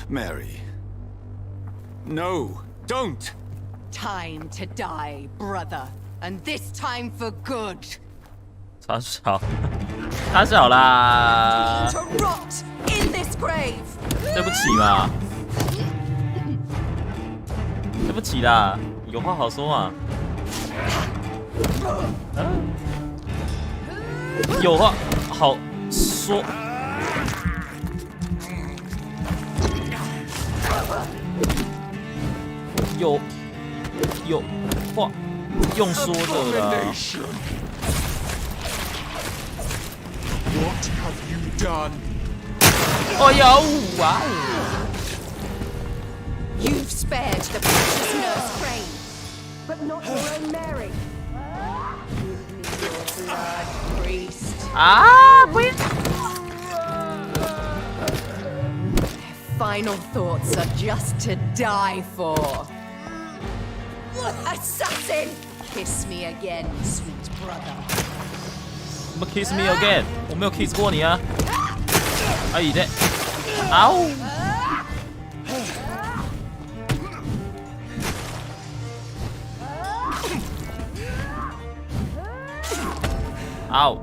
Mary. No, don't! Time to die, brother. And this time for good. 他小啦。 To rot in this grave. 对不起嘛。对不起啦，有话好说嘛。有话好说。有话用说的啦。What have you done? 哎呀，哇！ You've spared the precious nurse Crane, but not your own Mary. Give me your blood, priest. 啊，不要！ Final thoughts are just to die for. Assassin! Kiss me again, sweet brother. 什么 kiss me again？ 我没有 kiss 过你啊！哎的，嗷！嗷！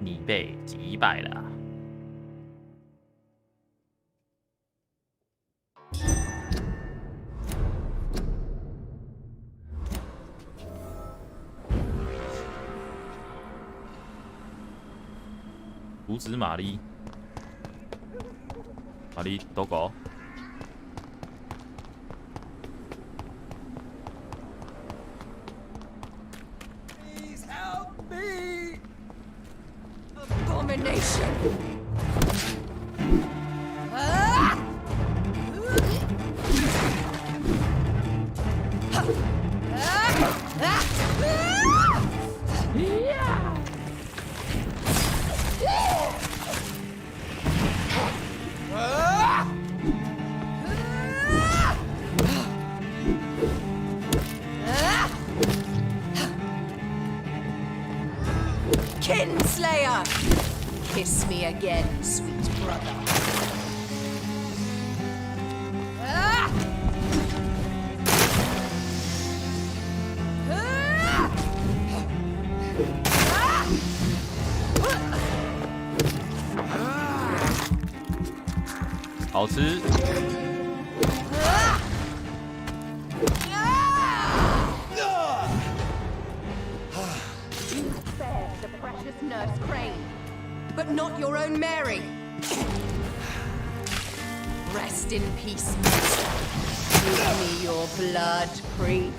你被击败了。阻止玛丽，玛丽都狗。 Abomination! Kinslayer! Kiss me again, sweet brother. Hào吃。 The precious nurse Crane, but not your own Mary. Rest in peace, master. Give me your blood, priest.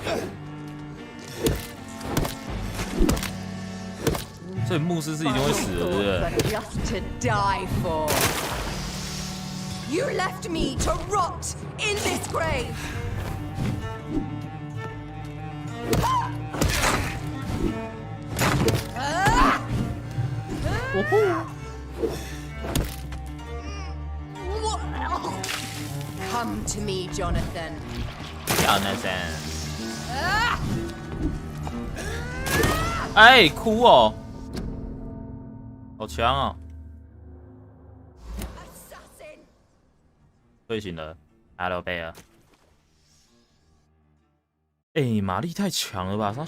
所以牧师是一定会死的，对不对？ But just to die for. You left me to rot in this grave. 哦吼 Come to me, Jonathan. Jonathan. 哎，哭哦，好强啊！睡醒了 ，Hello 贝尔。哎，玛丽太强了吧？他。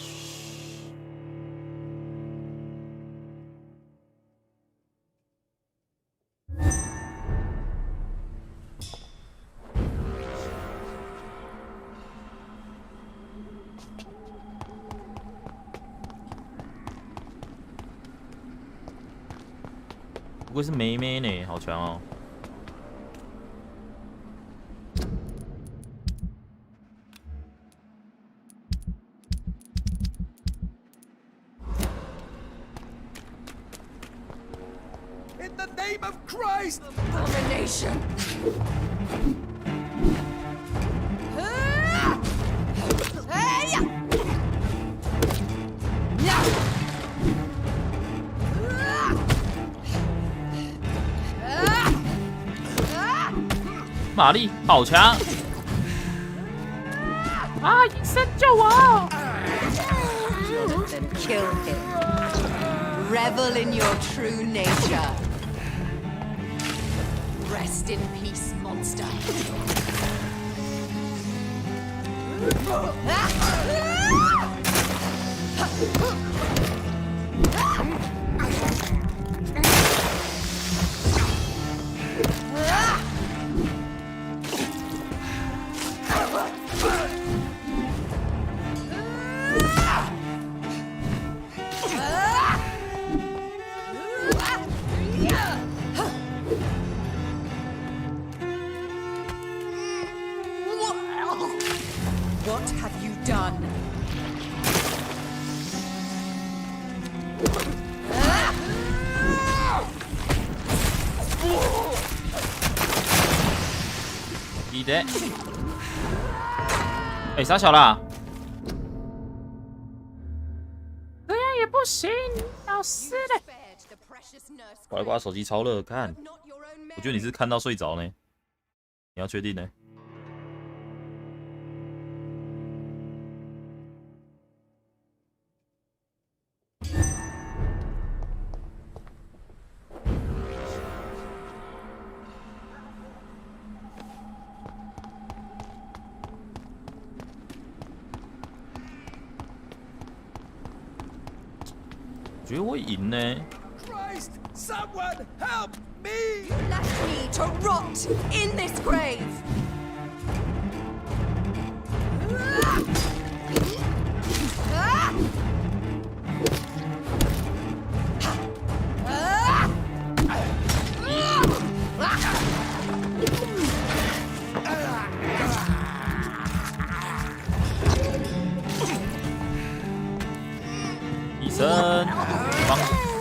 不愧是妹妹呢，好强哦！ In the name of Christ! Abomination! Jonathan, 玛丽好强！啊，医生救我 Jonathan, kill him. Revel in your true nature. Rest in peace, monster. What have you done? 你的，哎，傻小啦！这样也不行，要死了！呱呱手机超热，看，我觉得你是看到睡着呢，你要确定呢？ 觉得会赢呢。 Christ! Someone help me! You left me to rot in this grave!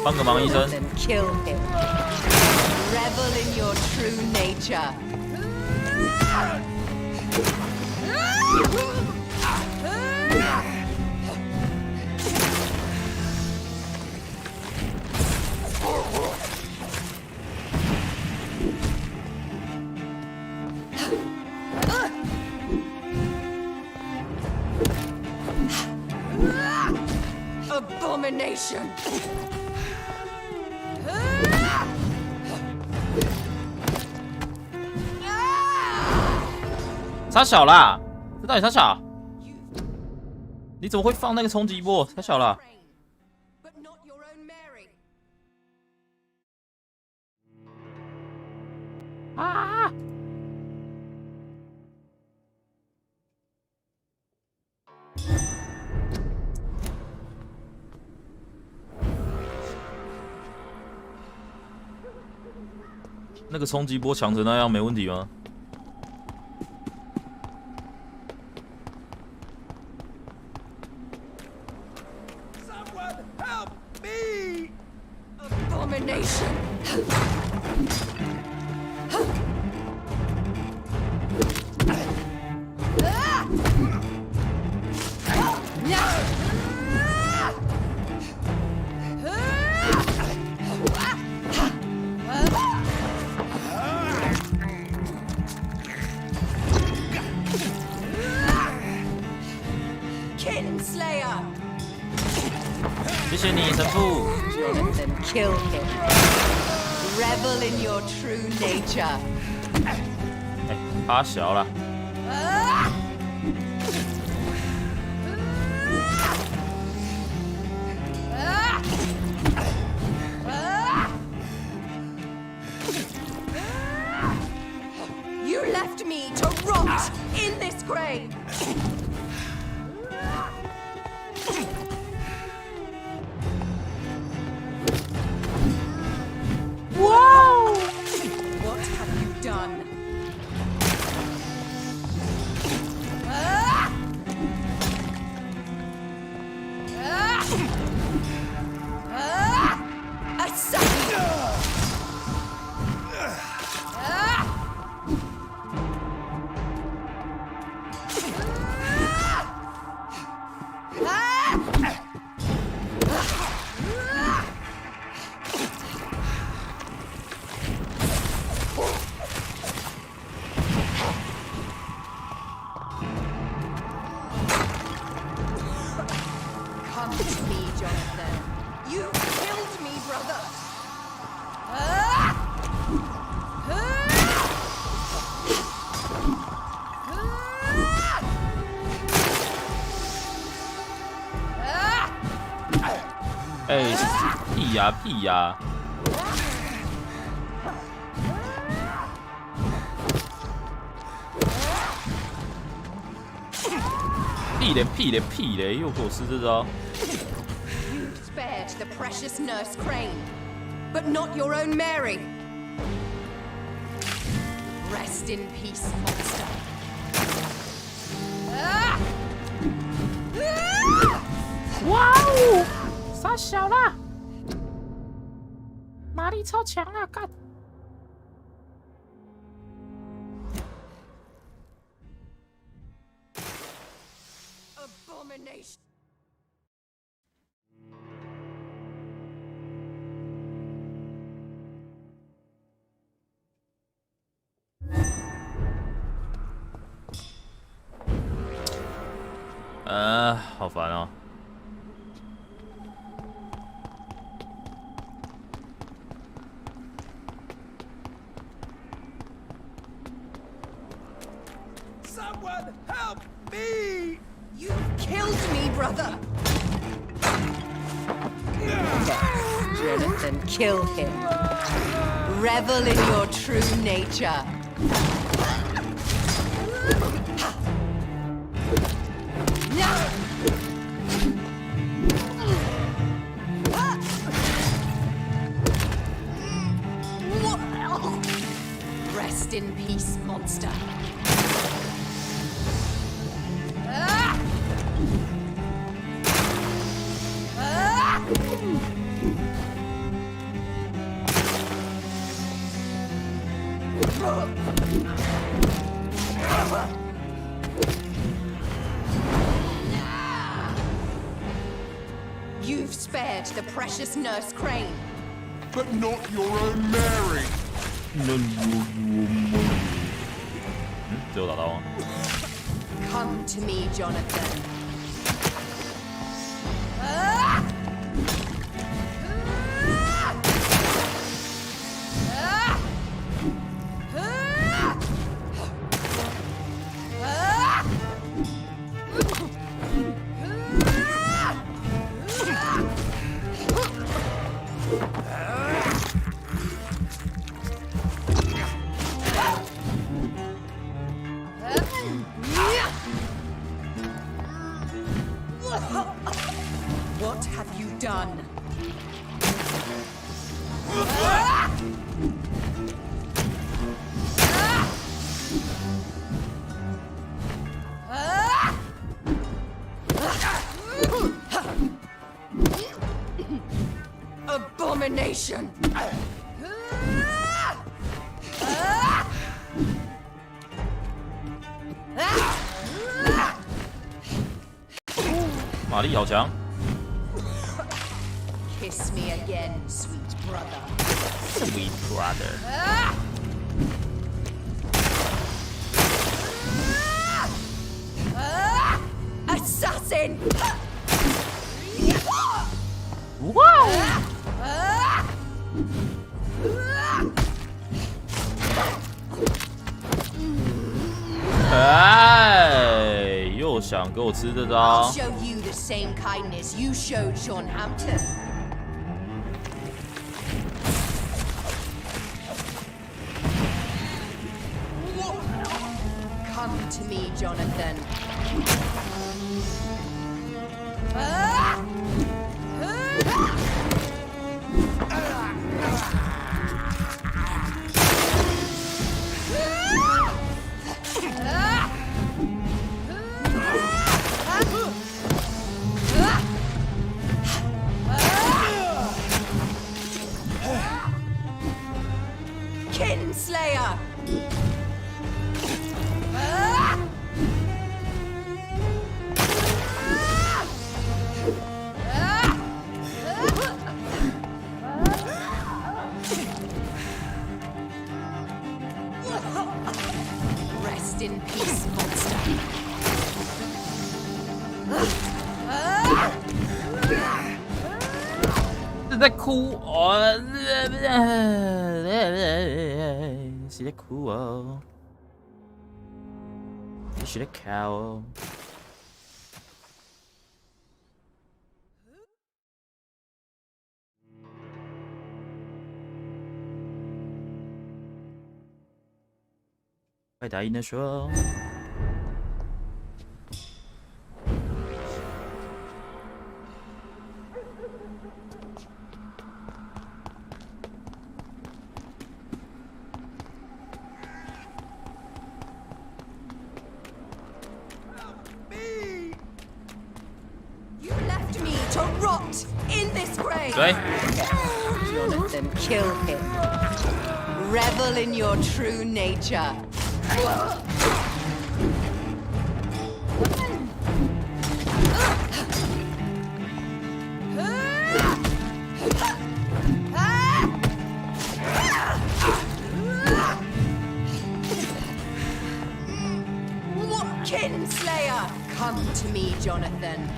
帮个忙，医生。 Kill him. Revel in your true nature. Abomination. 傻小啦，这到底傻小？你怎么会放那个冲击波？傻小啦！啊！那个冲击波强成那样，没问题吗？ Abomination! 神父。Jonathan, kill him. Revel in your true nature. 趴小了。You left me to rot in this grave. Whoa! What have you done? Come to me, Jonathan. You killed me, brother. 屁呀屁呀！屁嘞！又给我试这招。 You spared the precious nurse Crane, but not your own Mary. Rest in peace, monster. 哇哦，傻小啦，马力超强啊！干。 Abomination. .好烦哦。 Someone help me! You killed me, brother! Jonathan, kill him. Revel in your true nature. Rest in peace, monster. You've spared the precious nurse Crane. But not your own Mary. 只有打到吗？ Come to me, Jonathan. What have you done? Abomination! 马力好强。 Kiss me again, sweet brother. Sweet brother. Assassin! 哇！哎，又想给我吃这招 I'll show you the same kindness you showed Sean Hampton. Come to me, Jonathan. Kinslayer! Rest in peace, monster.是在哭哦，是在哭哦，是在哭哦。快答应的说。You left me to rot in this grave. Right. Jonathan, kill him. Revel in your true nature. Kinslayer! Come to me, Jonathan.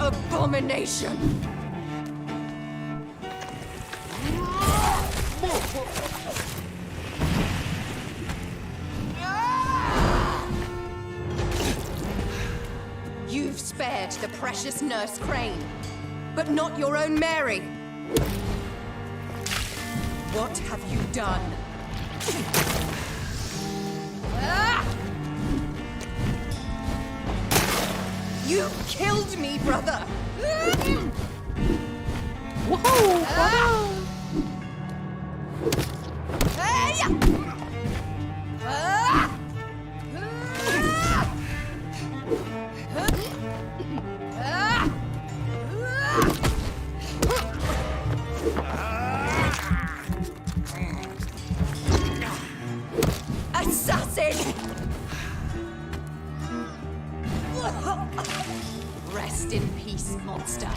Abomination! You've spared the precious Nurse Crane, but not your own Mary. What have you done? You killed me, brother! Whoa! Assassin! Rest in peace, monster.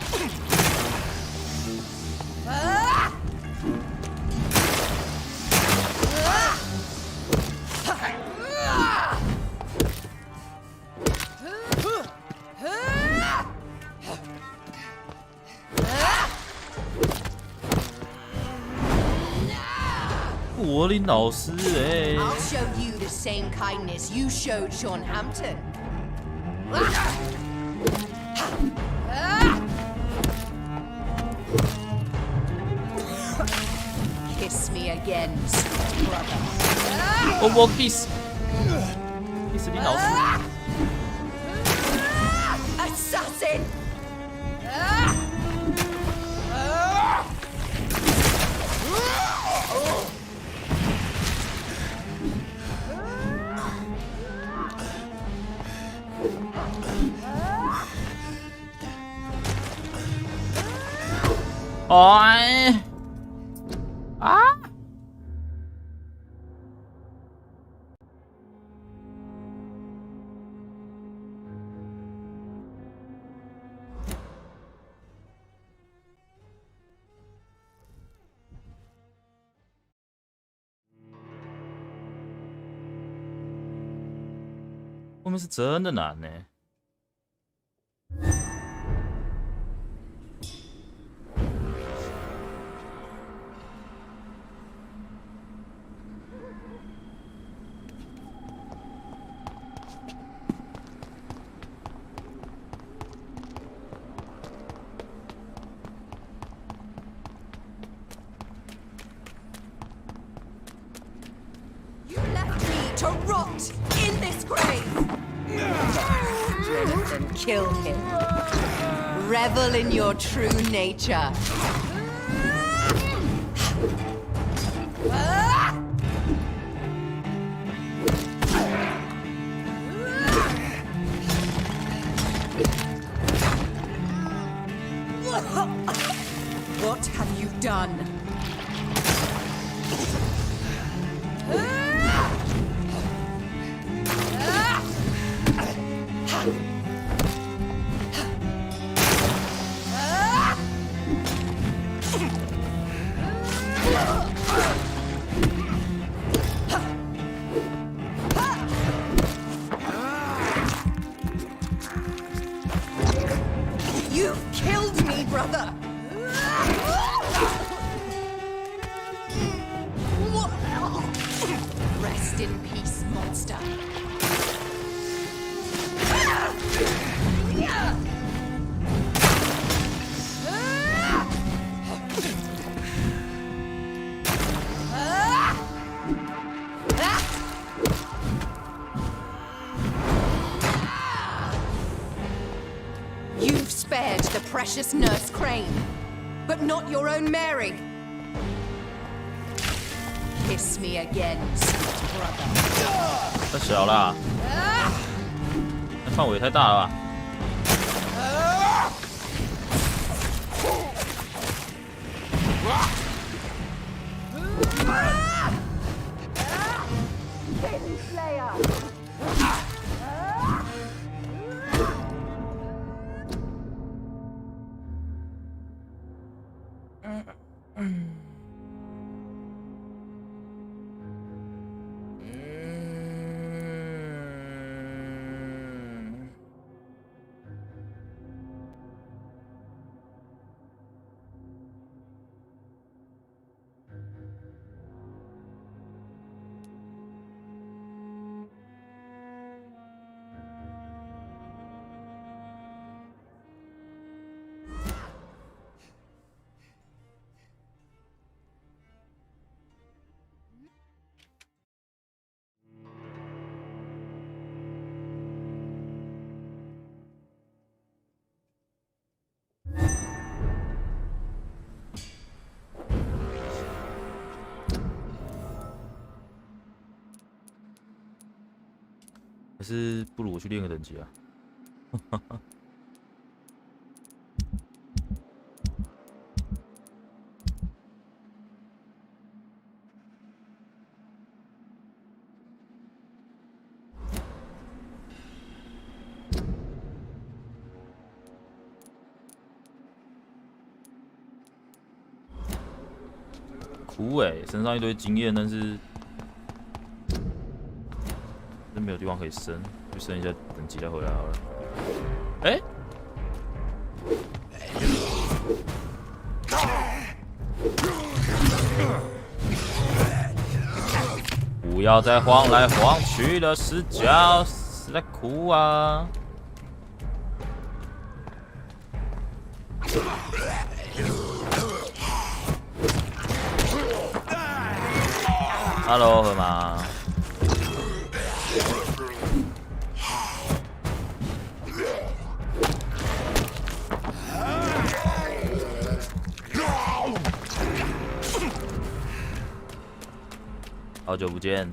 I'll show you the same kindness you showed Sean Hampton. Kiss me again, sweet brother. Oh, well, kiss. Kiss me,老师. Assassin! Ôi. Á. 后面是真的难呢。To rot in this grave! Jonathan, kill him. Revel in your true nature. What have you done? You've killed me, brother! Rest in peace, monster. You've spared the precious Nurse Crane, but not your own Mary. Kiss me again, sweet brother. 太小啦，那范围太大了吧？还是不如我去练个等级啊！苦身上一堆经验，但是真没有地方可以升，就升一下等级再回来好了。不要再晃来晃去的视角，是在哭啊！ Hello， 河马。好久不见。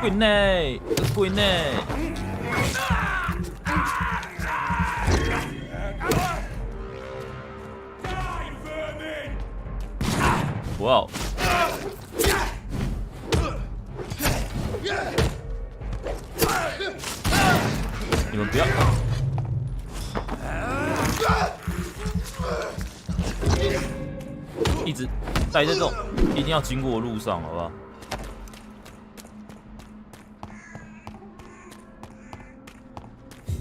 鬼内，鬼内！哇哦！你们不要！一直待在这种一定要经过的路上，好不好？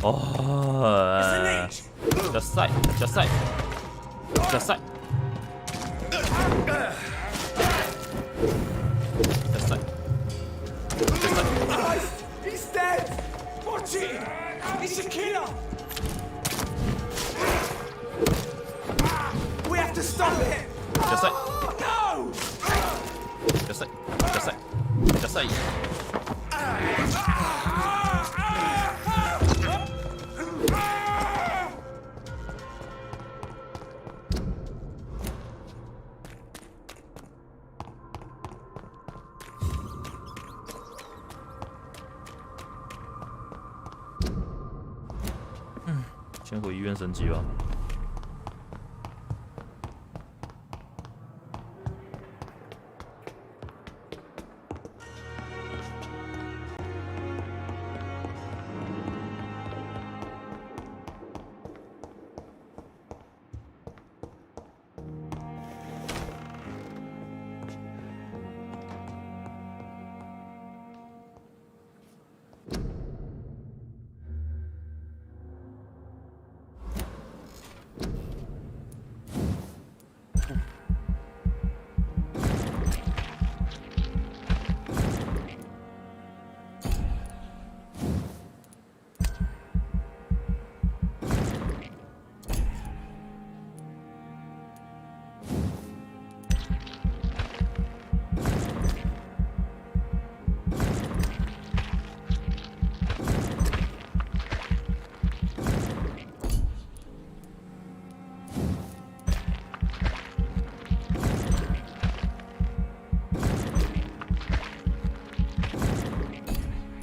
哦，加塞，加塞，加塞，加塞，加塞。He's dead! Watch it! He's a killer! We have to stop him! 加塞， No! 加塞，加塞，加塞。先回医院升级吧。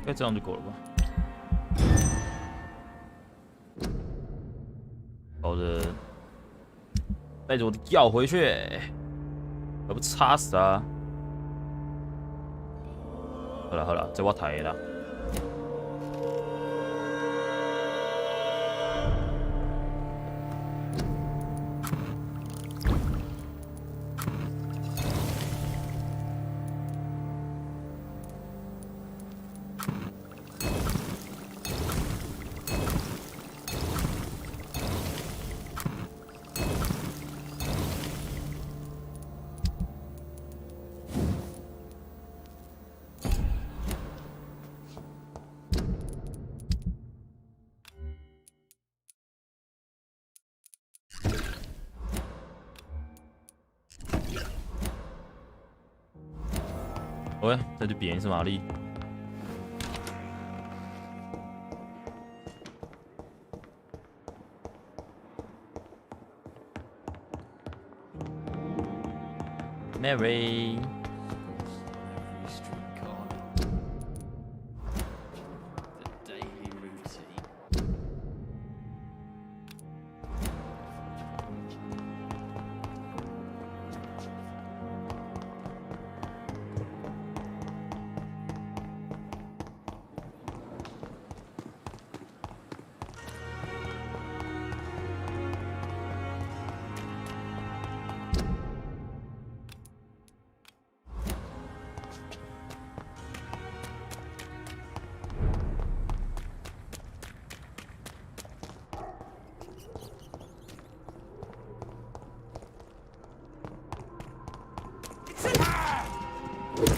该这样就够了吧？好的，带着我的药回去，还不插死他？好了好了，这我抬了。喂，再去扁一次玛丽。Mary。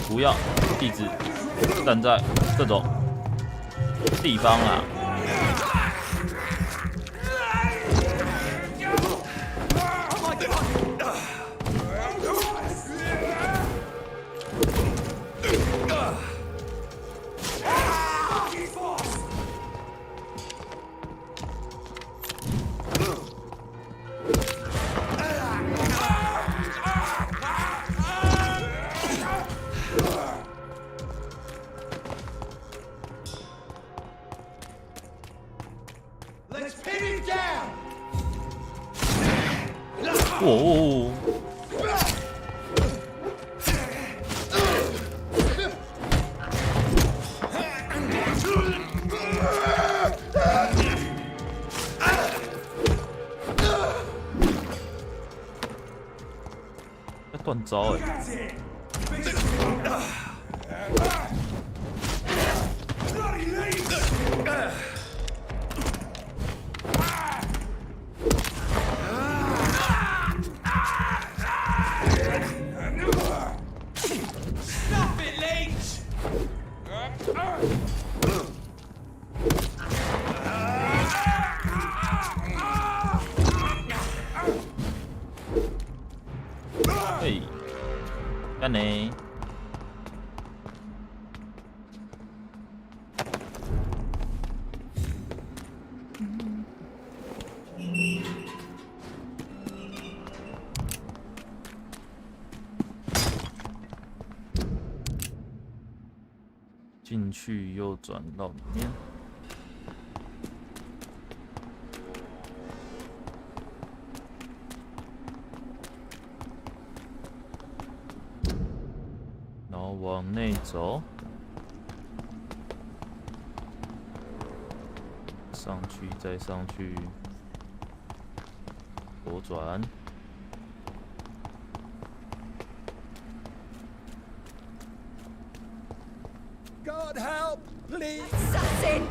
不要一直站在这种地方啊！哦，要断招哎！嘿，干呢？进去右转到里面。然后往内走，上去再上去，左转。God help, please! Assassin!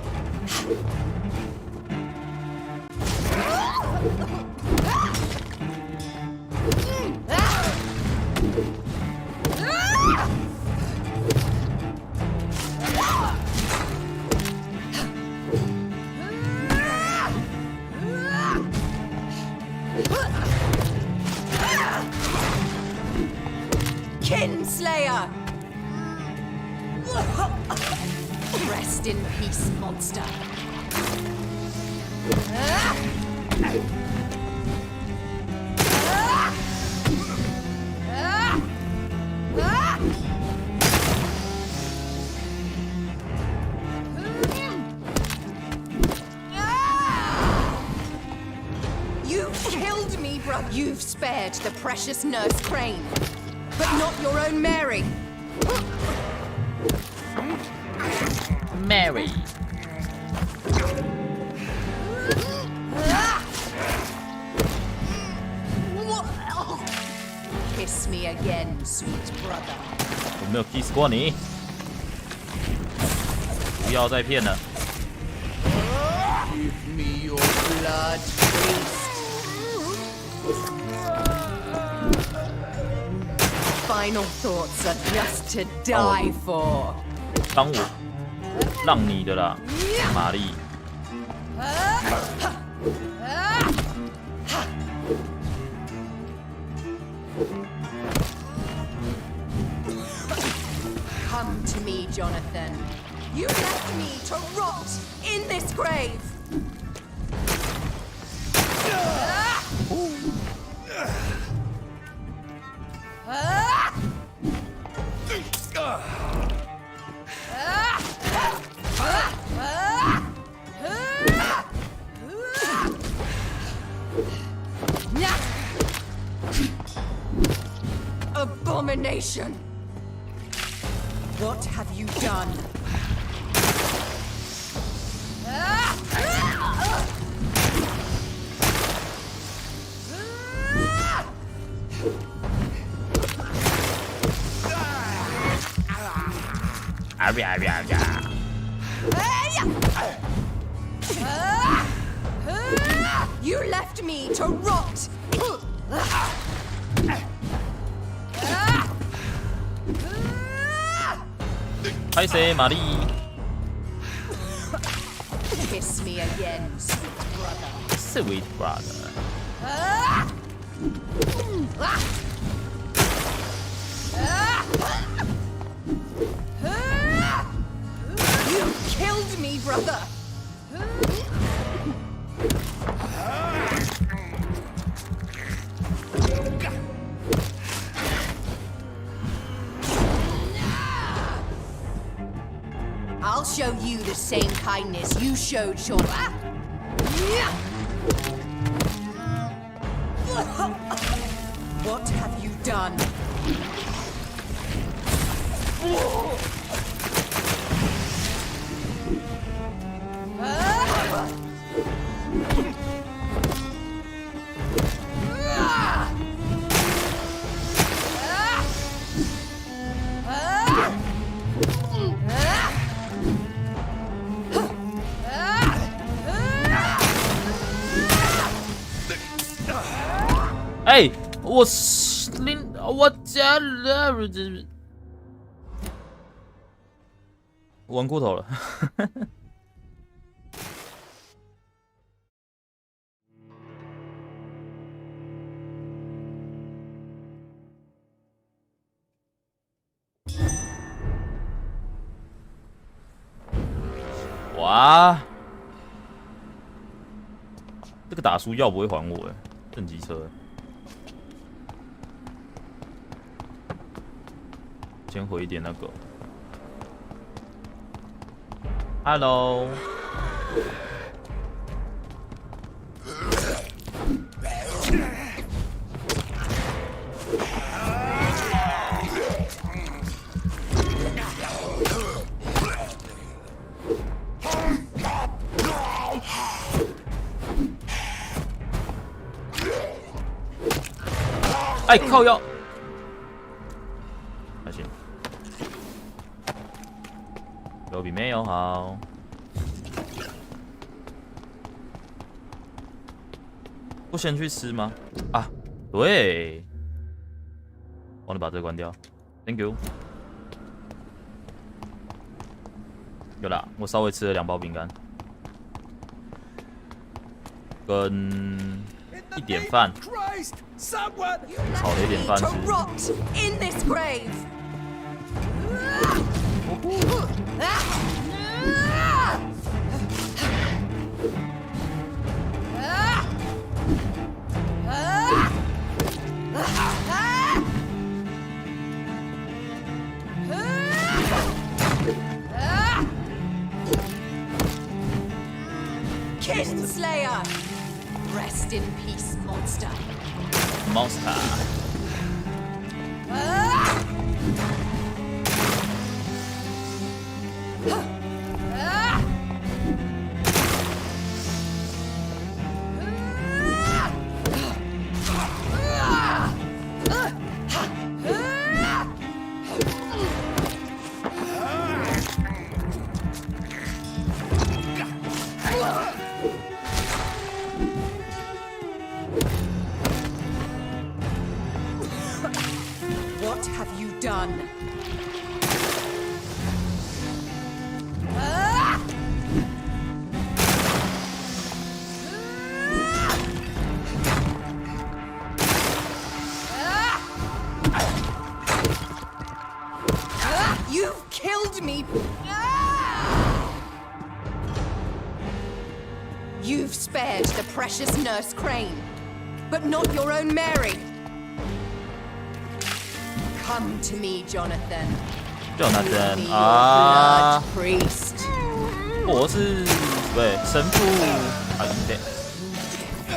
Kinslayer! Rest in peace, monster. You killed me, bro. You've spared the precious Nurse Crane, but not your own Mary. Mary. Kiss me again, sweet brother. 我没有 kiss 过你，不要再骗了。Give me your blood, priest. Final thoughts are just to die for. 当我让你的啦，玛丽。Come to me, Jonathan. You left me to rot in this grave. Abomination! What have you done? You left me to rot.拍谁，玛丽 Kiss me again, sweet brother.？Sweet brother。 You killed me, brother. I'll show you the same kindness you showed Sean. 哎，我家人玩过头了。哇，这个打输药不会还我哎，正机车。先回一点那个。Hello。哎，靠腰。还行。有比没有好。不先去吃吗？啊，对。忘了把这个关掉。Thank you。有啦，我稍微吃了2包饼干，跟一点饭，炒了一点饭吃。Kinslayer! Rest in peace, monster. Monster. What have you done? You've killed me! You've spared the precious Nurse Crane, but not your own Mary. Come to me, Jonathan. Jonathan 啊， priest. 我是对神父还是对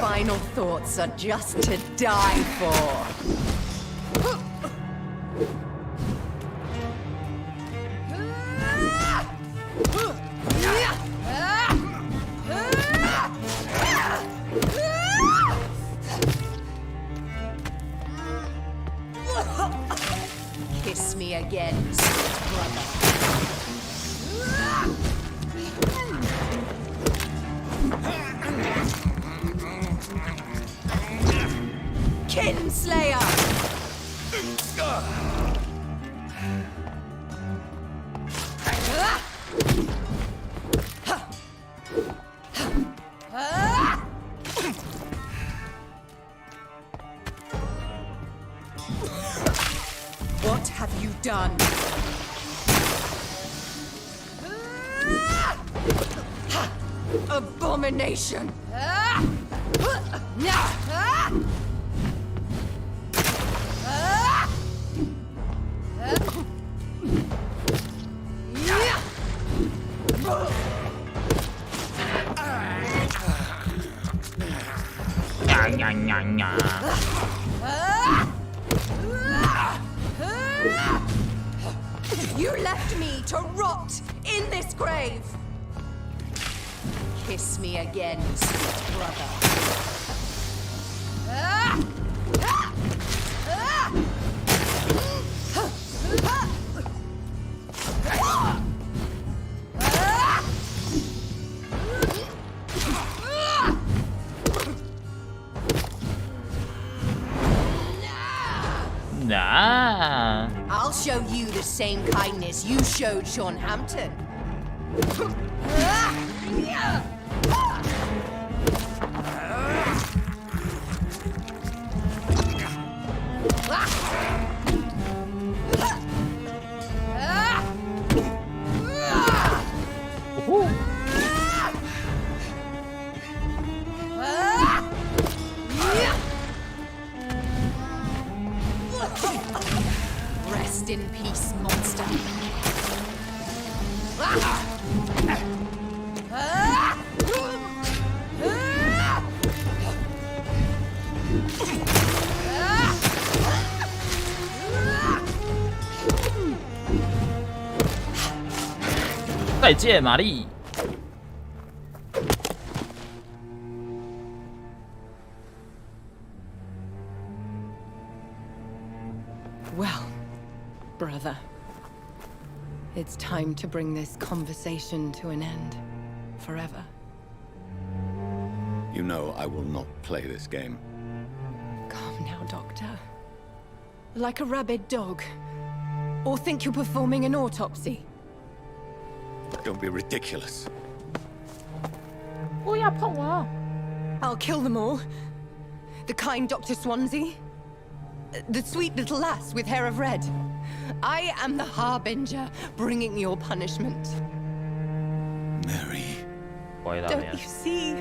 Final thoughts are just to die for. Kiss me again, brother. Kinslayer! What have you done? Abomination! You to rot in this grave. Kiss me again, sweet brother. Nah. I'll show you the same kindness you showed Sean Hampton. Rest in peace, monster. 再见，玛丽。Well, brother, it's time to bring this conversation to an end. Forever. You know I will not play this game. Calm now, Doctor. Like a rabid dog. Or think you're performing an autopsy. Don't be ridiculous. 不要碰我 I'll kill them all. The kind Dr. Swansea. The sweet little lass with hair of red. I am the Harbinger, bringing your punishment. Mary. Don't you see?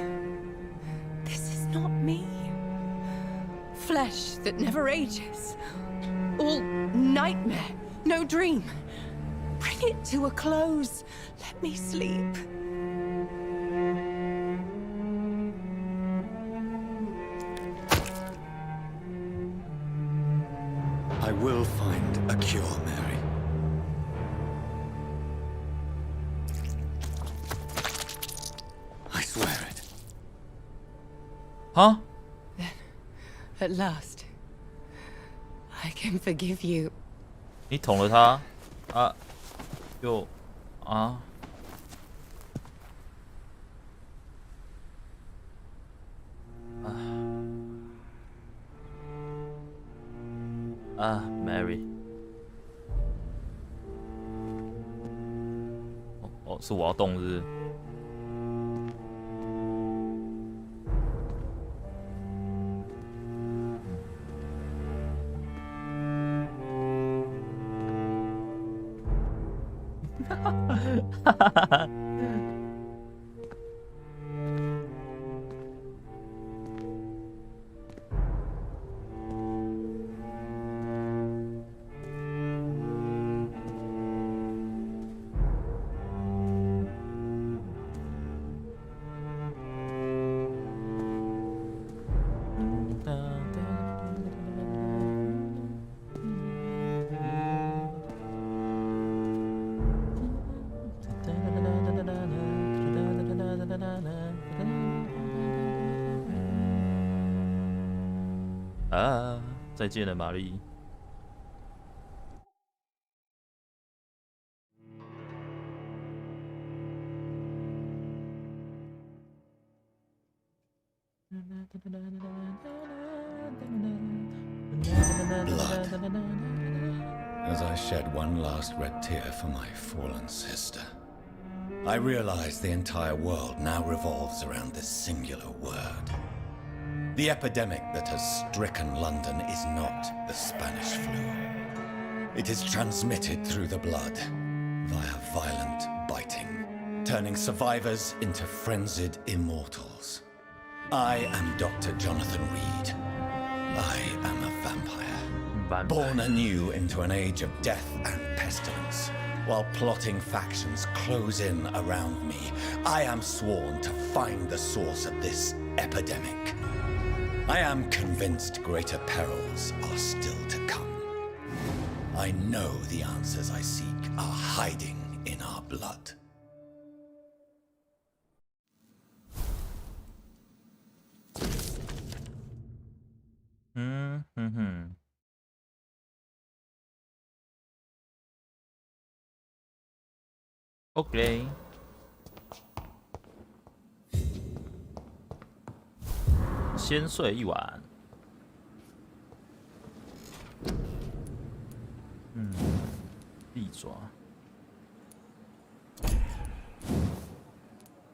This is not me. Flesh that never ages. All nightmare, no dream. Bring it to a close. Let me sleep. I will find a cure, Mary. I swear it. Huh? Then, at last, I can forgive you. 你捅了他啊？又啊？Mary。哦，是我要动是不是？哈哈哈哈。啊，再见了，玛丽。Blood. As I shed one last red tear for my fallen sister, I realize the entire world now revolves around this singular word. The epidemic that has stricken London is not the Spanish flu. It is transmitted through the blood, via violent biting, turning survivors into frenzied immortals. I am Dr. Jonathan Reed. I am a vampire. Born anew into an age of death and pestilence. While plotting factions close in around me, I am sworn to find the source of this epidemic. I am convinced greater perils are still to come. I know the answers I seek are hiding in our blood. OK， 先睡一晚。利爪，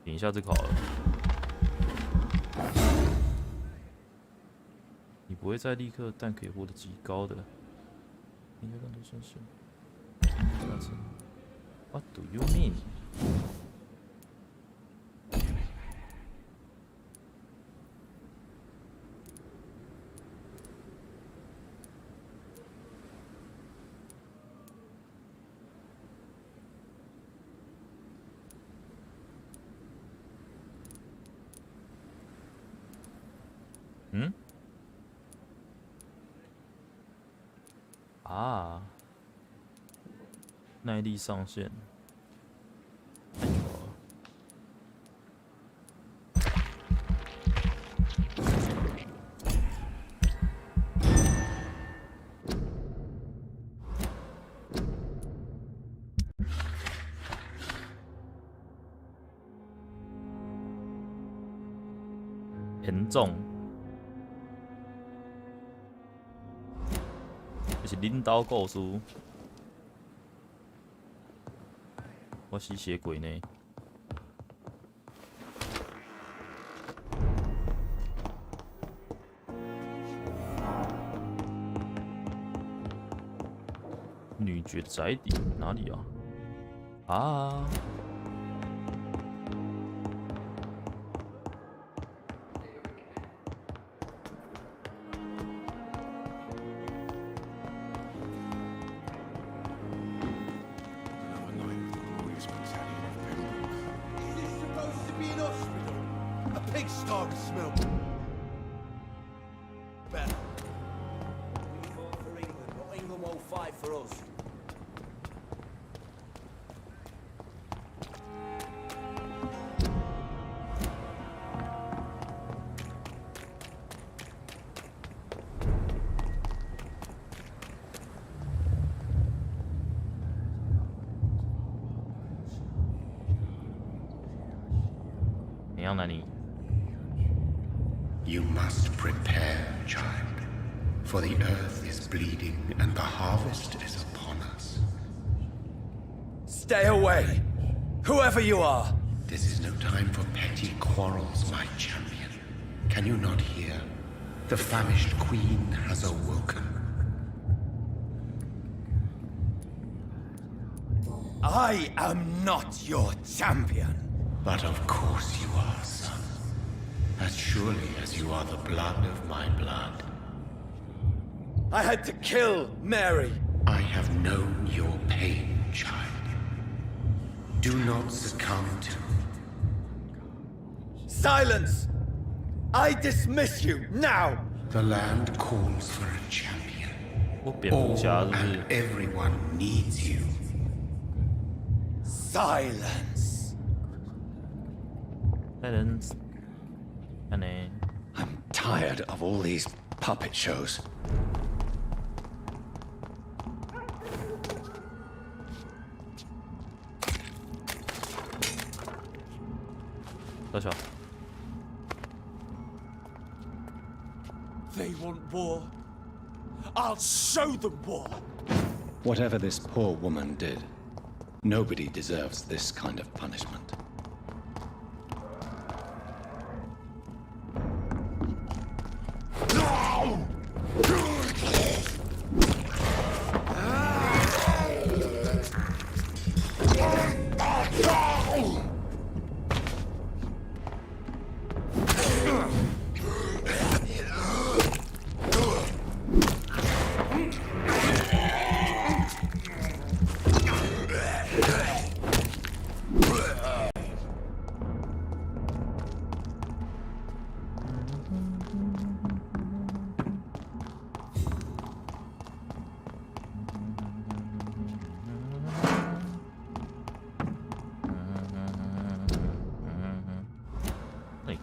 点一下这个好了。你不会再立刻，但可以获得极高的。应该更多顺序。What do you mean？ 耐力上限。太久了。严重。就是领导故事。我吸血鬼呢？女爵的宅邸哪里啊？啊！You must prepare, child, for the earth is bleeding and the harvest is upon us. Stay away, whoever you are! This is no time for petty quarrels, my champion. Can you not hear? The famished queen has awoken. I am not your champion. But of course you are, son. As surely as you are the blood of my blood. I had to kill Mary. I have known your pain, child. Do not succumb to... Silence! I dismiss you, now! The land calls for a champion. All and everyone needs you. Silence! Silence. I'm tired of all these puppet shows. They want war. I'll show them war. Whatever this poor woman did, nobody deserves this kind of punishment.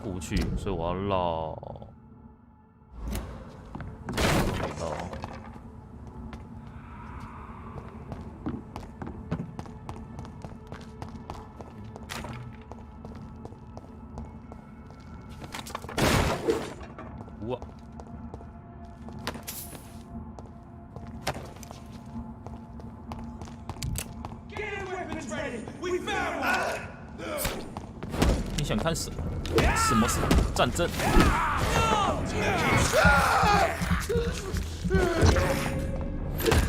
过去，所以我要绕。哇！ 你想看什么？什么是战争？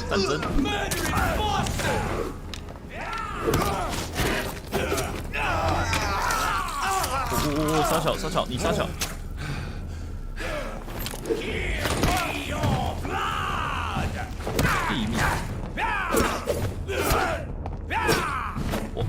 战争！杀小，杀小，你杀小！地面！我。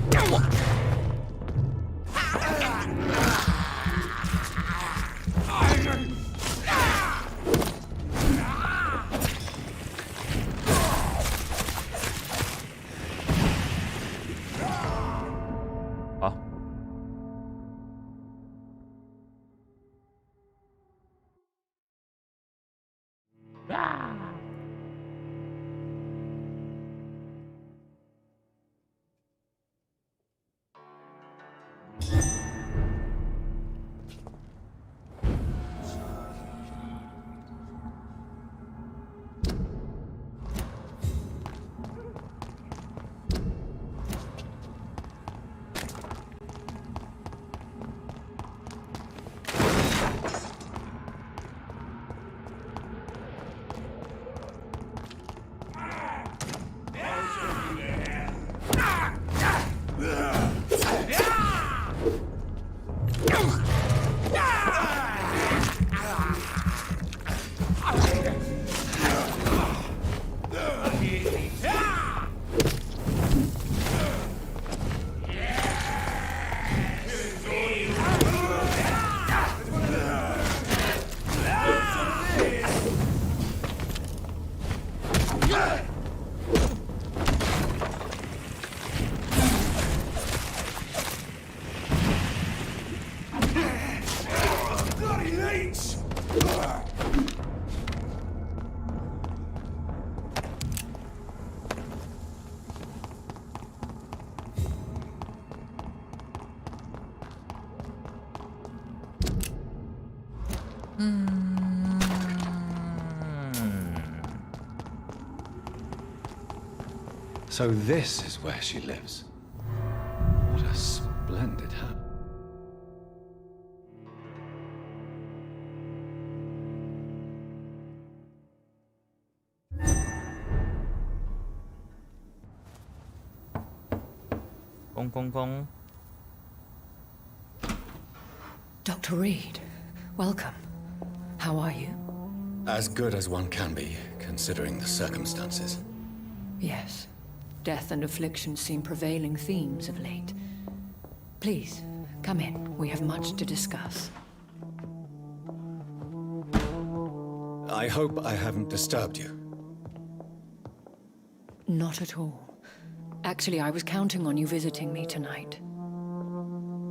So this is where she lives. What a splendid house. Gong. Dr. Reed, welcome. How are you? As good as one can be, considering the circumstances. Yes. Death and affliction seem prevailing themes of late. Please, come in. We have much to discuss. I hope I haven't disturbed you. Not at all. Actually, I was counting on you visiting me tonight.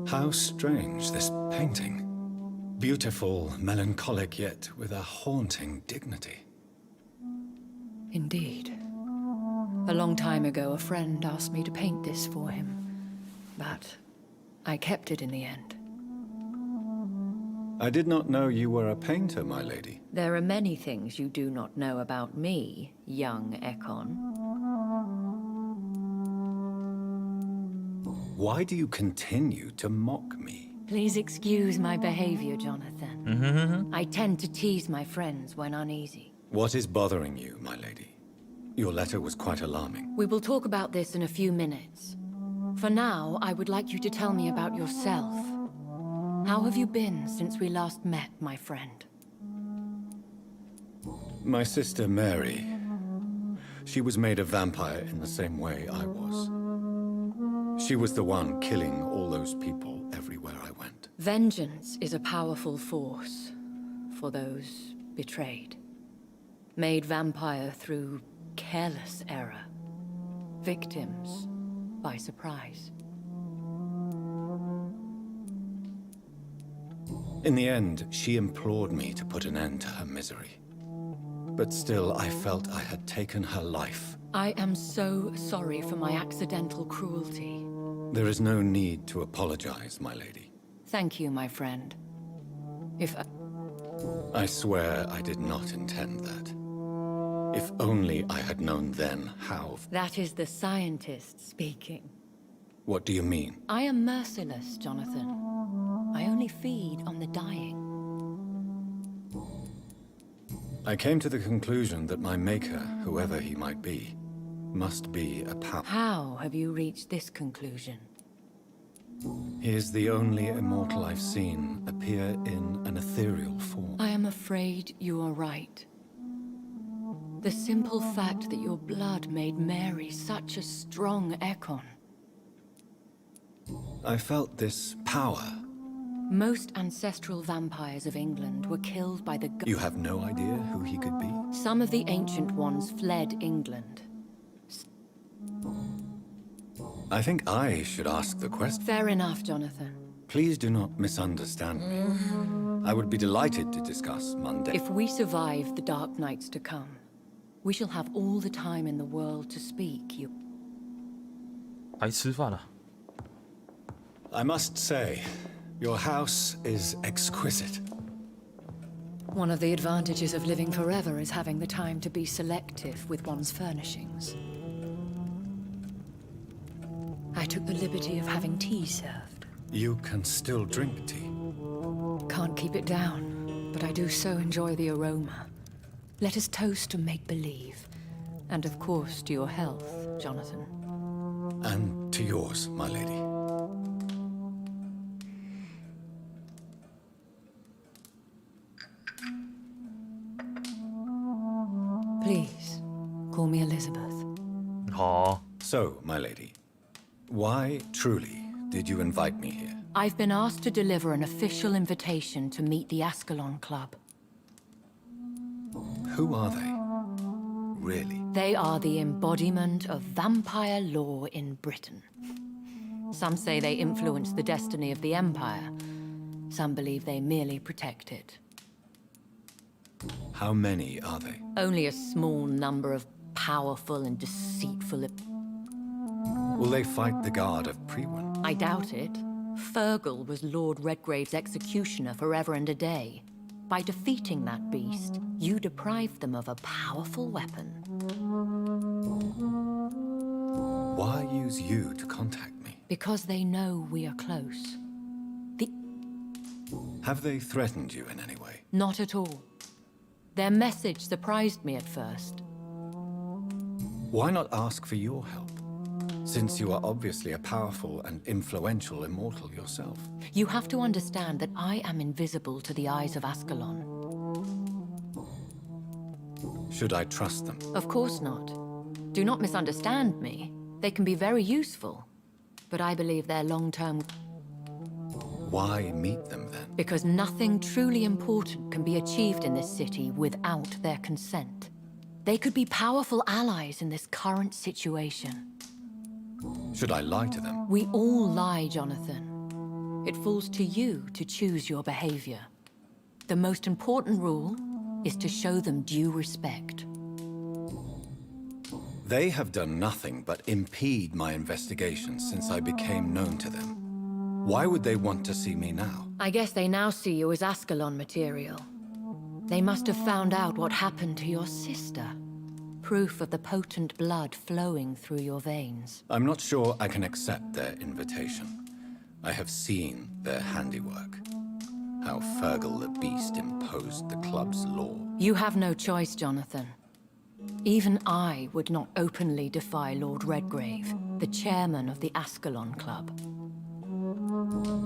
How strange, this painting. Beautiful, melancholic, yet with a haunting dignity. Indeed. A long time ago, a friend asked me to paint this for him. But I kept it in the end. I did not know you were a painter, my lady. There are many things you do not know about me, young Ekon. Why do you continue to mock me? Please excuse my behavior, Jonathan. I tend to tease my friends when uneasy. What is bothering you, my lady? Your letter was quite alarming. We will talk about this in a few minutes. For now, I would like you to tell me about yourself. How have you been since we last met, my friend? My sister Mary. She was made a vampire in the same way I was. She was the one killing all those people everywhere I went. Vengeance is a powerful force for those betrayed. Made vampire through careless error. Victims by surprise. In the end, she implored me to put an end to her misery. But still, I felt I had taken her life. I am so sorry for my accidental cruelty. There is no need to apologize, my lady. Thank you, my friend. I swear I did not intend that. If only I had known then how... That is the scientist speaking. What do you mean? I am merciless, Jonathan. I only feed on the dying. I came to the conclusion that my maker, whoever he might be, must be a power. How have you reached this conclusion? He is the only immortal I've seen appear in an ethereal form. I am afraid you are right. The simple fact that your blood made Mary such a strong Ekon. I felt this power. Most ancestral vampires of England were killed by the... You have no idea who he could be? Some of the ancient ones fled England. I think I should ask the question. Fair enough, Jonathan. Please do not misunderstand me. I would be delighted to discuss mundane... If we survive the dark nights to come, we shall have all the time in the world to speak, you... 还吃饭啊 I must say, your house is exquisite. One of the advantages of living forever is having the time to be selective with one's furnishings. I took the liberty of having tea served. You can still drink tea. Can't keep it down, but I do so enjoy the aroma. Let us toast to make-believe. And of course to your health, Jonathan. And to yours, my lady. Please, call me Elizabeth. Oh. So, my lady, why, truly, did you invite me here? I've been asked to deliver an official invitation to meet the Ascalon Club. Who are they? Really? They are the embodiment of vampire law in Britain. Some say they influence the destiny of the Empire. Some believe they merely protect it. How many are they? Only a small number of powerful and deceitful... Will they fight the guard of Priwen? I doubt it. Fergal was Lord Redgrave's executioner forever and a day. By defeating that beast, you deprived them of a powerful weapon. Why use you to contact me? Because they know we are close. Have they threatened you in any way? Not at all. Their message surprised me at first. Why not ask for your help? Since you are obviously a powerful and influential immortal yourself. You have to understand that I am invisible to the eyes of Ascalon. Should I trust them? Of course not. Do not misunderstand me. They can be very useful. But I believe their long-term... Why meet them then? Because nothing truly important can be achieved in this city without their consent. They could be powerful allies in this current situation. Should I lie to them? We all lie, Jonathan. It falls to you to choose your behavior. The most important rule is to show them due respect. They have done nothing but impede my investigations since I became known to them. Why would they want to see me now? I guess they now see you as Ascalon material. They must have found out what happened to your sister. Proof of the potent blood flowing through your veins. I'm not sure I can accept their invitation. I have seen their handiwork. How Fergal the Beast imposed the club's law. You have no choice, Jonathan. Even I would not openly defy Lord Redgrave, the chairman of the Ascalon Club.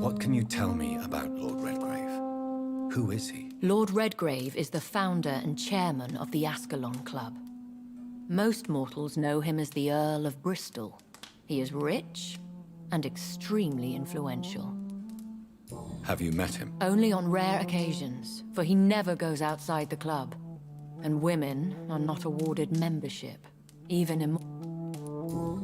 What can you tell me about Lord Redgrave? Who is he? Lord Redgrave is the founder and chairman of the Ascalon Club. Most mortals know him as the Earl of Bristol. He is rich and extremely influential. Have you met him? Only on rare occasions, for he never goes outside the club. And women are not awarded membership, even in...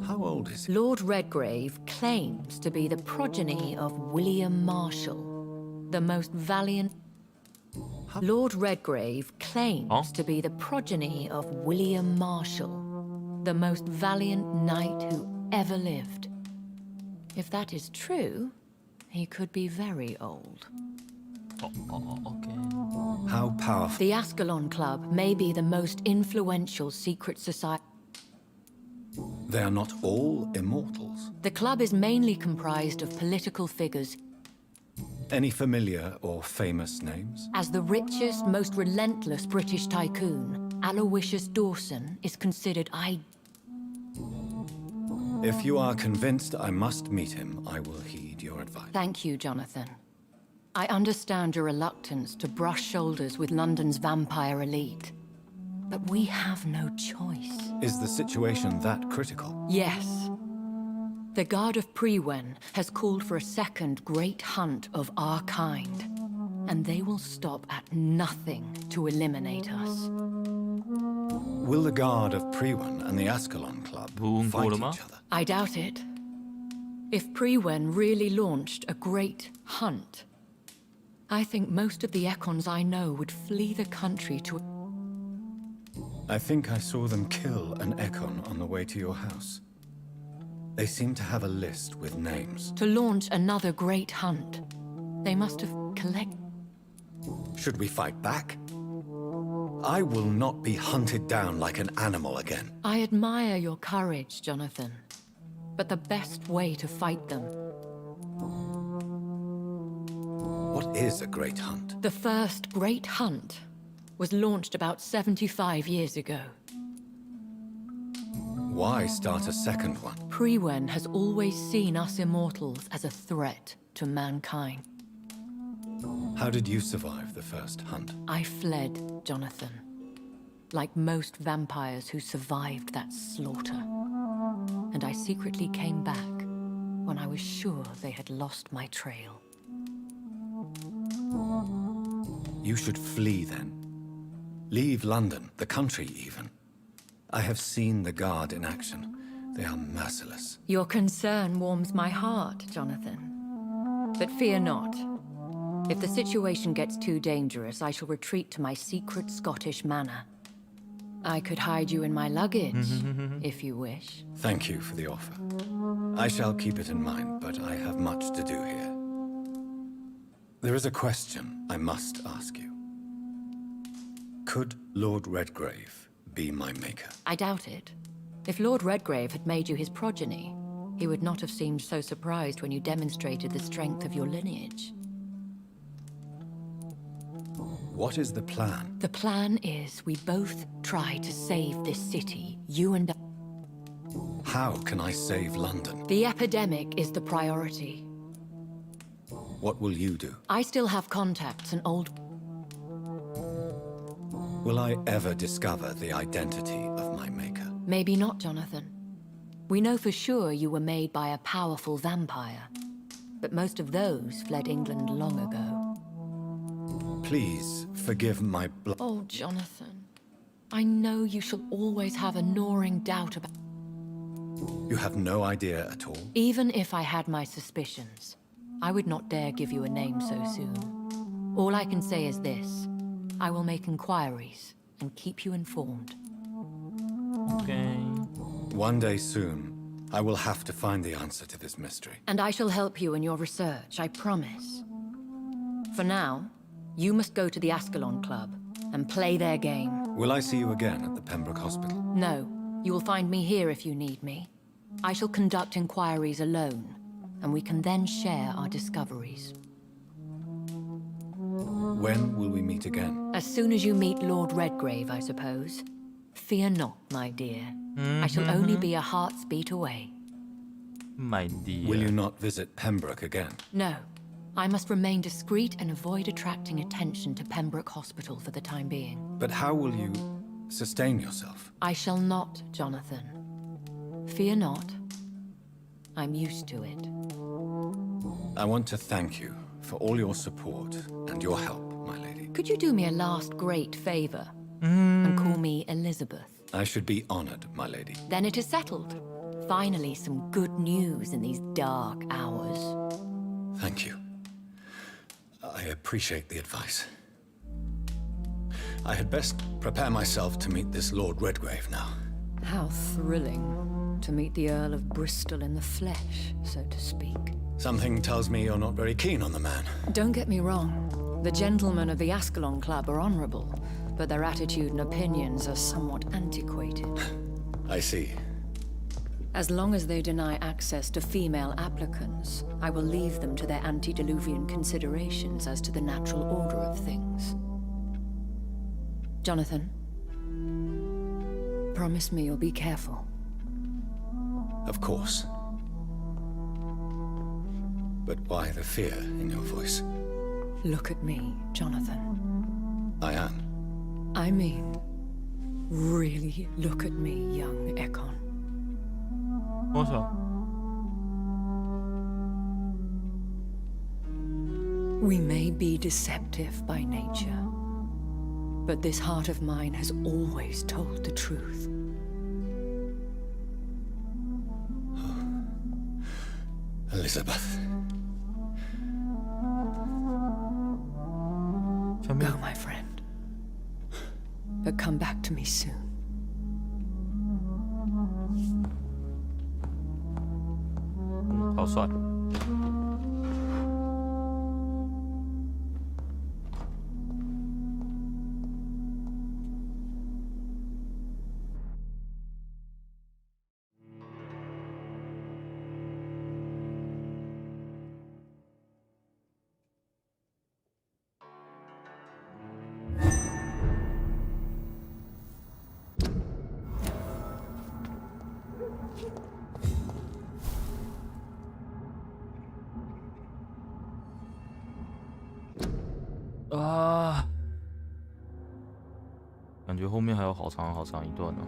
How old is he? Lord Redgrave claims to be the progeny of William Marshall, the most valiant... Lord Redgrave claims to be the progeny of William Marshall, the most valiant knight who ever lived. If that is true, he could be very old. Okay. How powerful? The Ascalon Club may be the most influential secret society. They are not all immortals. The club is mainly comprised of political figures. Any familiar or famous names? As the richest, most relentless British tycoon, Aloysius Dawson is considered If you are convinced I must meet him, I will heed your advice. Thank you, Jonathan. I understand your reluctance to brush shoulders with London's vampire elite. But we have no choice. Is the situation that critical? Yes. The Guard of Prewen has called for a second great hunt of our kind. And they will stop at nothing to eliminate us. Will the Guard of Prewen and the Ascalon Club fight each other? I doubt it. If Prewen really launched a great hunt, I think most of the Ekons I know would flee the country to... I think I saw them kill an Ekon on the way to your house. They seem to have a list with names. To launch another great hunt, they must have collected... Should we fight back? I will not be hunted down like an animal again. I admire your courage, Jonathan. But the best way to fight them... What is a great hunt? The first great hunt was launched about 75 years ago. Why start a second one? Prewen has always seen us immortals as a threat to mankind. How did you survive the first hunt? I fled, Jonathan. Like most vampires who survived that slaughter. And I secretly came back when I was sure they had lost my trail. You should flee then. Leave London, the country even. I have seen the Guard in action. They are merciless. Your concern warms my heart, Jonathan. But fear not. If the situation gets too dangerous, I shall retreat to my secret Scottish manor. I could hide you in my luggage, if you wish. Thank you for the offer. I shall keep it in mind, but I have much to do here. There is a question I must ask you. Could Lord Redgrave be my maker? I doubt it. If Lord Redgrave had made you his progeny, he would not have seemed so surprised when you demonstrated the strength of your lineage. What is the plan? The plan is we both try to save this city, you and I. How can I save London? The epidemic is the priority. What will you do? I still have contacts and old... Will I ever discover the identity of my maker? Maybe not, Jonathan. We know for sure you were made by a powerful vampire. But most of those fled England long ago. Please forgive my blood. Oh, Jonathan. I know you shall always have a gnawing doubt about... You have no idea at all? Even if I had my suspicions, I would not dare give you a name so soon. All I can say is this. I will make inquiries and keep you informed. Okay. One day soon, I will have to find the answer to this mystery. And I shall help you in your research, I promise. For now, you must go to the Ascalon Club and play their game. Will I see you again at the Pembroke Hospital? No. You will find me here if you need me. I shall conduct inquiries alone, and we can then share our discoveries. When will we meet again? As soon as you meet Lord Redgrave, I suppose. Fear not, my dear. I shall only be a heart's beat away. My dear. Will you not visit Pembroke again? No. I must remain discreet and avoid attracting attention to Pembroke Hospital for the time being. But how will you sustain yourself? I shall not, Jonathan. Fear not. I'm used to it. I want to thank you for all your support and your help, my lady. Could you do me a last great favor? And call me Elizabeth? I should be honored, my lady. Then it is settled. Finally, some good news in these dark hours. Thank you. I appreciate the advice. I had best prepare myself to meet this Lord Redgrave now. How thrilling to meet the Earl of Bristol in the flesh, so to speak. Something tells me you're not very keen on the man. Don't get me wrong. The gentlemen of the Ascalon Club are honorable, but their attitude and opinions are somewhat antiquated. I see. As long as they deny access to female applicants, I will leave them to their antediluvian considerations as to the natural order of things. Jonathan, promise me you'll be careful. Of course. But why the fear in your voice? Look at me, Jonathan. I am. I mean, really look at me, young Ekon. What's up? We may be deceptive by nature, but this heart of mine has always told the truth. Elizabeth. Go, my friend. But come back to me soon. 好帅。啊，感觉后面还有好长好长一段呢。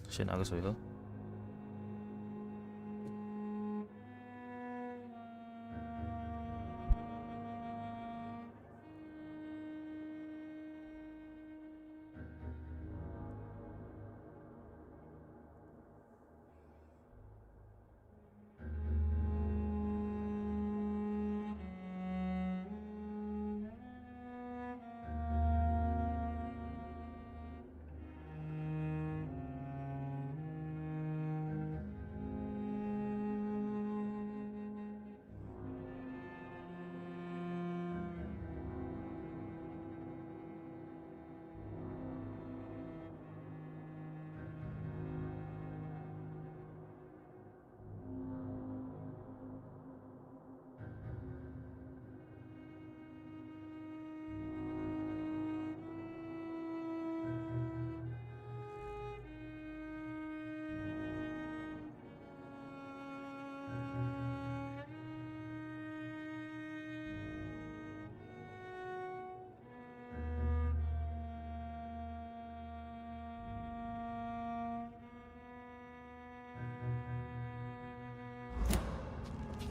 先拿个水喝。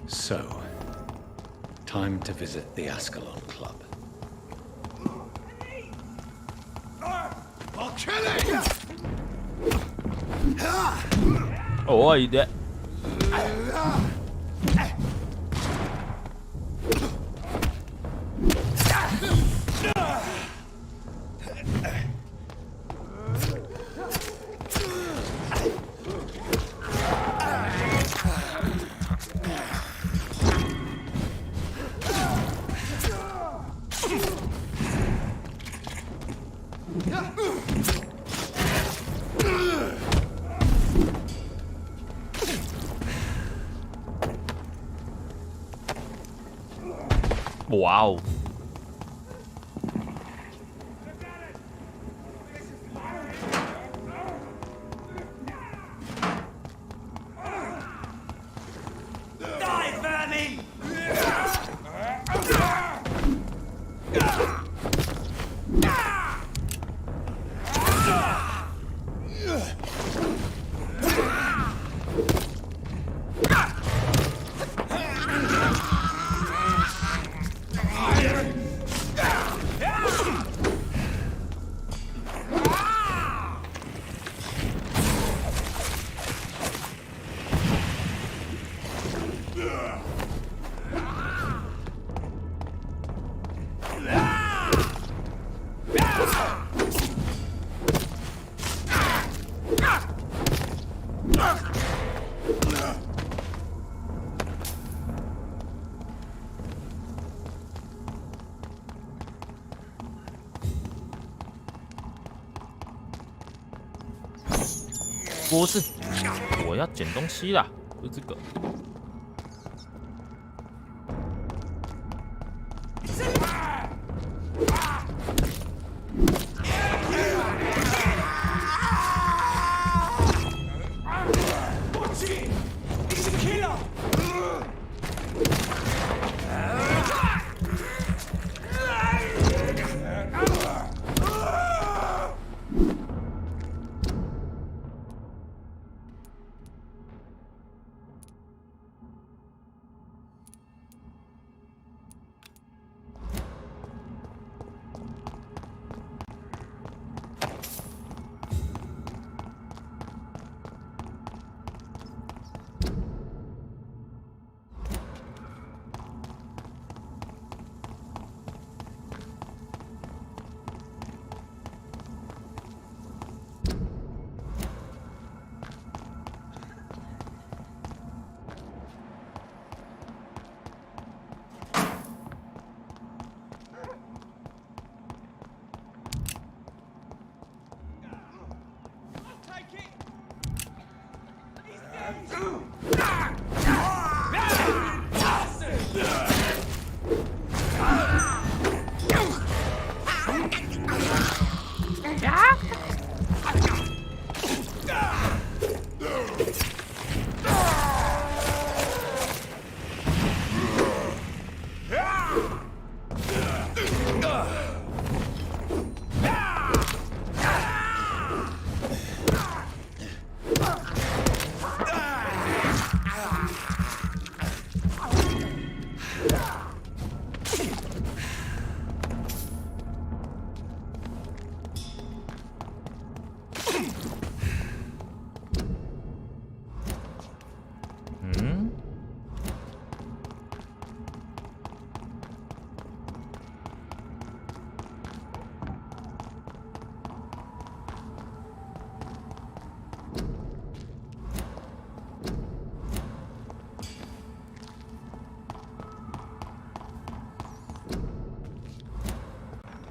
So, time to visit the Ascalon Club. I'll kill it! Oh, I did. Wow. Die, vermin! Fire! 不是，我要捡东西啦，就这个。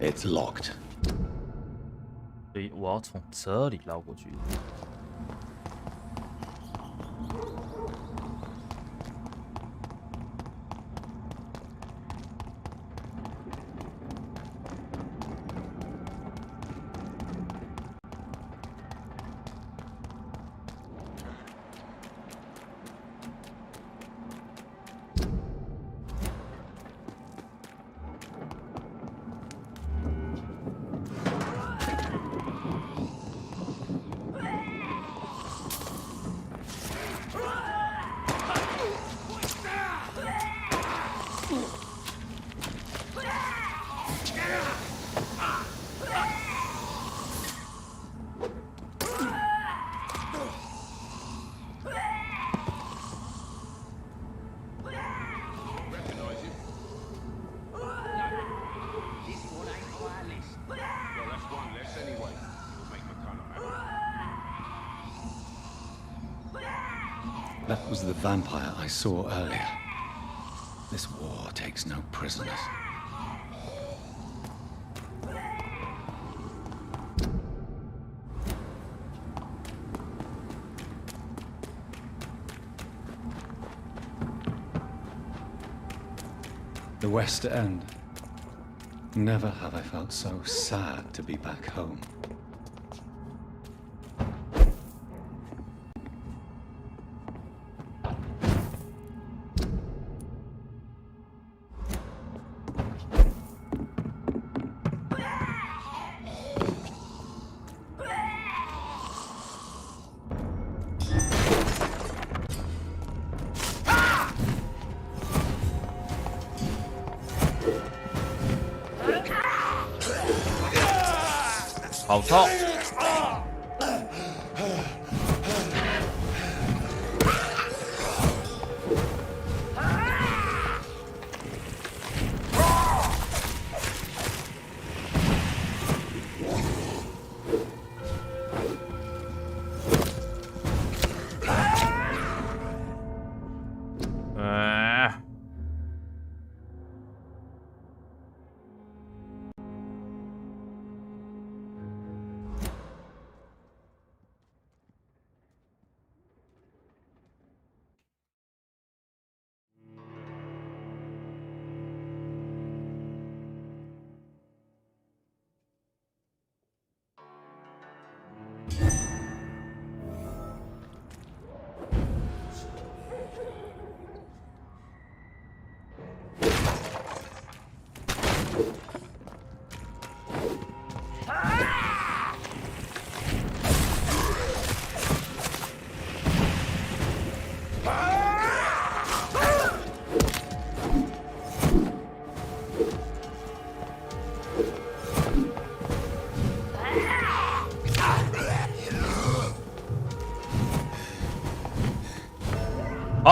It's locked. 所以我要从这里绕过去。That was the vampire I saw earlier. This war takes no prisoners. The West End. Never have I felt so sad to be back home.好痛！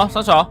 啊，三小。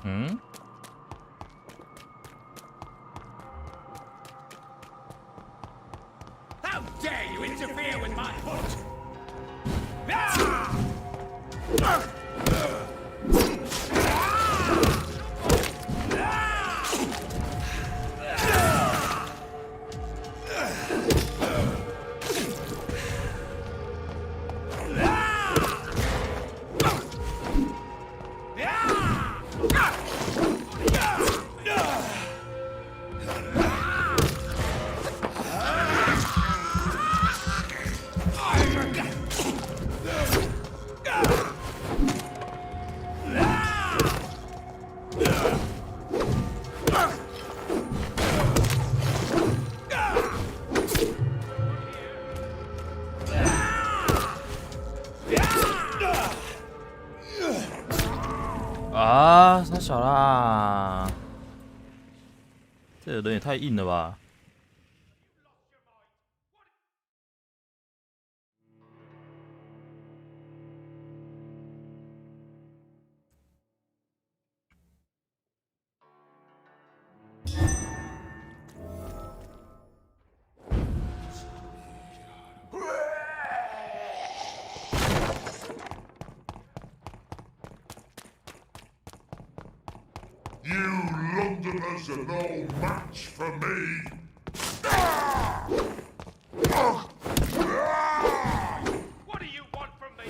嗯？ How dare you interfere with my foot!啊，太小啦！这个人也太硬了吧！Londoners are no match for me. What do you want from me?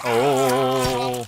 哦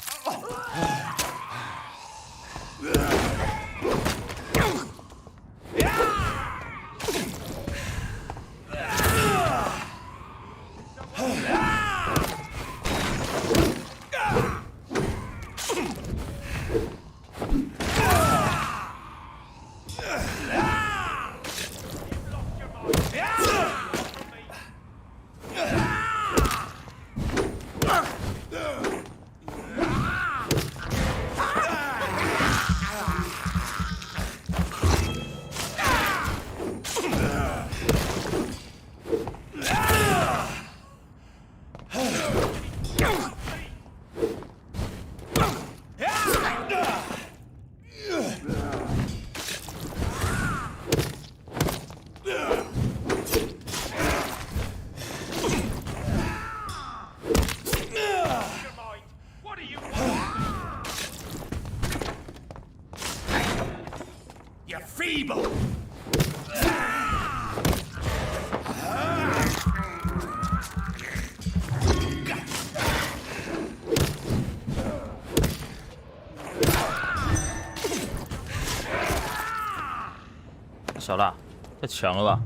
，You're feeble! 小辣，太强了吧！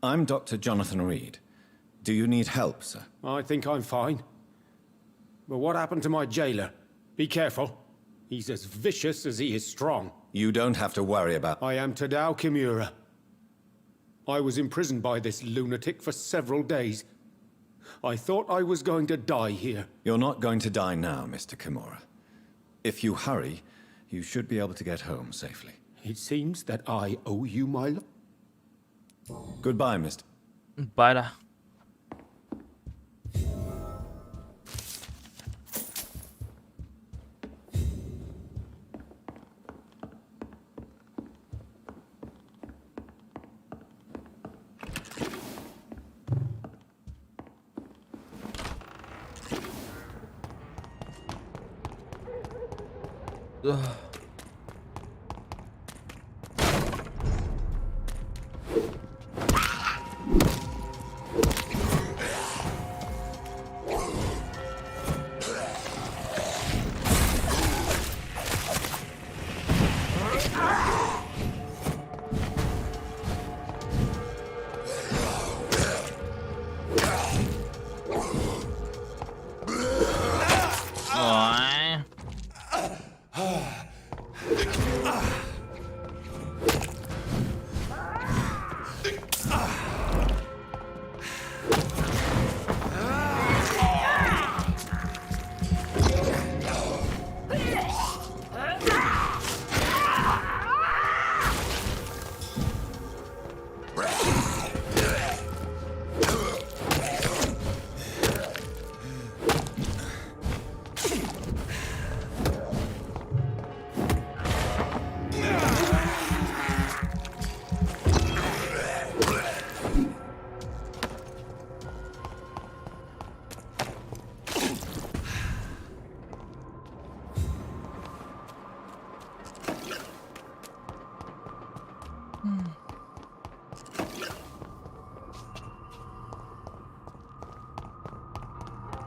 I'm Dr. Jonathan Reed. Do you need help, sir? I think I'm fine. But what happened to my jailer? Be careful. He's as vicious as he is strong. You don't have to worry about... I am Tadao Kimura. I was imprisoned by this lunatic for several days. I thought I was going to die here. You're not going to die now, Mr. Kimura. If you hurry, you should be able to get home safely. It seems that I owe you my life. Goodbye, Mr. Bye 啦。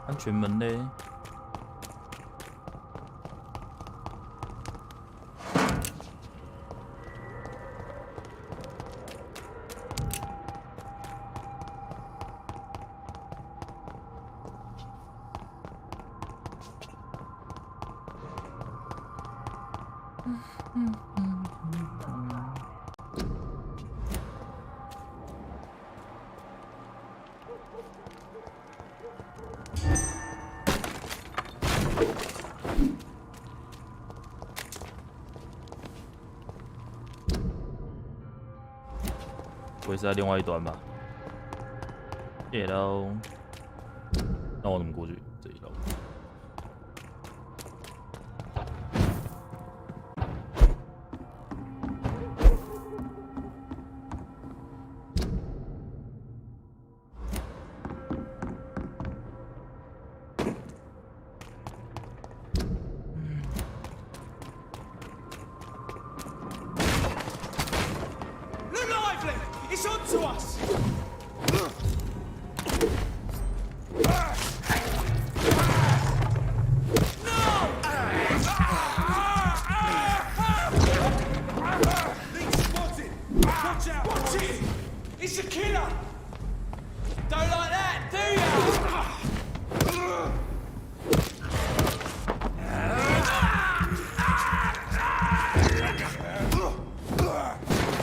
安全门嘞？不会是在另外一端吧？耶喽，那我怎么过去？这一楼。It's on to us! Watch out! Watch it! It's a killer! Don't like that, do you?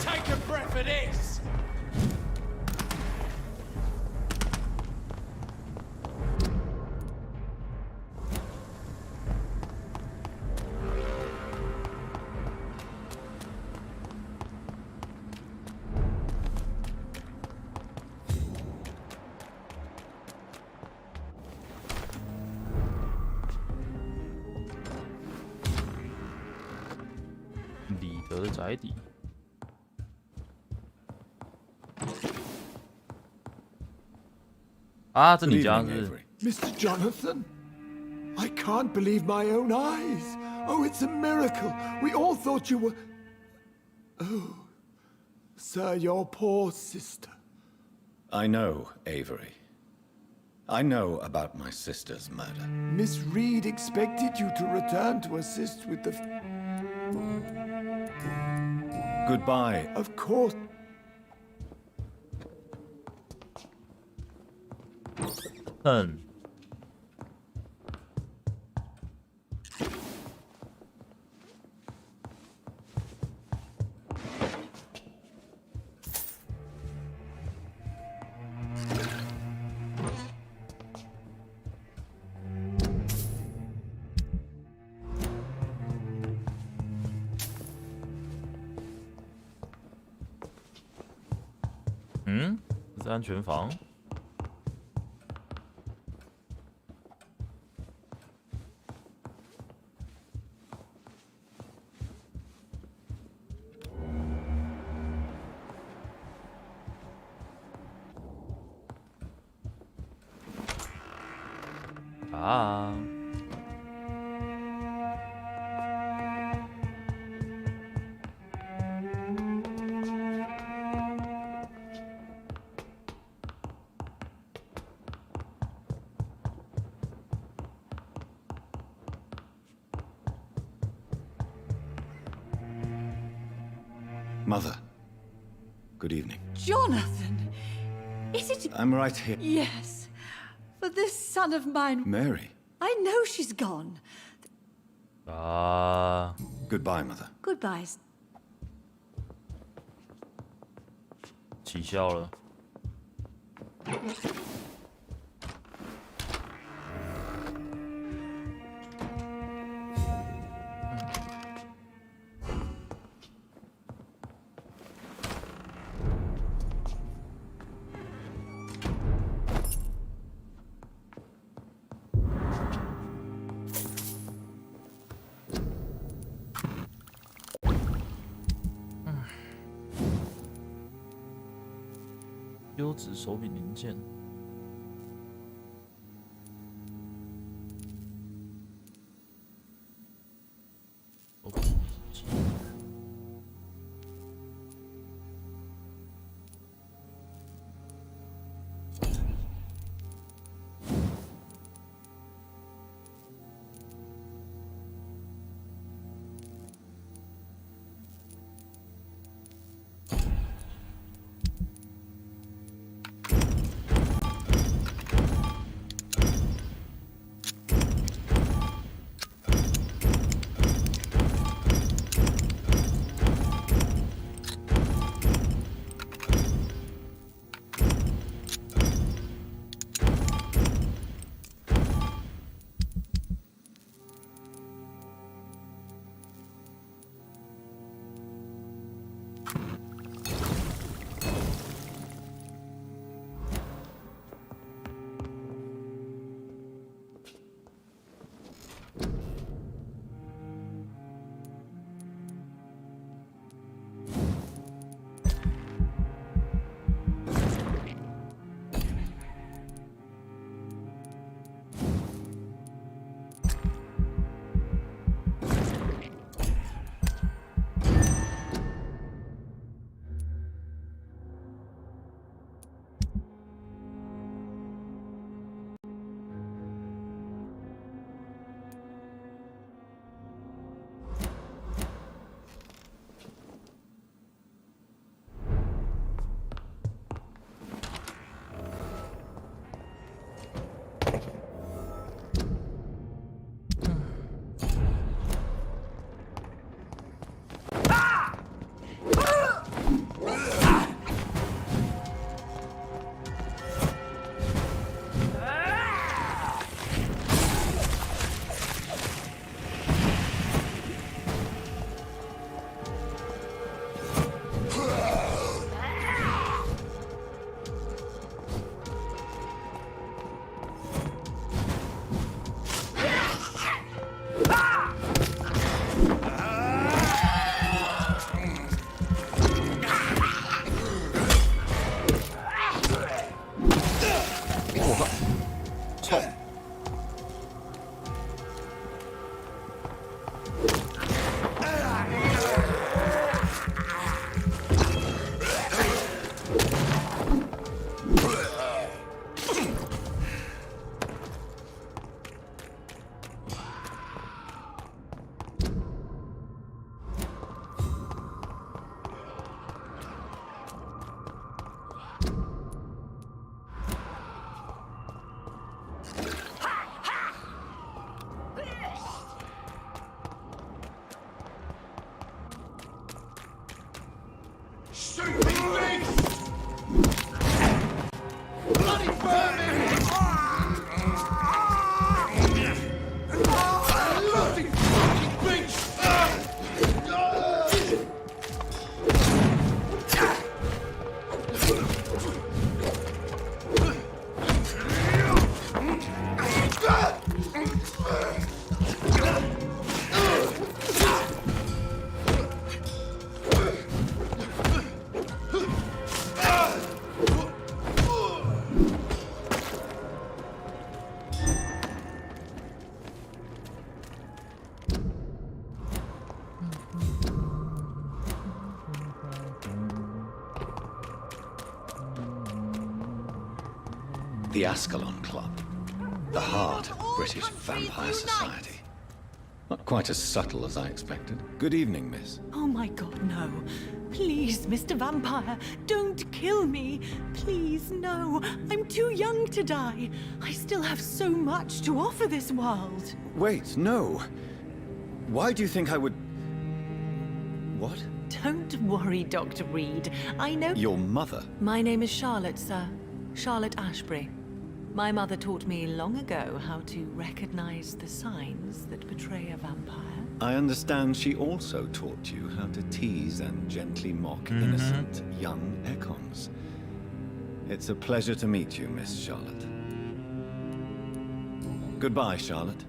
Take a breath of this!李德的宅邸。啊，这你家是 Mr. Jonathan? I can't believe my own eyes. Oh, it's a miracle. We all thought you were... Oh, sir, your poor sister. I know, Avery. I know about my sister's murder. Miss Reed expected you to return to assist with the... Goodbye. Of course.这是安全房。啊！Mother. Good evening. Jonathan! Is it... I'm right here. Yes. But this son of mine... Mary. I know she's gone. Goodbye, Mother. Goodbye. 起效了。优质手柄零件。Bloody vermin! Bloody fucking beast! The Ascalon Club. The heart of British vampire society. Not quite as subtle as I expected. Good evening, miss. Oh my god, no. Please, Mr. Vampire, don't kill me. Please, no. I'm too young to die. I still have so much to offer this world. Wait, no. Why do you think I would... What? Don't worry, Dr. Reed. I know... Your mother? My name is Charlotte, sir. Charlotte Ashbury. My mother taught me long ago how to recognize the signs that betray a vampire. I understand she also taught you how to tease and gently mock innocent young Ekons. It's a pleasure to meet you, Miss Charlotte. Goodbye, Charlotte.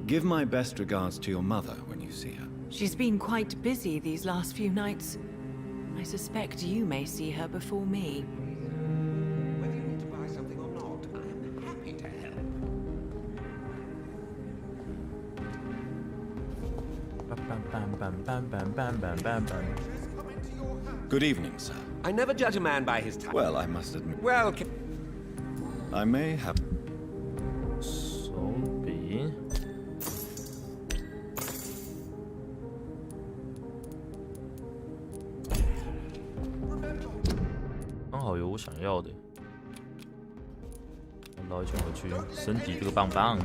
Give my best regards to your mother when you see her. She's been quite busy these last few nights. I suspect you may see her before me. Whether you need to buy something or not, I am happy to help. Good evening, sir. I never judge a man by his title. Well, I must admit... Well, I may have...手笔。刚好有我想要的，绕一圈回去，身体这个棒棒。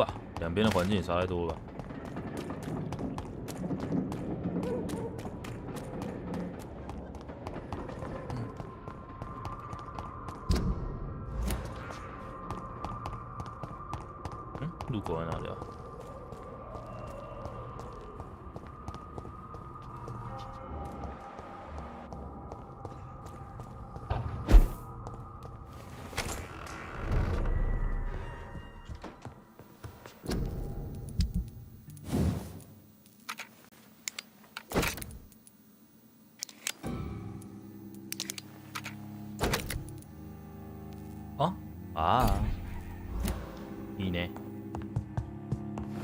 啊，两边的环境也差太多了吧？路口在哪里啊？哦啊，いいね。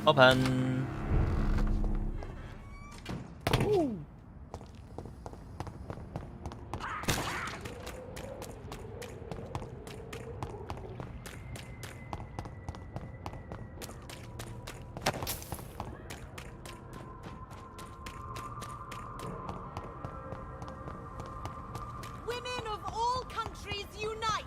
Open. Women of all countries unite!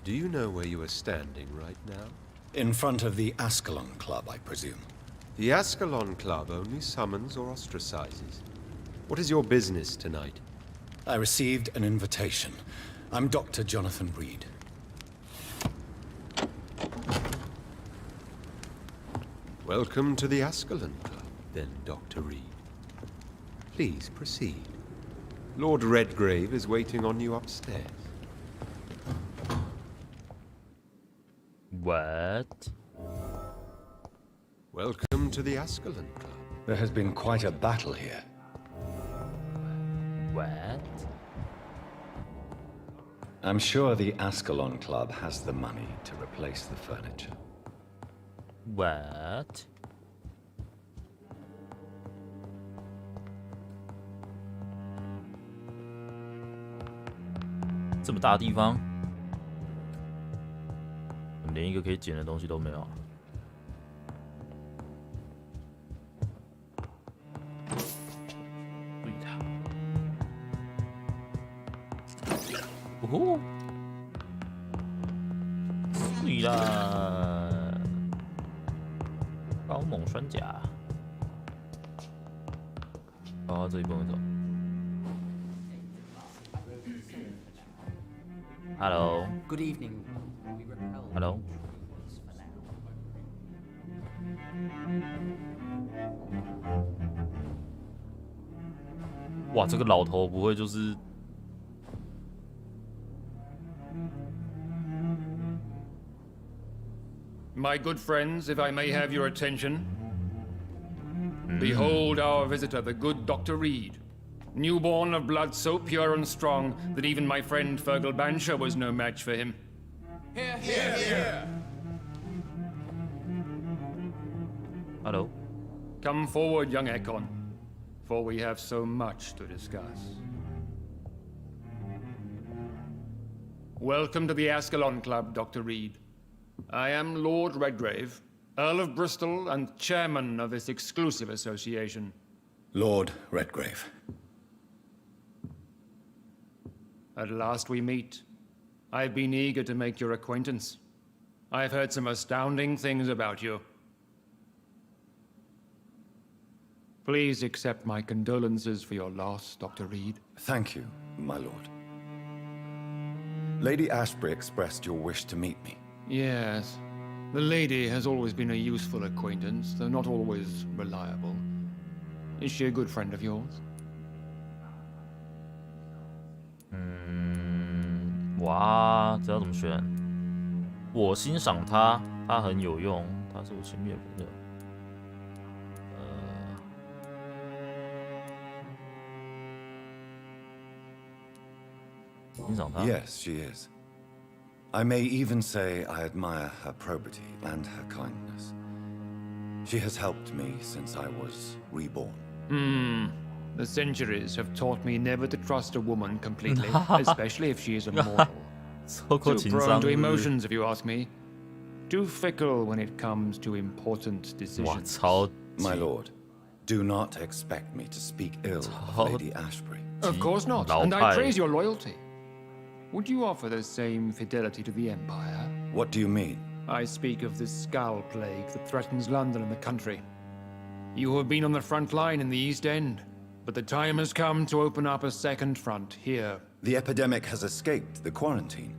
Do you know where you are standing right now? In front of the Ascalon Club, I presume. The Ascalon Club only summons or ostracizes. What is your business tonight? I received an invitation. I'm Dr. Jonathan Reed. Welcome to the Ascalon Club, then, Dr. Reed. Please proceed. Lord Redgrave is waiting on you upstairs. What? Welcome to the Ascalon Club. There has been quite a battle here. What? I'm sure the Ascalon Club has the money to replace the furniture. What? 这么大的地方，连一个可以捡的东西都没有。对的。哦吼！对啦，高猛酸甲。哦，这里不用走。Hello. Good evening. Hello. 哇，这个老头不会就是？ My good friends, if I may have your attention. Behold our visitor, the good Dr. Reed. Newborn of blood so pure and strong that even my friend Fergal Bansher was no match for him. Here, here, here. Hello. Come forward, young Ekon, for we have so much to discuss. Welcome to the Ascalon Club, Dr. Reed. I am Lord Redgrave, Earl of Bristol and chairman of this exclusive association. Lord Redgrave. At last we meet. I've been eager to make your acquaintance. I've heard some astounding things about you. Please accept my condolences for your loss, Dr. Reed. Thank you, my lord. Lady Ashbury expressed your wish to meet me. Yes. The lady has always been a useful acquaintance, though not always reliable. Is she a good friend of yours? 哇，这要怎么选？我欣赏他，他很有用，他是我亲密的朋友。欣赏他。 Yes, she is. I may even say I admire her probity and her kindness. She has helped me since I was reborn. The centuries have taught me never to trust a woman completely, especially if she is a mortal. Too prone to emotions, if you ask me. Too fickle when it comes to important decisions. My lord, do not expect me to speak ill of Lady Ashbury. Of course not, and I praise your loyalty. Would you offer the same fidelity to the Empire? What do you mean? I speak of the Skull Plague that threatens London and the country. You have been on the front line in the East End, but the time has come to open up a second front here. The epidemic has escaped the quarantine.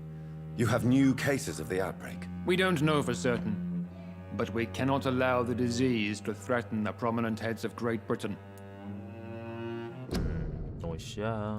You have new cases of the outbreak. We don't know for certain, but we cannot allow the disease to threaten the prominent heads of Great Britain. 等我一下。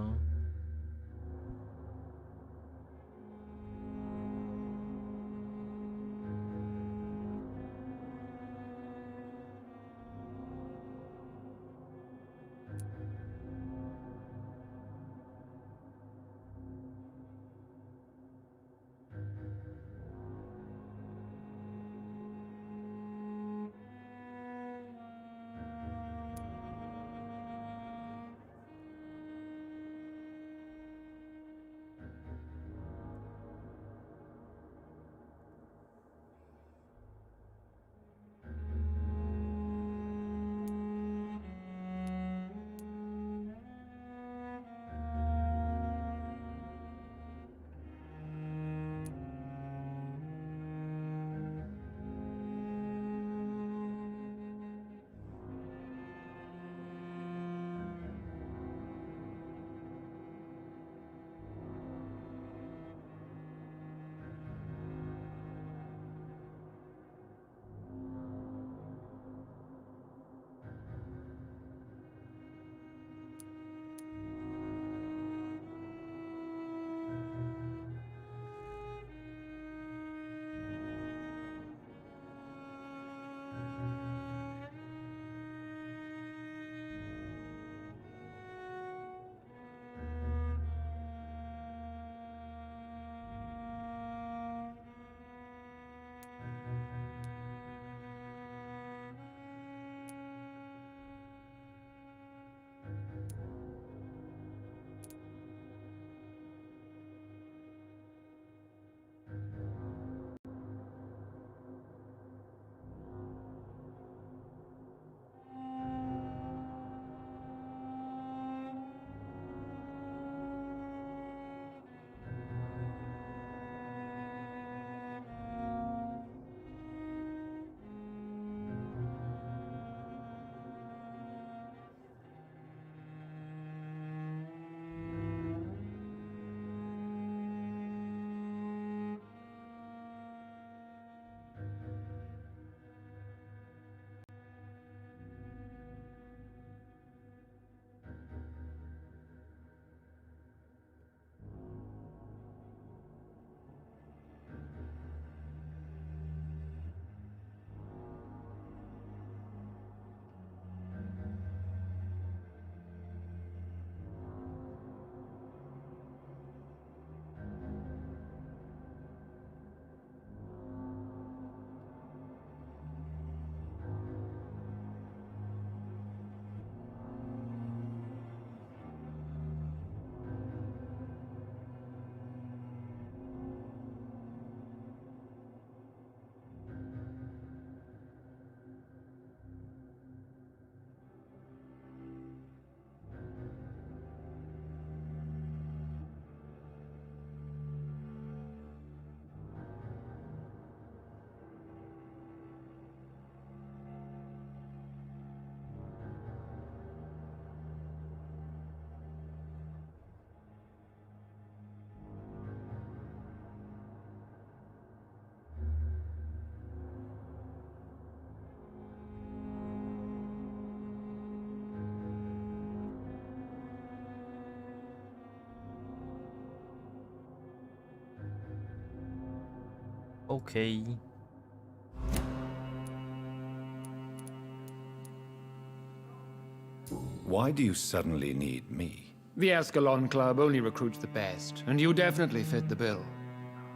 OK。Why do you suddenly need me? The Ascalon Club only recruits the best, and you definitely fit the bill.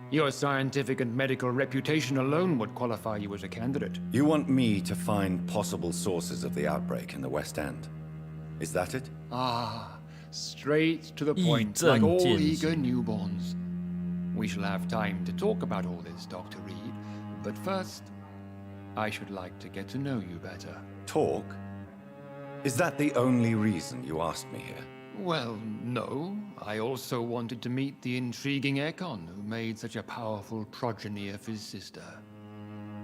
Your scientific and medical reputation alone would qualify you as a candidate. You want me to find possible sources of the outbreak in the West End? Is that it? Ah, straight to the point, like all eager newborns. We shall have time to talk about all this, Dr. Reed. But first, I should like to get to know you better. Talk? Is that the only reason you asked me here? Well, no. I also wanted to meet the intriguing Ekon who made such a powerful progeny of his sister.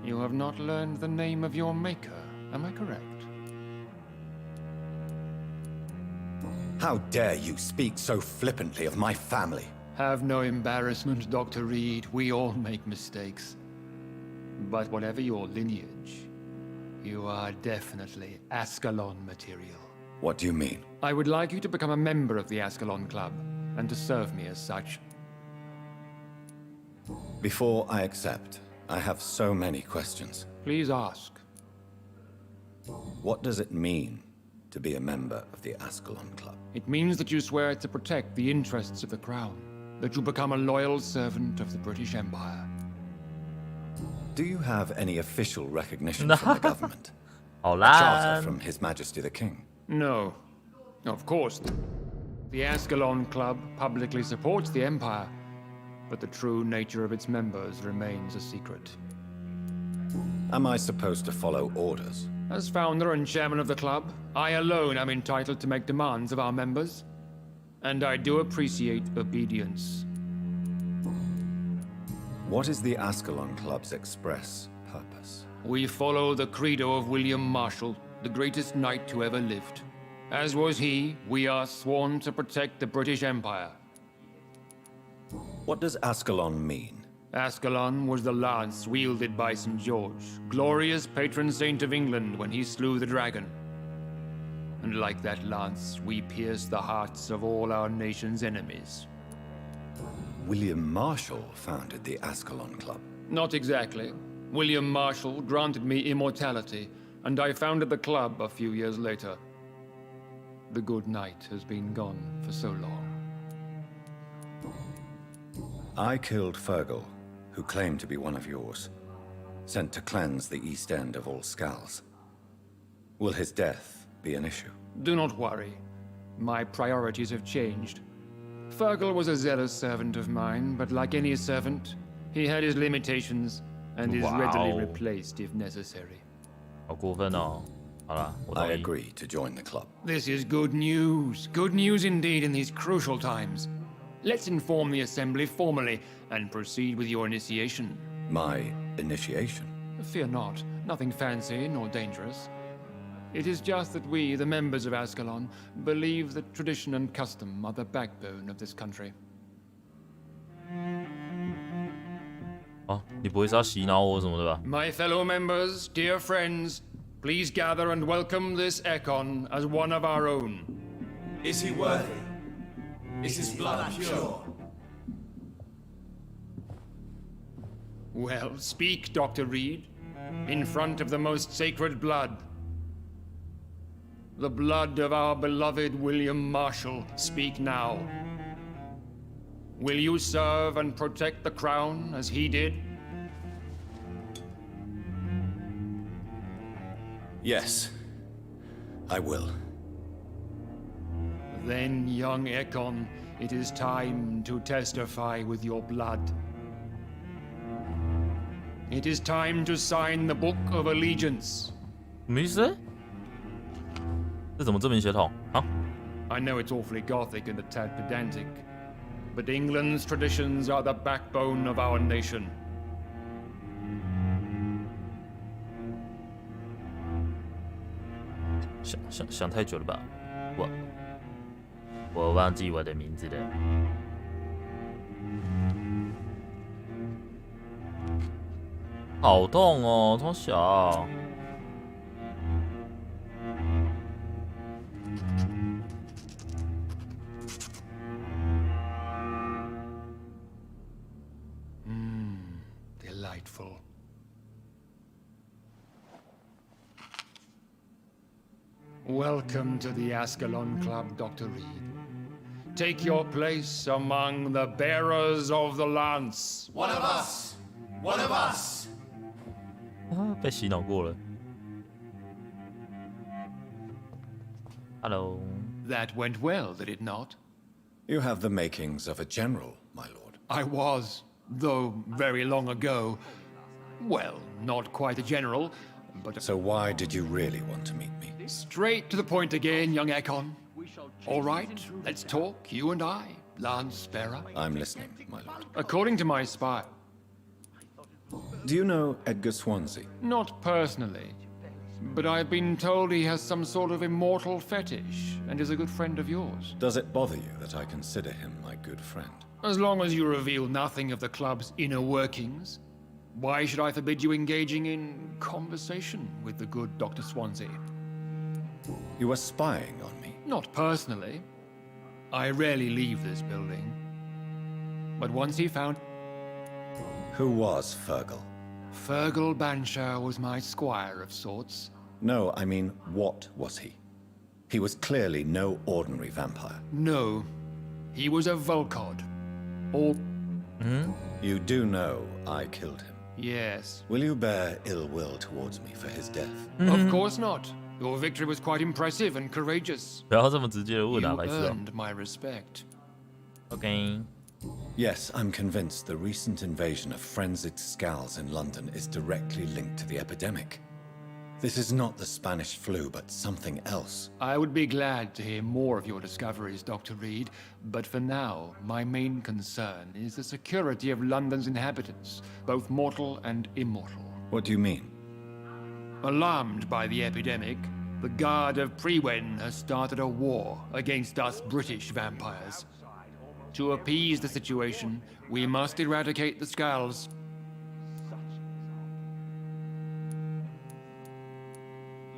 You have not learned the name of your maker, am I correct? How dare you speak so flippantly of my family? Have no embarrassment, Dr. Reed. We all make mistakes. But whatever your lineage, you are definitely Ascalon material. What do you mean? I would like you to become a member of the Ascalon Club, and to serve me as such. Before I accept, I have so many questions. Please ask. What does it mean to be a member of the Ascalon Club? It means that you swear to protect the interests of the Crown, that you become a loyal servant of the British Empire. Do you have any official recognition from the government? A charter from His Majesty the King? No. Of course. The Ascalon Club publicly supports the Empire, but the true nature of its members remains a secret. Am I supposed to follow orders? As founder and chairman of the club, I alone am entitled to make demands of our members, and I do appreciate obedience. What is the Ascalon Club's express purpose? We follow the credo of William Marshall, the greatest knight who ever lived. As was he, we are sworn to protect the British Empire. What does Ascalon mean? Ascalon was the lance wielded by St. George, glorious patron saint of England when he slew the dragon. And like that lance, we pierce the hearts of all our nation's enemies. William Marshall founded the Ascalon Club. Not exactly. William Marshall granted me immortality, and I founded the club a few years later. The good knight has been gone for so long. I killed Fergal, who claimed to be one of yours, sent to cleanse the East End of all Scals. Will his death be an issue? Do not worry. My priorities have changed. Fergal was a zealous servant of mine, but like any servant, he had his limitations and is readily replaced if necessary. 好过分哦！好啦，我同意。 I agree to join the club. This is good news. Good news indeed in these crucial times. Let's inform the Assembly formally and proceed with your initiation. My initiation? Fear not. Nothing fancy nor dangerous. It is just that we, the members of Ascalon, believe that tradition and custom are the backbone of this country. 哦，你不会是要洗脑我什么的吧？ My fellow members, dear friends, please gather and welcome this Ekon as one of our own. Is he worthy? Is his blood pure? Well, speak, Dr. Reed, in front of the most sacred blood. The blood of our beloved William Marshall, speak now. Will you serve and protect the crown as he did? Yes, I will. Then, young Ekon, it is time to testify with your blood. It is time to sign the Book of Allegiance. 什么意思？这怎么这么血统啊？ I know it's awfully gothic and a tad pedantic, but England's traditions are the backbone of our nation. 想太久了吧？我忘记我的名字了。好痛哦，从小。Welcome to the Ascalon Club, Dr. Reed. Take your place among the bearers of the lance. One of us! One of us! 被洗脑过了。Hello. That went well, did it not? You have the makings of a general, my lord. I was, though very long ago. Well, not quite a general, but... So why did you really want to meet me? Straight to the point again, young Ekon. All right, let's talk, you and I, Lance Sparrow. I'm listening, my lord. According to my spy... Do you know Edgar Swansea? Not personally, but I've been told he has some sort of immortal fetish and is a good friend of yours. Does it bother you that I consider him my good friend? As long as you reveal nothing of the club's inner workings, why should I forbid you engaging in conversation with the good Dr. Swansea? You were spying on me? Not personally. I rarely leave this building. But once he found... Who was Fergal? Fergal Banshire was my squire of sorts. No, I mean, what was he? He was clearly no ordinary vampire. No. He was a Volcod. Or... You do know I killed him? Yes. Will you bear ill will towards me for his death? Of course not. Your victory was quite impressive and courageous. 不要这么直接的问啊， You 白痴哦。 earned my respect. Okay. Yes, I'm convinced the recent invasion of frenzied skulls in London is directly linked to the epidemic. This is not the Spanish flu, but something else. I would be glad to hear more of your discoveries, Dr. Reed, but for now, my main concern is the security of London's inhabitants, both mortal and immortal. What do you mean? Alarmed by the epidemic, the Guard of Prewen has started a war against us British vampires. To appease the situation, we must eradicate the skulls.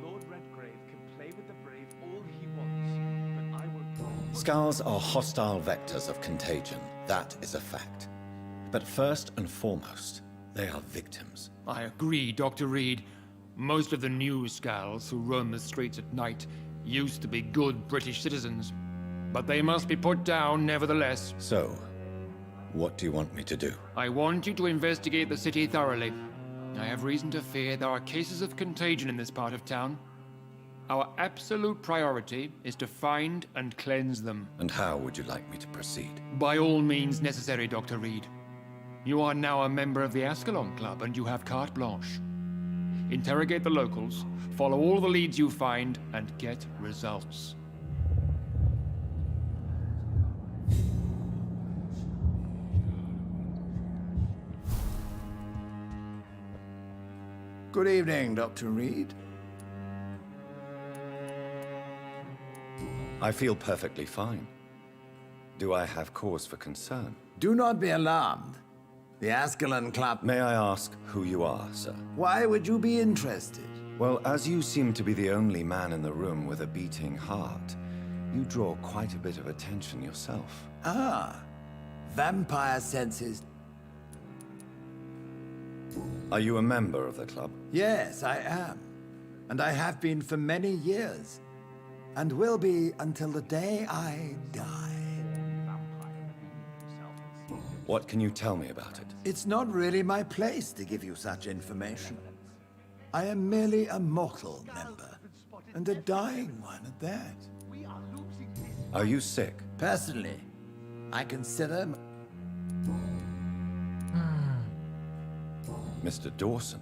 Lord Redgrave can play with the brave all he wants, but I will... Skulls are hostile vectors of contagion. That is a fact. But first and foremost, they are victims. I agree, Dr. Reed. Most of the new skulls who roam the streets at night used to be good British citizens. But they must be put down nevertheless. So, what do you want me to do? I want you to investigate the city thoroughly. I have reason to fear there are cases of contagion in this part of town. Our absolute priority is to find and cleanse them. And how would you like me to proceed? By all means necessary, Dr. Reed. You are now a member of the Ascalon Club and you have carte blanche. Interrogate the locals, follow all the leads you find, and get results. Good evening, Dr. Reed. I feel perfectly fine. Do I have cause for concern? Do not be alarmed. The Ascalon Club... May I ask who you are, sir? Why would you be interested? Well, as you seem to be the only man in the room with a beating heart, you draw quite a bit of attention yourself. Ah, vampire senses. Are you a member of the club? Yes, I am. And I have been for many years. And will be until the day I die. What can you tell me about it? It's not really my place to give you such information. I am merely a mortal member, and a dying one at that. Are you sick? Personally, I consider... Mr. Dawson.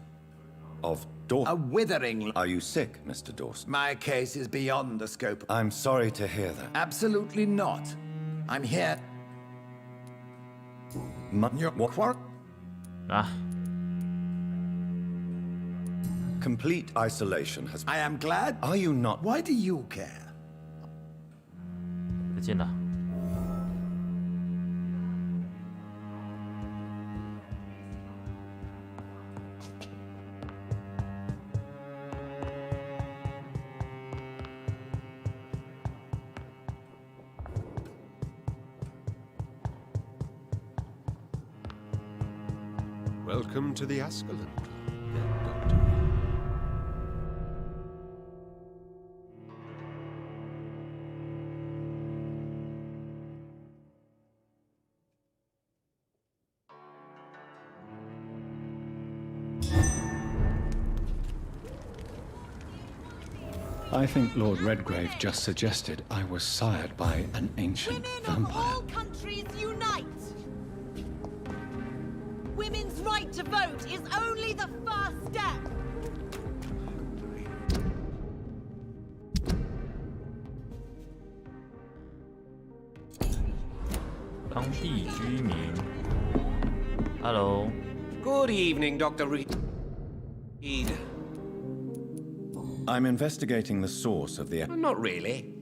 Of Dawson. A withering... Are you sick, Mr. Dawson? My case is beyond the scope... I'm sorry to hear that. Absolutely not. I'm here... What? Ah. Complete isolation has... I am glad... Are you not... Why do you care? 再见了。Welcome to the Ascalon Club, Doctor. I think Lord Redgrave just suggested I was sired by an ancient vampire. All countries unite! Women's right to vote is only the first step! 当地居民 ，Hello。 Good evening, Dr. Reed. I'm investigating the source of the... Not really.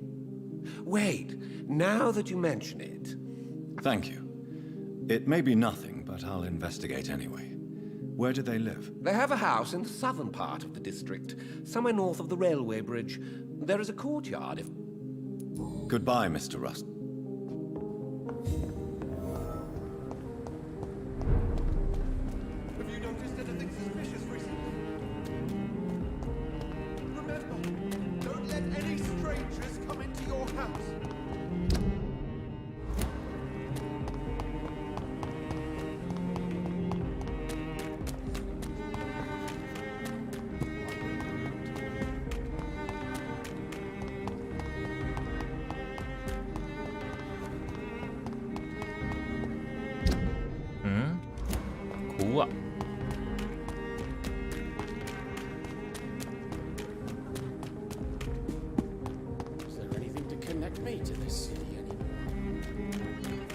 Wait, now that you mention it... Thank you. It may be nothing, but I'll investigate anyway. Where do they live? They have a house in the southern part of the district, somewhere north of the railway bridge. There is a courtyard if... Goodbye, Mr. Rust. Have you noticed anything suspicious recently? Remember, don't let any strangers come into your house. Is there anything to connect me to this city anymore?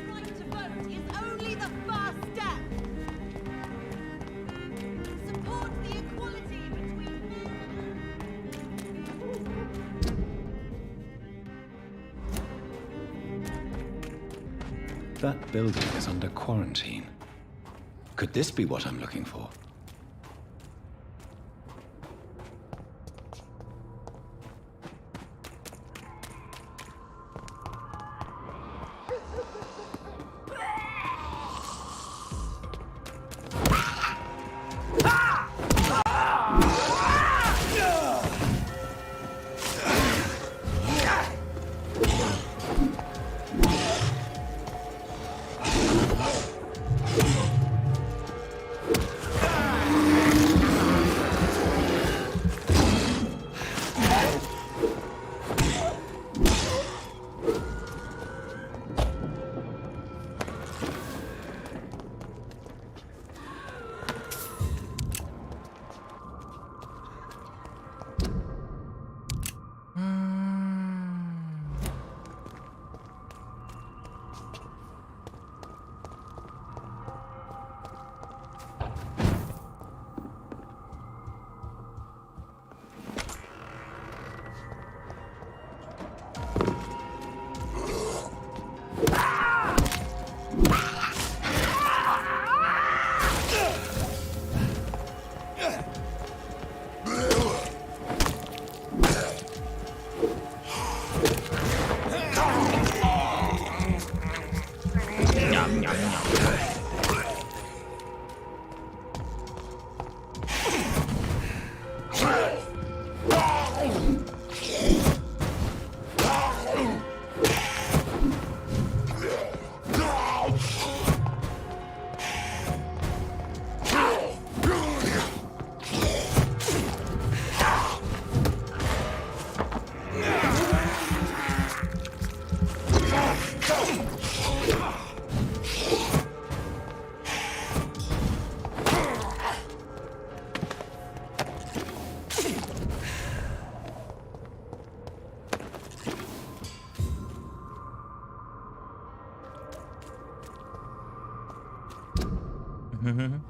Right to vote is only the first step! Support the equality between That building is under quarantine. Could this be what I'm looking for?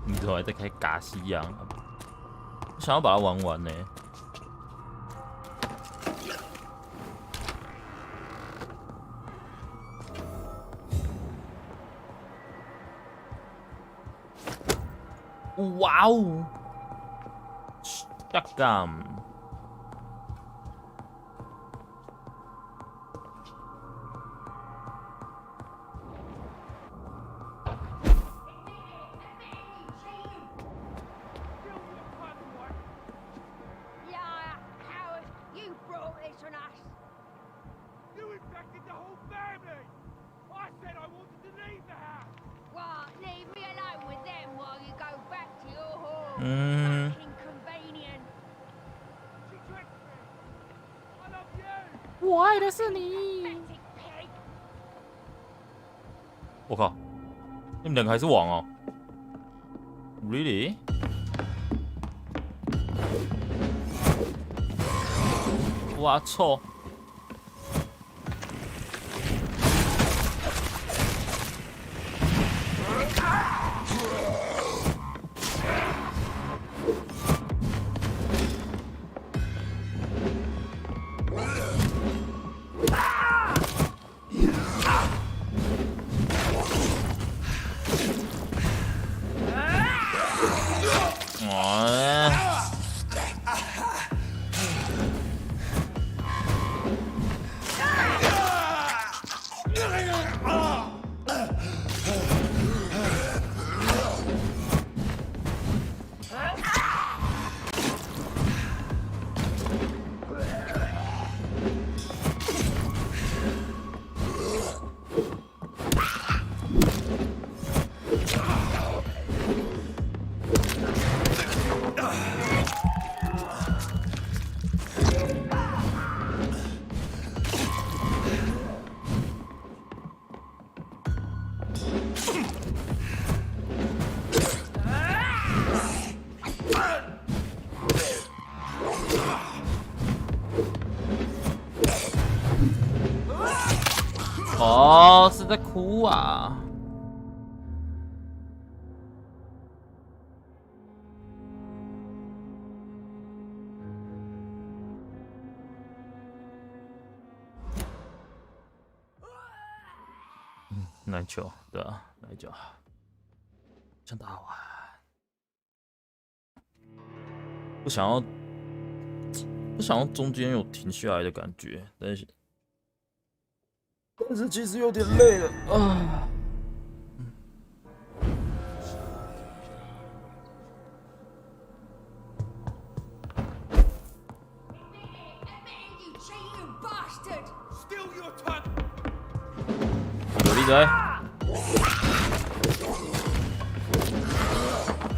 你怎么还在开嘎西洋？我想要把它玩完呢。哇哦 ，shotgun。我爱的是你。我靠，你们两个还是网哦 ？Really？ 我操！哦，是在哭啊！奶球，对啊，奶球，想打完，不想要中间有停下来的感觉，但是其实有点累了啊。有闭嘴！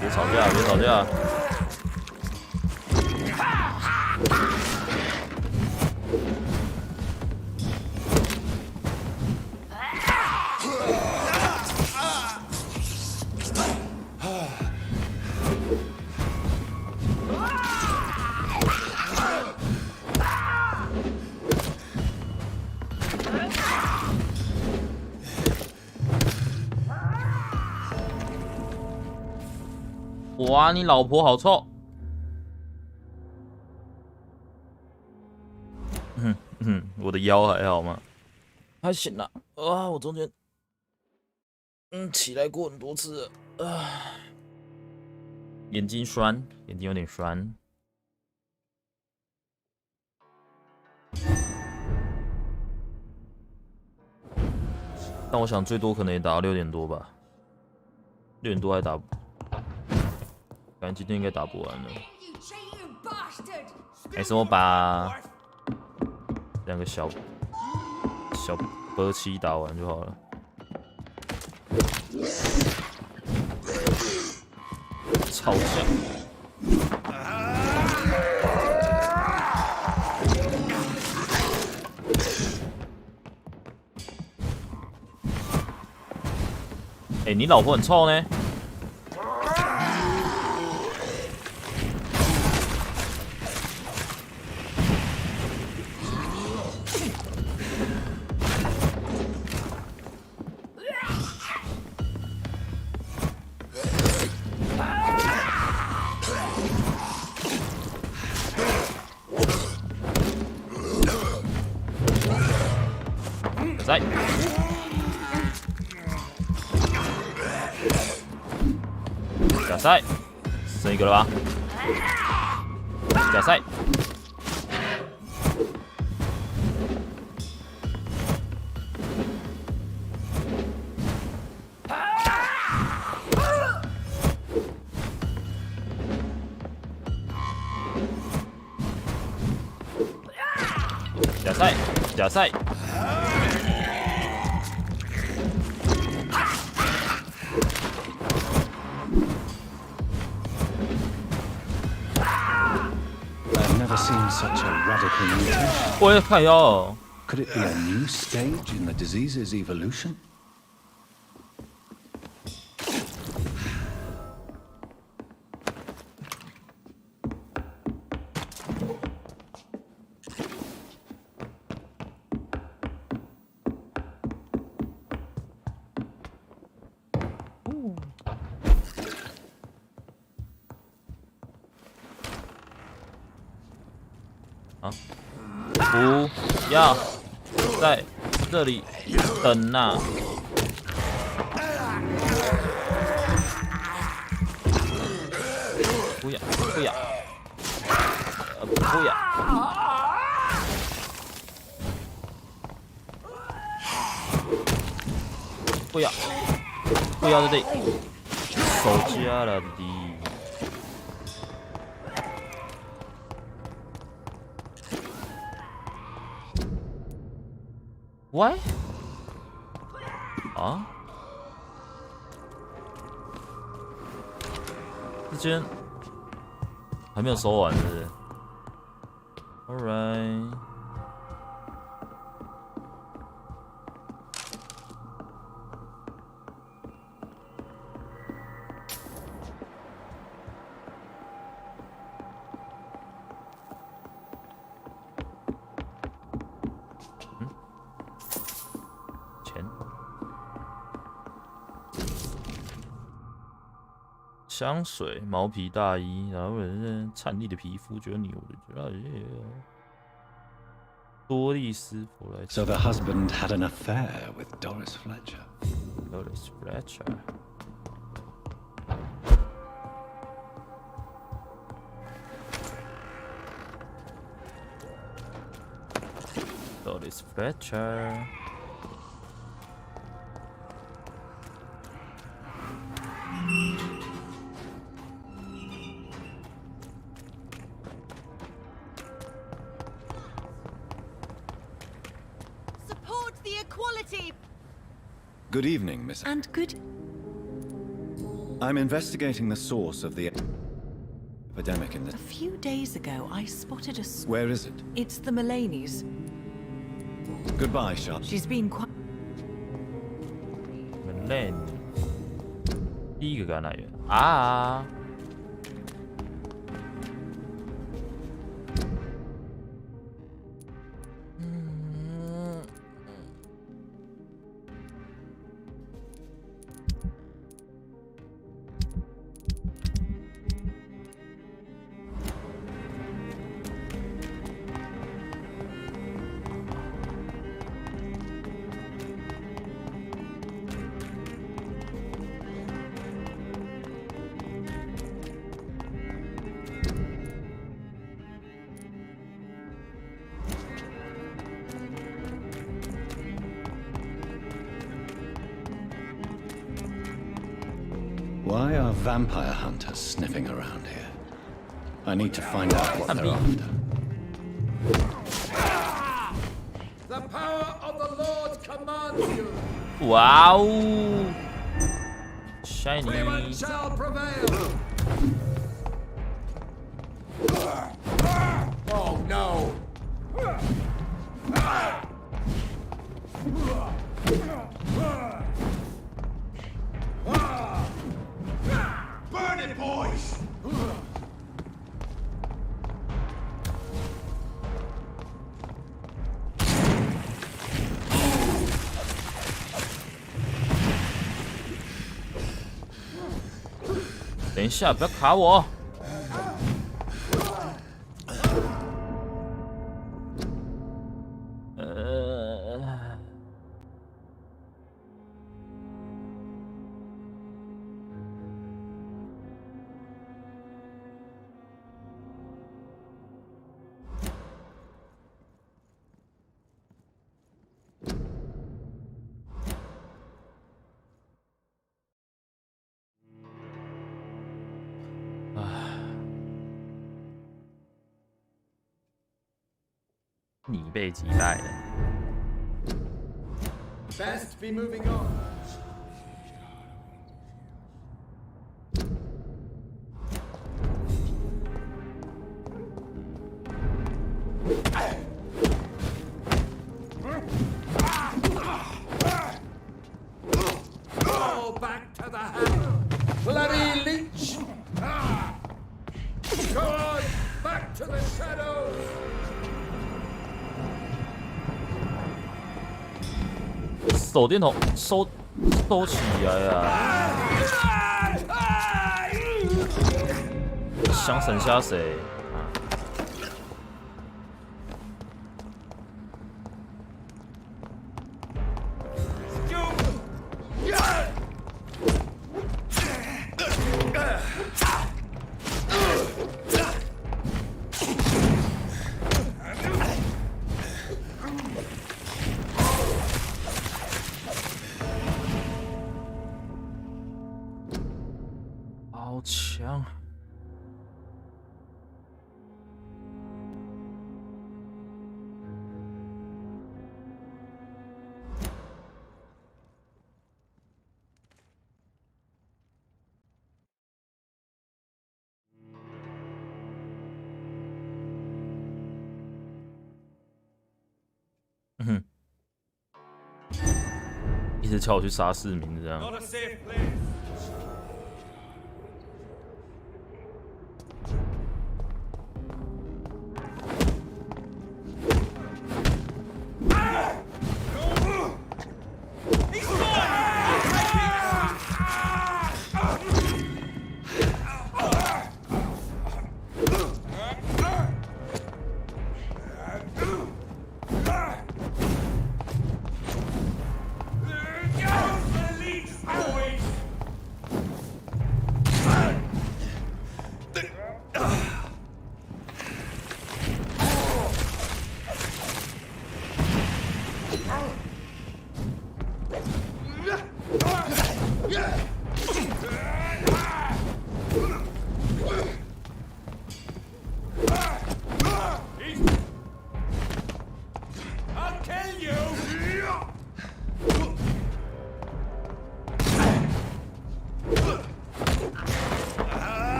别吵架，别吵架！哇，你老婆好臭！我的腰还好吗？还行啦。啊，我中间起来过很多次了啊，眼睛酸，眼睛有点酸。但我想最多可能也打到6点多吧，6点多还打不。感觉今天应该打不完了，没事，我把2个小波期打完就好了。超像。欸，你老婆很臭呢。假赛，剩一个了吧？假赛，假赛，假赛。such a radical mutation? 我也看腰。Could it be a new stage in the disease's evolution?不要在这里等啊！不要，不要，不要！不要，不要在这里，手加了的。喂？啊？这间还没有收完，是不是 ？Alright。香水、毛皮大衣，然后人颤栗的皮肤，觉得你，我就觉得多丽丝佛莱。So the husband had an affair with Doris Fletcher. Doris Fletcher. Doris Fletcher. Good evening, Miss. And good. I'm investigating the source of the epidemic in the. A few days ago, I spotted a. Where is it? It's the Mulaney's. Goodbye, Sharp. She's been quite. Mulaney. 第一个感染源啊。Why are vampire hunters sniffing around here? I need to find out what they're after. The power of the Lord commands you. Wow! Shiny. Everyone shall prevail. Oh no! Burn it, boys! 等一下，不要卡我！你被击败了。Best be moving on. 手电筒收起来啊！想省下谁？好强！嗯哼，一直叫我去杀市民，这样。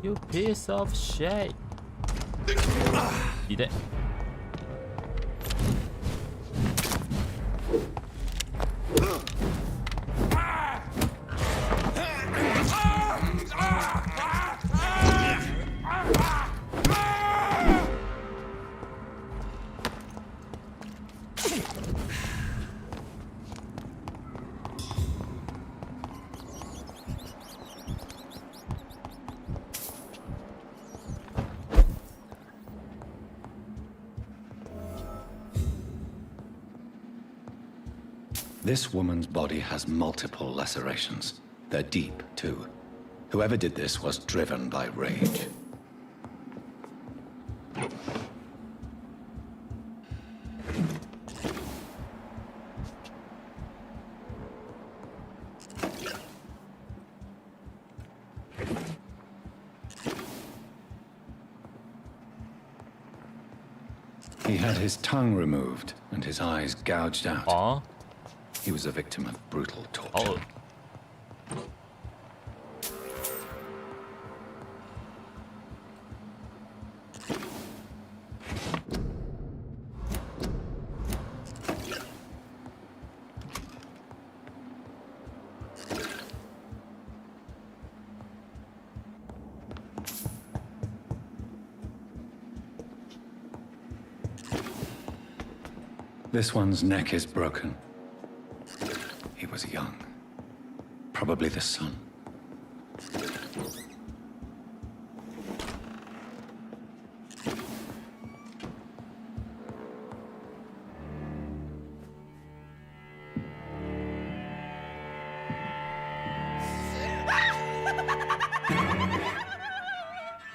You piece of shit！ いで。This woman's body has multiple lacerations. They're deep, too. Whoever did this was driven by rage. He had his tongue removed and his eyes gouged out. He was a victim of brutal torture. This one's neck is broken. He was young. Probably the son.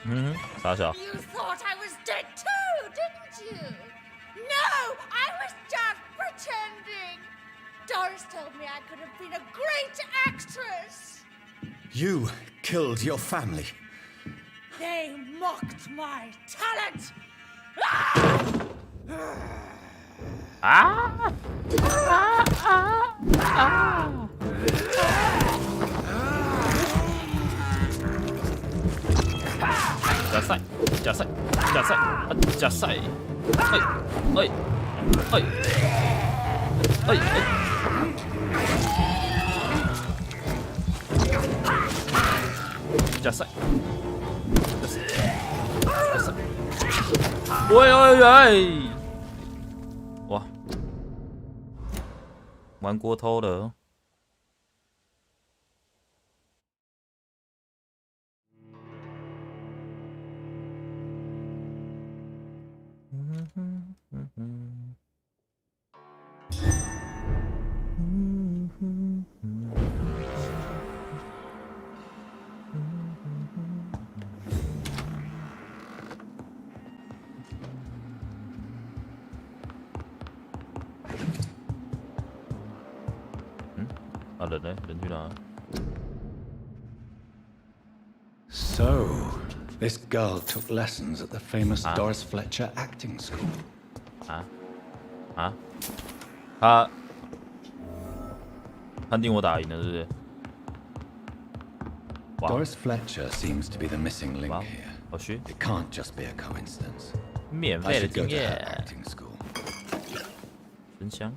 You thought I was dead too, didn't you? No, I was just pretending. Doris told me I could have been a great actress. You killed your family. They mocked my talent.加塞，加塞，加塞，加塞。加塞，喂！哇，玩过头了。人呢？人去哪？ So, this girl took lessons at the famous Doris Fletcher acting school. 他判定我打赢了，是不是？ Doris Fletcher seems to be the missing link here. 好虚 It can't just be a coincidence. 免 I 费的 should go 经 to her 验。 acting school. 真香。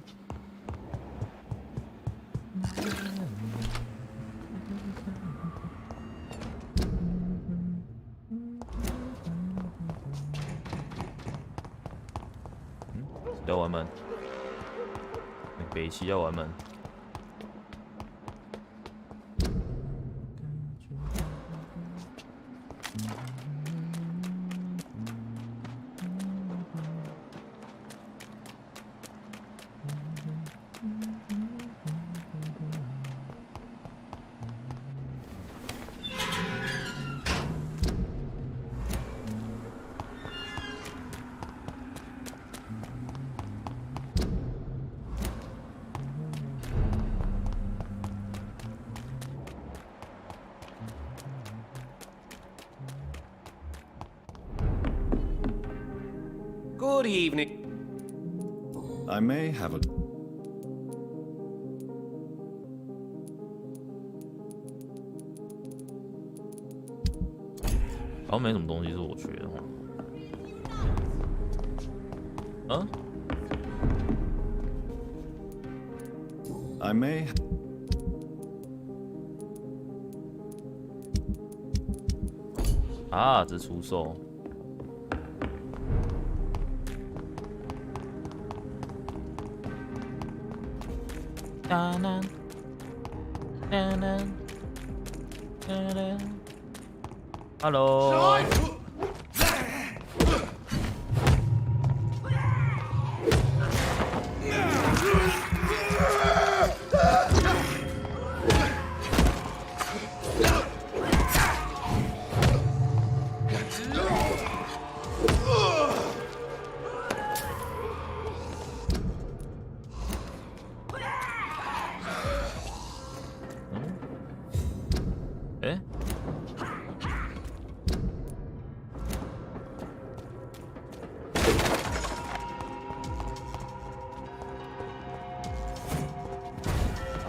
要玩门，北西要玩门。Good evening. I may have a... 好像没什么东西是我缺的哦。I may... 啊，这出售。 Hello。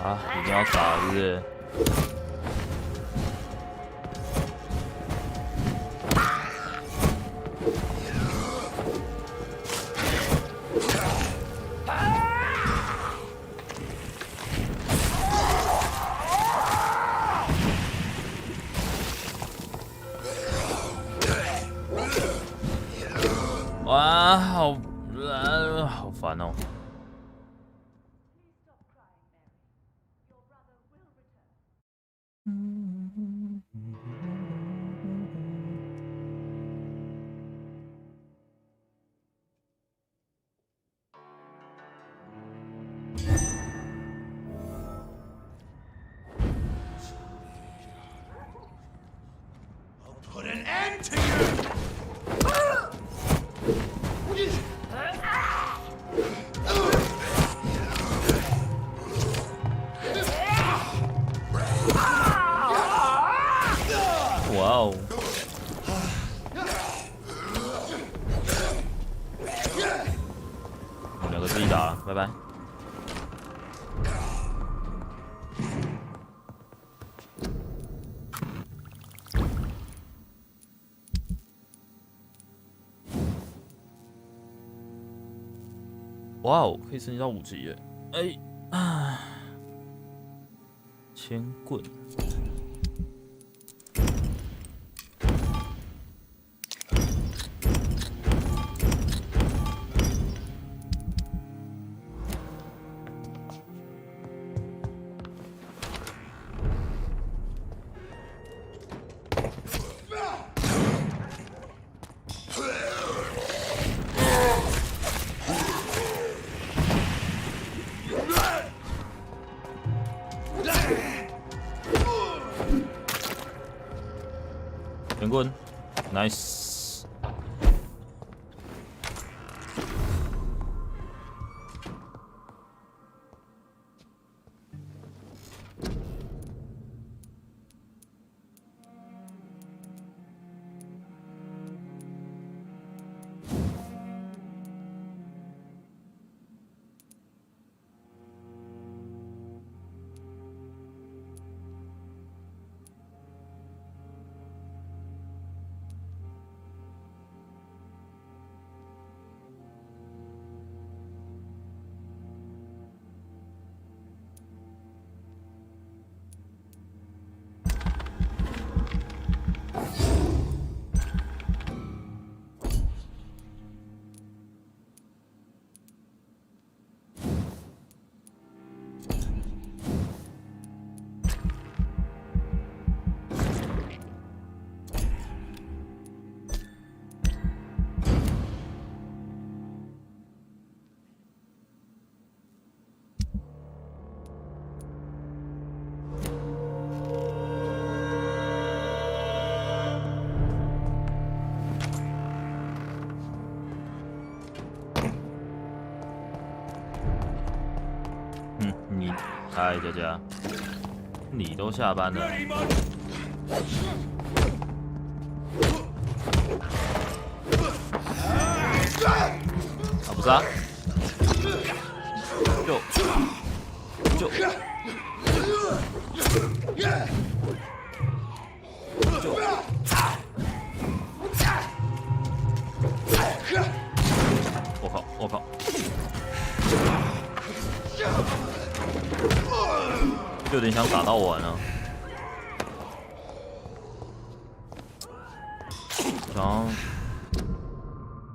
啊，一定要打，是不是？哇，好烦哦！ Put an end to you! Wow. 我们两个自己打了，拜拜。哇哦，可以升级到5级耶！哎啊，铅棍。圆棍 ，nice。嗨，佳佳，你都下班了。啊，不是啊，就，我靠！有点想打到我呢，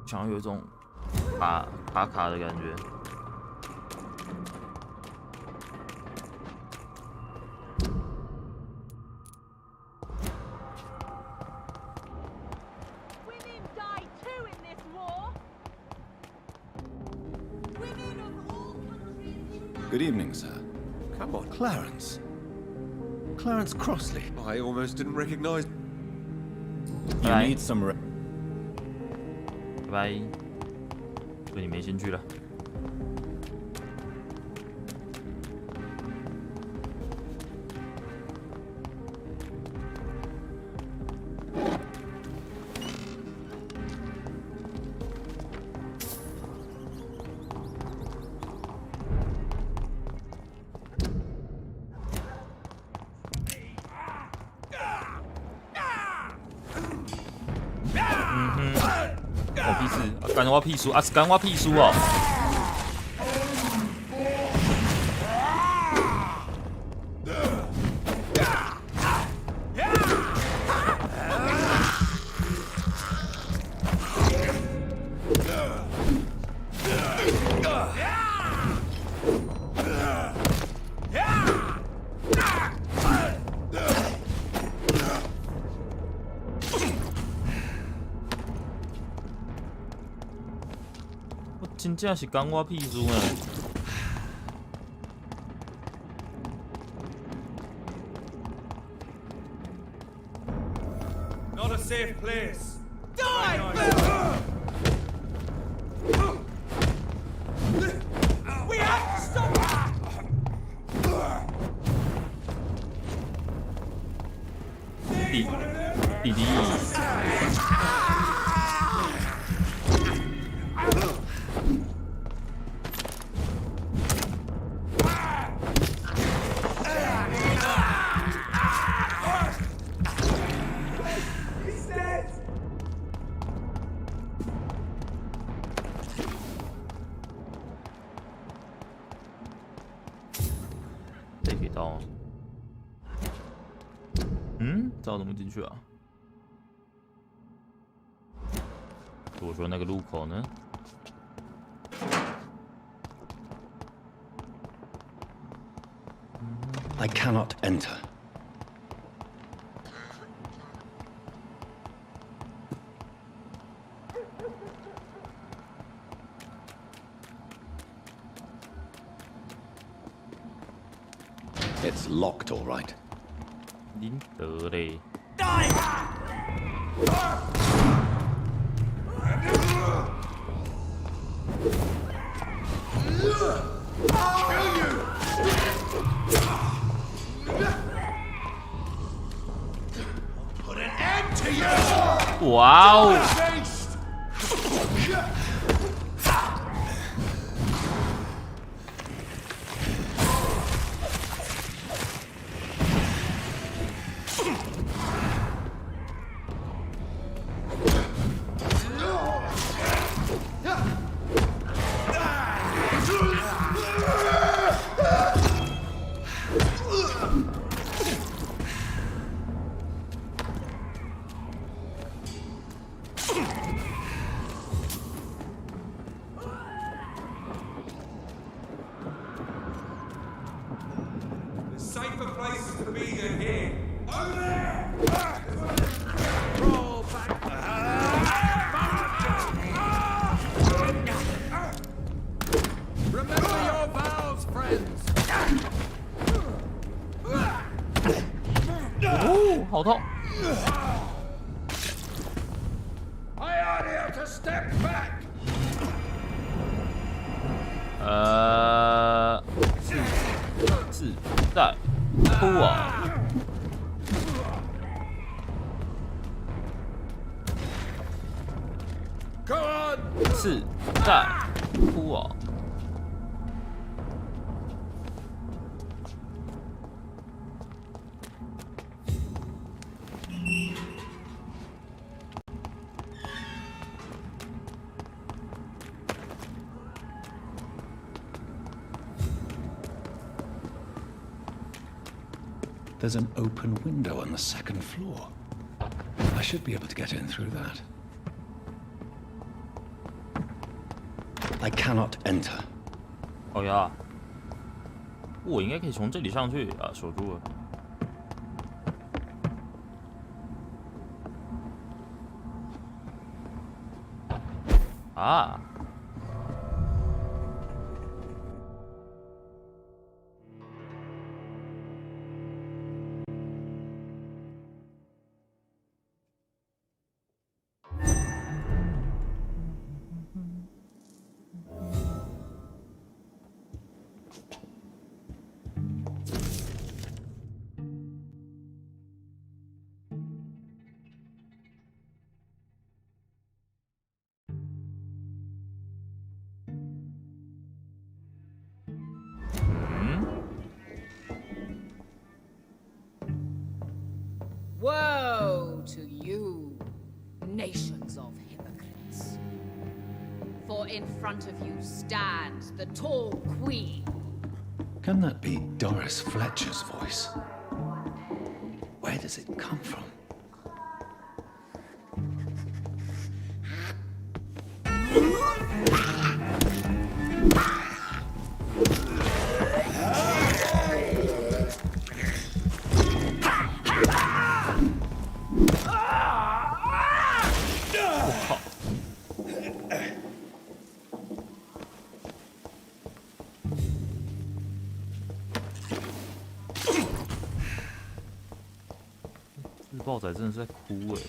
想要有一种卡的感觉。Good evening, sir. Come on. Clarence. Clarence Crossley. I almost didn't recognize. You need some. 拜拜，对你没兴趣了。屁事，干我屁事啊！是干我屁事哦！真正是干我屁事呢！ Not a safe place. Die! We have to stop! 弟弟。知道怎么进去啊？我说那个路口呢？ I cannot enter. It's locked, all right. 林德嘞。 哇哦！ 好痛！ I order you to step back. 自带哭啊！自带哭啊！ There's an open window on the second floor. I should be able to get in through that. I cannot enter. 哦呀，我应该可以从这里上去啊！守住了。啊！ Woe to you, nations of hypocrites. For in front of you stands the tall queen. Can that be Doris Fletcher's voice? Where does it come from?豹仔真的是在哭哎！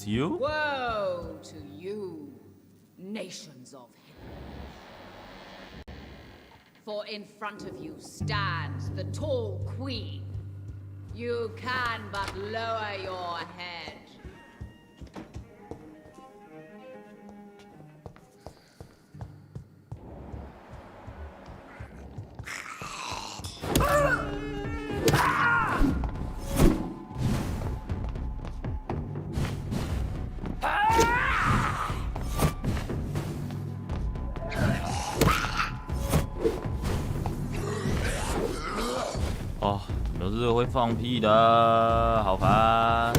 you? Woe to you, nations of him. For in front of you stands the tall queen. You can but lower your head.哦，都是会放屁的，好烦。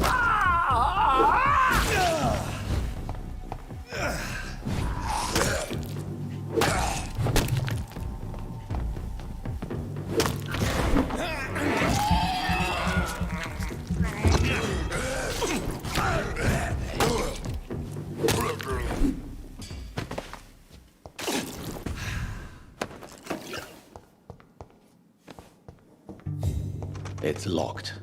It's locked.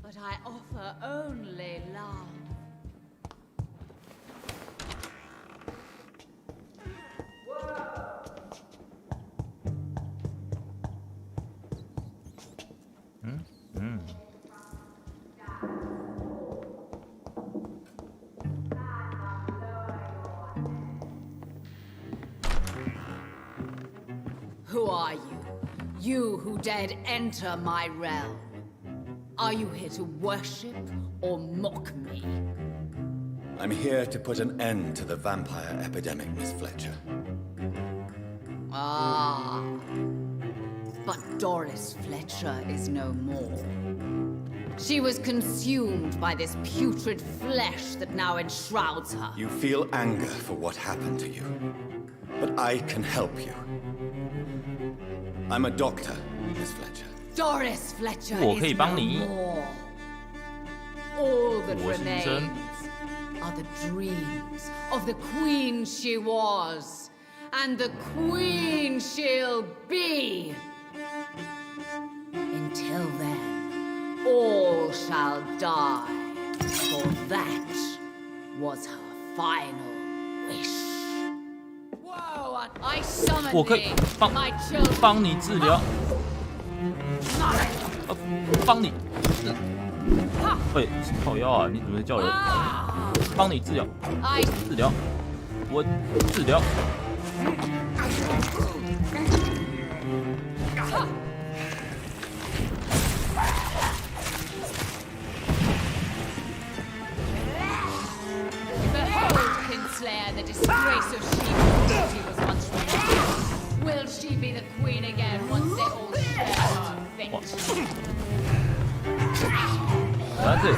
But I offer only love. Who are you? You who dared enter my realm? Are you here to worship or mock me? I'm here to put an end to the vampire epidemic, Miss Fletcher. Ah. But Doris Fletcher is no more. She was consumed by this putrid flesh that now enshrouds her. You feel anger for what happened to you, but I can help you. I'm a doctor, Miss Fletcher. Doris Fletcher is 我可以帮你。 no more. All that 我是医生。 remains are the dreams of the queen she was, and the queen she'll be. Until then, all shall die, for that was her final wish. Whoa, I summon 我可以 thee, 帮 my children. 帮你治疗，帮你。喂，靠腰啊！你怎么叫人？帮你治疗，治疗，我治疗。Behold, Kinslayer, the disgrace of she she was once removed. Will she be the queen again once they all share her fate? That's it.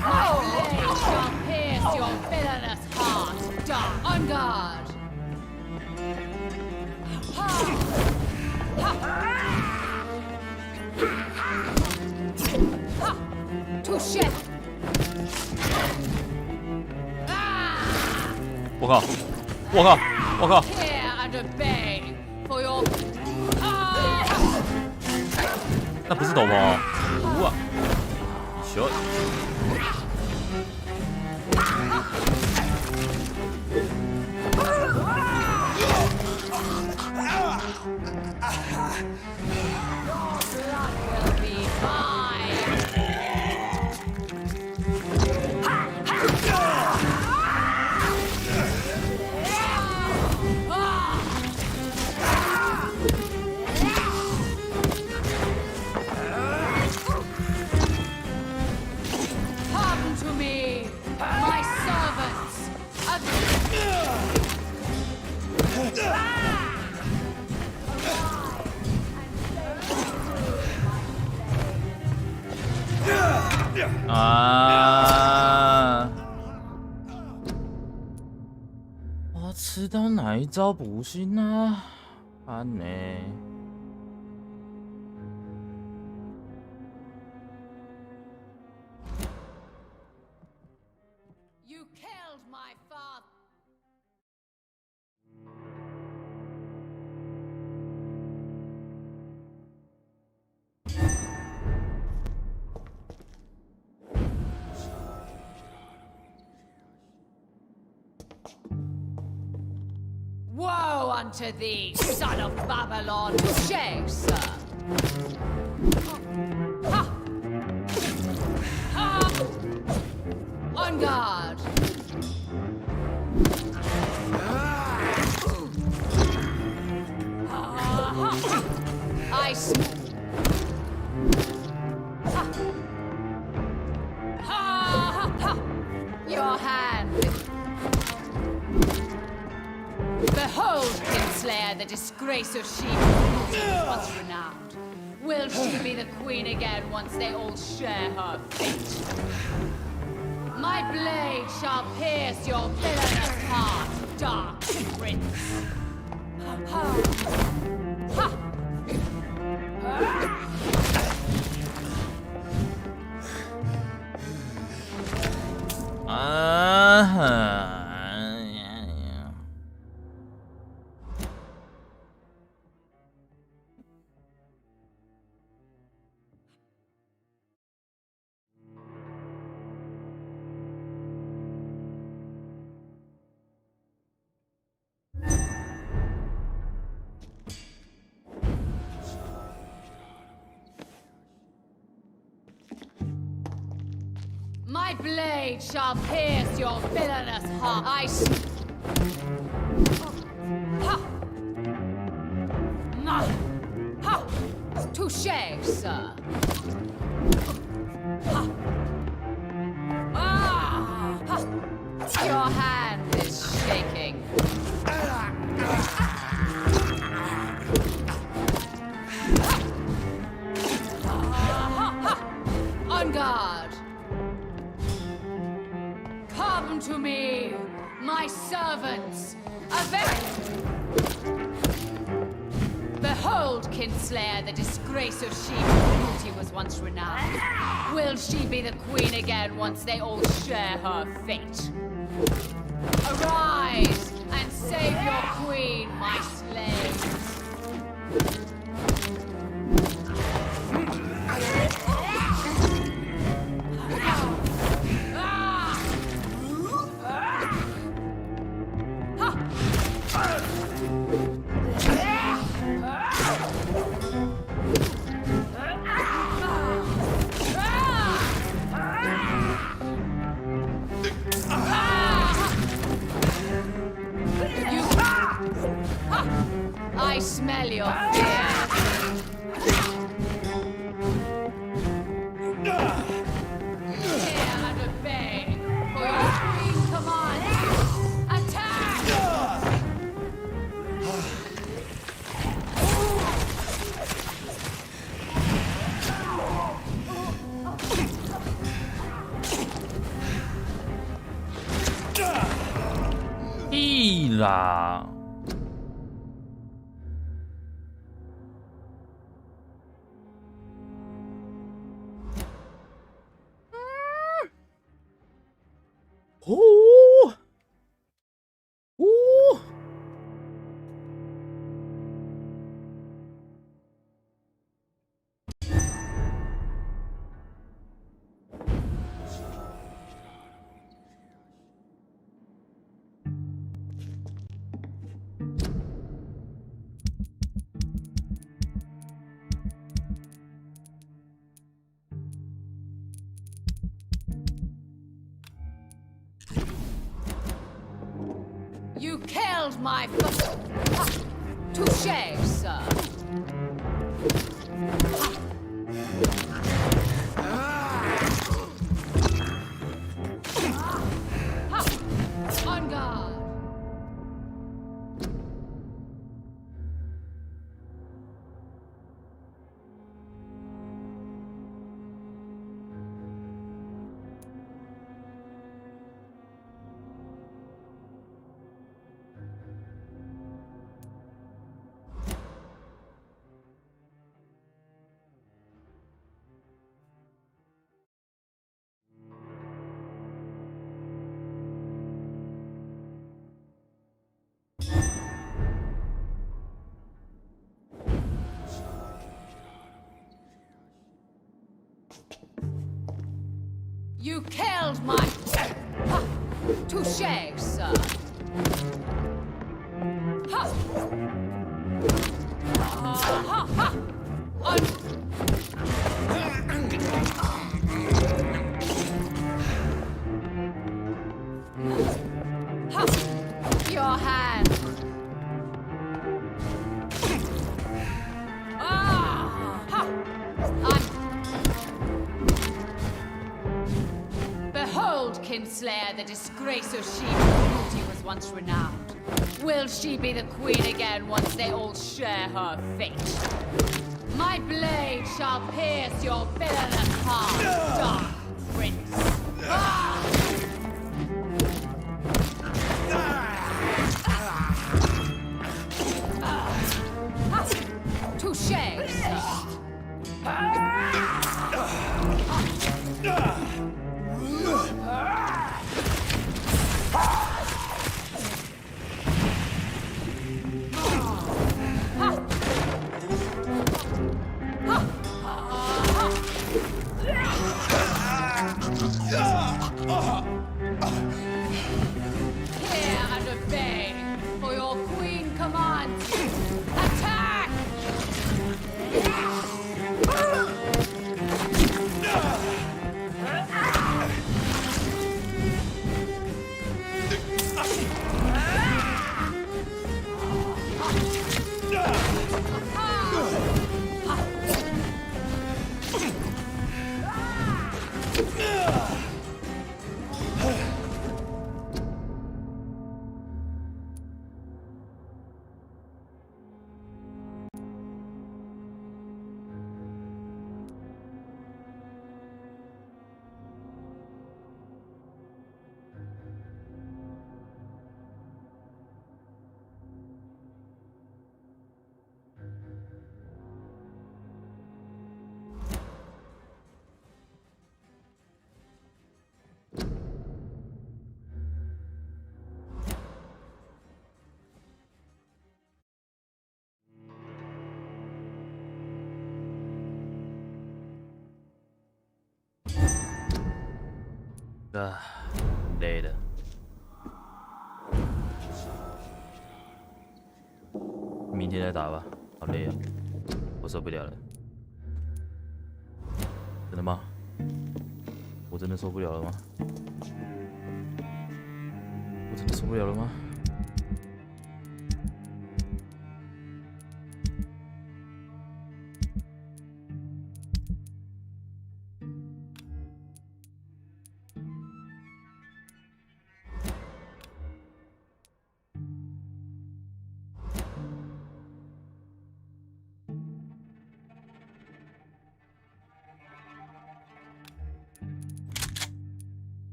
My blade shall pierce your villainous heart. Dark on guard. Touche. 我靠！我靠！我靠！ Hear and obey for your. 那不是头毛，毒啊！小。啊！我吃到哪一招不行啊？安呢？ Woe unto thee, son of Babylon! Shame, sir! Ha! Ha! On guard! I Your hand! Behold, Kinslayer, the disgrace of she once renowned. Will she be the queen again once they all share her fate? My blade shall pierce your villainous heart, dark prince. Ha! My blade shall pierce your villainous heart. Ha! Ha! Touché, sir. Ha! Ah! Ha! Your hand is shaking. On guard. Come to me, my servants. Behold, Kinslayer, the disgrace of she whose beauty was once renowned. Will she be the queen again once they all share her fate? Arise and save your queen, my slaves. I smell your fear. Hear and obey, for your queen commands. Attack!屁啦！ You killed my touché, sir. On guard. You killed my... Touché, sir. Ha! Ha! Ha! Your hand. Behold, Kinslayer, the disgrace of she whose beauty was once renowned. Will she be the queen again once they all share her fate? My blade shall pierce your villainous heart, dark prince. Touché, sir. Hear and obey, for your queen commands you. Attack!累了。明天再打吧，好累啊，我受不了了。真的吗？我真的受不了了吗？我真的受不了了吗？